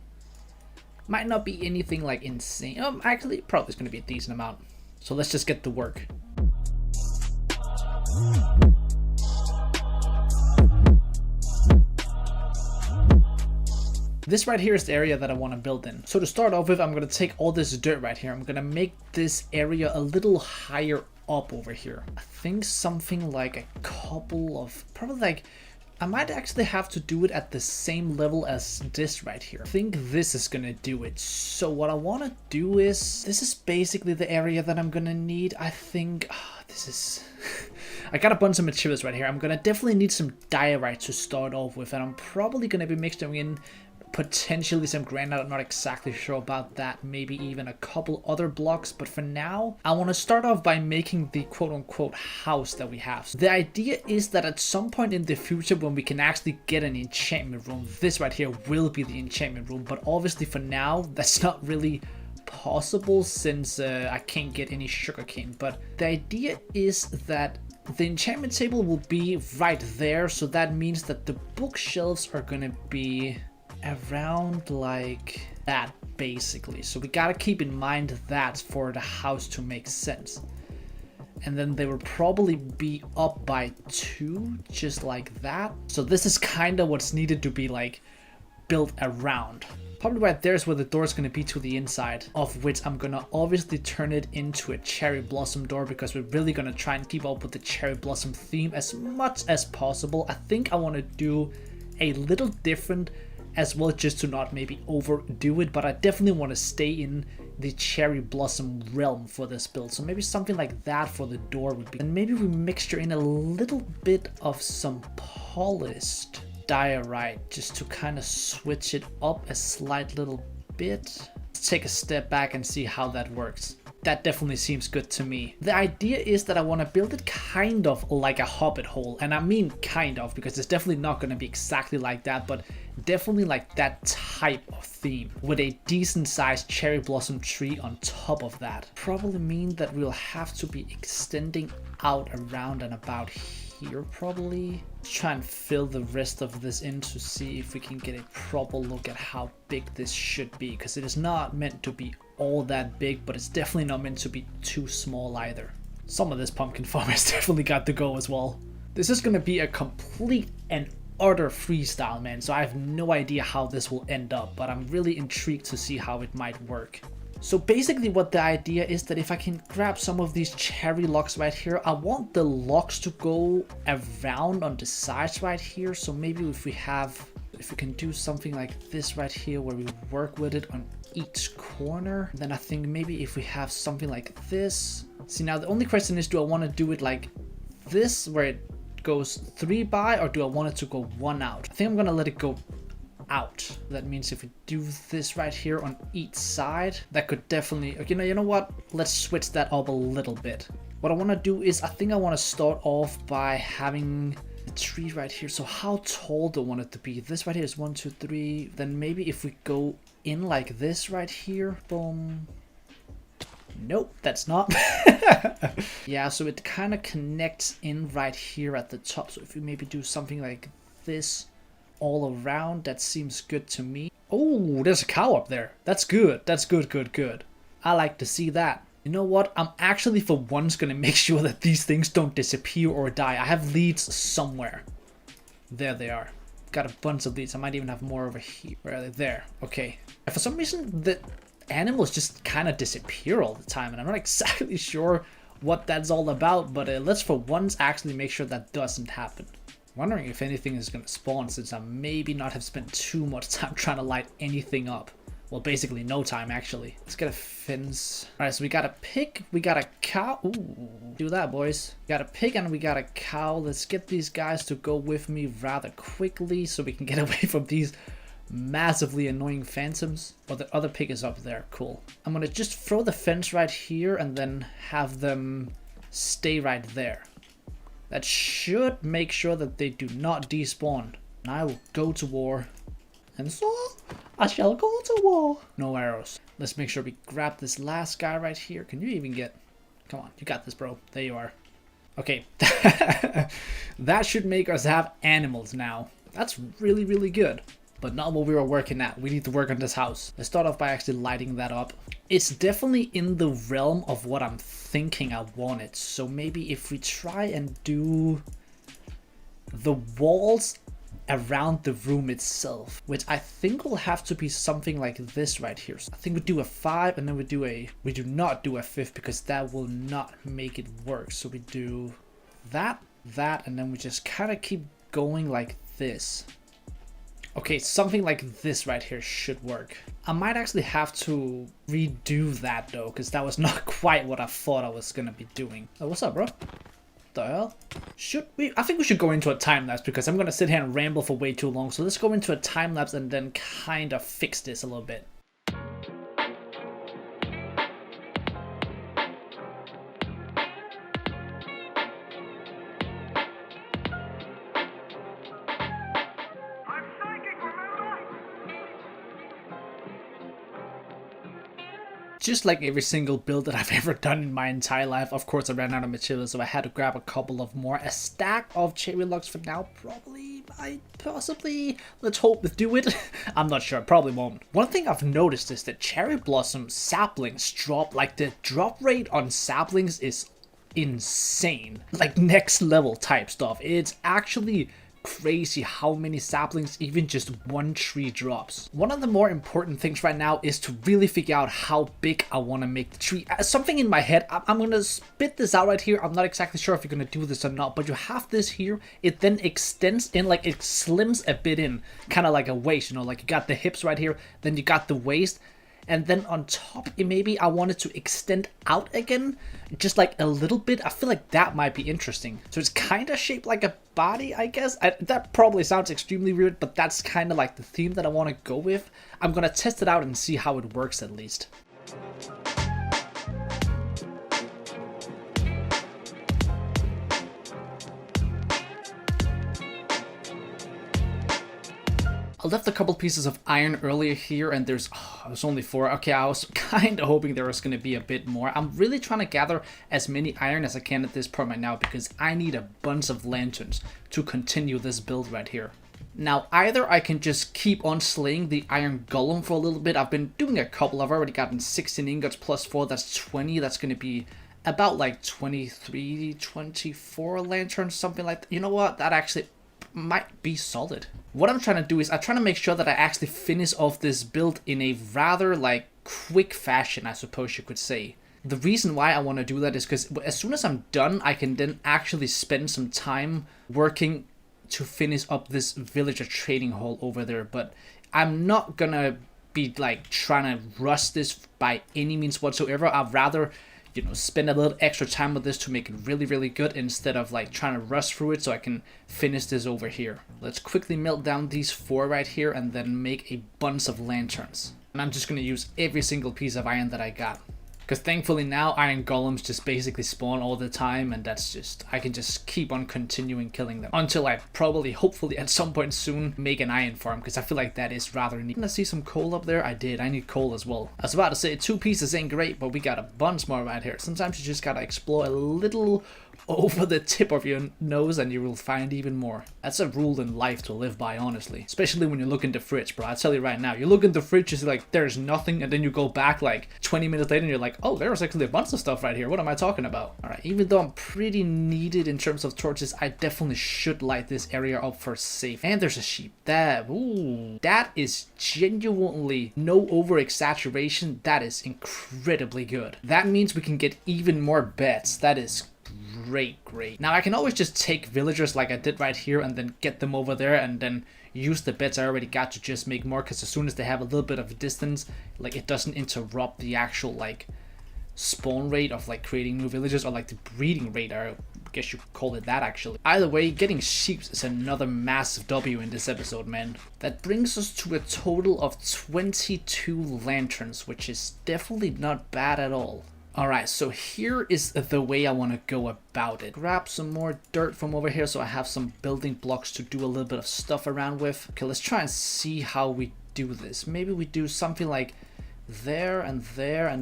Might not be anything like insane. Actually, probably it's gonna be a decent amount. So let's just get to work. This right here is the area that I want to build in. So to start off with, I'm going to take all this dirt right here. I'm going to make this area a little higher up over here. I think something like a couple of, probably like, I might actually have to do it at the same level as this right here. I think this is gonna do it. So what I want to do is, this is basically the area that I'm gonna need. I think, this is, I got a bunch of materials right here. I'm gonna definitely need some diorite to start off with, and I'm probably gonna be mixing in potentially some granite. I'm not exactly sure about that. Maybe even a couple other blocks. But for now, I want to start off by making the quote-unquote house that we have. So the idea is that at some point in the future, when we can actually get an enchantment room, this right here will be the enchantment room. But obviously for now, that's not really possible since I can't get any sugarcane. But the idea is that the enchantment table will be right there. So that means that the bookshelves are going to be around like that basically. So we gotta keep in mind that for the house to make sense. And then they will probably be up by 2, just like that. So this is kind of what's needed to be like built around. Probably right there is where the door is going to be to the inside, of which I'm going to obviously turn it into a cherry blossom door because we're really going to try and keep up with the cherry blossom theme as much as possible. I think I want to do a little different as well, just to not maybe overdo it, but I definitely want to stay in the cherry blossom realm for this build. So maybe something like that for the door would be. And maybe we mixture in a little bit of some polished diorite just to kind of switch it up a slight little bit. Let's take a step back and see how that works. That definitely seems good to me. The idea is that I want to build it kind of like a hobbit hole. And I mean kind of, because it's definitely not going to be exactly like that, but definitely like that type of theme with a decent sized cherry blossom tree on top of that. Probably mean that we'll have to be extending out around and about here probably. Let's try and fill the rest of this in to see if we can get a proper look at how big this should be, because it is not meant to be all that big, but it's definitely not meant to be too small either. Some of this pumpkin farm has definitely got to go as well. This is going to be a complete and utter freestyle, man, so I have no idea how this will end up, but I'm really intrigued to see how it might work. So basically what the idea is that if I can grab some of these cherry logs right here, I want the logs to go around on the sides right here. So maybe if we can do something like this right here where we work with it on each corner, then I think maybe if we have something like this. See, now the only question is, do I want to do it like this where it goes 3 by, or do I want it to go 1 out? I think I'm gonna let it go out. That means if we do this right here on each side, that could definitely, you know what, let's switch that up a little bit. What I want to do is, I think I want to start off by having the tree right here. So how tall do I want it to be? This right here is 1, 2, 3. Then maybe if we go in like this right here, boom. Nope, that's not. Yeah, so it kind of connects in right here at the top. So if we maybe do something like this all around, that seems good to me. Oh, there's a cow up there. That's good. That's good, good, good. I like to see that. You know what? I'm actually for once gonna make sure that these things don't disappear or die. I have leads somewhere. There they are. Got a bunch of leads. I might even have more over here. Where are they? There. Okay. For some reason, the animals just kind of disappear all the time, and I'm not exactly sure what that's all about, but let's for once actually make sure that doesn't happen. Wondering if anything is going to spawn, since I maybe not have spent too much time trying to light anything up. Well, basically no time, actually. Let's get a fence. Alright, so we got a pig, we got a cow. Ooh, do that, boys. We got a pig and we got a cow. Let's get these guys to go with me rather quickly so we can get away from these massively annoying phantoms. Oh, the other pig is up there. Cool. I'm going to just throw the fence right here and then have them stay right there. That should make sure that they do not despawn. And I will go to war. And so I shall go to war. No arrows. Let's make sure we grab this last guy right here. Can you even get... Come on, you got this, bro. There you are. Okay. That should make us have animals now. That's really, really good. But not what we were working at. We need to work on this house. Let's start off by actually lighting that up. It's definitely in the realm of what I'm thinking I wanted. So maybe if we try and do the walls around the room itself, which I think will have to be something like this right here. So I think we do a 5 and then we do not do a 5th because that will not make it work. So we do that, and then we just kind of keep going like this. Okay, something like this right here should work. I might actually have to redo that though, because that was not quite what I thought I was gonna be doing. Oh, what's up, bro? The hell? Should we? I think we should go into a time lapse because I'm gonna sit here and ramble for way too long. So let's go into a time lapse and then kind of fix this a little bit. Just like every single build that I've ever done in my entire life, of course I ran out of materials, so I had to grab a couple of more. A stack of cherry logs for now, probably, possibly, let's hope to do it. I'm not sure, probably won't. One thing I've noticed is that cherry blossom saplings drop, like the drop rate on saplings is insane. Like next level type stuff. It's actually crazy how many saplings even just one tree drops. One of the more important things right now is to really figure out how big I want to make the tree. Something in my head, I'm gonna spit this out right here. I'm not exactly sure if you're gonna do this or not, but you have this here, it then extends in, like it slims a bit in, kind of like a waist, you know, like you got the hips right here, then you got the waist, and then on top, maybe I wanted to extend out again, just like a little bit. I feel like that might be interesting. So it's kind of shaped like a body, I guess. That probably sounds extremely weird, but that's kind of like the theme that I want to go with. I'm going to test it out and see how it works at least. I left a couple pieces of iron earlier here, and there's only 4. Okay, I was kind of hoping there was going to be a bit more. I'm really trying to gather as many iron as I can at this point right now because I need a bunch of lanterns to continue this build right here. Now, either I can just keep on slaying the iron golem for a little bit. I've been doing a couple. I've already gotten 16 ingots plus 4. That's 20. That's going to be about like 23, 24 lanterns, something like that. You know what? That actually might be solid. What I'm trying to do is I'm trying to make sure that I actually finish off this build in a rather like quick fashion, I suppose you could say. The reason why I want to do that is because as soon as I'm done, I can then actually spend some time working to finish up this villager trading hall over there. But I'm not gonna be like trying to rush this by any means whatsoever. I'd rather, you know, spend a little extra time with this to make it really, really good instead of like trying to rush through it so I can finish this over here. Let's quickly melt down these 4 right here and then make a bunch of lanterns. And I'm just going to use every single piece of iron that I got. Because thankfully now iron golems just basically spawn all the time, and that's just, I can just keep on continuing killing them until I probably, hopefully at some point soon, make an iron farm, because I feel like that is rather neat. I see some coal up there. I did. I need coal as well. I was about to say 2 pieces ain't great, but we got a bunch more right here. Sometimes you just gotta explore a little over the tip of your nose and you will find even more. That's a rule in life to live by, honestly. Especially when you look in the fridge, bro. I tell you right now, you look in the fridge, it's like there's nothing, and then you go back like 20 minutes later and you're like, oh, there's actually a bunch of stuff right here. What am I talking about? Alright, even though I'm pretty needed in terms of torches, I definitely should light this area up for safe. And there's a sheep. That is genuinely no over exaggeration. That is incredibly good. That means we can get even more beds. That is great. Now I can always just take villagers like I did right here and then get them over there and then use the beds I already got to just make more, because as soon as they have a little bit of a distance, like it doesn't interrupt the actual like spawn rate of like creating new villagers, or like the breeding rate, or I guess you could call it that actually. Either way, getting sheep is another massive W in this episode, man. That brings us to a total of 22 lanterns, which is definitely not bad at all. Alright, so here is the way I want to go about it. Grab some more dirt from over here so I have some building blocks to do a little bit of stuff around with. Okay, let's try and see how we do this. Maybe we do something like there, and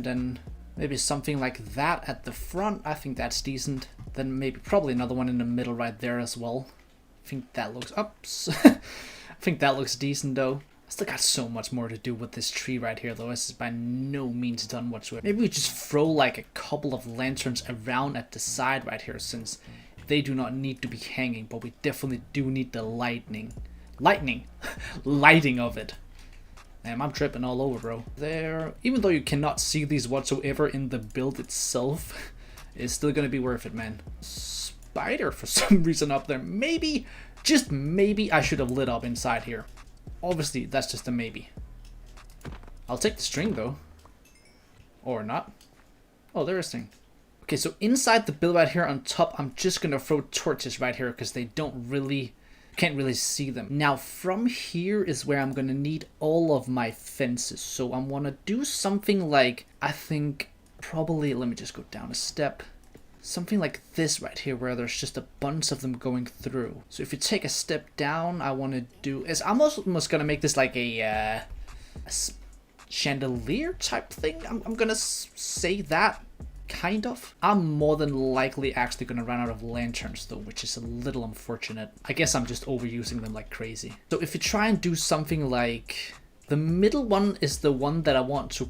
then maybe something like that at the front. I think that's decent. Then maybe probably another one in the middle right there as well. I think that looks... Oops. I think that looks decent though. I still got so much more to do with this tree right here though. This is by no means done whatsoever. Maybe we just throw like a couple of lanterns around at the side right here, since they do not need to be hanging, but we definitely do need the lightning lightning, lighting of it. Damn, I'm tripping all over, bro. There, even though you cannot see these whatsoever in the build itself, it's still gonna be worth it, man. Spider for some reason up there. Maybe, just maybe I should have lit up inside here. Obviously, that's just a maybe. I'll take the string though. Or not. Oh, there is string. Okay, so inside the build right here on top, I'm just gonna throw torches right here because they can't really see them. Now from here is where I'm gonna need all of my fences. So I'm gonna do something like, I think probably, let me just go down a step. Something like this right here where there's just a bunch of them going through. So if you take a step down, I want to do is I'm almost gonna make this like a chandelier type thing. I'm gonna say that. Kind of. I'm more than likely actually gonna run out of lanterns though, which is a little unfortunate. I guess I'm just overusing them like crazy. So if you try and do something like, the middle one is the one that I want to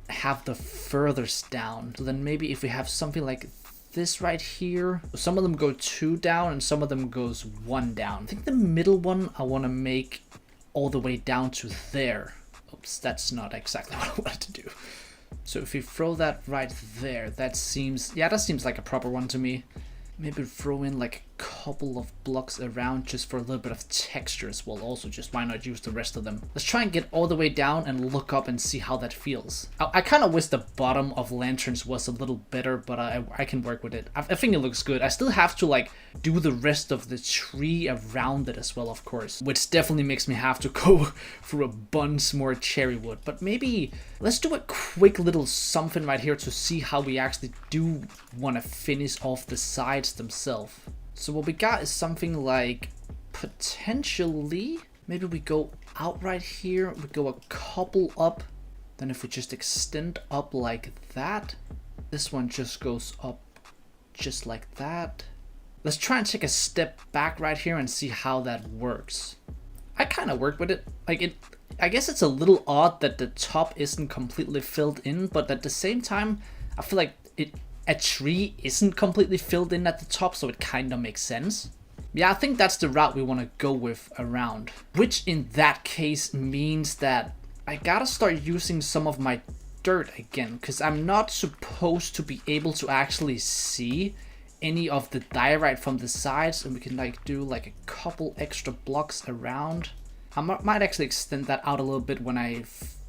have the furthest down. So then maybe if we have something like this right here, some of them go 2 down and some of them goes 1 down. I think the middle one I want to make all the way down to there. Oops, that's not exactly what I wanted to do. So if you throw that right there, that seems like a proper one to me. Maybe throw in like a couple of blocks around just for a little bit of texture as well. Also, just why not use the rest of them? Let's try and get all the way down and look up and see how that feels. I kind of wish the bottom of lanterns was a little better, but I can work with it. I think it looks good. I still have to like do the rest of the tree around it as well, of course, which definitely makes me have to go through a bunch more cherry wood. But maybe let's do a quick little something right here to see how we actually do want to finish off the sides themselves. So what we got is something like, potentially, maybe we go out right here, we go a couple up, then if we just extend up like that, this one just goes up just like that. Let's try and take a step back right here and see how that works. I kind of work with it. I guess it's a little odd that the top isn't completely filled in, but at the same time, I feel like a tree isn't completely filled in at the top, so it kind of makes sense. Yeah, I think that's the route we want to go with around. Which in that case means that I gotta start using some of my dirt again, because I'm not supposed to be able to actually see any of the diorite from the sides, and we can like do like a couple extra blocks around. I might actually extend that out a little bit when I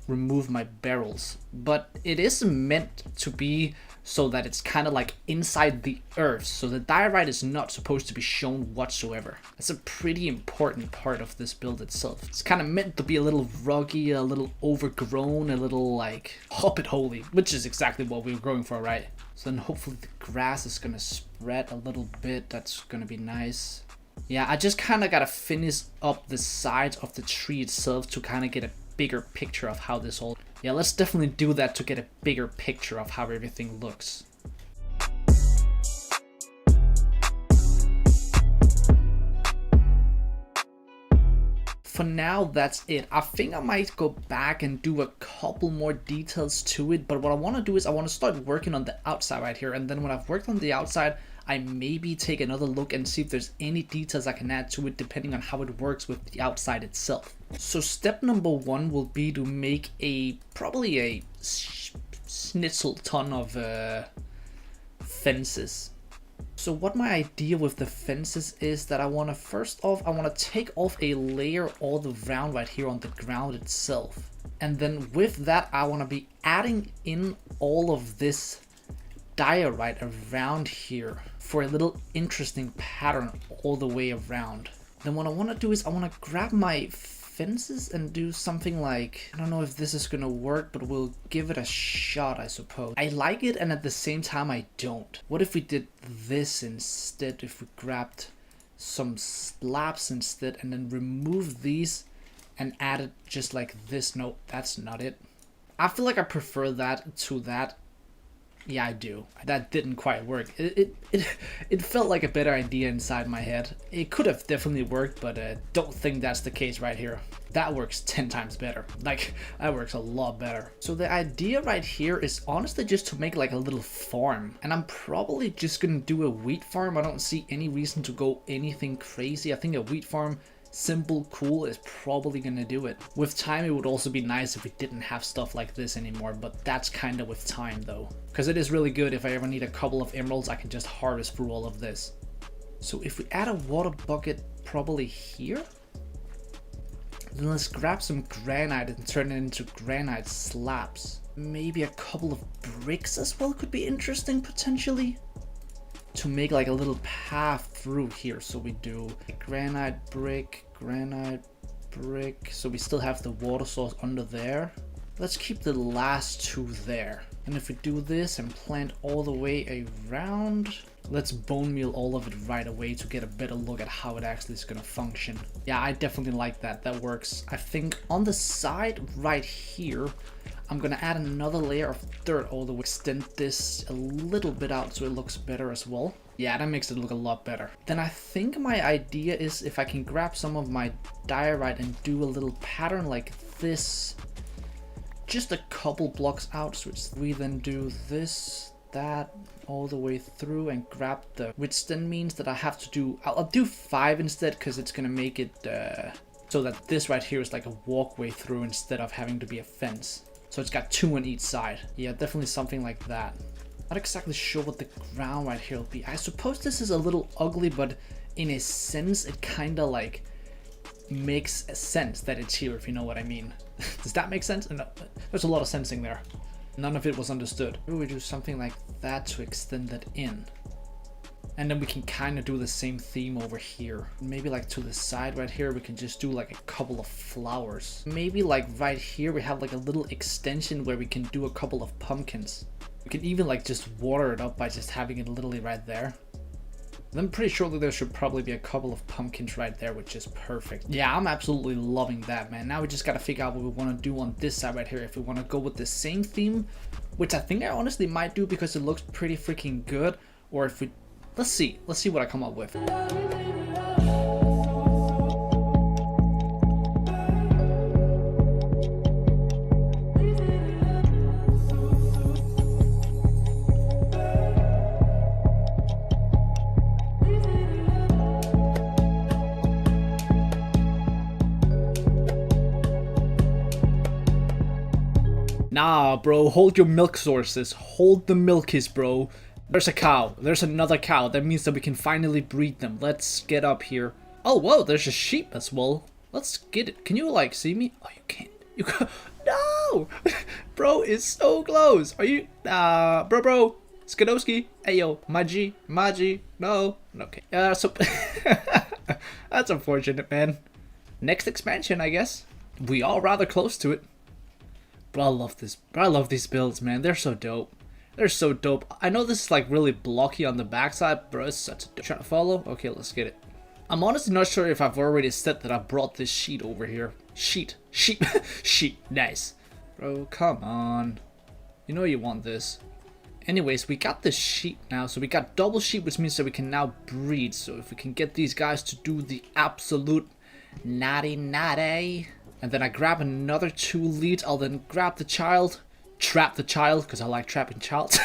remove my barrels, but it is meant to be so that it's kind of like inside the earth, so the diorite is not supposed to be shown whatsoever. That's a pretty important part of this build itself. It's kind of meant to be a little ruggy, a little overgrown, a little like hobbit-holy, which is exactly what we were going for, right? So then hopefully the grass is gonna spread a little bit. That's gonna be nice. Yeah, I just kind of gotta finish up the sides of the tree itself to kind of get a bigger picture of how this all... Yeah, let's definitely do that to get a bigger picture of how everything looks. For now, that's it. I think I might go back and do a couple more details to it, but what I want to do is I want to start working on the outside right here, and then when I've worked on the outside, I maybe take another look and see if there's any details I can add to it depending on how it works with the outside itself. So step number 1 will be to make probably a schnitzel ton of fences. So what my idea with the fences is that I want to first off, I want to take off a layer all around right here on the ground itself. And then with that, I want to be adding in all of this diorite around here for a little interesting pattern all the way around. Then what I want to do is I want to grab my fences and do something like, I don't know if this is gonna work, but we'll give it a shot, I suppose. I like it, and at the same time I don't. What if we did this instead? If we grabbed some slabs instead and then remove these and add it just like this. No, that's not it. I feel like I prefer that to that. Yeah, I do. That didn't quite work. It felt like a better idea inside my head. It could have definitely worked, but don't think that's the case right here. That works 10 times better. Like, that works a lot better. So the idea right here is honestly just to make like a little farm. And I'm probably just gonna do a wheat farm. I don't see any reason to go anything crazy. I think a wheat farm Simple, cool is probably gonna do it. With time, it would also be nice if we didn't have stuff like this anymore, but that's kind of with time though. Because it is really good if I ever need a couple of emeralds, I can just harvest through all of this. So if we add a water bucket probably here, then let's grab some granite and turn it into granite slabs. Maybe a couple of bricks as well could be interesting potentially. To make like a little path through here. So we do granite brick, so we still have the water source under there. Let's keep the last two there. And if we do this and plant all the way around, let's bone meal all of it right away to get a better look at how it actually is gonna function. Yeah, I definitely like that. That works. I think on the side right here, I'm gonna add another layer of dirt all the way, extend this a little bit out so it looks better as well. Yeah, that makes it look a lot better. Then I think my idea is if I can grab some of my diorite and do a little pattern like this, just a couple blocks out, so we then do this, that, all the way through and grab the, which then means that I have to do, I'll do 5 instead because it's gonna make it so that this right here is like a walkway through instead of having to be a fence. So it's got 2 on each side. Yeah, definitely something like that. Not exactly sure what the ground right here will be. I suppose this is a little ugly, but in a sense, it kind of like makes sense that it's here, if you know what I mean. Does that make sense? No, there's a lot of sensing there. None of it was understood. Maybe we do something like that to extend that in. And then we can kind of do the same theme over here. Maybe like to the side right here, we can just do like a couple of flowers. Maybe like right here, we have like a little extension where we can do a couple of pumpkins. We can even like just water it up by just having it literally right there. And I'm pretty sure that there should probably be a couple of pumpkins right there, which is perfect. Yeah, I'm absolutely loving that, man. Now we just got to figure out what we want to do on this side right here. If we want to go with the same theme, which I think I honestly might do because it looks pretty freaking good. Or if we, let's see what I come up with. Nah, bro, hold your milk sources. Hold the milkies, bro. There's a cow. There's another cow. That means that we can finally breed them. Let's get up here. Oh, whoa, there's a sheep as well. Let's get it. Can you, like, see me? Oh, you can't. You can't. No! Bro, it's so close. Are you... bro. Skadowski. Ayo. Maji. No. Okay. So... That's unfortunate, man. Next expansion, I guess. We are rather close to it. But I love this. I love these builds, man. They're so dope. They're so dope. I know this is like really blocky on the backside, bro. It's such a dope. Trying to follow? Okay, let's get it. I'm honestly not sure if I've already said that I brought this sheet over here. Sheet. Nice. Bro, come on. You know you want this. Anyways, we got this sheep now. So we got double sheep, which means that we can now breed. So if we can get these guys to do the absolute natty. And then I grab another 2 leads. I'll then grab the child, trap the child, because I like trapping child.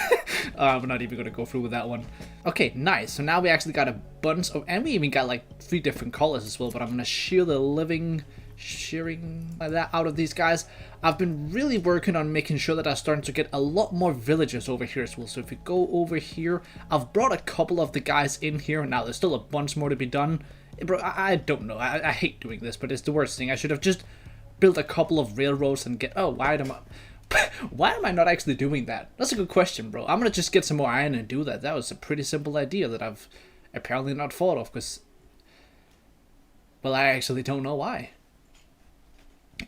I'm not even going to go through with that one. Okay, nice. So now we actually got a bunch of, and we even got like 3 different colors as well. But I'm going to shear the living, shearing like that out of these guys. I've been really working on making sure that I'm starting to get a lot more villagers over here as well. So if we go over here, I've brought a couple of the guys in here. Now there's still a bunch more to be done. Bro, I don't know. I hate doing this, but it's the worst thing. I should have just build a couple of railroads and get... Oh, why am I not actually doing that? That's a good question, bro. I'm gonna just get some more iron and do that. That was a pretty simple idea that I've apparently not thought of, because... Well, I actually don't know why.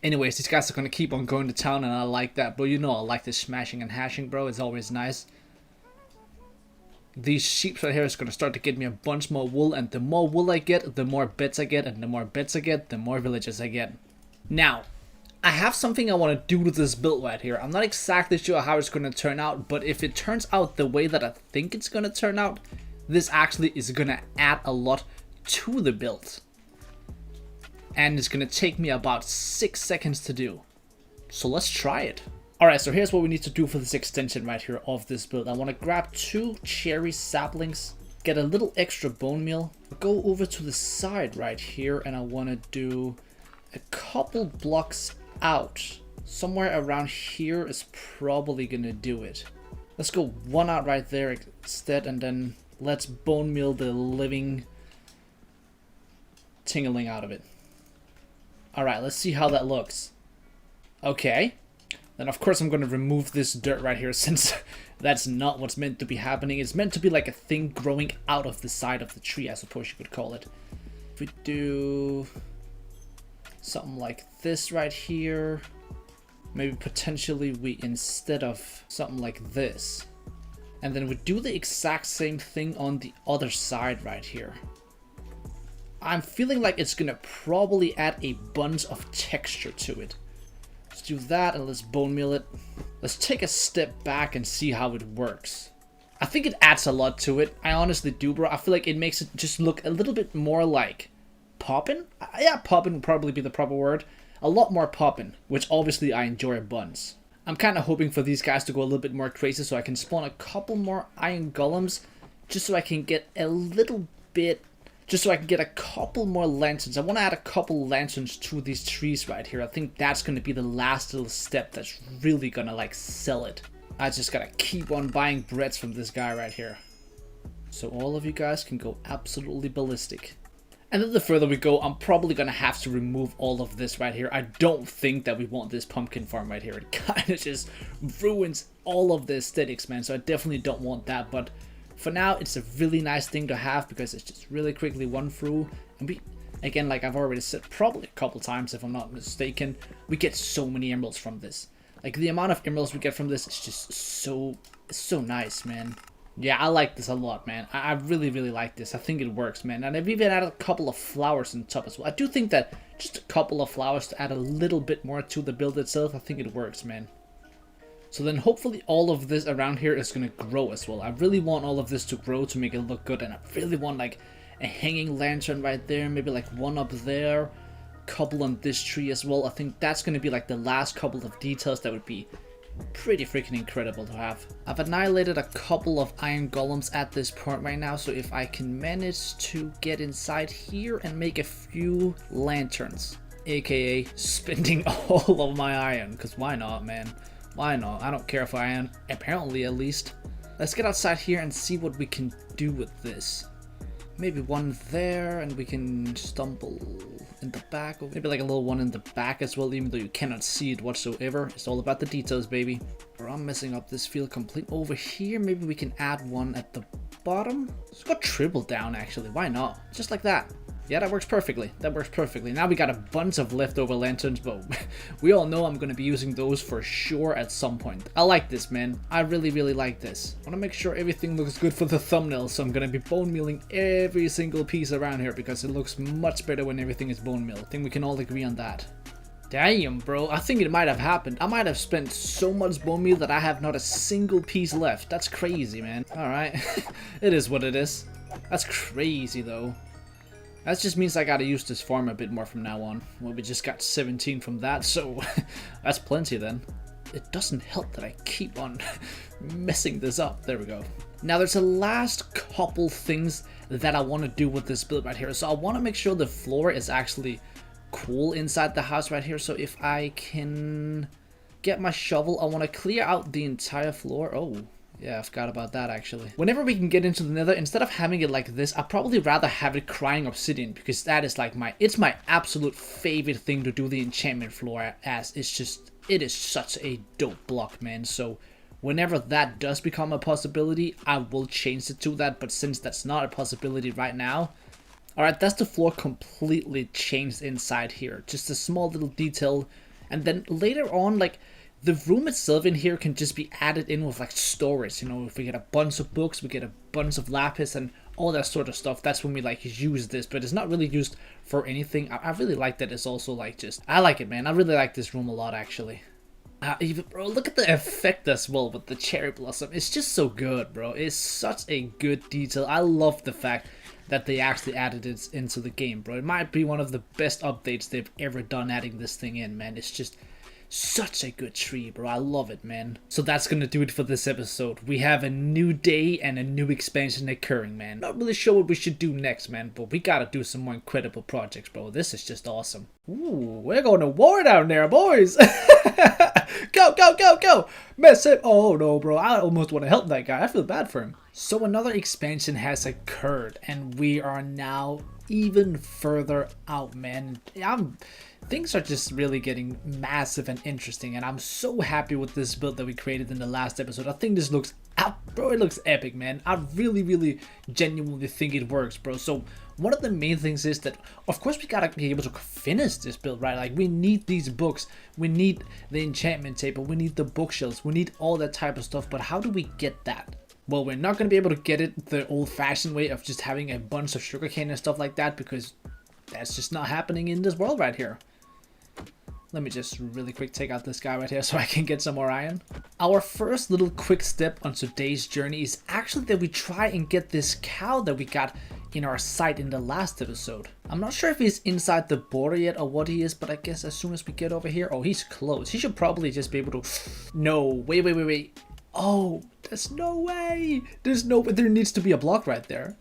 Anyways, these guys are gonna keep on going to town, and I like that. But you know I like this smashing and hashing, bro. It's always nice. These sheep right here is gonna start to get me a bunch more wool, and the more wool I get, the more bits I get, and the more bits I get, the more villages I get. Now, I have something I want to do to this build right here. I'm not exactly sure how it's going to turn out, but if it turns out the way that I think it's going to turn out, this actually is going to add a lot to the build. And it's going to take me about 6 seconds to do. So let's try it. Alright, so here's what we need to do for this extension right here of this build. I want to grab 2 cherry saplings, get a little extra bone meal, go over to the side right here, and I want to do a couple blocks out. Somewhere around here is probably going to do it. Let's go one out right there instead, and then let's bone meal the living tingling out of it. Alright, let's see how that looks. Okay. Then of course I'm going to remove this dirt right here, since that's not what's meant to be happening. It's meant to be like a thing growing out of the side of the tree, I suppose you could call it. If we do something like this right here, maybe potentially we, instead of something like this, and then we do the exact same thing on the other side right here. I'm feeling like it's gonna probably add a bunch of texture to it. Let's do that, and let's bone meal it. Let's take a step back and see how it works. I think it adds a lot to it. I honestly do, bro. I feel like it makes it just look a little bit more like poppin'. Yeah, poppin' would probably be the proper word. A lot more poppin', which obviously I enjoy a bunch. I'm kind of hoping for these guys to go a little bit more crazy, so I can spawn a couple more iron golems, just so I can get a little bit, just so I can get a couple more lanterns. I want to add a couple lanterns to these trees right here. I think that's going to be the last little step that's really going to like sell it. I just got to keep on buying breads from this guy right here, so all of you guys can go absolutely ballistic. And then the further we go, I'm probably going to have to remove all of this right here. I don't think that we want this pumpkin farm right here. It kind of just ruins all of the aesthetics, man. So I definitely don't want that. But for now, it's a really nice thing to have, because it's just really quickly run through. And we, again, like I've already said probably a couple times if I'm not mistaken, we get so many emeralds from this. Like the amount of emeralds we get from this is just so nice, man. Yeah, I like this a lot, man. I really, really like this. I think it works, man. And I've even added a couple of flowers on top as well. I do think that just a couple of flowers to add a little bit more to the build itself, I think it works, man. So then hopefully all of this around here is going to grow as well. I really want all of this to grow to make it look good. And I really want like a hanging lantern right there. Maybe like one up there. Couple on this tree as well. I think that's going to be like the last couple of details that would be pretty freaking incredible to have. I've annihilated a couple of iron golems at this point right now, so if I can manage to get inside here and make a few lanterns, aka spending all of my iron, because why not, man? Why not? I don't care if I am, apparently at least. Let's get outside here and see what we can do with this. Maybe one there, and we can stumble in the back. Maybe like a little one in the back as well, even though you cannot see it whatsoever. It's all about the details, baby. Or I'm messing up this field complete. Over here, maybe we can add one at the bottom. Let's go triple down, actually. Why not? Just like that. Yeah, that works perfectly. That works perfectly. Now we got a bunch of leftover lanterns, but we all know I'm going to be using those for sure at some point. I like this, man. I really, really like this. I want to make sure everything looks good for the thumbnail, so I'm going to be bone mealing every single piece around here, because it looks much better when everything is bone meal. I think we can all agree on that. Damn, bro. I think it might have happened. I might have spent so much bone meal that I have not a single piece left. That's crazy, man. Alright. It is what it is. That's crazy, though. That just means I gotta use this farm a bit more from now on. Well, we just got 17 from that, so that's plenty then. It doesn't help that I keep on messing this up. There we go. Now there's a last couple things that I want to do with this build right here. So I want to make sure the floor is actually cool inside the house right here. So if I can get my shovel, I want to clear out the entire floor. Oh. Yeah, I forgot about that actually. Whenever we can get into the nether, instead of having it like this, I'd probably rather have it crying obsidian, because that is like it's my absolute favorite thing to do the enchantment floor as. It is such a dope block, man. So whenever that does become a possibility, I will change it to that. But since that's not a possibility right now, alright, that's the floor completely changed inside here. Just a small little detail. And then later on, like, the room itself in here can just be added in with like storage, you know, if we get a bunch of books, we get a bunch of lapis and all that sort of stuff, that's when we like use this, but it's not really used for anything. I really like that it's also like just, I like it, man. I really like this room a lot, actually. Even, bro, look at the effect as well with the cherry blossom. It's just so good, bro. It's such a good detail. I love the fact that they actually added it into the game, bro. It might be one of the best updates they've ever done adding this thing in, man. It's just Such a good tree, bro. I love it, man. So that's gonna do it for this episode. We have a new day and a new expansion occurring, man. Not really sure what we should do next, man, but we gotta do some more incredible projects, bro. This is just awesome. Ooh, we're going to war down there, boys. Go, go, go, go. Mess it. Oh, no, bro. I almost want to help that guy. I feel bad for him. So another expansion has occurred, and we are now even further out, man. Things are just really getting massive and interesting, and I'm so happy with this build that we created in the last episode. I think this looks bro, it looks epic, man. I really genuinely think it works, bro. So one of the main things is that, of course, we gotta be able to finish this build, right? Like, we need these books, we need the enchantment table, we need the bookshelves, we need all that type of stuff. But how do we get that? Well, we're not gonna be able to get it the old-fashioned way of just having a bunch of sugarcane and stuff like that, because that's just not happening in this world right here. Let me just really quick take out this guy right here so I can get some more iron. Our first little quick step on today's journey is actually that we try and get this cow that we got in our sight in the last episode. I'm not sure if he's inside the border yet or what he is, but I guess as soon as we get over here... Oh, he's close. He should probably just be able to... No, wait. Oh, there's no way. There needs to be a block right there.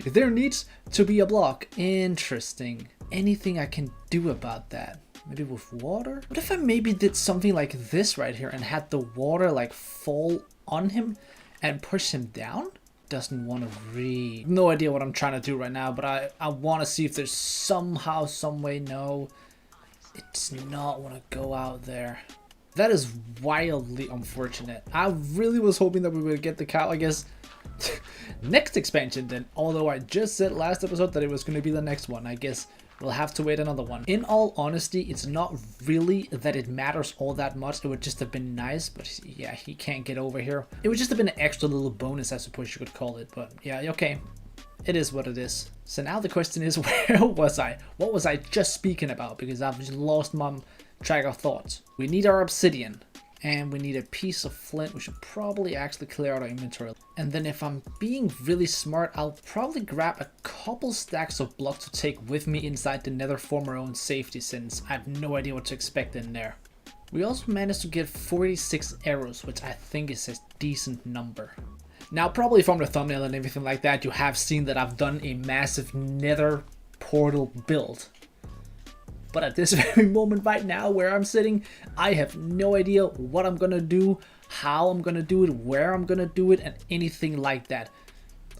There needs to be a block. Interesting. Anything I can do about that? Maybe with water? What if I maybe did something like this right here and had the water like fall on him and push him down? Doesn't want to read. No idea what I'm trying to do right now, but I want to see if there's somehow, some way. No, it does not want to go out there. That is wildly unfortunate. I really was hoping that we would get the cow, I guess. Next expansion then, although I just said last episode that it was going to be the next one. I guess we'll have to wait another one. In all honesty, it's not really that it matters all that much. It would just have been nice, but yeah, he can't get over here. It would just have been an extra little bonus, I suppose you could call it. But yeah, okay. It is what it is. So now the question is, where was I? What was I just speaking about? Because I've just lost my track of thoughts. We need our obsidian. And we need a piece of flint. We should probably actually clear out our inventory. And then if I'm being really smart, I'll probably grab a couple stacks of blocks to take with me inside the nether for my own safety, since I have no idea what to expect in there. We also managed to get 46 arrows, which I think is a decent number. Now, probably from the thumbnail and everything like that, you have seen that I've done a massive nether portal build. But at this very moment right now where I'm sitting, I have no idea what I'm gonna do, how I'm gonna do it, where I'm gonna do it, and anything like that.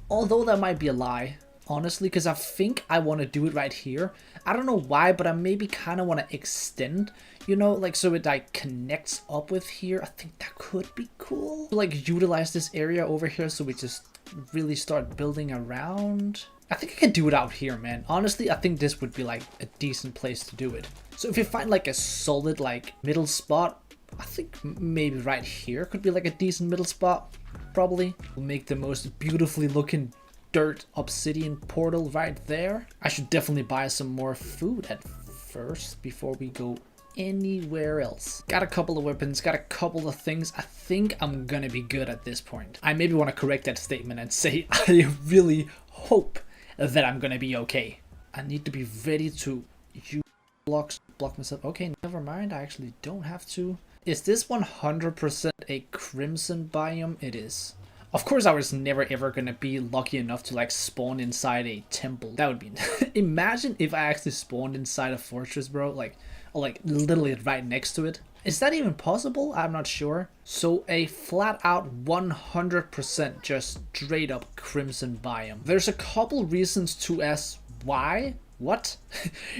Although that might be a lie, honestly, because I think I want to do it right here. I don't know why, but I maybe kind of want to extend, you know, like so it like connects up with here. I think that could be cool. Like utilize this area over here so we just really start building around. I think I can do it out here, man. Honestly, I think this would be like a decent place to do it. So if you find like a solid like middle spot, I think maybe right here could be like a decent middle spot. Probably. We'll make the most beautifully looking dirt obsidian portal right there. I should definitely buy some more food at first before we go anywhere else. Got a couple of weapons, got a couple of things. I think I'm gonna be good at this point. I maybe want to correct that statement and say I really hope that I'm gonna be okay. I need to be ready to use blocks to block myself. Okay, never mind. I actually don't have to. Is this 100% a crimson biome? It is. Of course, I was never ever gonna be lucky enough to like spawn inside a temple. That would be... Imagine if I actually spawned inside a fortress, bro. Like, or like literally right next to it. Is that even possible? I'm not sure. So a flat out 100% just straight up crimson biome. There's a couple reasons to ask why. What?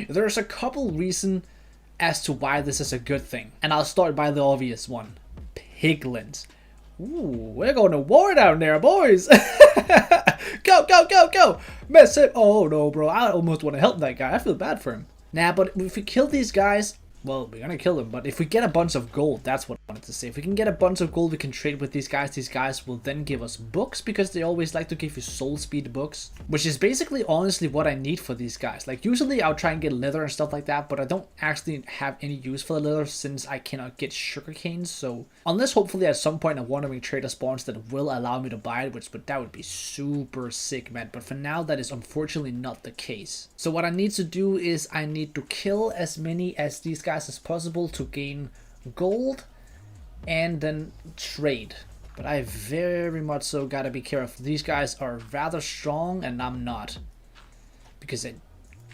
There's a couple reasons as to why this is a good thing. And I'll start by the obvious one. Piglins. Ooh, we're going to war down there, boys. Go, go, go, go. Mess it. Oh no, bro. I almost want to help that guy. I feel bad for him. Nah, but if we kill these guys, well, we're gonna kill them, but if we get a bunch of gold, that's what I wanted to say. If we can get a bunch of gold, we can trade with these guys will then give us books, because they always like to give you soul speed books, which is basically honestly what I need for these guys. Like usually I'll try and get leather and stuff like that, but I don't actually have any use for the leather since I cannot get sugarcane. So unless hopefully at some point a wandering trader spawns that will allow me to buy it, but that would be super sick, man. But for now, that is unfortunately not the case. So what I need to do is I need to kill as many as these guys as possible to gain gold and then trade. But I very much so gotta be careful. These guys are rather strong and I'm not. Because I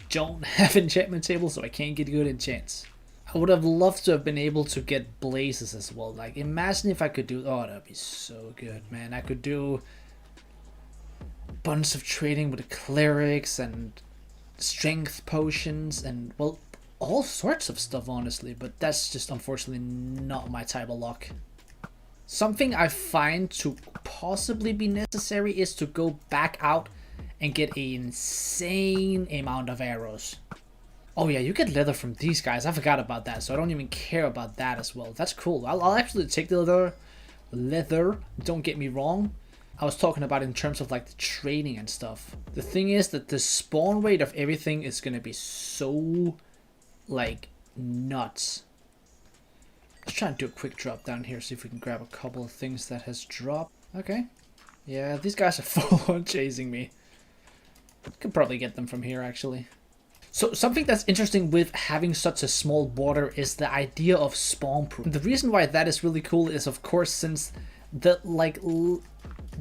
don't have enchantment table, so I can't get good enchants. I would have loved to have been able to get blazes as well. Like, imagine if I could do... Oh, that'd be so good, man. I could do a bunch of trading with the clerics and strength potions and, well, all sorts of stuff, honestly. But that's just unfortunately not my type of luck. Something I find to possibly be necessary is to go back out and get an insane amount of arrows. Oh yeah, you get leather from these guys. I forgot about that, so I don't even care about that as well. That's cool. I'll actually take the leather. Don't get me wrong. I was talking about in terms of like the trading and stuff. The thing is that the spawn rate of everything is gonna be so like nuts. Let's try and do a quick drop down here, see if we can grab a couple of things that has dropped. Okay. Yeah, these guys are full on chasing me. Could probably get them from here actually. So something that's interesting with having such a small border is the idea of spawn proof. The reason why that is really cool is of course since the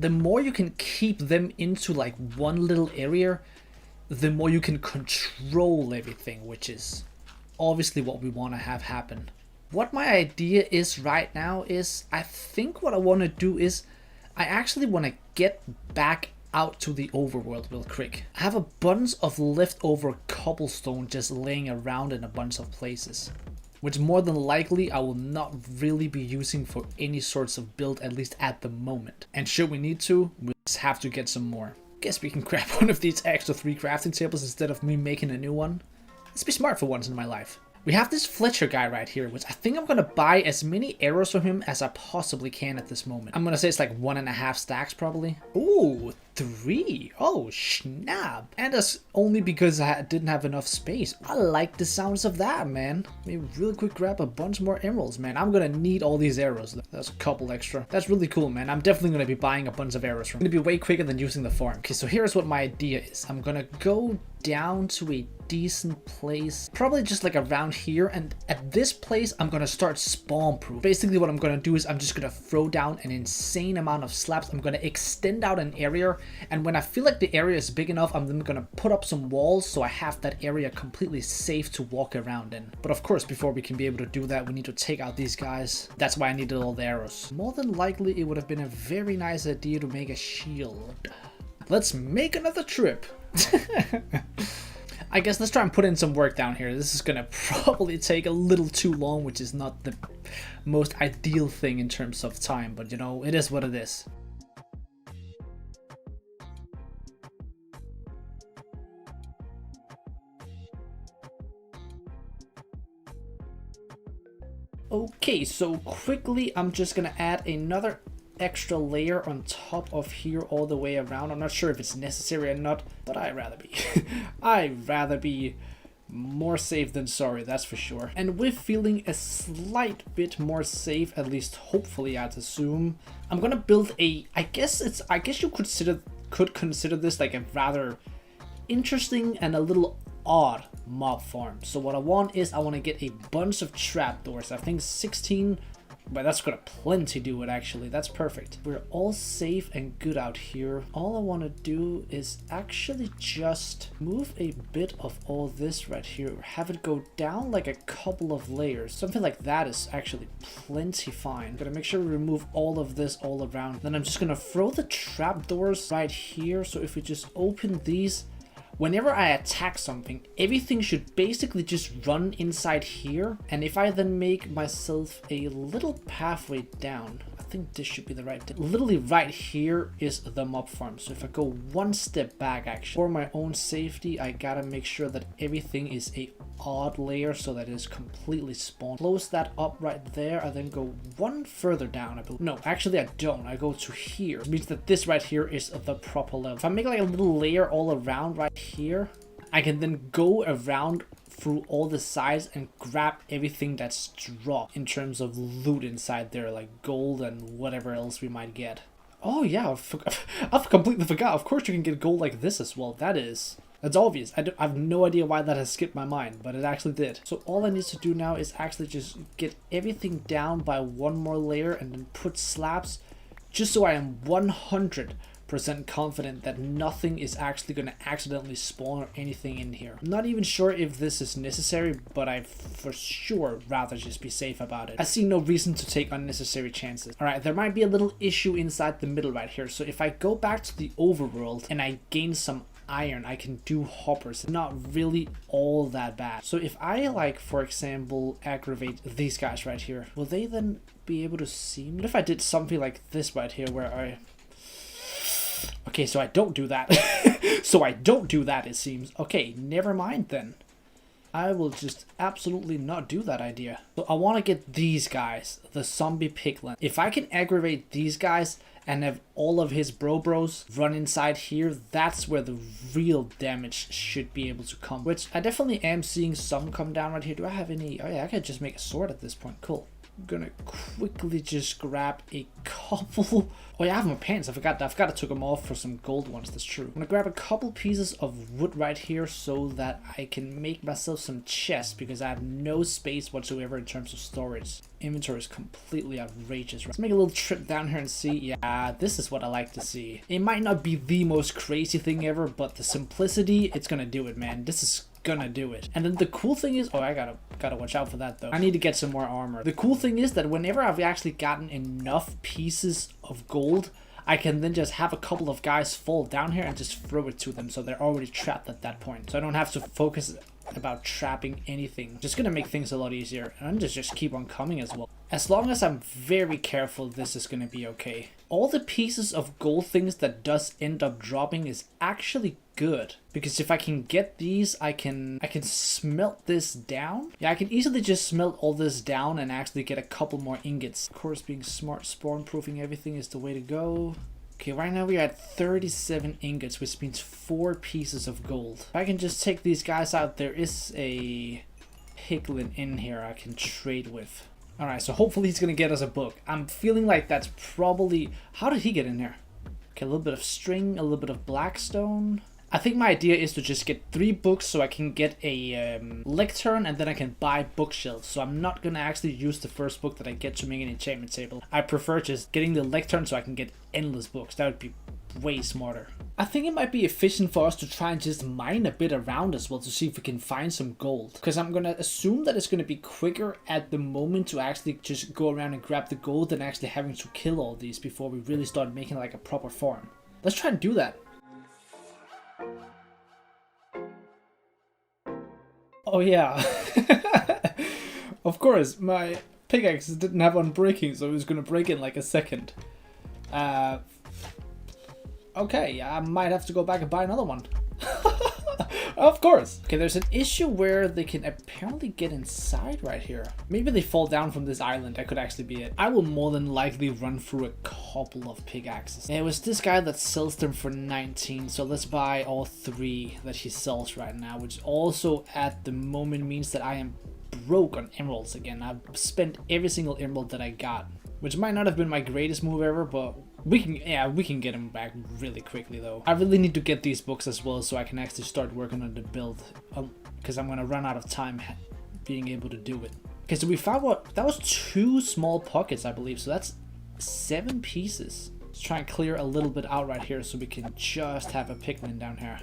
more you can keep them into like one little area, the more you can control everything, which is obviously what we want to have happen. What my idea is right now is I think what I want to do is I actually want to get back out to the overworld real quick. I have a bunch of leftover cobblestone just laying around in a bunch of places, which more than likely I will not really be using for any sorts of build, at least at the moment. And should we need to, we'll just have to get some more. Guess we can grab one of these extra 3 crafting tables instead of me making a new one. Let's be smart for once in my life. We have this Fletcher guy right here, which I think I'm going to buy as many arrows from him as I possibly can at this moment. I'm going to say it's like 1.5 stacks probably. Ooh, 3. Oh, snap. And that's only because I didn't have enough space. I like the sounds of that, man. Maybe real quick grab a bunch more emeralds, man. I'm going to need all these arrows. That's a couple extra. That's really cool, man. I'm definitely going to be buying a bunch of arrows from him. It's going to be way quicker than using the farm. Okay, so here's what my idea is. I'm going to go down to a decent place, probably just like around here, and at this place I'm gonna start spawn proof. Basically what I'm gonna do is I'm just gonna throw down an insane amount of slabs. I'm gonna extend out an area, and when I feel like the area is big enough, I'm then gonna put up some walls so I have that area completely safe to walk around in. But of course, before we can be able to do that, we need to take out these guys. That's why I needed all the arrows. More than likely it would have been a very nice idea to make a shield. Let's make another trip. I guess let's try and put in some work down here. This is gonna probably take a little too long, which is not the most ideal thing in terms of time, but you know, it is what it is. Okay, so quickly I'm just gonna add another extra layer on top of here all the way around. I'm not sure if it's necessary or not, but I'd rather be. I'd rather be more safe than sorry, that's for sure. And with feeling a slight bit more safe, at least hopefully I'd assume, I'm gonna build a, I guess you could consider this like a rather interesting and a little odd mob farm. So what I want is I want to get a bunch of trapdoors. I think 16. But that's gonna plenty do it actually, that's perfect. We're all safe and good out here. All I want to do is actually just move a bit of all this right here. Have it go down like a couple of layers. Something like that is actually plenty fine. Gotta make sure we remove all of this all around. Then I'm just gonna throw the trapdoors right here. So if we just open these, whenever I attack something, everything should basically just run inside here. And if I then make myself a little pathway down, I think this should be the right, literally right here is the mob farm. So if I go one step back, actually, for my own safety, I gotta make sure that everything is a odd layer so that it is completely spawned. Close that up right there. I then go one further down. No, actually I don't. I go to here. It means that this right here is the proper level. If I make like a little layer all around right here, I can then go around through all the sides and grab everything that's dropped in terms of loot inside there, like gold and whatever else we might get. Oh yeah, I've completely forgot. Of course you can get gold like this as well. That is It's obvious. I have no idea why that has skipped my mind, but it actually did. So all I need to do now is actually just get everything down by one more layer and then put slabs, just so I am 100% confident that nothing is actually going to accidentally spawn or anything in here. I'm not even sure if this is necessary, but I'd for sure rather just be safe about it. I see no reason to take unnecessary chances. Alright, there might be a little issue inside the middle right here. So if I go back to the overworld and I gain some iron, I can do hoppers. Not really all that bad. So if I, like, for example, aggravate these guys right here, will they then be able to see me? What if I did something like this right here where I... Okay, so I don't do that. So I don't do that, it seems. Okay, never mind then. I will just absolutely not do that idea. So I want to get these guys, the zombie piglin. If I can aggravate these guys and have all of his bros run inside here, that's where the real damage should be able to come. Which I definitely am seeing some come down right here. Do I have any? Oh yeah, I could just make a sword at this point. Cool. I'm gonna quickly just grab a couple. Oh yeah, I have my pants. I forgot I took them off for some gold ones. That's true. I'm gonna grab a couple pieces of wood right here so that I can make myself some chests, because I have no space whatsoever in terms of storage. Inventory is completely outrageous. Let's make a little trip down here and see. Yeah, this is what I like to see. It might not be the most crazy thing ever, but the simplicity, it's gonna do it, man. This is gonna do it. And then the cool thing is, oh, I gotta watch out for that though. I need to get some more armor. The cool thing is that whenever I've actually gotten enough pieces of gold, I can then just have a couple of guys fall down here and just throw it to them, so they're already trapped at that point. So I don't have to focus about trapping anything. Just gonna make things a lot easier, and just keep on coming as well. As long as I'm very careful, this is gonna be okay. All the pieces of gold things that does end up dropping is actually good, because if I can get these, I can smelt this down. Yeah, I can easily just smelt all this down and actually get a couple more ingots. Of course, being smart, spawn proofing everything is the way to go. Okay, right now we're at 37 ingots, which means 4 pieces of gold. If I can just take these guys out, there is a piglin in here I can trade with. Alright, so hopefully he's gonna get us a book. I'm feeling like that's probably... How did he get in here? Okay, a little bit of string, a little bit of blackstone. I think my idea is to just get 3 books so I can get a lectern, and then I can buy bookshelves. So I'm not gonna actually use the first book that I get to make an enchantment table. I prefer just getting the lectern so I can get endless books. That would be way smarter. I think it might be efficient for us to try and just mine a bit around as well to see if we can find some gold. Because I'm gonna assume that it's gonna be quicker at the moment to actually just go around and grab the gold than actually having to kill all these before we really start making like a proper farm. Let's try and do that. Oh yeah. Of course, my pickaxe didn't have unbreaking, so it was gonna break in like a second. Okay, I might have to go back and buy another one. Of course. Okay, there's an issue where they can apparently get inside right here. Maybe they fall down from this island. That could actually be it. I will more than likely run through a couple of pickaxes. It was this guy that sells them for 19, so let's buy all 3 that he sells right now, which also at the moment means that I am broke on emeralds again. I've spent every single emerald that I got, which might not have been my greatest move ever, but we can get him back really quickly though. I really need to get these books as well so I can actually start working on the build, because I'm gonna run out of time being able to do it. Okay, so we found that was 2 small pockets, I believe, so that's 7 pieces. Let's try and clear a little bit out right here so we can just have a piglin down here.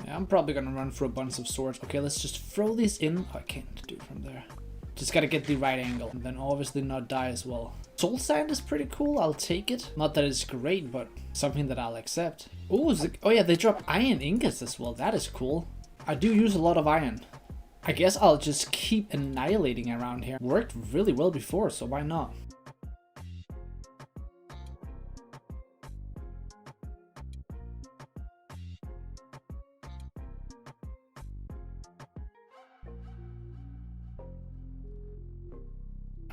I'm probably gonna run through a bunch of swords. Okay, let's just throw these in. Oh, I can't do it from there. Just gotta get the right angle, and then obviously not die as well. Soul sand is pretty cool. I'll take it. Not that it's great, but something that I'll accept. Ooh, oh yeah, they drop iron ingots as well. That is cool. I do use a lot of iron. I guess I'll just keep annihilating around here. Worked really well before, so why not?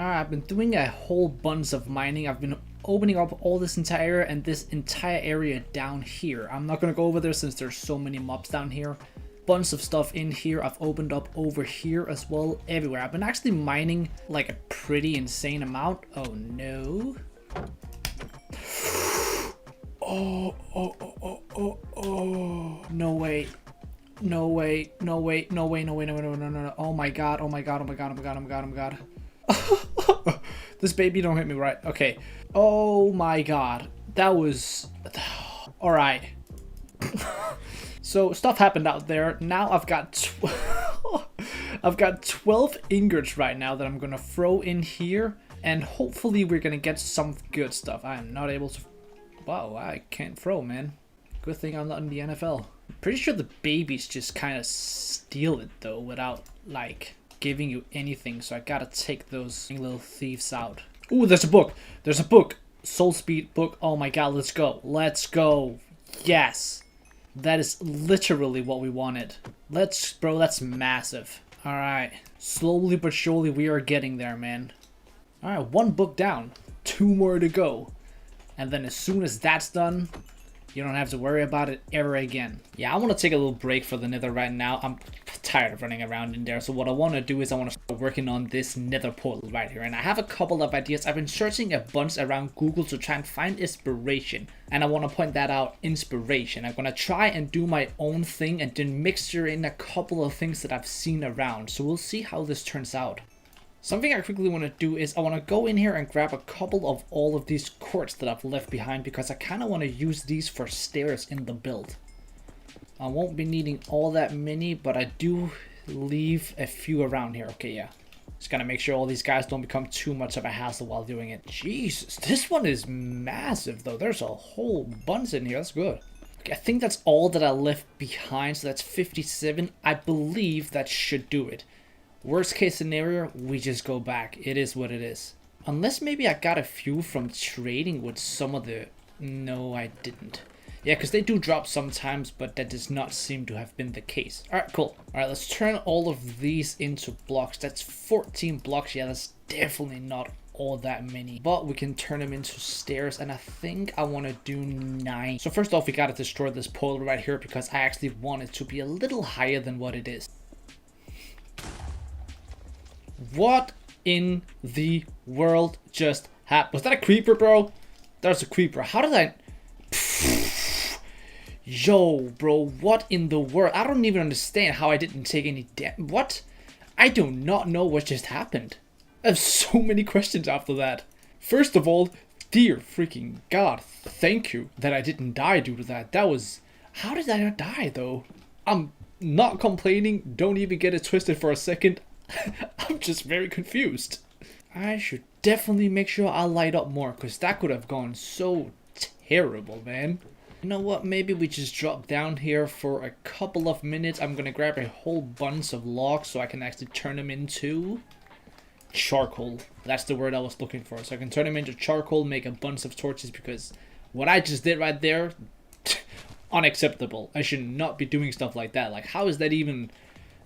I've been doing a whole bunch of mining. I've been opening up all this entire area down here. I'm not gonna go over there since there's so many mobs down here bunch of stuff in here. I've opened up over here as well, everywhere. I've been actually mining like a pretty insane amount. Oh no. Oh, no way. No way, no way, no way, no way, no way, no, no, no, no. Oh my god, oh my god, oh my god, oh my god, oh my god, oh my god. This baby don't hit me right. Okay. Oh my god. That was... Alright. So stuff happened out there. Now I've got... I've got 12 ingots right now that I'm gonna throw in here. And hopefully we're gonna get some good stuff. I am not able to... Wow, I can't throw, man. Good thing I'm not in the NFL. I'm pretty sure the babies just kind of steal it, though, without, like, giving you anything. So I gotta take those little thieves out. Ooh, there's a book. There's a book. Soul Speed book. Oh my god, let's go. Let's go. Yes. That is literally what we wanted. Bro, that's massive. Alright. Slowly but surely we are getting there, man. Alright, 1 book down. 2 more to go. And then as soon as that's done, you don't have to worry about it ever again. Yeah, I want to take a little break for the nether right now. I'm tired of running around in there. So what I want to do is I want to start working on this nether portal right here. And I have a couple of ideas. I've been searching a bunch around Google to try and find inspiration. And I want to point that out, inspiration. I'm going to try and do my own thing and then mixture in a couple of things that I've seen around. So we'll see how this turns out. Something I quickly want to do is I want to go in here and grab a couple of all of these quartz that I've left behind because I kind of want to use these for stairs in the build. I won't be needing all that many, but I do leave a few around here. Okay, yeah. Just gotta make sure all these guys don't become too much of a hassle while doing it. Jesus, this one is massive though. There's a whole bunch in here. That's good. Okay, I think that's all that I left behind, so that's 57. I believe that should do it. Worst case scenario, we just go back. It is what it is. Unless maybe I got a few from trading with some of the... No, I didn't. Yeah, because they do drop sometimes, but that does not seem to have been the case. Alright, cool. Alright, let's turn all of these into blocks. That's 14 blocks. Yeah, that's definitely not all that many. But we can turn them into stairs, and I think I want to do 9. So first off, we got to destroy this portal right here because I actually want it to be a little higher than what it is. What in the world just happened? Was that a creeper, bro? That was a creeper. How did I... Yo, bro, what in the world? I don't even understand how I didn't take any What? I do not know what just happened. I have so many questions after that. First of all, dear freaking God, thank you that I didn't die due to that. That was... How did I not die, though? I'm not complaining. Don't even get it twisted for a second. I'm just very confused. I should definitely make sure I light up more, because that could have gone so terrible, man. You know what? Maybe we just drop down here for a couple of minutes. I'm gonna grab a whole bunch of logs so I can actually turn them into charcoal. That's the word I was looking for. So I can turn them into charcoal, make a bunch of torches, because what I just did right there, unacceptable. I should not be doing stuff like that. Like, how is that even...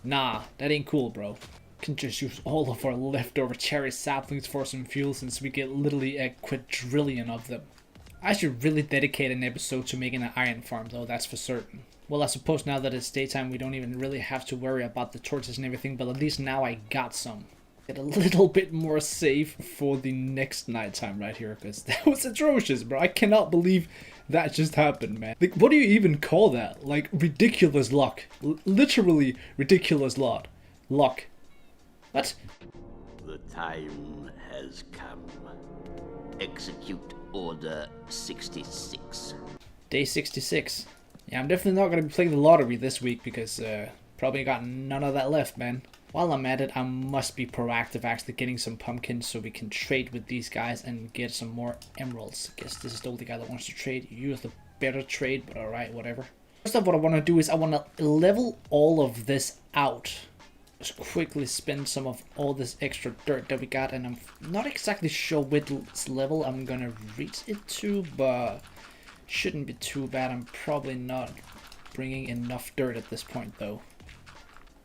Nah, that ain't cool, bro. Can just use all of our leftover cherry saplings for some fuel since we get literally a quadrillion of them. I should really dedicate an episode to making an iron farm though, that's for certain. Well, I suppose now that it's daytime we don't even really have to worry about the torches and everything, but at least now I got some. Get a little bit more safe for the next nighttime right here, because that was atrocious, bro. I cannot believe that just happened, man. Like, what do you even call that? Like, ridiculous luck. Literally ridiculous luck. What? The time has come. Execute Order 66. Day 66. Yeah, I'm definitely not going to be playing the lottery this week because probably got none of that left, man. While I'm at it, I must be proactive actually getting some pumpkins so we can trade with these guys and get some more emeralds. Guess this is the only guy that wants to trade. You're the better trade, but alright, whatever. First off, what I want to do is I want to level all of this out. Just quickly spend some of all this extra dirt that we got, and I'm not exactly sure which level I'm gonna reach it to, but shouldn't be too bad. I'm probably not bringing enough dirt at this point though.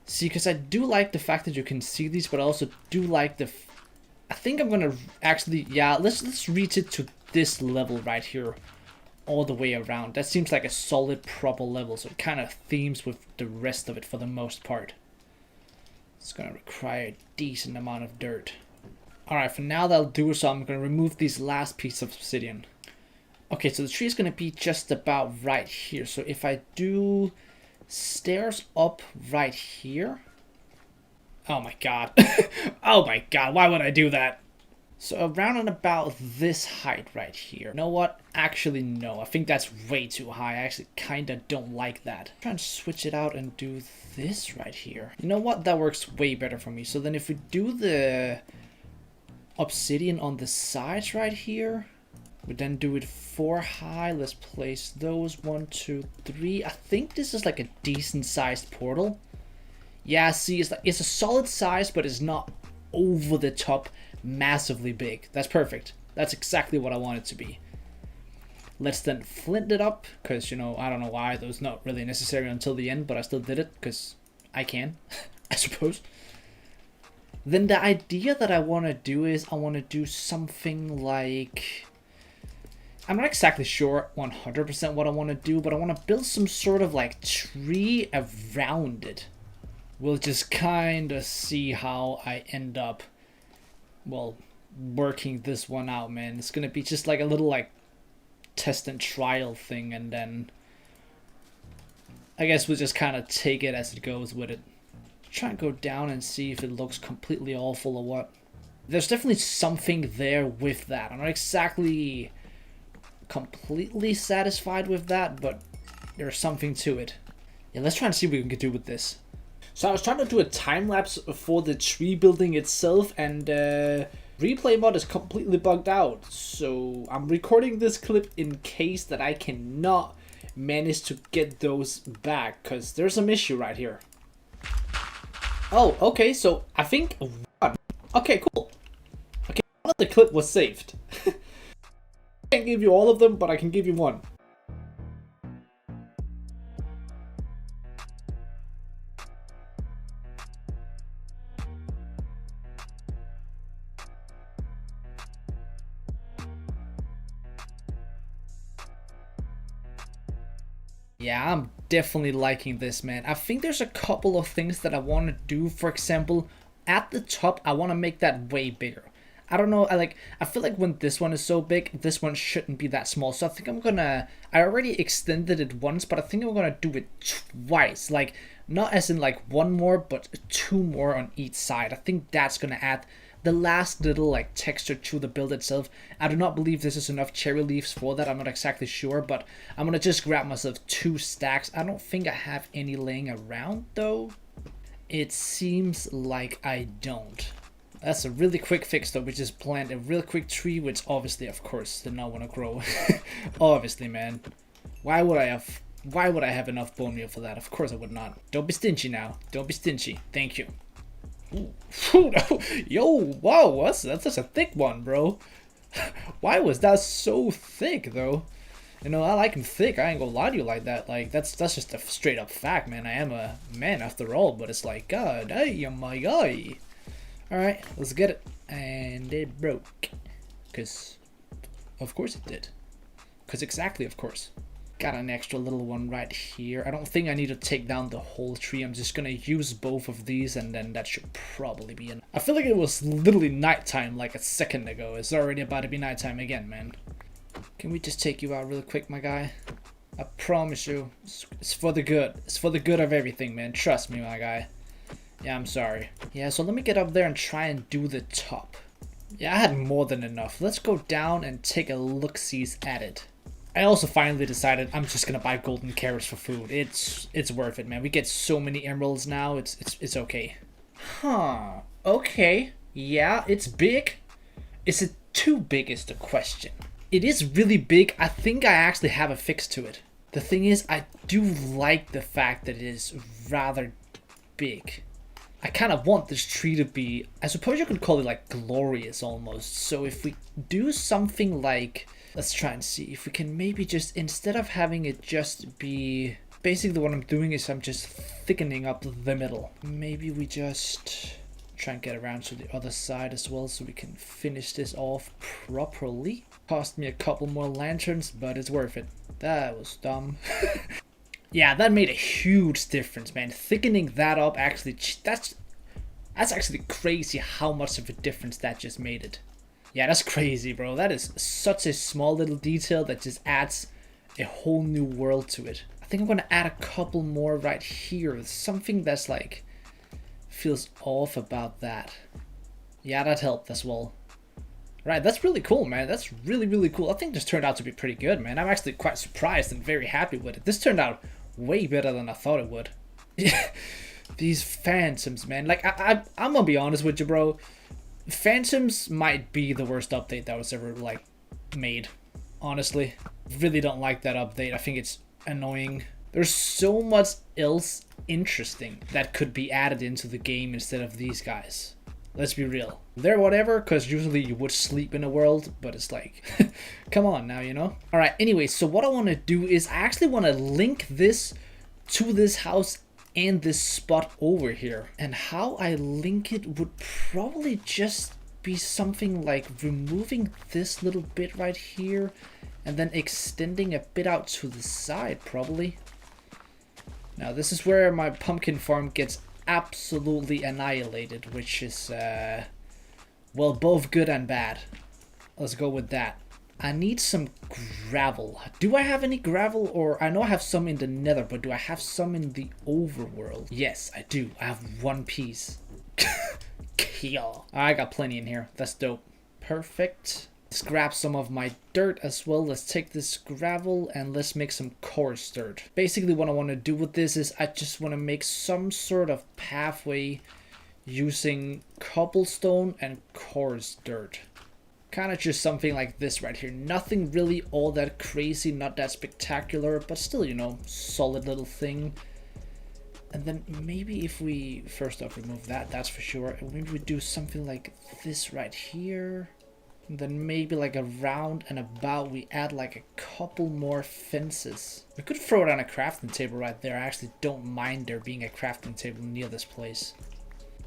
See, because I do like the fact that you can see these, but I also do like the... I think I'm gonna actually... Yeah, let's reach it to this level right here all the way around. That seems like a solid proper level, so it kind of themes with the rest of it for the most part. It's gonna require a decent amount of dirt. Alright, for now that'll do, so I'm gonna remove these last pieces of obsidian. Okay, so the tree is gonna be just about right here. So if I do stairs up right here. Oh my god. Oh my god, why would I do that? So around and about this height right here. You know what? Actually, no. I think that's way too high. I actually kind of don't like that. I'm trying to switch it out and do this right here. You know what? That works way better for me. So then if we do the obsidian on the sides right here, we then do it 4 high. Let's place those 1, 2, 3. I think this is like a decent sized portal. Yeah, see, it's a solid size, but it's not over the top massively big. That's perfect. That's exactly what I want it to be. Let's then flint it up, because, you know, I don't know why. That was not really necessary until the end, but I still did it, because I can, I suppose. Then the idea that I want to do is I want to do something like... I'm not exactly sure 100% what I want to do, but I want to build some sort of like tree around it. We'll just kind of see how I end up, well, working this one out, man. It's going to be just like a little like test and trial thing, and then I guess we'll just kind of take it as it goes with it. Try and go down and see if it looks completely awful or what. There's definitely something there with that. I'm not exactly completely satisfied with that, but there's something to it. Yeah, let's try and see what we can do with this. So I was trying to do a time lapse for the tree building itself, and replay mod is completely bugged out. So I'm recording this clip in case that I cannot manage to get those back, because there's some issue right here. Oh, okay, so I think... Okay, cool. Okay, one of the clip was saved. I can't give you all of them, but I can give you one. Yeah, I'm definitely liking this, man. I think there's a couple of things that I want to do. For example, at the top, I want to make that way bigger. I don't know, I feel like when this one is so big, this one shouldn't be that small. So I think I'm gonna, I already extended it once, but I think I'm gonna do it twice. Like, not as in like one more, but 2 more on each side. I think that's gonna add the last little like texture to the build itself. I do not believe this is enough cherry leaves for that. I'm not exactly sure, but I'm gonna just grab myself 2 stacks. I don't think I have any laying around though. It seems like I don't. That's a really quick fix though. We just plant a real quick tree, which obviously, of course, did not want to grow. Obviously, man. Why would I have enough bone meal for that? Of course I would not. Don't be stingy now. Don't be stingy. Thank you. Ooh. Yo, wow, that's such a thick one, bro. Why was that so thick though? You know, I like him thick. I ain't gonna lie to you like that. Like, that's just a straight up fact, man. I am a man after all, but it's like, God, hey, my guy. Alright, let's get it. And it broke. Because, of course it did. Because exactly, of course. Got an extra little one right here. I don't think I need to take down the whole tree. I'm just gonna use both of these, and then that should probably be enough. I feel like it was literally nighttime like a second ago. It's already about to be nighttime again, man. Can we just take you out real quick, my guy? I promise you, it's for the good. It's for the good of everything, man. Trust me, my guy. Yeah, I'm sorry. Yeah, so let me get up there and try and do the top. Yeah, I had more than enough. Let's go down and take a look-sees at it. I also finally decided I'm just gonna buy golden carrots for food. It's worth it, man. We get so many emeralds now. It's okay. Huh. Okay. Yeah, it's big. Is it too big is the question. It is really big. I think I actually have a fix to it. The thing is, I do like the fact that it is rather big. I kind of want this tree to be, I suppose you could call it like glorious almost. So if we do something like, let's try and see if we can maybe just, instead of having it just be, basically what I'm doing is I'm just thickening up the middle. Maybe we just try and get around to the other side as well so we can finish this off properly. Cost me a couple more lanterns, but it's worth it. That was dumb. Yeah, that made a huge difference, man. Thickening that up actually, that's actually crazy how much of a difference that just made it. Yeah, that's crazy, bro. That is such a small little detail that just adds a whole new world to it. I think I'm gonna add a couple more right here. Something that's like feels off about that. Yeah, that helped as well. Right, that's really cool, man. That's really, really cool. I think this turned out to be pretty good, man. I'm actually quite surprised and very happy with it. This turned out way better than I thought it would. These phantoms, man. Like, I'm gonna be honest with you, bro. Phantoms might be the worst update that was ever, like, made. Honestly. Really don't like that update. I think it's annoying. There's so much else interesting that could be added into the game instead of these guys. Let's be real. They're whatever, because usually you would sleep in a world, but it's like, come on now, you know? Alright, anyway, so what I want to do is I actually want to link this to this house and this spot over here. And how I link it would probably just be something like removing this little bit right here and then extending a bit out to the side, probably. Now, this is where my pumpkin farm gets absolutely annihilated, which is, well, both good and bad. Let's go with that. I need some gravel. Do I have any gravel? Or I know I have some in the nether, but do I have some in the overworld? Yes, I do. I have one piece. Kill. I got plenty in here. That's dope. Perfect. Let's grab some of my dirt as well. Let's take this gravel and let's make some coarse dirt. Basically what I want to do with this is I just want to make some sort of pathway using cobblestone and coarse dirt. Kind of just something like this right here. Nothing really all that crazy, not that spectacular, but still, you know, solid little thing. And then maybe if we, first off, remove that, that's for sure. And maybe we do something like this right here. And then maybe like around and about we add like a couple more fences. We could throw down a crafting table right there. I actually don't mind there being a crafting table near this place.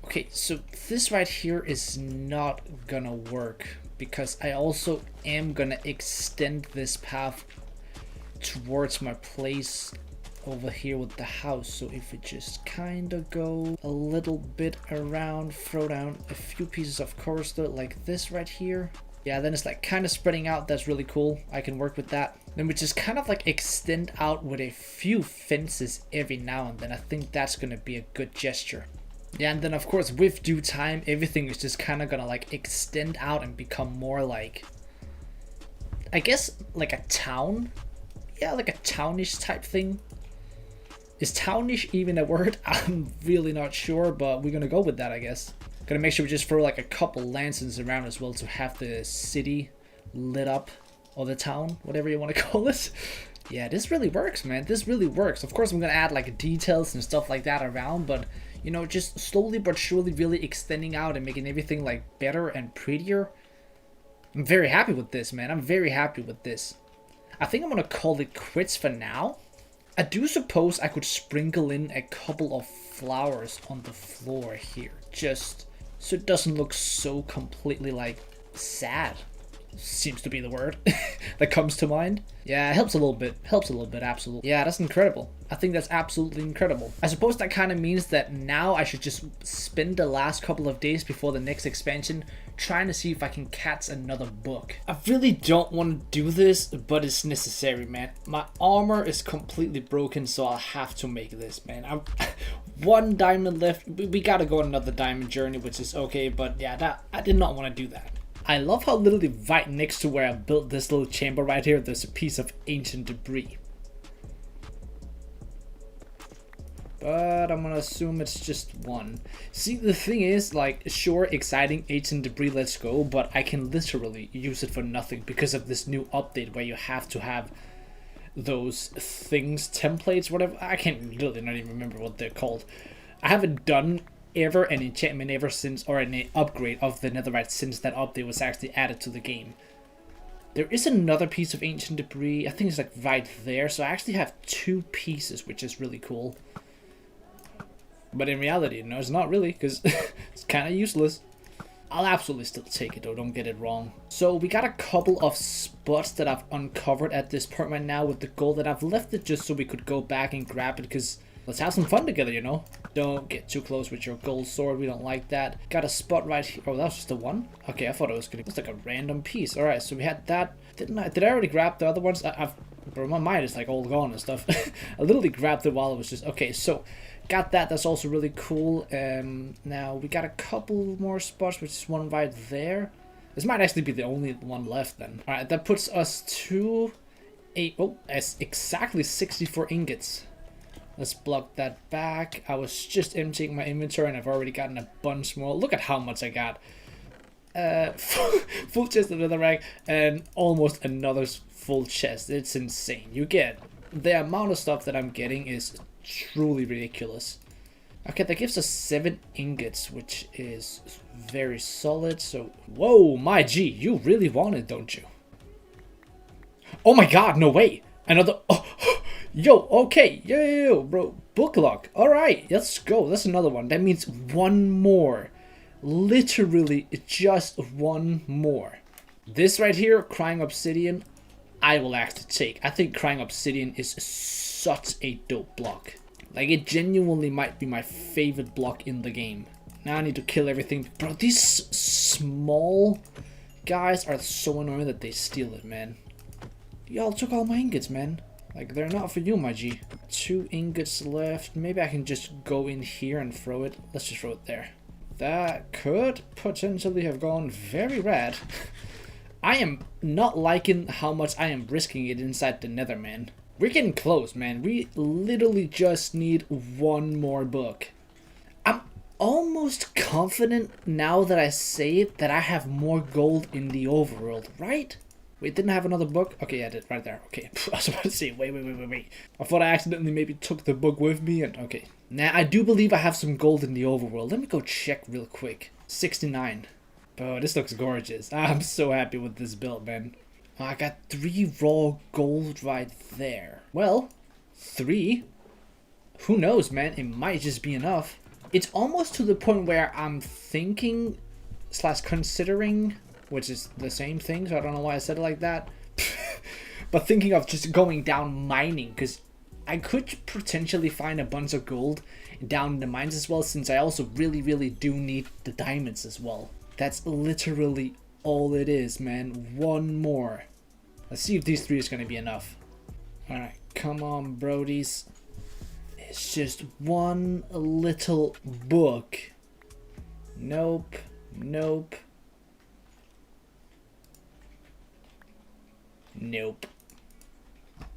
Okay, so this right here is not gonna work because I also am gonna extend this path towards my place over here with the house. So if we just kind of go a little bit around, throw down a few pieces of coarse dirt like this right here. Yeah, then it's like kind of spreading out. That's really cool. I can work with that. Then we just kind of like extend out with a few fences every now and then. I think that's gonna be a good gesture. Yeah, and then of course with due time, everything is just kind of gonna like extend out and become more like, I guess, like a town. Yeah, like a townish type thing. Is townish even a word? I'm really not sure, but we're gonna go with that, I guess. Gonna make sure we just throw like a couple lanterns around as well to have the city lit up, or the town, whatever you want to call it. Yeah, this really works, man. This really works. Of course, I'm gonna add like details and stuff like that around, but you know, just slowly but surely really extending out and making everything like better and prettier. I'm very happy with this, man. I'm very happy with this. I think I'm gonna call it quits for now. I do suppose I could sprinkle in a couple of flowers on the floor here, just so it doesn't look so completely like sad. Seems to be the word that comes to mind. Yeah, it helps a little bit. Helps a little bit, absolutely. Yeah, that's incredible. I think that's absolutely incredible. I suppose that kind of means that now I should just spend the last couple of days before the next expansion trying to see if I can catch another book. I really don't want to do this, but it's necessary, man. My armor is completely broken, so I'll have to make this, man. I'm one diamond left. We gotta go on another diamond journey, which is okay, but yeah, I did not want to do that. I love how literally right next to where I built this little chamber right here, there's a piece of ancient debris. But I'm gonna assume it's just one. See, the thing is, like, sure, exciting ancient debris, let's go, but I can literally use it for nothing because of this new update where you have to have those things, templates, whatever. I can't literally not even remember what they're called. I haven't done ever an enchantment ever since, or an upgrade of the netherite since that update was actually added to the game. There is another piece of ancient debris. I think it's like right there. So I actually have two pieces, which is really cool. But in reality, no, it's not really, because it's kind of useless. I'll absolutely still take it though, don't get it wrong. So we got a couple of spots that I've uncovered at this point right now with the gold, that I've left it just so we could go back and grab it, because let's have some fun together, you know? Don't get too close with your gold sword, we don't like that. Got a spot right here. Oh, that was just the one? Okay, I thought it was gonna be like a random piece. Alright, so we had that. Did I already grab the other ones? Bro, my mind is like all gone and stuff. I literally grabbed it while it was just... Okay, so got that. That's also really cool. Now we got a couple more spots, which is one right there. This might actually be the only one left then. Alright, that puts us to exactly 64 ingots. Let's block that back. I was just emptying my inventory and I've already gotten a bunch more. Look at how much I got. Full chest of netherrack and almost another full chest. It's insane. You get the amount of stuff that I'm getting is truly ridiculous. Okay, that gives us 7 ingots, which is very solid. So, whoa, my G, you really want it, don't you? Oh my god, no way. Another, yo, okay, yo, bro, book lock. All right, let's go. That's another one. That means one more. Literally just one more. This right here, Crying Obsidian, I will actually take. I think Crying Obsidian is such a dope block. Like, it genuinely might be my favorite block in the game. Now I need to kill everything. Bro, these small guys are so annoying that they steal it, man. Y'all took all my ingots, man. Like, they're not for you, my G. 2 ingots left. Maybe I can just go in here and throw it. Let's just throw it there. That could potentially have gone very rad. I am not liking how much I am risking it inside the nether, man. We're getting close, man. We literally just need one more book. I'm almost confident now that I say it that I have more gold in the overworld, right? Wait, didn't I have another book? Okay, yeah, I did, right there. Okay, I was about to say, wait. I thought I accidentally maybe took the book with me, and okay. Now, I do believe I have some gold in the overworld. Let me go check real quick. 69. Oh, this looks gorgeous. I'm so happy with this build, man. Oh, I got 3 raw gold right there. Well, 3? Who knows, man? It might just be enough. It's almost to the point where I'm thinking / considering, which is the same thing, so I don't know why I said it like that. But thinking of just going down mining, because I could potentially find a bunch of gold down in the mines as well, since I also really do need the diamonds as well. That's literally all it is, man. One more. Let's see if these 3 is going to be enough. Alright, come on, brodies. It's just one little book. Nope.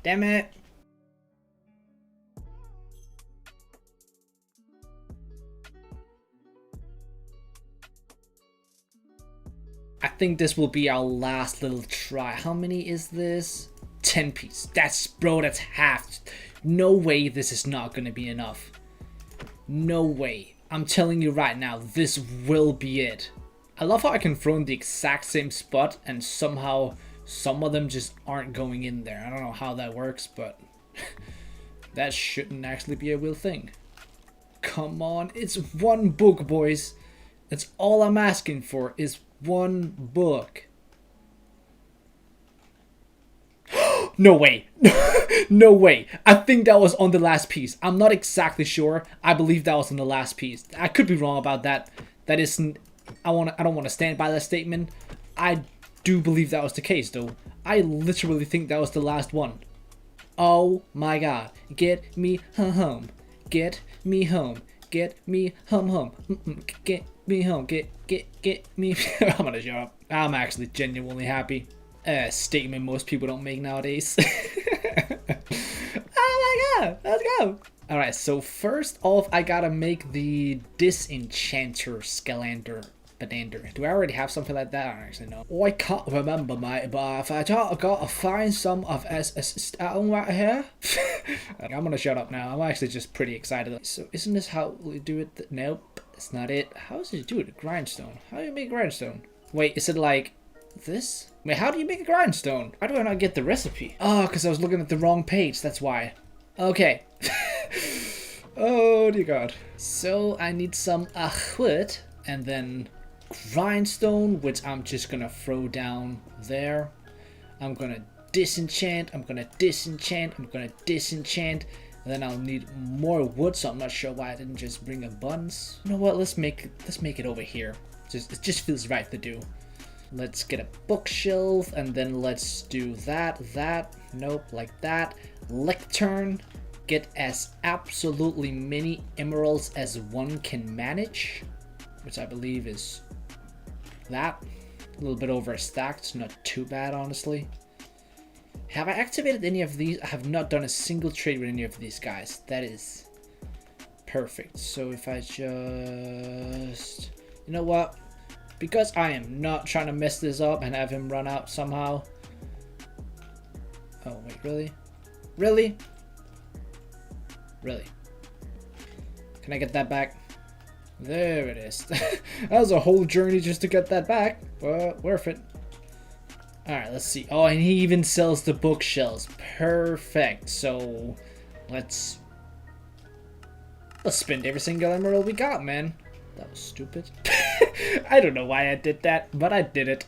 Damn it. I think this will be our last little try. How many is this? 10 piece. That's half. No way this is not gonna be enough. No way. I'm telling you right now, this will be it. I love how I can throw in the exact same spot and somehow some of them just aren't going in there. I don't know how that works, but that shouldn't actually be a real thing. Come on, it's one book, boys. That's all I'm asking for is one book. No way. No way. I think that was on the last piece. I'm not exactly sure. I believe that was on the last piece. I could be wrong about that. That isn't... I don't want to stand by that statement. I do believe that was the case, though. I literally think that was the last one. Oh my god. Get me home. Get me home. Get me home. Get me home. Get me... I'm gonna shut up. I'm actually genuinely happy. Statement most people don't make nowadays. Oh my god, let's go. Alright, so first off, I gotta make the Disenchanter Scalander Pedander. Do I already have something like that? I don't actually know. Oh, I can't remember, mate, but if I gotta find some of stone right here. I'm gonna shut up now. I'm actually just pretty excited. So isn't this how we do it? Nope, it's not it. How does it do it? Grindstone. How do you make grindstone? Wait, is it like this? Wait, how do you make a grindstone? Why do I not get the recipe? Oh, because I was looking at the wrong page, that's why. Okay. Oh dear god. So I need some wood and then grindstone, which I'm just gonna throw down there. I'm gonna disenchant, I'm gonna disenchant, I'm gonna disenchant. And then I'll need more wood, so I'm not sure why I didn't just bring a buns. You know what, let's make it over here. It just feels right to do. Let's get a bookshelf and then let's do that, nope, like that. Lectern, get as absolutely many emeralds as one can manage, which I believe is that. A little bit over a stack, it's not too bad, honestly. Have I activated any of these? I have not done a single trade with any of these guys. That is perfect. So if I just... You know what? Because I am not trying to mess this up and have him run out somehow. Oh, wait, really? Really? Really? Can I get that back? There it is. That was a whole journey just to get that back, but worth it. Alright, let's see. Oh, and he even sells the bookshelves. Perfect. So, let's spend every single emerald we got, man. That was stupid. I don't know why I did that, but I did it.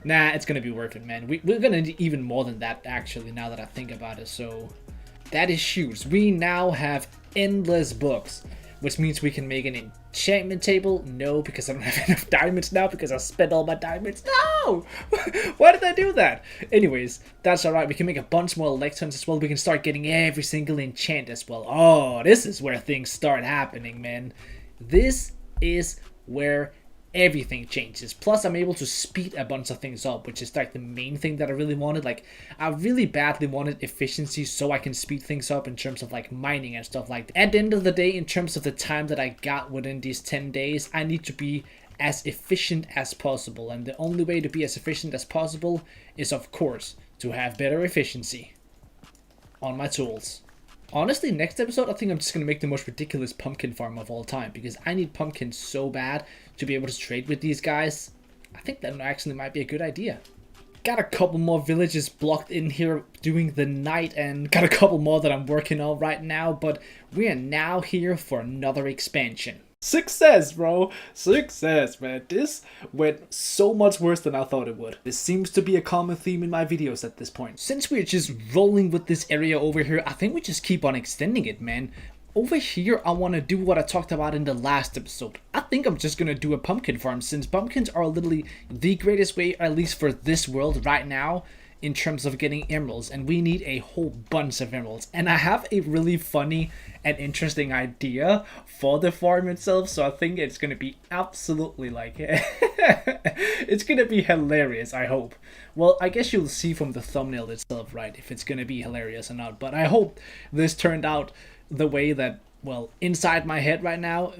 Nah, it's gonna be worth it, man. We're gonna need even more than that, actually, now that I think about it. So, that is huge. We now have endless books, which means we can make an enchantment table. No, because I don't have enough diamonds now because I spent all my diamonds. No! Why did I do that? Anyways, that's alright. We can make a bunch more lecterns as well. We can start getting every single enchant as well. Oh, this is where things start happening, man. This is where everything changes. Plus, I'm able to speed a bunch of things up, which is like the main thing that I really wanted. Like, I really badly wanted efficiency so I can speed things up in terms of like mining and stuff like that. At the end of the day, in terms of the time that I got within these 10 days, I need to be as efficient as possible. And the only way to be as efficient as possible is, of course, to have better efficiency on my tools. Honestly, next episode, I think I'm just going to make the most ridiculous pumpkin farm of all time, because I need pumpkins so bad to be able to trade with these guys. I think that actually might be a good idea. Got a couple more villages blocked in here doing the night, and got a couple more that I'm working on right now, but we are now here for another expansion. Success, bro. Success, man. This went so much worse than I thought it would. This seems to be a common theme in my videos at this point. Since we're just rolling with this area over here, I think we just keep on extending it, man. Over here, I want to do what I talked about in the last episode. I think I'm just going to do a pumpkin farm, since pumpkins are literally the greatest way, at least for this world right now, in terms of getting emeralds, and we need a whole bunch of emeralds. And I have a really funny and interesting idea for the farm itself, so I think it's gonna be absolutely like it's gonna be hilarious, I hope. Well, I guess you'll see from the thumbnail itself, right, if it's gonna be hilarious or not, but I hope this turned out the way that, well, inside my head right now,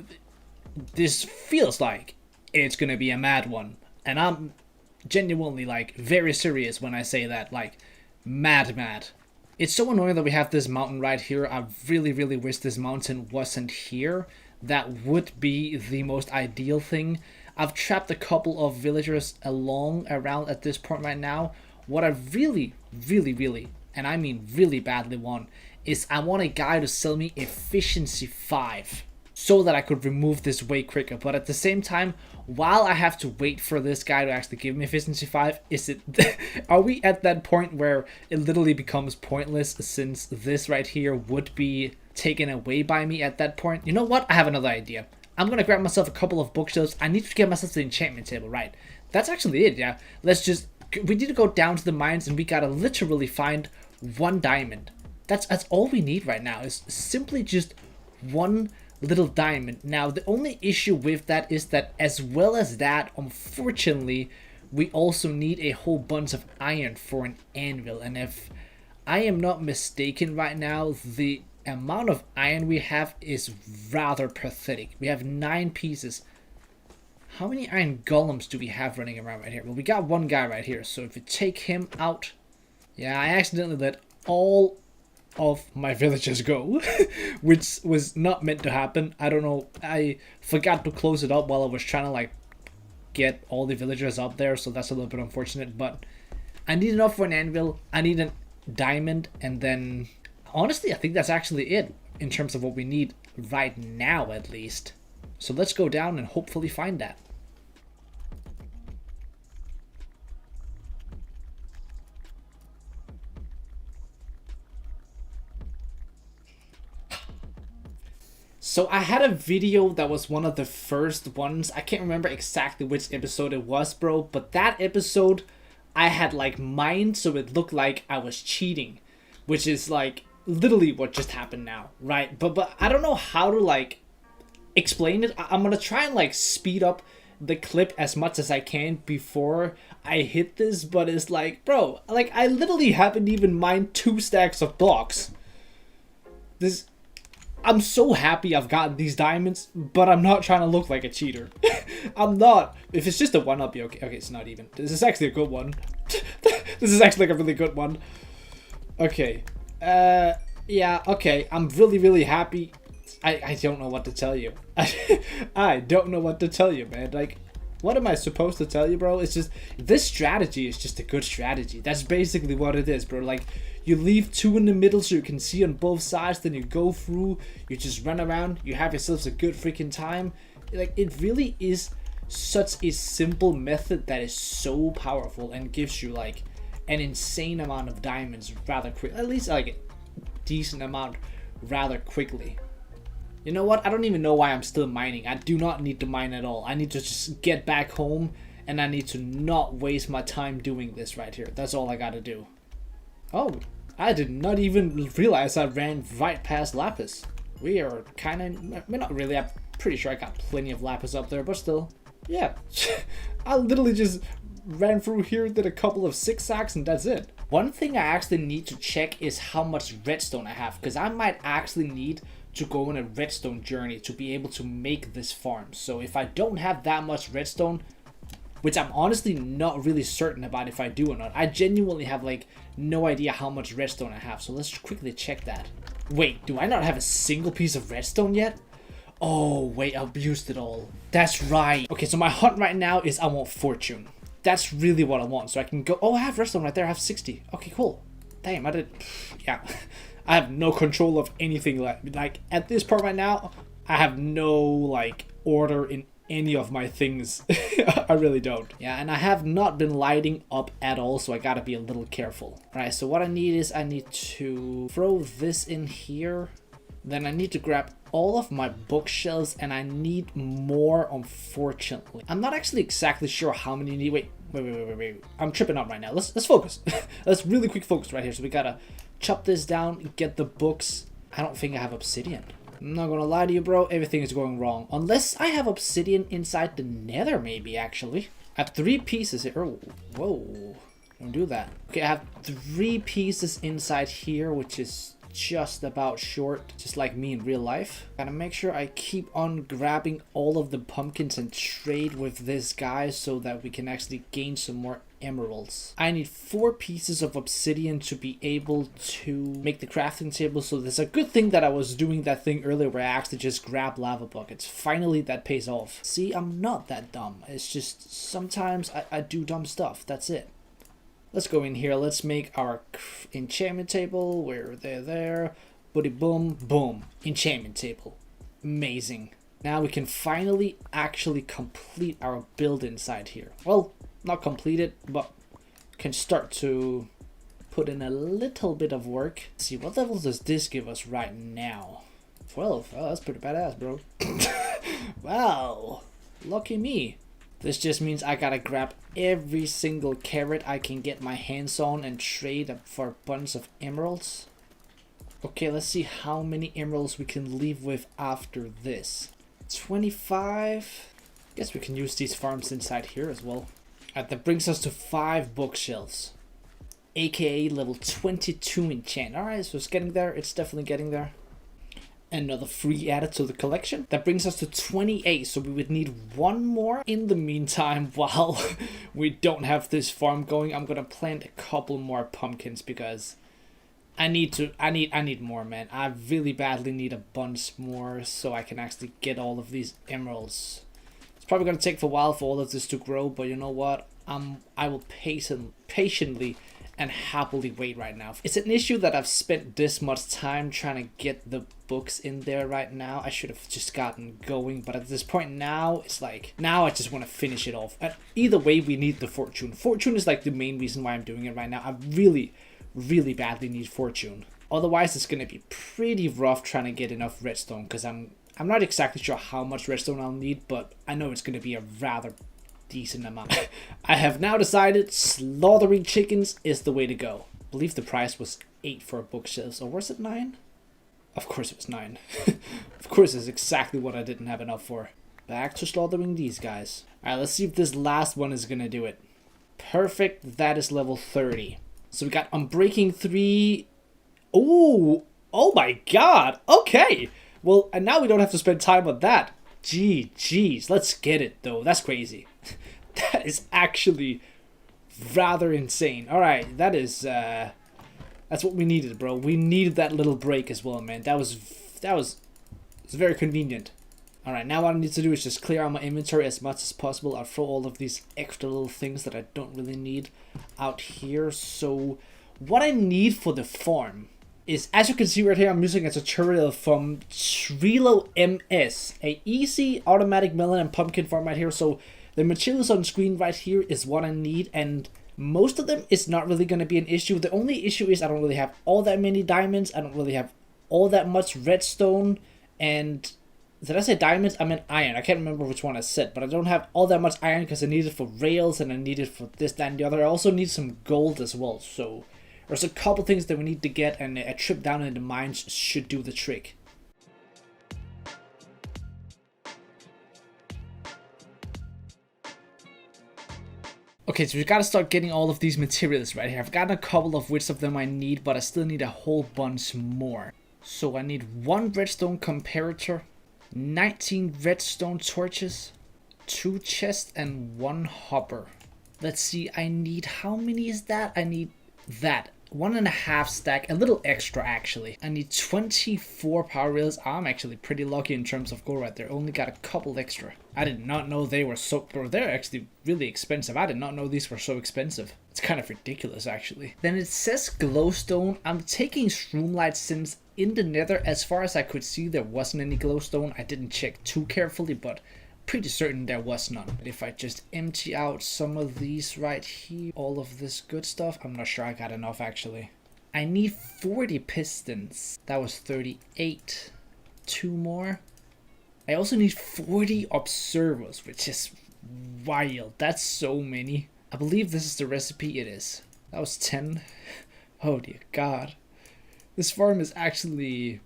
this feels like it's gonna be a mad one, and I'm genuinely like very serious when I say that, like mad. It's so annoying that we have this mountain right here. I really wish this mountain wasn't here. That would be the most ideal thing. I've trapped a couple of villagers around at this point right now. What I really, and I mean really badly want, is I want a guy to sell me efficiency 5 so that I could remove this way quicker. But at the same time, while I have to wait for this guy to actually give me efficiency 5, are we at that point where it literally becomes pointless, since this right here would be taken away by me at that point? You know what? I have another idea. I'm gonna grab myself a couple of bookshelves. I need to get myself the enchantment table, right? That's actually it, yeah. We need to go down to the mines, and we gotta literally find 1 diamond. That's all we need right now, is simply just 1 little diamond. Now, the only issue with that is that, as well as that, unfortunately, we also need a whole bunch of iron for an anvil. And if I am not mistaken right now, the amount of iron we have is rather pathetic. We have 9 pieces. How many iron golems do we have running around right here? Well, we got 1 guy right here, so if we take him out... Yeah, I accidentally let all of my villagers go, which was not meant to happen. I don't know, I forgot to close it up while I was trying to like get all the villagers up there, so that's a little bit unfortunate. But I need enough for an anvil, I need a diamond, and then honestly I think that's actually it. in terms of what we need right now, at least. So let's go down and hopefully find that. So I had a video that was one of the first ones. I can't remember exactly which episode it was, bro. But that episode, I had like mined so it looked like I was cheating. Which is like literally what just happened now, right? But I don't know how to like explain it. I'm gonna try and like speed up the clip as much as I can before I hit this. But it's like, bro, like I literally haven't even mined 2 stacks of blocks. I'm so happy I've gotten these diamonds, but I'm not trying to look like a cheater. I'm not. If it's just a one, I'll be okay. Okay, it's not even. This is actually a good one. This is actually like a really good one. Okay. Yeah, okay. I'm really, really happy. I don't know what to tell you. I don't know what to tell you, man. Like, what am I supposed to tell you, bro? It's just, this strategy is just a good strategy. That's basically what it is, bro. Like, you leave 2 in the middle so you can see on both sides, then you go through, you just run around, you have yourselves a good freaking time. Like, it really is such a simple method that is so powerful and gives you, like, an insane amount of diamonds rather quick. At least, like, a decent amount rather quickly. You know what? I don't even know why I'm still mining. I do not need to mine at all. I need to just get back home, and I need to not waste my time doing this right here. That's all I gotta do. Oh, I did not even realize I ran right past Lapis. We are kind of, not really, I'm pretty sure I got plenty of Lapis up there, but still. Yeah, I literally just ran through here, did a couple of zigzags, and that's it. One thing I actually need to check is how much redstone I have, because I might actually need to go on a redstone journey to be able to make this farm. So if I don't have that much redstone, which I'm honestly not really certain about if I do or not. I genuinely have like no idea how much redstone I have. So let's quickly check that. Wait, do I not have a single piece of redstone yet? Oh, wait, I've used it all. That's right. Okay, so my hunt right now is I want fortune. That's really what I want. So I can go, oh, I have redstone right there. I have 60. Okay, cool. Damn, I did, yeah. I have no control of anything. Like at this part right now, I have no like order in any of my things. I really don't. Yeah, and I have not been lighting up at all, so I gotta be a little careful. Alright, so what I need is I need to throw this in here. Then I need to grab all of my bookshelves, and I need more, unfortunately. I'm not actually exactly sure how many you need. Wait. I'm tripping up right now. Let's focus. Let's really quick focus right here. So we gotta chop this down, get the books. I don't think I have obsidian. I'm not gonna lie to you, bro. Everything is going wrong. Unless I have obsidian inside the nether, maybe, actually. I have 3 pieces here. Oh, whoa. Don't do that. Okay, I have 3 pieces inside here, which is just about short, just like me in real life. Gotta make sure I keep on grabbing all of the pumpkins and trade with this guy so that we can actually gain some more emeralds. I need 4 pieces of obsidian to be able to make the crafting table, so there's a good thing that I was doing that thing earlier where I actually just grabbed lava buckets. Finally, that pays off. See, I'm not that dumb. It's just sometimes I do dumb stuff. That's it. Let's go in here. Let's make our enchantment table. Where they're there. Boody boom, boom. Enchantment table. Amazing. Now we can finally actually complete our build inside here. Well, not complete it, but can start to put in a little bit of work. Let's see, what levels does this give us right now? 12. Oh, that's pretty badass, bro. Wow. Lucky me. This just means I gotta grab every single carrot I can get my hands on and trade for a bunch of emeralds. Okay, let's see how many emeralds we can leave with after this. 25. Guess we can use these farms inside here as well. That brings us to 5 bookshelves. AKA level 22 enchant. Alright, so it's getting there. It's definitely getting there. Another 3 added to the collection. That brings us to 28, so we would need 1 more. In the meantime, while we don't have this farm going, I'm gonna plant a couple more pumpkins because I need more, man. I really badly need a bunch more so I can actually get all of these emeralds. It's probably gonna take for a while for all of this to grow, but you know what? I will patiently and happily wait right now. It's an issue that I've spent this much time trying to get the books in there right now. I should have just gotten going, but at this point now, it's like, now I just want to finish it off. And either way, we need the fortune. Fortune is like the main reason why I'm doing it right now. I really, really badly need fortune. Otherwise, it's going to be pretty rough trying to get enough redstone, because I'm not exactly sure how much redstone I'll need, but I know it's going to be a rather decent amount. I have now decided slaughtering chickens is the way to go. I believe the price was 8 for a bookshelf, or was it 9? Of course it was 9. Of course it's exactly what I didn't have enough for. Back to slaughtering these guys. Alright, let's see if this last one is gonna do it. Perfect, that is level 30. So we got Unbreaking 3. Ooh, oh my god, okay. Well, and now we don't have to spend time on that. Jeez, let's get it though, that's crazy. That is actually rather insane. Alright, that is, that's what we needed, bro. We needed that little break as well, man. That was very convenient. Alright, now what I need to do is just clear out my inventory as much as possible. I'll throw all of these extra little things that I don't really need out here. So, what I need for the farm is, as you can see right here, I'm using a tutorial from Trilo MS, a easy automatic melon and pumpkin farm right here. So the materials on screen right here is what I need, and most of them is not really going to be an issue. The only issue is I don't really have all that many diamonds. I don't really have all that much redstone, and did I say diamonds? I meant iron. I can't remember which one I said, but I don't have all that much iron because I need it for rails and I need it for this, that, and the other. I also need some gold as well, so there's a couple things that we need to get, and a trip down in the mines should do the trick. Okay, so we've got to start getting all of these materials right here. I've gotten a couple of which of them I need, but I still need a whole bunch more. So I need 1 redstone comparator, 19 redstone torches, 2 chests, and 1 hopper. Let's see, I need, how many is that? I need that. 1.5 stack, a little extra actually. I need 24 power rails. I'm actually pretty lucky in terms of gold right there. Only got a couple extra. I did not know they were so, or they're actually really expensive. I did not know these were so expensive. It's kind of ridiculous actually. Then it says glowstone. I'm taking shroomlight since in the nether, as far as I could see, there wasn't any glowstone. I didn't check too carefully, but pretty certain there was none. If I just empty out some of these right here, all of this good stuff, I'm not sure I got enough actually. I need 40 pistons. That was 38. 2 more. I also need 40 observers, which is wild. That's so many. I believe this is the recipe. It is. That was 10. Oh dear god. This farm is actually,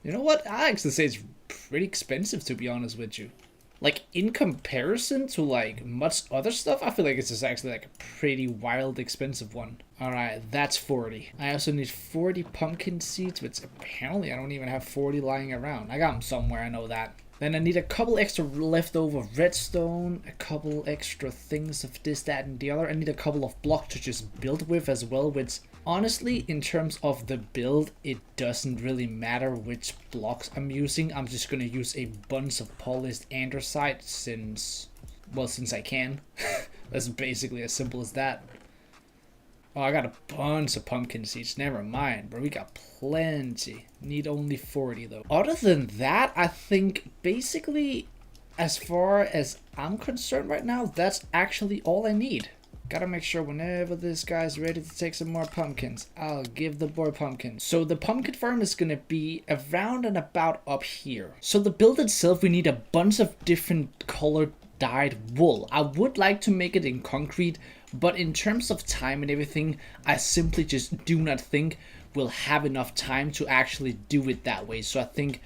you know what? I actually say it's pretty expensive, to be honest with you. Like, in comparison to, like, much other stuff, I feel like it's just actually, like, a pretty wild expensive one. Alright, that's 40. I also need 40 pumpkin seeds, which apparently I don't even have 40 lying around. I got them somewhere, I know that. Then I need a couple extra leftover redstone, a couple extra things of this, that, and the other. I need a couple of blocks to just build with as well, which honestly, in terms of the build, it doesn't really matter which blocks I'm using. I'm just going to use a bunch of polished andesite since I can. That's basically as simple as that. Oh, I got a bunch of pumpkin seeds. Never mind, bro. We got plenty. Need only 40, though. Other than that, I think basically, as far as I'm concerned right now, that's actually all I need. Gotta make sure whenever this guy's ready to take some more pumpkins, I'll give the boy pumpkins. So the pumpkin farm is gonna be around and about up here. So the build itself, we need a bunch of different colored dyed wool. I would like to make it in concrete, but in terms of time and everything, I simply just do not think we'll have enough time to actually do it that way. So I think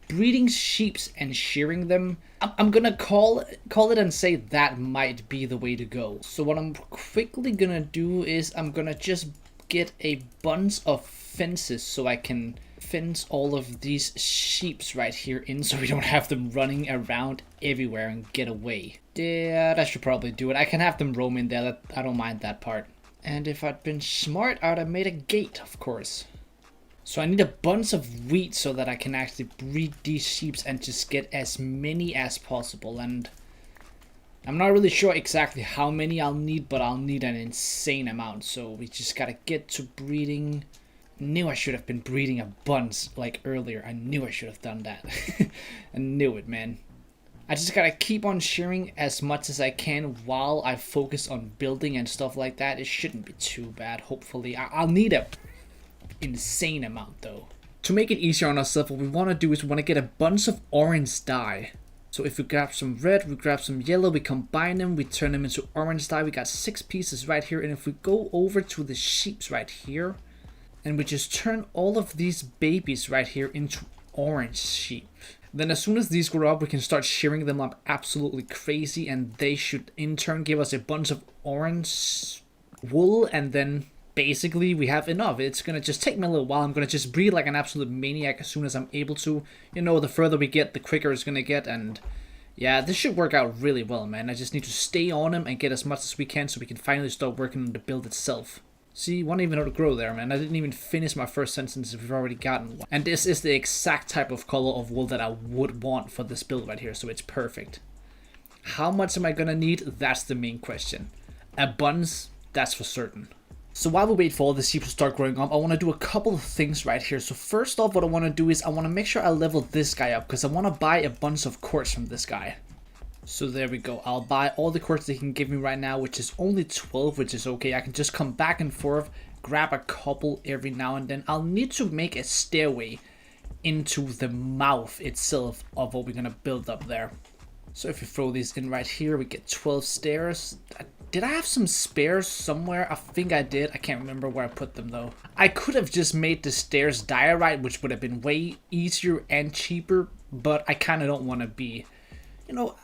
breeding sheeps and shearing them, I'm gonna call it and say that might be the way to go. So what I'm quickly gonna do is I'm gonna just get a bunch of fences so I can fence all of these sheeps right here in, so we don't have them running around everywhere and get away. Yeah, that should probably do it. I can have them roam in there. I don't mind that part. And if I'd been smart, I'd have made a gate, of course. So I need a bunch of wheat so that I can actually breed these sheep and just get as many as possible. And I'm not really sure exactly how many I'll need, but I'll need an insane amount. So we just gotta get to breeding. Knew I should have been breeding a bunch like earlier. I knew I should have done that. I knew it, man. I just gotta keep on shearing as much as I can while I focus on building and stuff like that. It shouldn't be too bad, hopefully. I'll need a insane amount though. To make it easier on ourselves, what we want to do is we want to get a bunch of orange dye. So if we grab some red, we grab some yellow, we combine them, we turn them into orange dye. We got 6 pieces right here. And if we go over to the sheeps right here, and we just turn all of these babies right here into orange sheep. Then as soon as these grow up, we can start shearing them up absolutely crazy, and they should in turn give us a bunch of orange wool, and then basically we have enough. It's gonna just take me a little while. I'm gonna just breed like an absolute maniac as soon as I'm able to. You know, the further we get, the quicker it's gonna get, and yeah, this should work out really well, man. I just need to stay on them and get as much as we can so we can finally start working on the build itself. See, one even how to grow there, man. I didn't even finish my first sentence if we've already gotten one. And this is the exact type of color of wool that I would want for this build right here, so it's perfect. How much am I gonna need? That's the main question. A bunch, that's for certain. So while we wait for all the sheep to start growing up, I want to do a couple of things right here. So first off, what I want to do is I want to make sure I level this guy up, because I want to buy a bunch of quartz from this guy. So there we go. I'll buy all the quartz they can give me right now, which is only 12, which is okay. I can just come back and forth, grab a couple every now and then. I'll need to make a stairway into the mouth itself of what we're going to build up there. So if we throw these in right here, we get 12 stairs. Did I have some spares somewhere? I think I did. I can't remember where I put them though. I could have just made the stairs diorite, which would have been way easier and cheaper, but I kind of don't want to be, you know,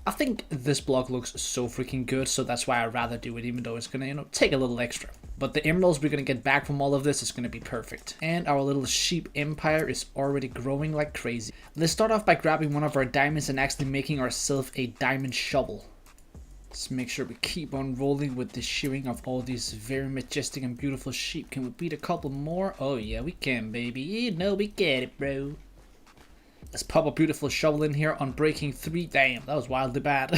I think this block looks so freaking good, so that's why I'd rather do it, even though it's gonna, you know, take a little extra. But the emeralds we're gonna get back from all of this is gonna be perfect. And our little sheep empire is already growing like crazy. Let's start off by grabbing one of our diamonds and actually making ourselves a diamond shovel. Let's make sure we keep on rolling with the shearing of all these very majestic and beautiful sheep. Can we beat a couple more? Oh yeah, we can, baby. You know we get it, bro. Let's pop a beautiful shovel in here on breaking 3. Damn, that was wildly bad.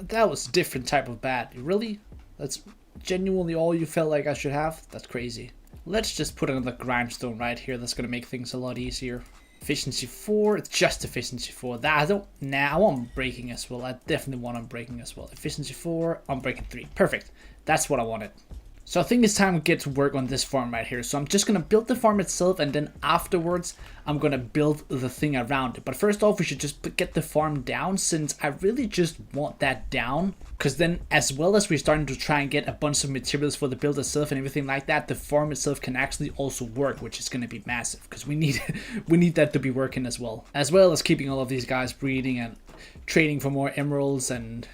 That was a different type of bad. Really? That's genuinely all you felt like I should have? That's crazy. Let's just put another grindstone right here. That's gonna make things a lot easier. Efficiency 4. It's just efficiency 4. That I don't. Nah, I want breaking as well. I definitely want unbreaking as well. Efficiency 4, unbreaking 3. Perfect. That's what I wanted. So I think it's time to get to work on this farm right here. So I'm just going to build the farm itself, and then afterwards I'm going to build the thing around it. But first off, we should just get the farm down, since I really just want that down. Because then, as well as we're starting to try and get a bunch of materials for the build itself and everything like that, the farm itself can actually also work, which is going to be massive. Because we need that to be working as well. As well as keeping all of these guys breeding and trading for more emeralds and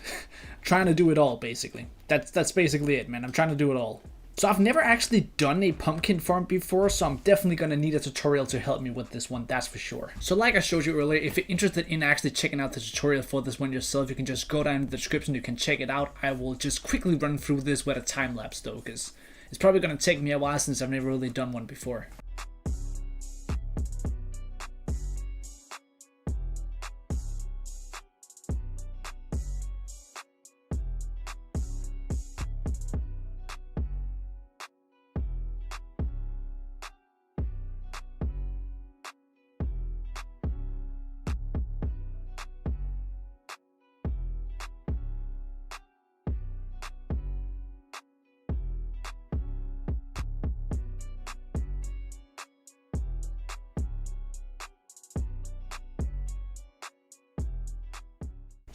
trying to do it all, basically. That's basically it, man. I'm trying to do it all. So I've never actually done a pumpkin farm before, so I'm definitely going to need a tutorial to help me with this one, that's for sure. So like I showed you earlier, if you're interested in actually checking out the tutorial for this one yourself, you can just go down in the description, you can check it out. I will just quickly run through this with a time lapse though, because it's probably going to take me a while since I've never really done one before.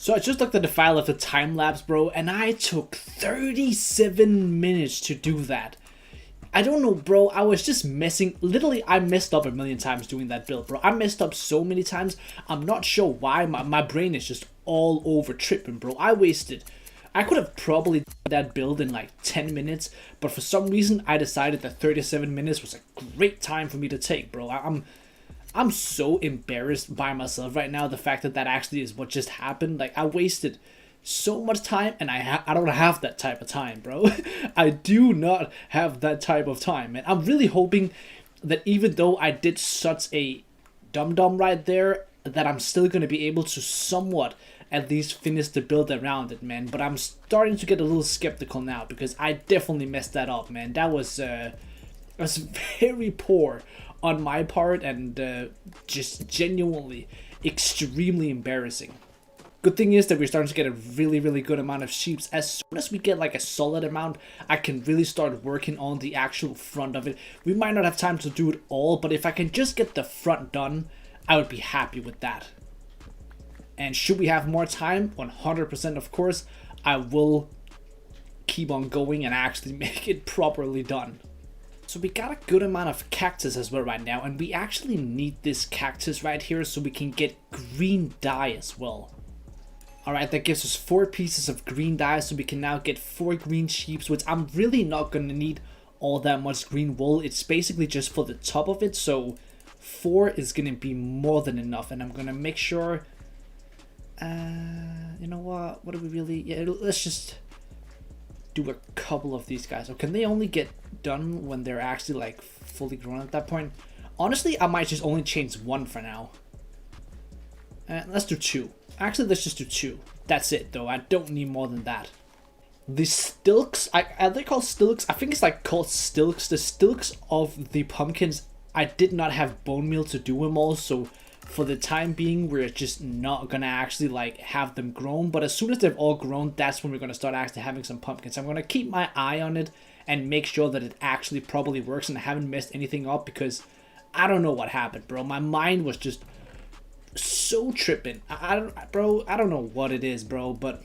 So I just looked at the file of the time lapse, bro, and I took 37 minutes to do that. I don't know, bro. I was just messing. Literally, I messed up a million times doing that build, bro. I messed up so many times. I'm not sure why. My brain is just all over tripping, bro. I could have probably done that build in like 10 minutes, but for some reason, I decided that 37 minutes was a great time for me to take, bro. I'm so embarrassed by myself right now, the fact that that actually is what just happened. Like, I wasted so much time, and I don't have that type of time, bro. I do not have that type of time, and I'm really hoping that even though I did such a dum-dum right there, that I'm still going to be able to somewhat at least finish the build around it, man. But I'm starting to get a little skeptical now because I definitely messed that up, man. That was very poor on my part and just genuinely extremely embarrassing. Good thing is that we're starting to get a really good amount of sheep. As soon as we get like a solid amount, I can really start working on the actual front of it. We might not have time to do it all, but if I can just get the front done, I would be happy with that. And should we have more time, 100% of course, I will keep on going and actually make it properly done. So we got a good amount of cactus as well right now, and we actually need this cactus right here so we can get green dye as well. Alright, that gives us 4 pieces of green dye, so we can now get 4 green sheeps, which I'm really not going to need all that much green wool. It's basically just for the top of it, so 4 is going to be more than enough. And I'm going to make sure, you know what do we really, yeah, let's just do a couple of these guys. Or can they only get done when they're actually like fully grown at that point? Honestly, I might just only change 1 for now. Let's do 2. Actually, let's just do 2. That's it, though. I don't need more than that. The stilks, are they called stilks? I think it's like called stilks. The stilks of the pumpkins, I did not have bone meal to do them all, so for the time being, we're just not gonna actually like have them grown. But as soon as they've all grown, that's when we're gonna start actually having some pumpkins. I'm gonna keep my eye on it and make sure that it actually probably works and I haven't messed anything up, because I don't know what happened, bro. My mind was just so tripping. I don't know what it is, bro, but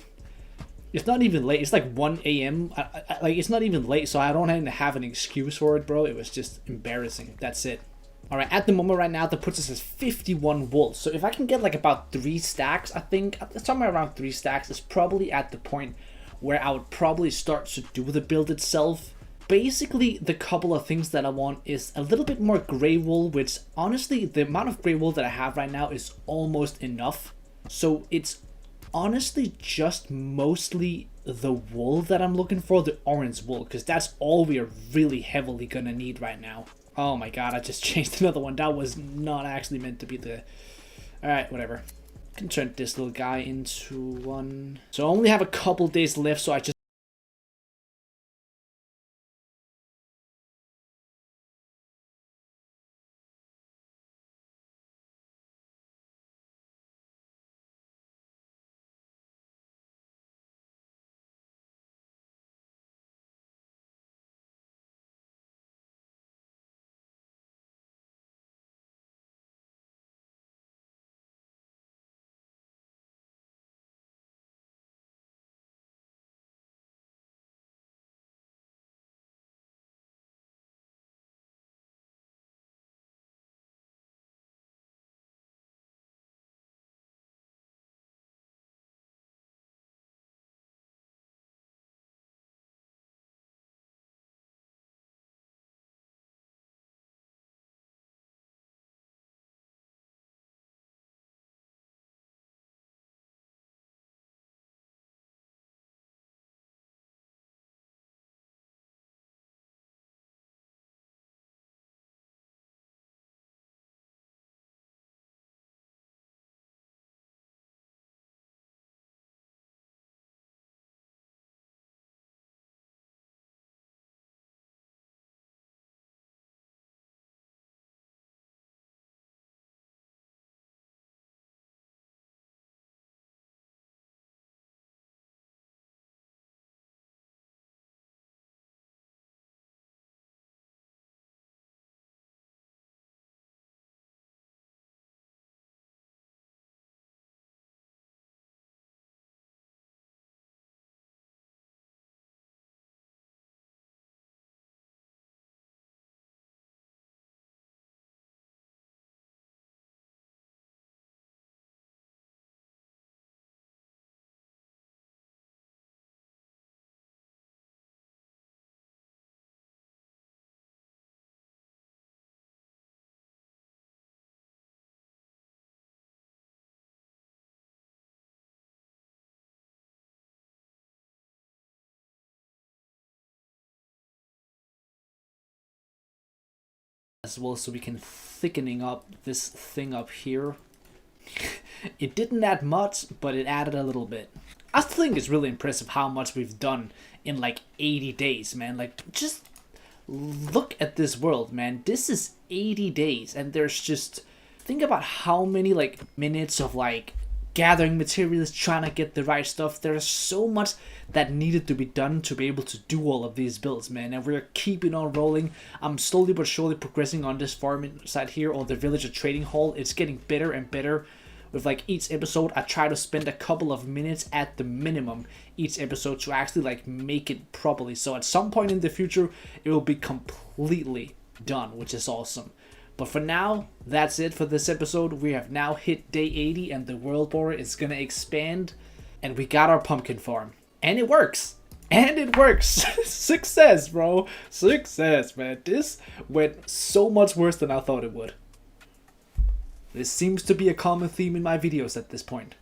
it's not even late. It's like 1 a.m. Like, it's not even late, so I don't even have an excuse for it, bro. It was just embarrassing. That's it. Alright, at the moment right now, that puts us at 51 wool. So if I can get like about 3 stacks, I think, somewhere around 3 stacks, is probably at the point where I would probably start to do the build itself. Basically, the couple of things that I want is a little bit more gray wool, which honestly, the amount of gray wool that I have right now is almost enough. So it's honestly just mostly the wool that I'm looking for, the orange wool, because that's all we are really heavily gonna need right now. Oh my god, I just changed another one. That was not actually meant to be the... Alright, whatever. I can turn this little guy into one. So I only have a couple days left, so I just... as well, so we can thickening up this thing up here. It didn't add much, but it added a little bit. I still think it's really impressive how much we've done in like 80 days, man. Like, just look at this world, man. This is 80 days, and there's just... Think about how many like minutes of like gathering materials, trying to get the right stuff. There's so much that needed to be done to be able to do all of these builds, man. And we're keeping on rolling. I'm slowly but surely progressing on this farm side here, or the villager trading hall. It's getting better and better. With like each episode, I try to spend a couple of minutes at the minimum each episode to actually like make it properly. So at some point in the future, it will be completely done, which is awesome. But for now, that's it for this episode. We have now hit day 80 and the world border is gonna expand. And we got our pumpkin farm. And it works! And it works! Success, bro! Success, man. This went so much worse than I thought it would. This seems to be a common theme in my videos at this point.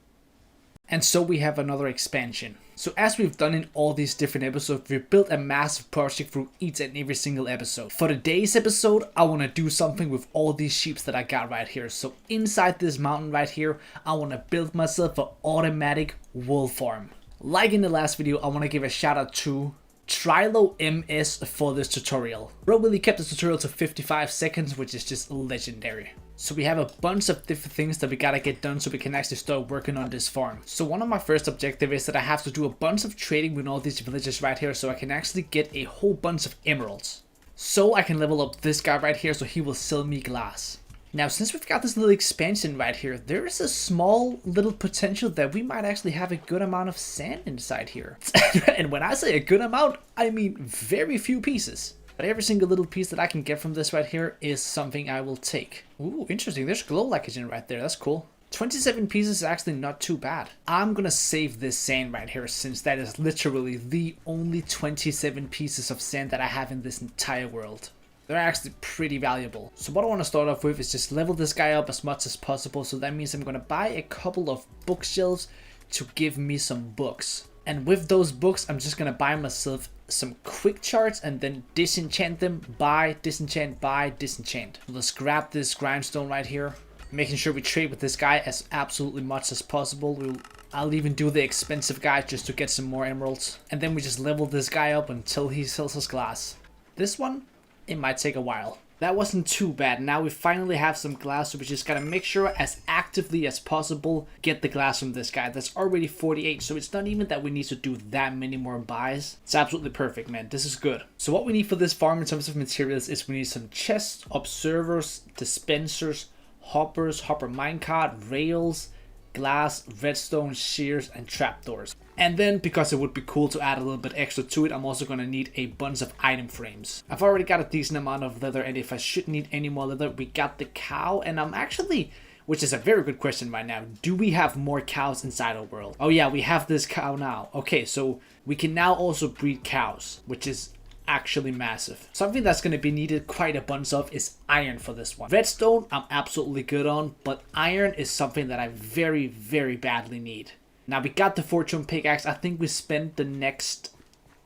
And so we have another expansion. So as we've done in all these different episodes, we've built a massive project through each and every single episode. For today's episode, I want to do something with all these sheep that I got right here. So inside this mountain right here, I want to build myself an automatic wool farm. Like in the last video, I want to give a shout out to Trilo MS for this tutorial. Bro really kept the tutorial to 55 seconds, which is just legendary. So we have a bunch of different things that we gotta get done so we can actually start working on this farm. So one of my first objectives is that I have to do a bunch of trading with all these villagers right here so I can actually get a whole bunch of emeralds. So I can level up this guy right here so he will sell me glass. Now since we've got this little expansion right here, there is a small little potential that we might actually have a good amount of sand inside here. And when I say a good amount, I mean very few pieces. But every single little piece that I can get from this right here is something I will take. Ooh, interesting. There's glow glycogen right there. That's cool. 27 pieces is actually not too bad. I'm gonna save this sand right here since that is literally the only 27 pieces of sand that I have in this entire world. They're actually pretty valuable. So what I want to start off with is just level this guy up as much as possible. So that means I'm gonna buy a couple of bookshelves to give me some books. And with those books, I'm just gonna buy myself some quick charts and then disenchant them. Buy, disenchant, buy, disenchant. Let's grab this grindstone right here. Making sure we trade with this guy as absolutely much as possible. I'll even do the expensive guy just to get some more emeralds. And then we just level this guy up until he sells us glass. This one, it might take a while. That wasn't too bad. Now we finally have some glass, so we just gotta make sure as actively as possible get the glass from this guy. That's already 48, so it's not even that we need to do that many more buys. It's absolutely perfect, man. This is good. So what we need for this farm in terms of materials is we need some chests, observers, dispensers, hoppers, hopper minecart, rails, glass, redstone, shears, and trapdoors. And then, because it would be cool to add a little bit extra to it, I'm also going to need a bunch of item frames. I've already got a decent amount of leather, and if I should need any more leather, we got the cow, and I'm actually, which is a very good question right now, do we have more cows inside our world? Oh yeah, we have this cow now. Okay, so we can now also breed cows, which is actually massive. Something that's going to be needed quite a bunch of is iron for this one. Redstone, I'm absolutely good on, but iron is something that I very, very badly need. Now we got the fortune pickaxe. I think we spent the next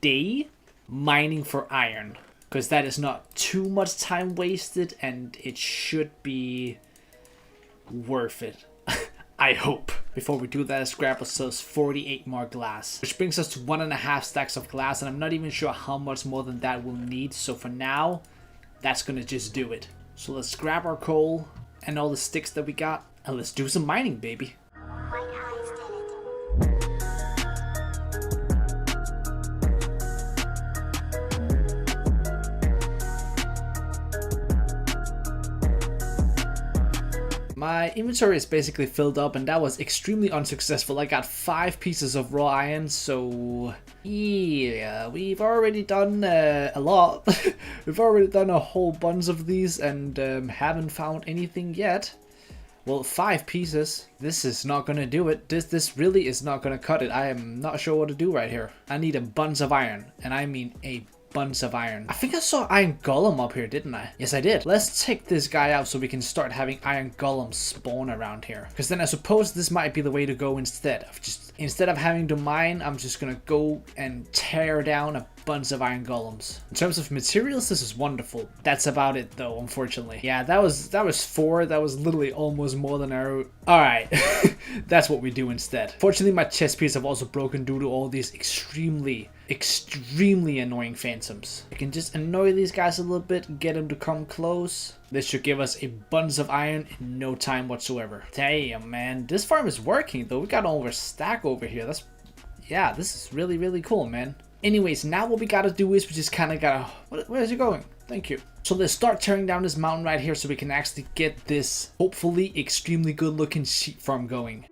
day mining for iron, because that is not too much time wasted and it should be worth it. I hope. Before we do that, let's grab ourselves 48 more glass, which brings us to 1.5 stacks of glass, and I'm not even sure how much more than that we'll need. So for now, that's gonna just do it. So let's grab our coal and all the sticks that we got, and let's do some mining, baby. My inventory is basically filled up, and that was extremely unsuccessful. I got 5 pieces of raw iron, so yeah, we've already done a lot. We've already done a whole bunch of these and haven't found anything yet. Well, 5 pieces. This is not gonna do it. This really is not gonna cut it. I am not sure what to do right here. I need a bunch of iron, and I mean a bunch of iron. I think I saw iron golem up here, didn't I? Yes, I did. Let's take this guy out so we can start having iron golems spawn around here. Because then I suppose this might be the way to go instead of having to mine. I'm just gonna go and tear down a bunch of iron golems. In terms of materials, this is wonderful. That's about it though, unfortunately. Yeah, that was 4. That was literally almost more than our... Alright, that's what we do instead. Fortunately, my chest piece have also broken due to all these extremely annoying phantoms. I can just annoy these guys a little bit, get them to come close. This should give us a bunch of iron in no time whatsoever. Damn, man. This farm is working though. We got over stack over here. Yeah, this is really cool, man. Anyways, now what we gotta do is we just kind of gotta... Where is it going? Thank you. So let's start tearing down this mountain right here so we can actually get this hopefully extremely good looking sheep farm going.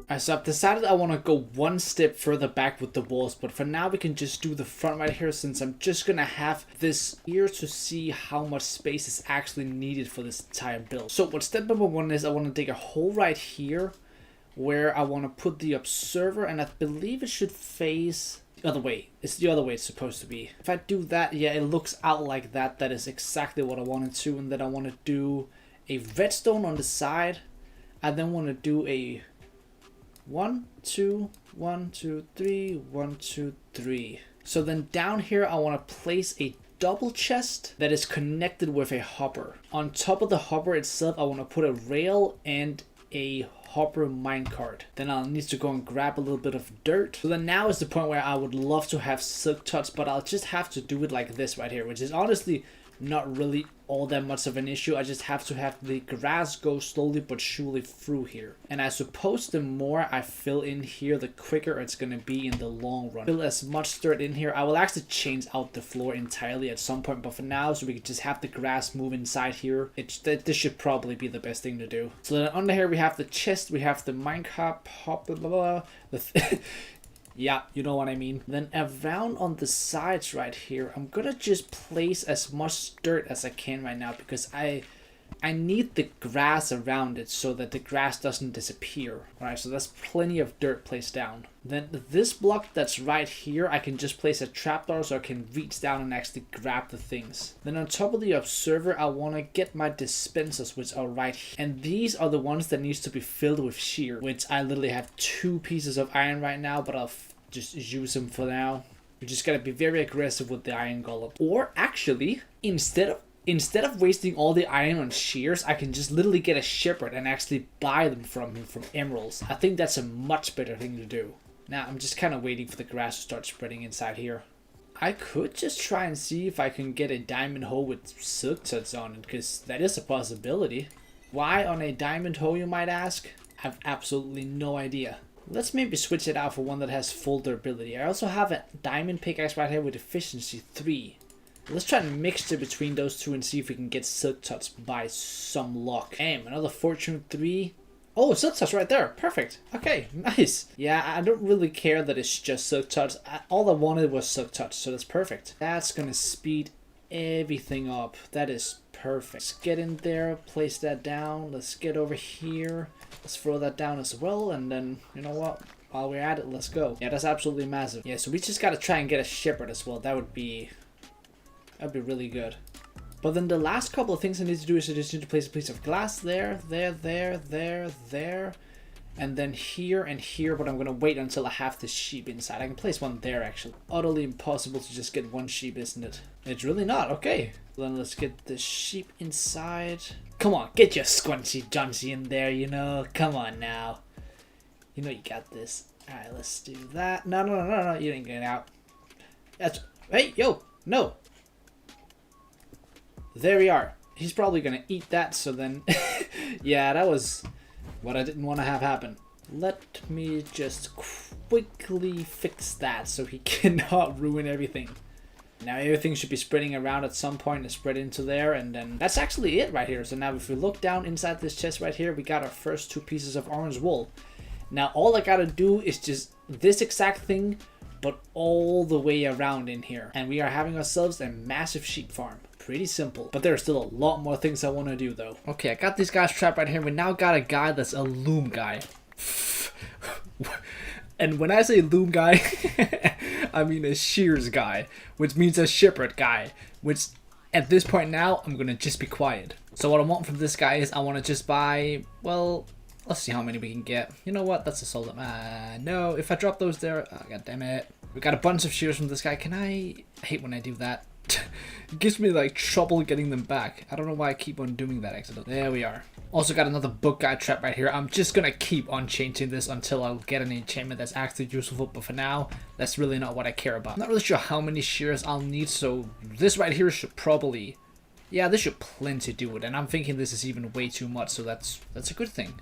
Alright, so I've decided I want to go one step further back with the walls, but for now we can just do the front right here, since I'm just going to have this here to see how much space is actually needed for this entire build. So what step number 1 is, I want to dig a hole right here where I want to put the observer, and I believe it should face the other way. It's the other way it's supposed to be. If I do that, yeah, it looks out like that. That is exactly what I wanted to, and then I want to do a redstone on the side. I then want to do a 1, 2, 1, 2, 3, 1, 2, 3. So then down here I want to place a double chest that is connected with a hopper. On top of the hopper itself I want to put a rail and a hopper minecart. Then I'll need to go and grab a little bit of dirt. So then now is the point where I would love to have silk touch, but I'll just have to do it like this right here, which is honestly not really all that much of an issue. I just have to have the grass go slowly but surely through here. And I suppose the more I fill in here, the quicker it's going to be in the long run. Fill as much dirt in here. I will actually change out the floor entirely at some point, but for now, so we can just have the grass move inside here, this should probably be the best thing to do. So then under here we have the chest, we have the minecart, blah, blah, blah, yeah, you know what I mean. Then around on the sides right here, I'm gonna just place as much dirt as I can right now, because I need the grass around it so that the grass doesn't disappear. Alright, so that's plenty of dirt placed down. Then this block that's right here, I can just place a trapdoor so I can reach down and actually grab the things. Then on top of the observer, I want to get my dispensers, which are right here. And these are the ones that needs to be filled with shear, which I literally have 2 pieces of iron right now, but I'll just use them for now. We just gotta be very aggressive with the iron golem. Or actually, instead of wasting all the iron on shears, I can just literally get a shepherd and actually buy them from him from emeralds. I think that's a much better thing to do. Now, I'm just kind of waiting for the grass to start spreading inside here. I could just try and see if I can get a diamond hole with silk touch on it, because that is a possibility. Why on a diamond hole, you might ask? I have absolutely no idea. Let's maybe switch it out for one that has full durability. I also have a diamond pickaxe right here with efficiency 3. Let's try and mixture between those two and see if we can get silk touch by some luck. Damn, another fortune 3. Oh, silk touch right there. Perfect. Okay, nice. Yeah, I don't really care that it's just silk touch. All I wanted was silk touch, so that's perfect. That's gonna speed everything up. That is perfect. Let's get in there, place that down. Let's get over here. Let's throw that down as well, and then, you know what? While we're at it, let's go. Yeah, that's absolutely massive. Yeah, so we just gotta try and get a shepherd as well. That'd be really good. But then the last couple of things I need to do is I just need to place a piece of glass there, and then here and here, but I'm gonna wait until I have the sheep inside. I can place one there actually. Utterly impossible to just get one sheep, isn't it? It's really not. Okay. Then let's get the sheep inside. Come on, get your squunchy Johnsy in there, you know. Come on now. You know you got this. Alright, let's do that. No, you didn't get out. That's... Hey, yo, no. There we are. He's probably gonna eat that, so then... yeah, that was what I didn't want to have happen. Let me just quickly fix that so he cannot ruin everything. Now everything should be spreading around at some point and spread into there, and then that's actually it right here. So now if we look down inside this chest right here, we got our first 2 pieces of orange wool. Now all I gotta do is just this exact thing, but all the way around in here. And we are having ourselves a massive sheep farm. Pretty simple. But there are still a lot more things I want to do though. Okay, I got these guys trapped right here. We now got a guy that's a loom guy. And when I say loom guy, I mean a shears guy, which means a shepherd guy, which at this point now, I'm going to just be quiet. So what I want from this guy is I want to just buy, well, Let's see how many we can get. You know what? That's a solid. No, if I drop those there, oh, god damn it. We got a bunch of shears from this guy. I hate when I do that. It gives me like trouble getting them back. I don't know why I keep on doing that accidentally. There we are. Also got another book guide trap right here. I'm just gonna keep on changing this until I'll get an enchantment that's actually useful, but for now, that's really not what I care about. I'm not really sure how many shears I'll need, so this right here should probably... Yeah, this should plenty do it, and I'm thinking this is even way too much, so that's a good thing.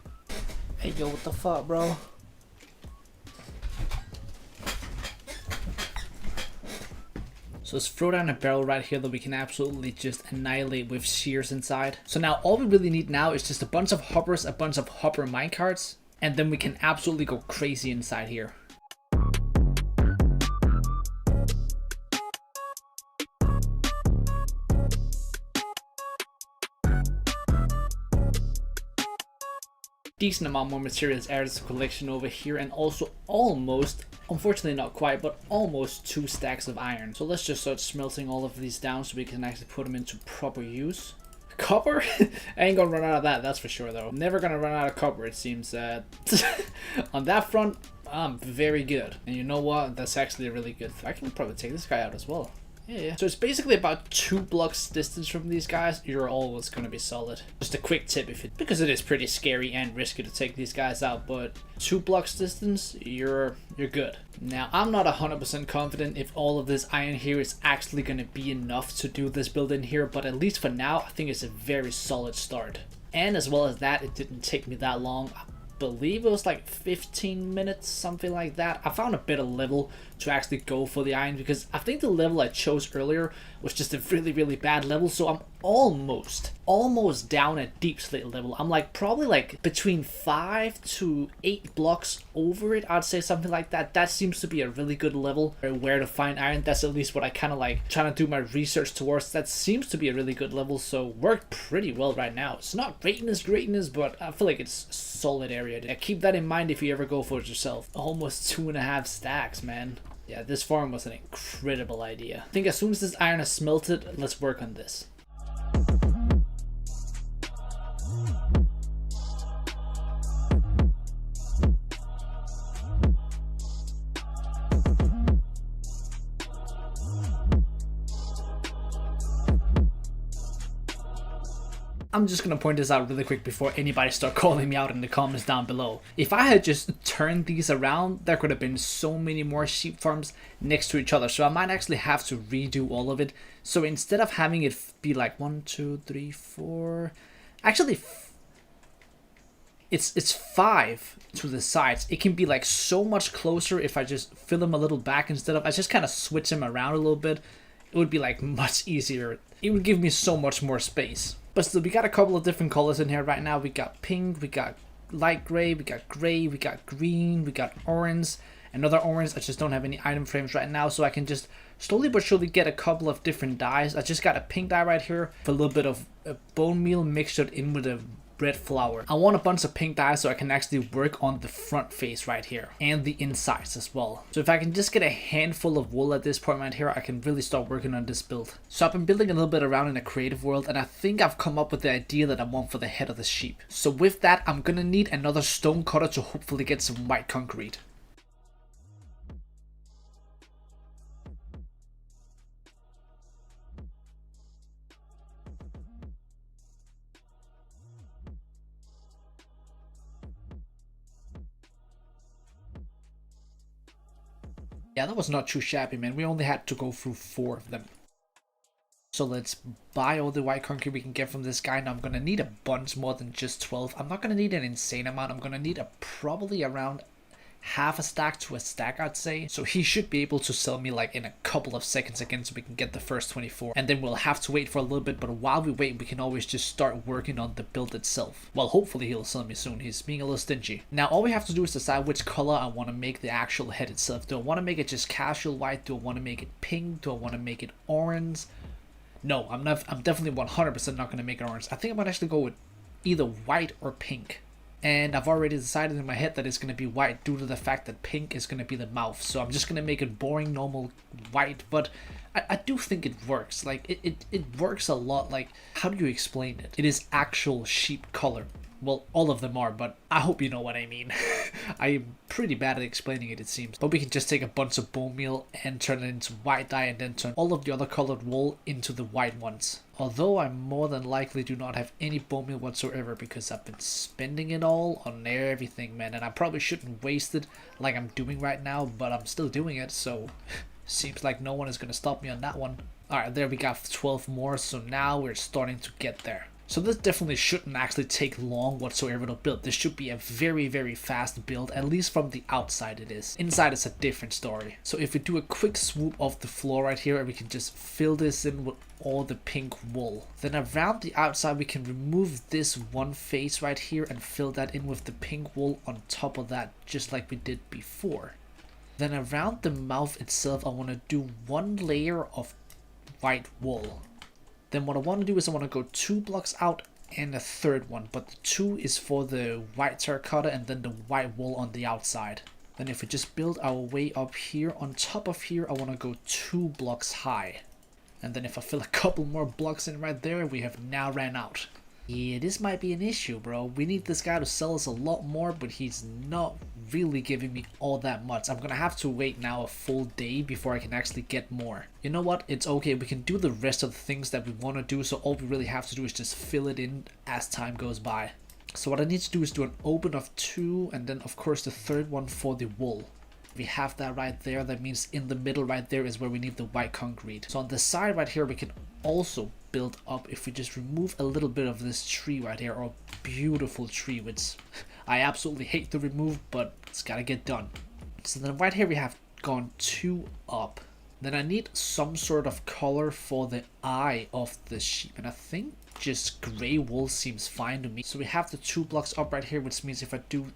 Hey yo, what the fuck, bro? So let's throw down a barrel right here that we can absolutely just annihilate with shears inside. So now all we really need now is just a bunch of hoppers, a bunch of hopper minecarts, and then we can absolutely go crazy inside here. Decent amount more materials added to the collection over here, and also almost, unfortunately not quite, but almost 2 stacks of iron. So let's just start smelting all of these down so we can actually put them into proper use. Copper? I ain't gonna run out of that, that's for sure though. Never gonna run out of copper, it seems. On that front, I'm very good. And you know what? That's actually a really good thing. I can probably take this guy out as well. Yeah. So it's basically about 2 blocks distance from these guys. You're always going to be solid. Just a quick tip, because it is pretty scary and risky to take these guys out, but 2 blocks distance, you're good. Now, I'm not 100% confident if all of this iron here is actually going to be enough to do this build in here, but at least for now, I think it's a very solid start. And as well as that, it didn't take me that long. I believe it was like 15 minutes, something like that. I found a better level to actually go for the iron, because I think the level I chose earlier was just a really bad level, so I'm almost down at deep slate level. I'm like probably like between 5 to 8 blocks over it, I'd say, something like that. That seems to be a really good level where to find iron. That's at least what I kind of like trying to do my research towards. That seems to be a really good level, so worked pretty well right now. It's not greatness, but I feel like it's a solid area. Yeah, keep that in mind if you ever go for it yourself. Almost 2.5 stacks, man. Yeah, this farm was an incredible idea. I think as soon as this iron is smelted, let's work on this. I'm just gonna point this out really quick before anybody start calling me out in the comments down below. If I had just turned these around, there could have been so many more sheep farms next to each other. So I might actually have to redo all of it. So instead of having it be like 1, 2, 3, 4, actually it's 5 to the sides. It can be like so much closer if I just fill them a little back instead of I just kind of switch them around a little bit. It would be like much easier. It would give me so much more space. But still, we got a couple of different colors in here right now. We got pink, we got light gray, we got green, we got orange, another orange. I just don't have any item frames right now, so I can just slowly but surely get a couple of different dyes. I just got a pink dye right here for a little bit of bone meal mixed in with a red flour. I want a bunch of pink dye so I can actually work on the front face right here and the insides as well. So if I can just get a handful of wool at this point right here, I can really start working on this build. So I've been building a little bit around in a creative world, and I think I've come up with the idea that I want for the head of the sheep. So with that, I'm gonna need another stone cutter to hopefully get some white concrete. Yeah, that was not too shabby, man. We only had to go through 4 of them. So let's buy all the white concrete we can get from this guy. Now I'm going to need a bunch more than just 12. I'm not going to need an insane amount. I'm going to need probably around half a stack to a stack, I'd say. So he should be able to sell me like in a couple of seconds again so we can get the first 24. And then we'll have to wait for a little bit, but while we wait, we can always just start working on the build itself. Well, hopefully he'll sell me soon. He's being a little stingy. Now all we have to do is decide which color I want to make the actual head itself. Do I want to make it just casual white? Do I want to make it pink? Do I want to make it orange? No, I'm definitely 100% not going to make it orange. I think I might actually go with either white or pink. And I've already decided in my head that it's going to be white due to the fact that pink is going to be the mouth. So I'm just going to make it boring, normal white. But I do think it works. Like, it works a lot. Like, how do you explain it? It is actual sheep color Well, all of them are, but I hope you know what I mean. I'm pretty bad at explaining it, it seems. But we can just take a bunch of bone meal and turn it into white dye and then turn all of the other colored wool into the white ones. Although I more than likely do not have any bone meal whatsoever because I've been spending it all on everything, man. And I probably shouldn't waste it like I'm doing right now, but I'm still doing it, so seems like no one is going to stop me on that one. Alright, there we got 12 more, so now we're starting to get there. So this definitely shouldn't actually take long whatsoever to build. This should be a very, very fast build, at least from the outside it is. Inside it's a different story. So if we do a quick swoop of the floor right here, and we can just fill this in with all the pink wool. Then around the outside we can remove this one face right here and fill that in with the pink wool on top of that, just like we did before. Then around the mouth itself I want to do one layer of white wool. Then what I want to do is I want to go 2 blocks out and a third one, but the 2 is for the white terracotta and then the white wool on the outside. Then if we just build our way up here, on top of here I want to go 2 blocks high. And then if I fill a couple more blocks in right there, we have now ran out. Yeah, this might be an issue, bro. We need this guy to sell us a lot more, but he's not really giving me all that much. I'm gonna have to wait now a full day before I can actually get more. You know what? It's okay. We can do the rest of the things that we want to do, so all we really have to do is just fill it in as time goes by. So what I need to do is do an open of 2, and then of course the third one for the wool. We have that right there. That means in the middle right there is where we need the white concrete. So on the side right here we can also build up if we just remove a little bit of this tree right here, or beautiful tree, which I absolutely hate to remove, but it's gotta get done. So then right here we have gone 2 up. Then I need some sort of color for the eye of the sheep, and I think just gray wool seems fine to me. So we have the 2 blocks up right here, which means if I do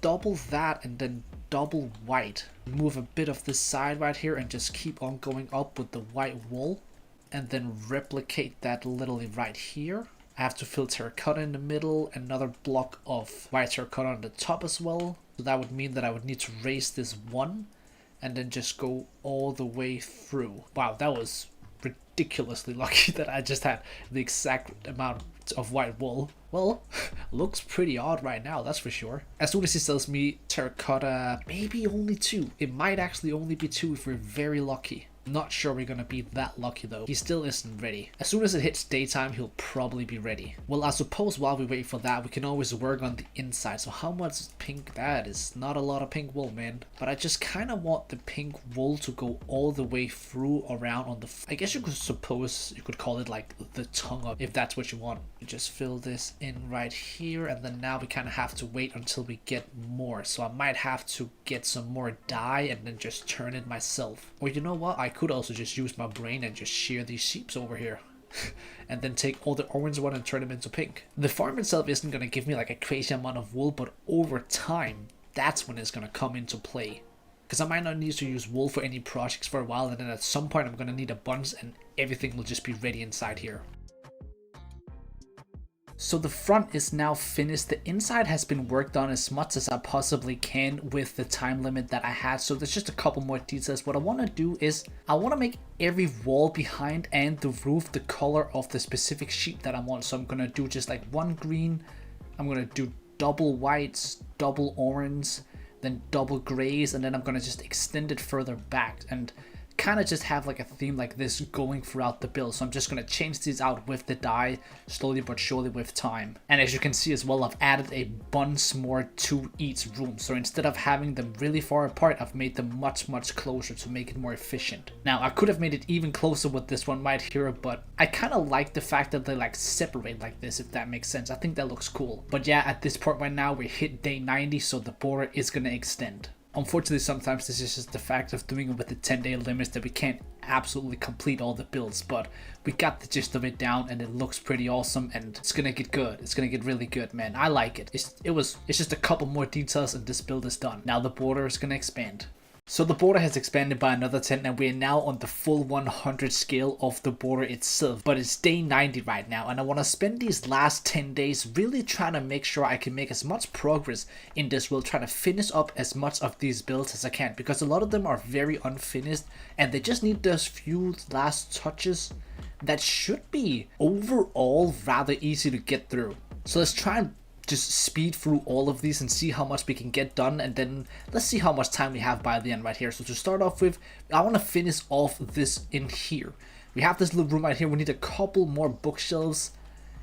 double that and then double white, move a bit of this side right here and just keep on going up with the white wool, and then replicate that literally right here. I have to fill terracotta in the middle, another block of white terracotta on the top as well. So that would mean that I would need to raise this 1 and then just go all the way through. Wow, that was ridiculously lucky that I just had the exact amount of white wool. Well, looks pretty odd right now, that's for sure. As soon as he sells me terracotta, maybe only 2. It might actually only be 2 if we're very lucky. Not sure we're gonna be that lucky though. He still isn't ready. As soon as it hits daytime, he'll probably be ready. Well, I suppose while we wait for that, we can always work on the inside. So how much pink that is? Not a lot of pink wool, man. But I just kind of want the pink wool to go all the way through around on the... I guess you could suppose you could call it like the tongue up, if that's what you want. You just fill this in right here, and then now we kind of have to wait until we get more. So I might have to get some more dye and then just turn it myself. Or you know what? I could also just use my brain and just shear these sheeps over here and then take all the orange one and turn them into pink. The farm itself isn't going to give me like a crazy amount of wool, but over time that's when it's going to come into play, because I might not need to use wool for any projects for a while, and then at some point I'm going to need a bunch and everything will just be ready inside here. So the front is now finished. The inside has been worked on as much as I possibly can with the time limit that I had. So there's just a couple more details. What I want to do is I want to make every wall behind and the roof the color of the specific sheep that I want. So I'm going to do just like 1 green. I'm going to do double whites, double orange, then double grays. And then I'm going to just extend it further back and kind of just have like a theme like this going throughout the build. So I'm just going to change these out with the dye slowly but surely with time. And as you can see as well, I've added a bunch more to each room. So instead of having them really far apart, I've made them much closer to make it more efficient. Now I could have made it even closer with this one right here, but I kind of like the fact that they like separate like this, if that makes sense. I think that looks cool. But yeah, at this point right now we hit day 90, so the border is going to extend. Unfortunately, sometimes this is just the fact of doing it with the 10-day limits that we can't absolutely complete all the builds, but we got the gist of it down and it looks pretty awesome, and it's gonna get good. It's gonna get really good, man. I like it. It's just a couple more details and this build is done. Now the border is gonna expand. So the border has expanded by another 10 and we are now on the full 100 scale of the border itself. But it's day 90 right now and I want to spend these last 10 days really trying to make sure I can make as much progress in this build, trying to finish up as much of these builds as I can, because a lot of them are very unfinished and they just need those few last touches that should be overall rather easy to get through. So let's try and just speed through all of these and see how much we can get done, and then let's see how much time we have by the end right here. So to start off with, I want to finish off this in here. We have this little room right here. We need a couple more bookshelves,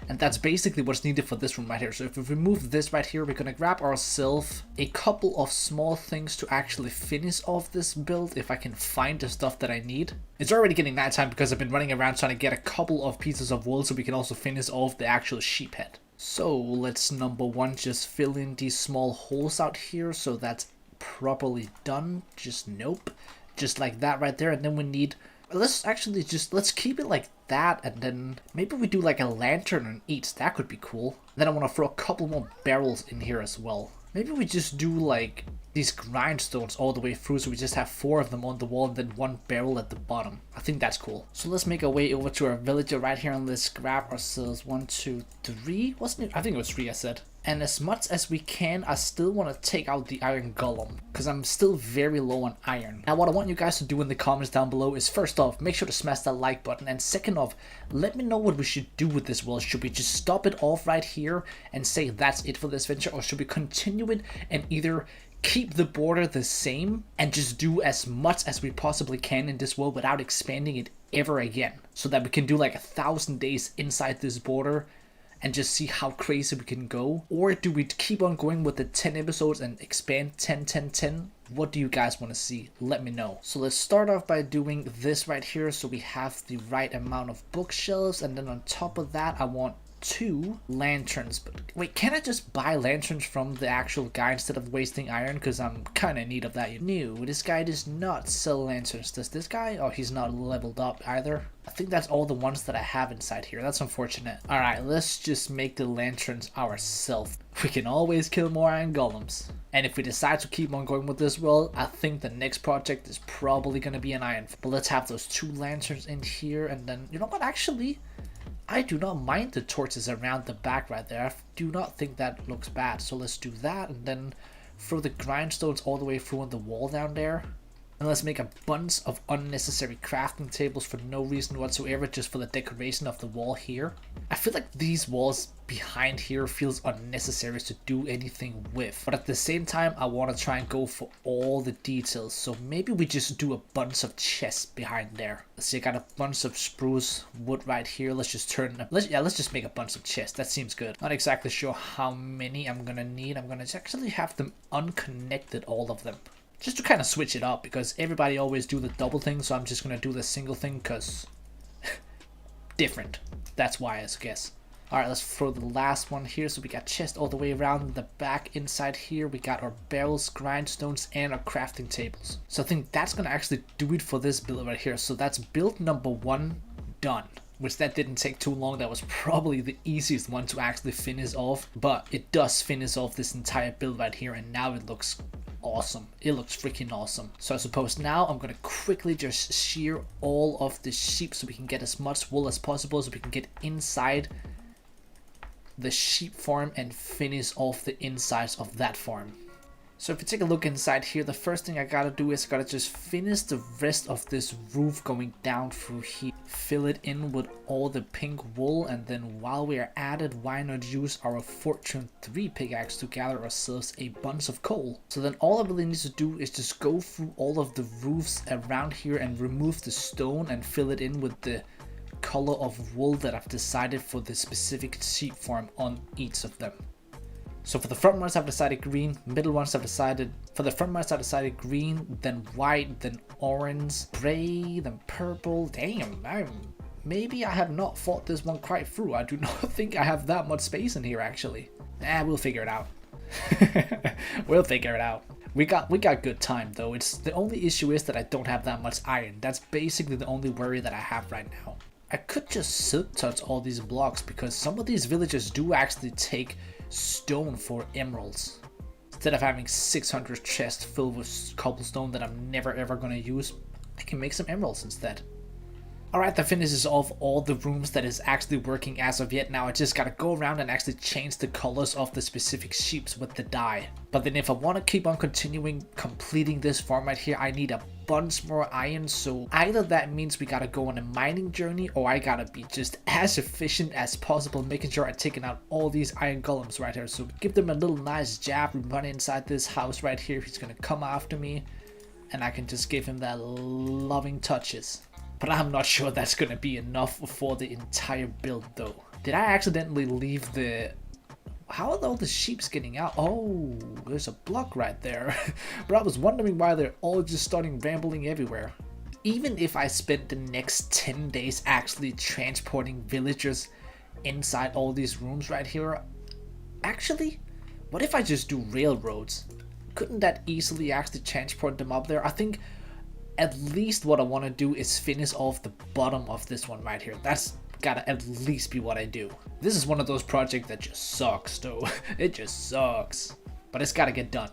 and that's basically what's needed for this room right here. So if we remove this right here, we're gonna grab ourselves a couple of small things to actually finish off this build, if I can find the stuff that I need. It's already getting nighttime because I've been running around trying to get a couple of pieces of wool so we can also finish off the actual sheep head. So let's number one just fill in these small holes out here so that's properly done. Just nope, just like that right there. And then we need, let's keep it like that, and then maybe we do like a lantern on each. That could be cool. Then I want to throw a couple more barrels in here as well. Maybe we just do like these grindstones all the way through, so we just have 4 of them on the wall and then 1 barrel at the bottom. I think that's cool. So let's make our way over to our villager right here, and let's grab ourselves 1, 2, 3. Wasn't it? I think it was 3 I said. And as much as we can, I still want to take out the iron golem, because I'm still very low on iron. Now what I want you guys to do in the comments down below is, first off, make sure to smash that like button, and second off, let me know what we should do with this world. Should we just stop it off right here and say that's it for this venture, or should we continue it and either keep the border the same and just do as much as we possibly can in this world without expanding it ever again, so that we can do like 1,000 days inside this border and just see how crazy we can go? Or do we keep on going with the 10 episodes and expand 10, 10, 10? What do you guys want to see? Let me know. So let's start off by doing this right here so we have the right amount of bookshelves, and then on top of that I want 2 lanterns. But wait, can I just buy lanterns from the actual guy instead of wasting iron? Because I'm kind of in need of that. No, this guy does not sell lanterns. Does this guy? Oh, he's not leveled up either. I think that's all the ones that I have inside here. That's unfortunate. Alright, let's just make the lanterns ourselves. We can always kill more iron golems. And if we decide to keep on going with this world, I think the next project is probably going to be an iron. But let's have those 2 lanterns in here, and then, you know what, actually, I do not mind the torches around the back right there. I do not think that looks bad. So let's do that, and then throw the grindstones all the way through on the wall down there. And let's make a bunch of unnecessary crafting tables for no reason whatsoever, just for the decoration of the wall here. I feel like these walls behind here feels unnecessary to do anything with, but at the same time I want to try and go for all the details, so maybe we just do a bunch of chests behind there. Let's see, I got a bunch of spruce wood right here. Let's just let's just make a bunch of chests. That seems good. Not exactly sure how many I'm gonna need. I'm gonna actually have them unconnected, all of them, just to kind of switch it up, because everybody always do the double thing, so I'm just gonna do the single thing because different. That's why, I guess. Alright, let's throw the last one here. So we got chest all the way around the back. Inside here we got our barrels, grindstones, and our crafting tables. So I think that's gonna actually do it for this build right here. So that's build number 1 done, which that didn't take too long. That was probably the easiest one to actually finish off, but it does finish off this entire build right here, and now it looks awesome. It looks freaking awesome. So I suppose now I'm gonna quickly just shear all of the sheep so we can get as much wool as possible, so we can get inside the sheep farm and finish off the insides of that farm. So if you take a look inside here, the first thing I gotta do is I gotta just finish the rest of this roof going down through here. Fill it in with all the pink wool, and then while we are at it, why not use our Fortune 3 pickaxe to gather ourselves a bunch of coal. So then all I really need to do is just go through all of the roofs around here and remove the stone and fill it in with the color of wool that I've decided for the specific sheep farm on each of them. So for the front ones I've decided green, middle ones I've decided, for the front ones I've decided green, then white, then orange, gray, then purple. Damn, maybe I have not thought this one quite through. I do not think I have that much space in here actually. We'll figure it out. We'll figure it out. We got good time though. It's the only issue is that I don't have that much iron. That's basically the only worry that I have right now. I could just silk touch all these blocks, because some of these villagers do actually take stone for emeralds. Instead of having 600 chests filled with cobblestone that I'm never ever gonna use, I can make some emeralds instead. Alright, that finishes off all the rooms that is actually working as of yet. Now I just gotta go around and actually change the colors of the specific sheeps with the dye. But then if I want to keep on completing this farm right here, I need a bunch more iron. So either that means we gotta go on a mining journey, or I gotta be just as efficient as possible, making sure I'm taking out all these iron golems right here. So give them a little nice jab. We run inside this house right here. He's gonna come after me, and I can just give him that loving touches. But I'm not sure that's gonna be enough for the entire build though. Did I accidentally leave the... How are all the sheeps getting out? Oh, there's a block right there. But I was wondering why they're all just starting rambling everywhere. Even if I spent the next 10 days actually transporting villagers inside all these rooms right here, actually, what if I just do railroads? Couldn't that easily actually transport them up there? I think at least what I want to do is finish off the bottom of this one right here. That's gotta at least be what I do. This is one of those projects that just sucks though. It just sucks. But it's gotta get done.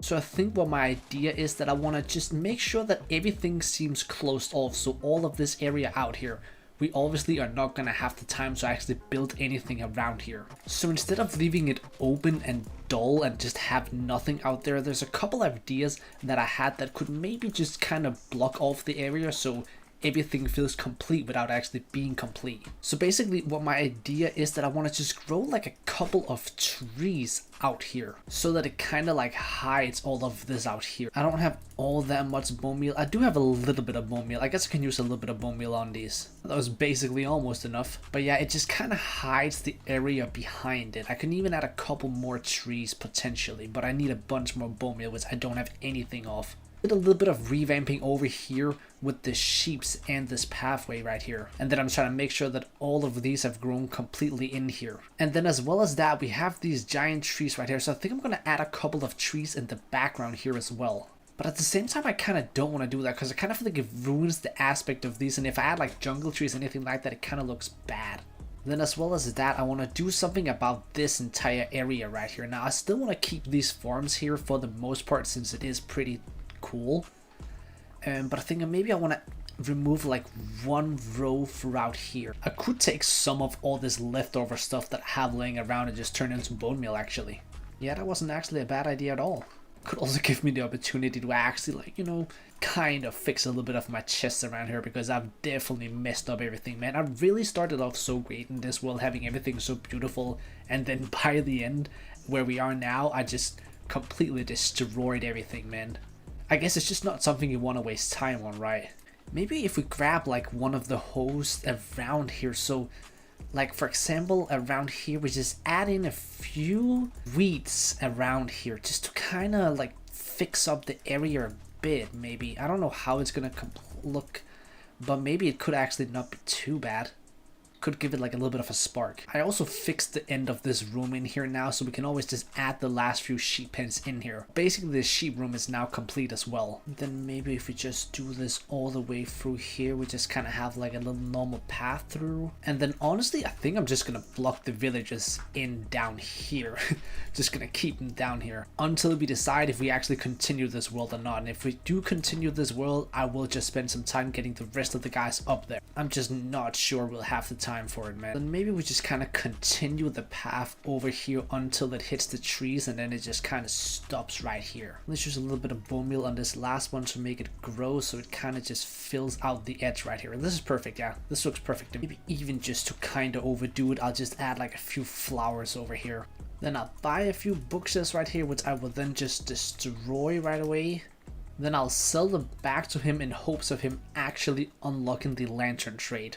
So I think what my idea is that I want to just make sure that everything seems closed off. So all of this area out here, we obviously are not going to have the time to actually build anything around here. So instead of leaving it open and dull and just have nothing out there, there's a couple of ideas that I had that could maybe just kind of block off the area so everything feels complete without actually being complete. So basically what my idea is that I want to just grow like a couple of trees out here so that it kind of like hides all of this out here. I don't have all that much bone meal. I do have a little bit of bone meal. I guess I can use a little bit of bone meal on these. That was basically almost enough. But yeah, it just kind of hides the area behind it. I can even add a couple more trees potentially, but I need a bunch more bone meal, which I don't have anything of. Did a little bit of revamping over here with the sheeps and this pathway right here, and then I'm trying to make sure that all of these have grown completely in here. And then as well as that, we have these giant trees right here, so I think I'm going to add a couple of trees in the background here as well. But at the same time, I kind of don't want to do that because I kind of feel like it ruins the aspect of these, and if I add like jungle trees or anything like that, it kind of looks bad. Then as well as that, I want to do something about this entire area right here. Now I still want to keep these farms here for the most part since it is pretty cool, but I think maybe I want to remove like one row throughout here. I could take some of all this leftover stuff that I have laying around and just turn it into bone meal actually. Yeah, that wasn't actually a bad idea at all. Could also give me the opportunity to actually like, you know, kind of fix a little bit of my chest around here because I've definitely messed up everything, man. I really started off so great in this world, having everything so beautiful, and then by the end where we are now, I just completely destroyed everything, man. I guess it's just not something you want to waste time on, right? Maybe if we grab like one of the hosts around here, so like for example around here we just add in a few weeds around here just to kind of like fix up the area a bit. Maybe I don't know how it's gonna look, but maybe it could actually not be too bad. Could give it like a little bit of a spark. I also fixed the end of this room in here now, so we can always just add the last few sheep pens in here. Basically the sheep room is now complete as well. Then maybe if we just do this all the way through here, we just kind of have like a little normal path through. And then honestly, I think I'm just gonna block the villagers in down here. Just gonna keep them down here until we decide if we actually continue this world or not. And if we do continue this world, I will just spend some time getting the rest of the guys up there. I'm just not sure we'll have the time for it, man. Then maybe we just kind of continue the path over here until it hits the trees, and then it just kind of stops right here. Let's use a little bit of bone meal on this last one to make it grow so it kind of just fills out the edge right here. And this is perfect. Yeah, this looks perfect. And maybe even just to kind of overdo it, I'll just add like a few flowers over here. Then I'll buy a few bookshelves right here, which I will then just destroy right away. Then I'll sell them back to him in hopes of him actually unlocking the lantern trade,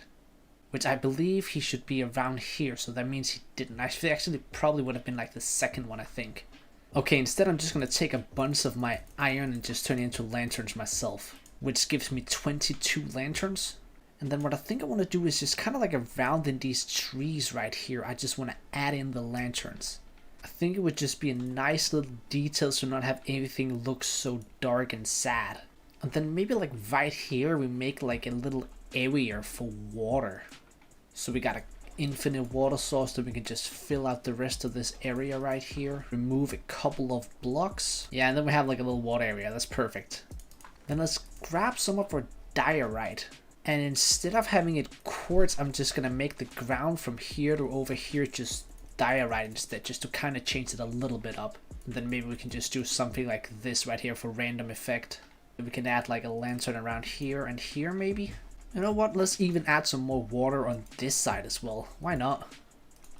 which I believe he should be around here, so that means he didn't. Actually probably would have been like the second one, I think. Okay, instead I'm just going to take a bunch of my iron and just turn it into lanterns myself, which gives me 22 lanterns. And then what I think I want to do is just kind of like around in these trees right here, I just want to add in the lanterns. I think it would just be a nice little detail to not have everything look so dark and sad. And then maybe like right here we make like a little area for water. So we got an infinite water source that we can just fill out the rest of this area right here. Remove a couple of blocks. Yeah, and then we have like a little water area. That's perfect. Then let's grab some of our diorite. And instead of having it quartz, I'm just gonna make the ground from here to over here just diorite instead, just to kind of change it a little bit up. And then maybe we can just do something like this right here for random effect. We can add like a lantern around here and here maybe. You know what, let's even add some more water on this side as well. Why not?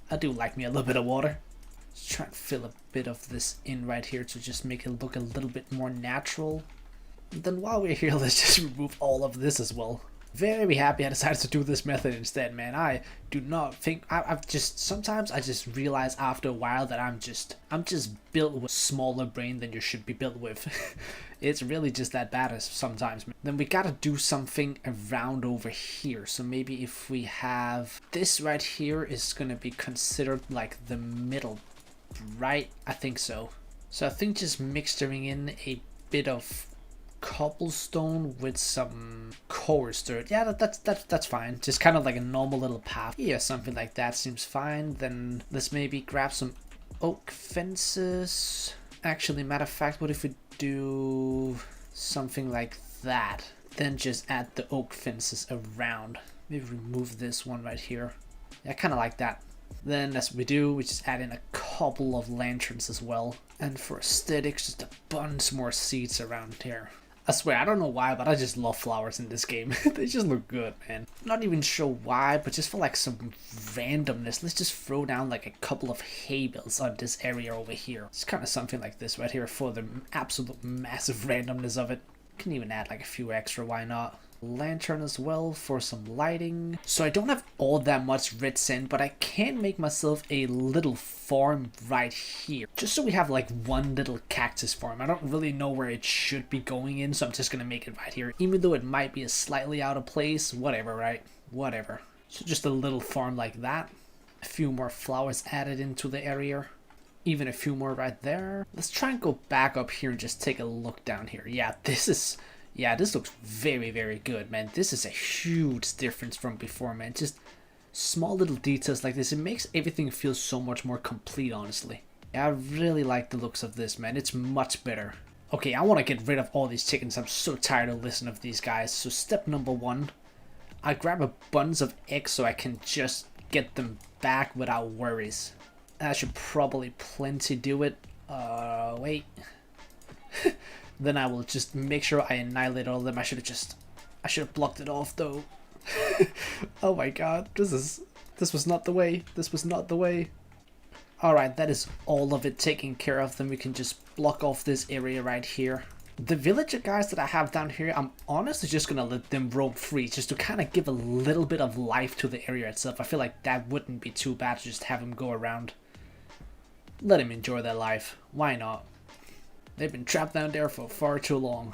I do like me a little bit of water. Let's try and fill a bit of this in right here to just make it look a little bit more natural. And then while we're here, let's just remove all of this as well. Very happy I decided to do this method instead, man. I do not think I've just sometimes I just realize after a while that I'm just built with a smaller brain than you should be built with. It's really just that bad as sometimes. Then we gotta do something around over here. So maybe if we have this right here is gonna be considered like the middle, right? I think so. So I think just mixing in a bit of cobblestone with some coarse dirt. Yeah, that's fine. Just kind of like a normal little path. Yeah, something like that seems fine. Then let's maybe grab some oak fences. Actually, matter of fact, what if we do something like that? Then just add the oak fences around. Maybe remove this one right here. Yeah, I kind of like that. Then as we do, we just add in a couple of lanterns as well. And for aesthetics, just a bunch more seeds around here. I swear, I don't know why, but I just love flowers in this game. They just look good, man. Not even sure why, but just for like some randomness, let's just throw down like a couple of hay bales on this area over here. It's kind of something like this right here for the absolute massive randomness of it. Can even add like a few extra, why not? Lantern as well for some lighting. So I don't have all that much red sand, but I can make myself a little farm right here, just so we have like one little cactus farm. I don't really know where it should be going in, so I'm just gonna make it right here, even though it might be a slightly out of place. Whatever, right? Whatever. So just a little farm like that. A few more flowers added into the area. Even a few more right there. Let's try and go back up here and just take a look down here. Yeah, this looks very, very good, man. This is a huge difference from before, man. Just small little details like this. It makes everything feel so much more complete, honestly. Yeah, I really like the looks of this, man. It's much better. Okay, I want to get rid of all these chickens. I'm so tired of listening to these guys. So step number one, I grab a bunch of eggs so I can just get them back without worries. That should probably plenty do it. Wait. Then I will just make sure I annihilate all of them. I should have blocked it off though. Oh my god, this was not the way. This was not the way. Alright, that is all of it taken care of. Then we can just block off this area right here. The villager guys that I have down here, I'm honestly just gonna let them roam free, just to kind of give a little bit of life to the area itself. I feel like that wouldn't be too bad to just have them go around. Let them enjoy their life. Why not? They've been trapped down there for far too long.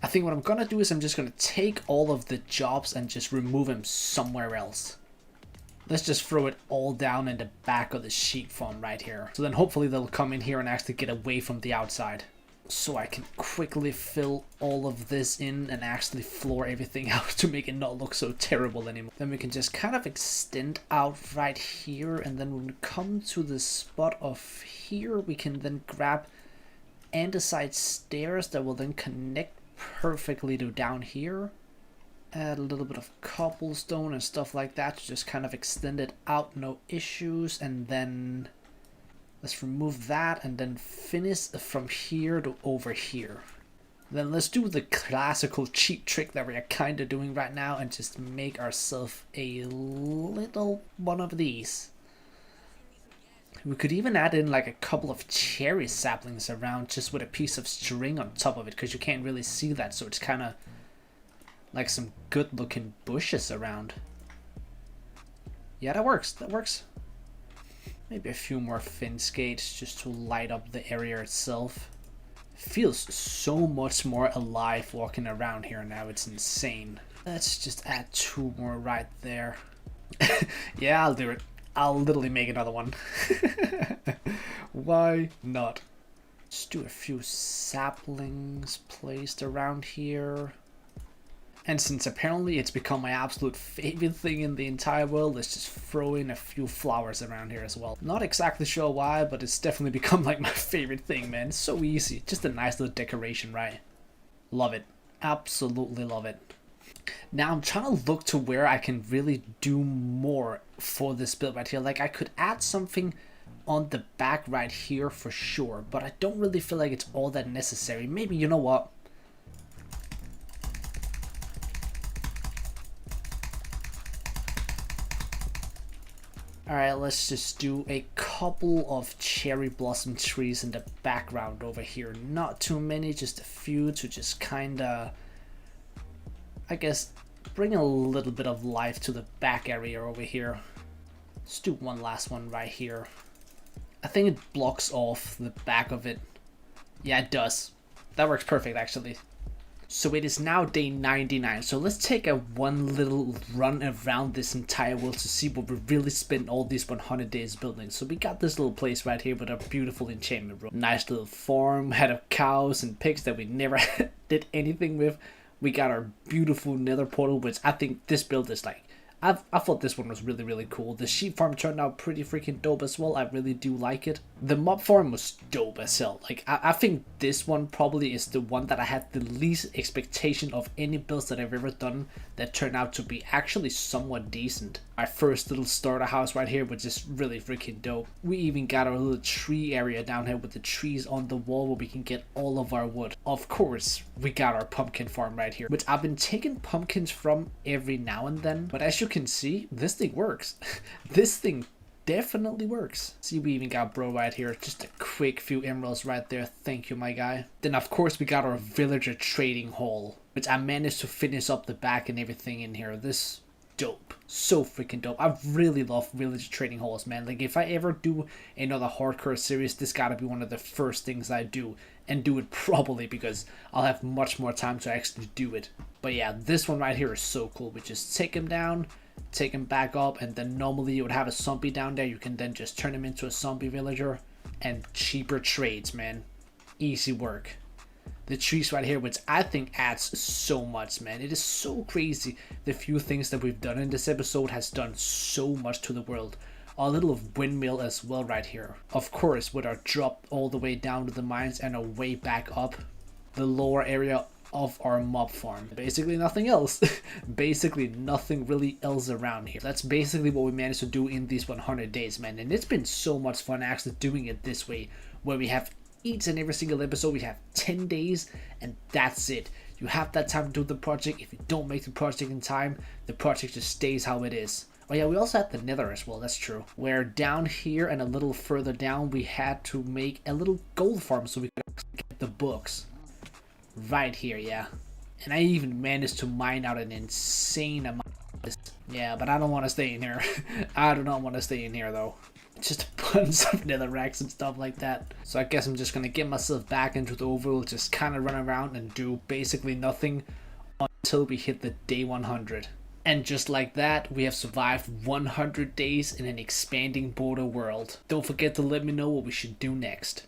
I think what I'm gonna do is I'm just gonna take all of the jobs and just remove them somewhere else. Let's just throw it all down in the back of the sheep farm right here. So then hopefully they'll come in here and actually get away from the outside. So I can quickly fill all of this in and actually floor everything out to make it not look so terrible anymore. Then we can just kind of extend out right here, and then when we come to the spot of here, we can then grab andesite stairs that will then connect perfectly to down here. Add a little bit of cobblestone and stuff like that to just kind of extend it out, no issues. And then let's remove that and then finish from here to over here. Then let's do the classical cheat trick that we are kind of doing right now and just make ourselves a little one of these. We could even add in like a couple of cherry saplings around just with a piece of string on top of it, because you can't really see that, so it's kind of like some good looking bushes around. Yeah, that works. That works. Maybe a few more fence gates just to light up the area itself. Feels so much more alive walking around here now. It's insane. Let's just add 2 more right there. Yeah, I'll do it. I'll literally make another one. Why not? Let's do a few saplings placed around here. And since apparently it's become my absolute favorite thing in the entire world, let's just throw in a few flowers around here as well. Not exactly sure why, but it's definitely become like my favorite thing, man. It's so easy. Just a nice little decoration, right? Love it. Absolutely love it. Now I'm trying to look to where I can really do more for this build right here. Like I could add something on the back right here for sure, but I don't really feel like it's all that necessary. Maybe, you know what? Alright, let's just do a couple of cherry blossom trees in the background over here. Not too many, just a few to just kinda, I guess, bring a little bit of life to the back area over here. Let's do one last one right here. I think it blocks off the back of it. Yeah, it does. That works perfect actually. So it is now day 99, so let's take a one little run around this entire world to see what we really spent all these 100 days building. So we got this little place right here with a beautiful enchantment room. Nice little farm, had of cows and pigs that we never did anything with. We got our beautiful nether portal, which I think this build is like, I thought this one was really, really cool. The sheep farm turned out pretty freaking dope as well. I really do like it. The mob farm was dope as hell. Like, I think this one probably is the one that I had the least expectation of any builds that I've ever done that turned out to be actually somewhat decent. Our first little starter house right here was just really freaking dope. We even got our little tree area down here with the trees on the wall where we can get all of our wood. Of course, we got our pumpkin farm right here, which I've been taking pumpkins from every now and then, but as you can see, this thing works. This thing definitely works. See, we even got bro right here. Just a quick few emeralds right there. Thank you, my guy. Then of course we got our villager trading hall, which I managed to finish up the back and everything in here. This dope. So freaking dope. I really love villager trading halls, man. Like if I ever do another hardcore series, this gotta be one of the first things I do, and do it properly because I'll have much more time to actually do it. But yeah, this one right here is so cool. We just take him down, take him back up, and then normally you would have a zombie down there. You can then just turn him into a zombie villager, and cheaper trades, man. Easy work. The trees right here, which I think adds so much, man. It is so crazy. The few things that we've done in this episode has done so much to the world. A little of windmill as well right here. Of course, with our drop all the way down to the mines and our way back up the lower area of our mob farm. Basically nothing else. Basically nothing really else around here. That's basically what we managed to do in these 100 days, man. And it's been so much fun actually doing it this way, where we have each and every single episode, we have 10 days and that's it. You have that time to do the project. If you don't make the project in time, the project just stays how it is. Oh yeah, we also had the nether as well, that's true. Where down here and a little further down, we had to make a little gold farm so we could get the books. Right here, yeah. And I even managed to mine out an insane amount of this. Yeah, but I don't want to stay in here. I do not want to stay in here though. Just a bunch of nether racks and stuff like that. So I guess I'm just gonna get myself back into the overworld, just kind of run around and do basically nothing until we hit the day 100. And just like that, we have survived 100 days in an expanding border world. Don't forget to let me know what we should do next.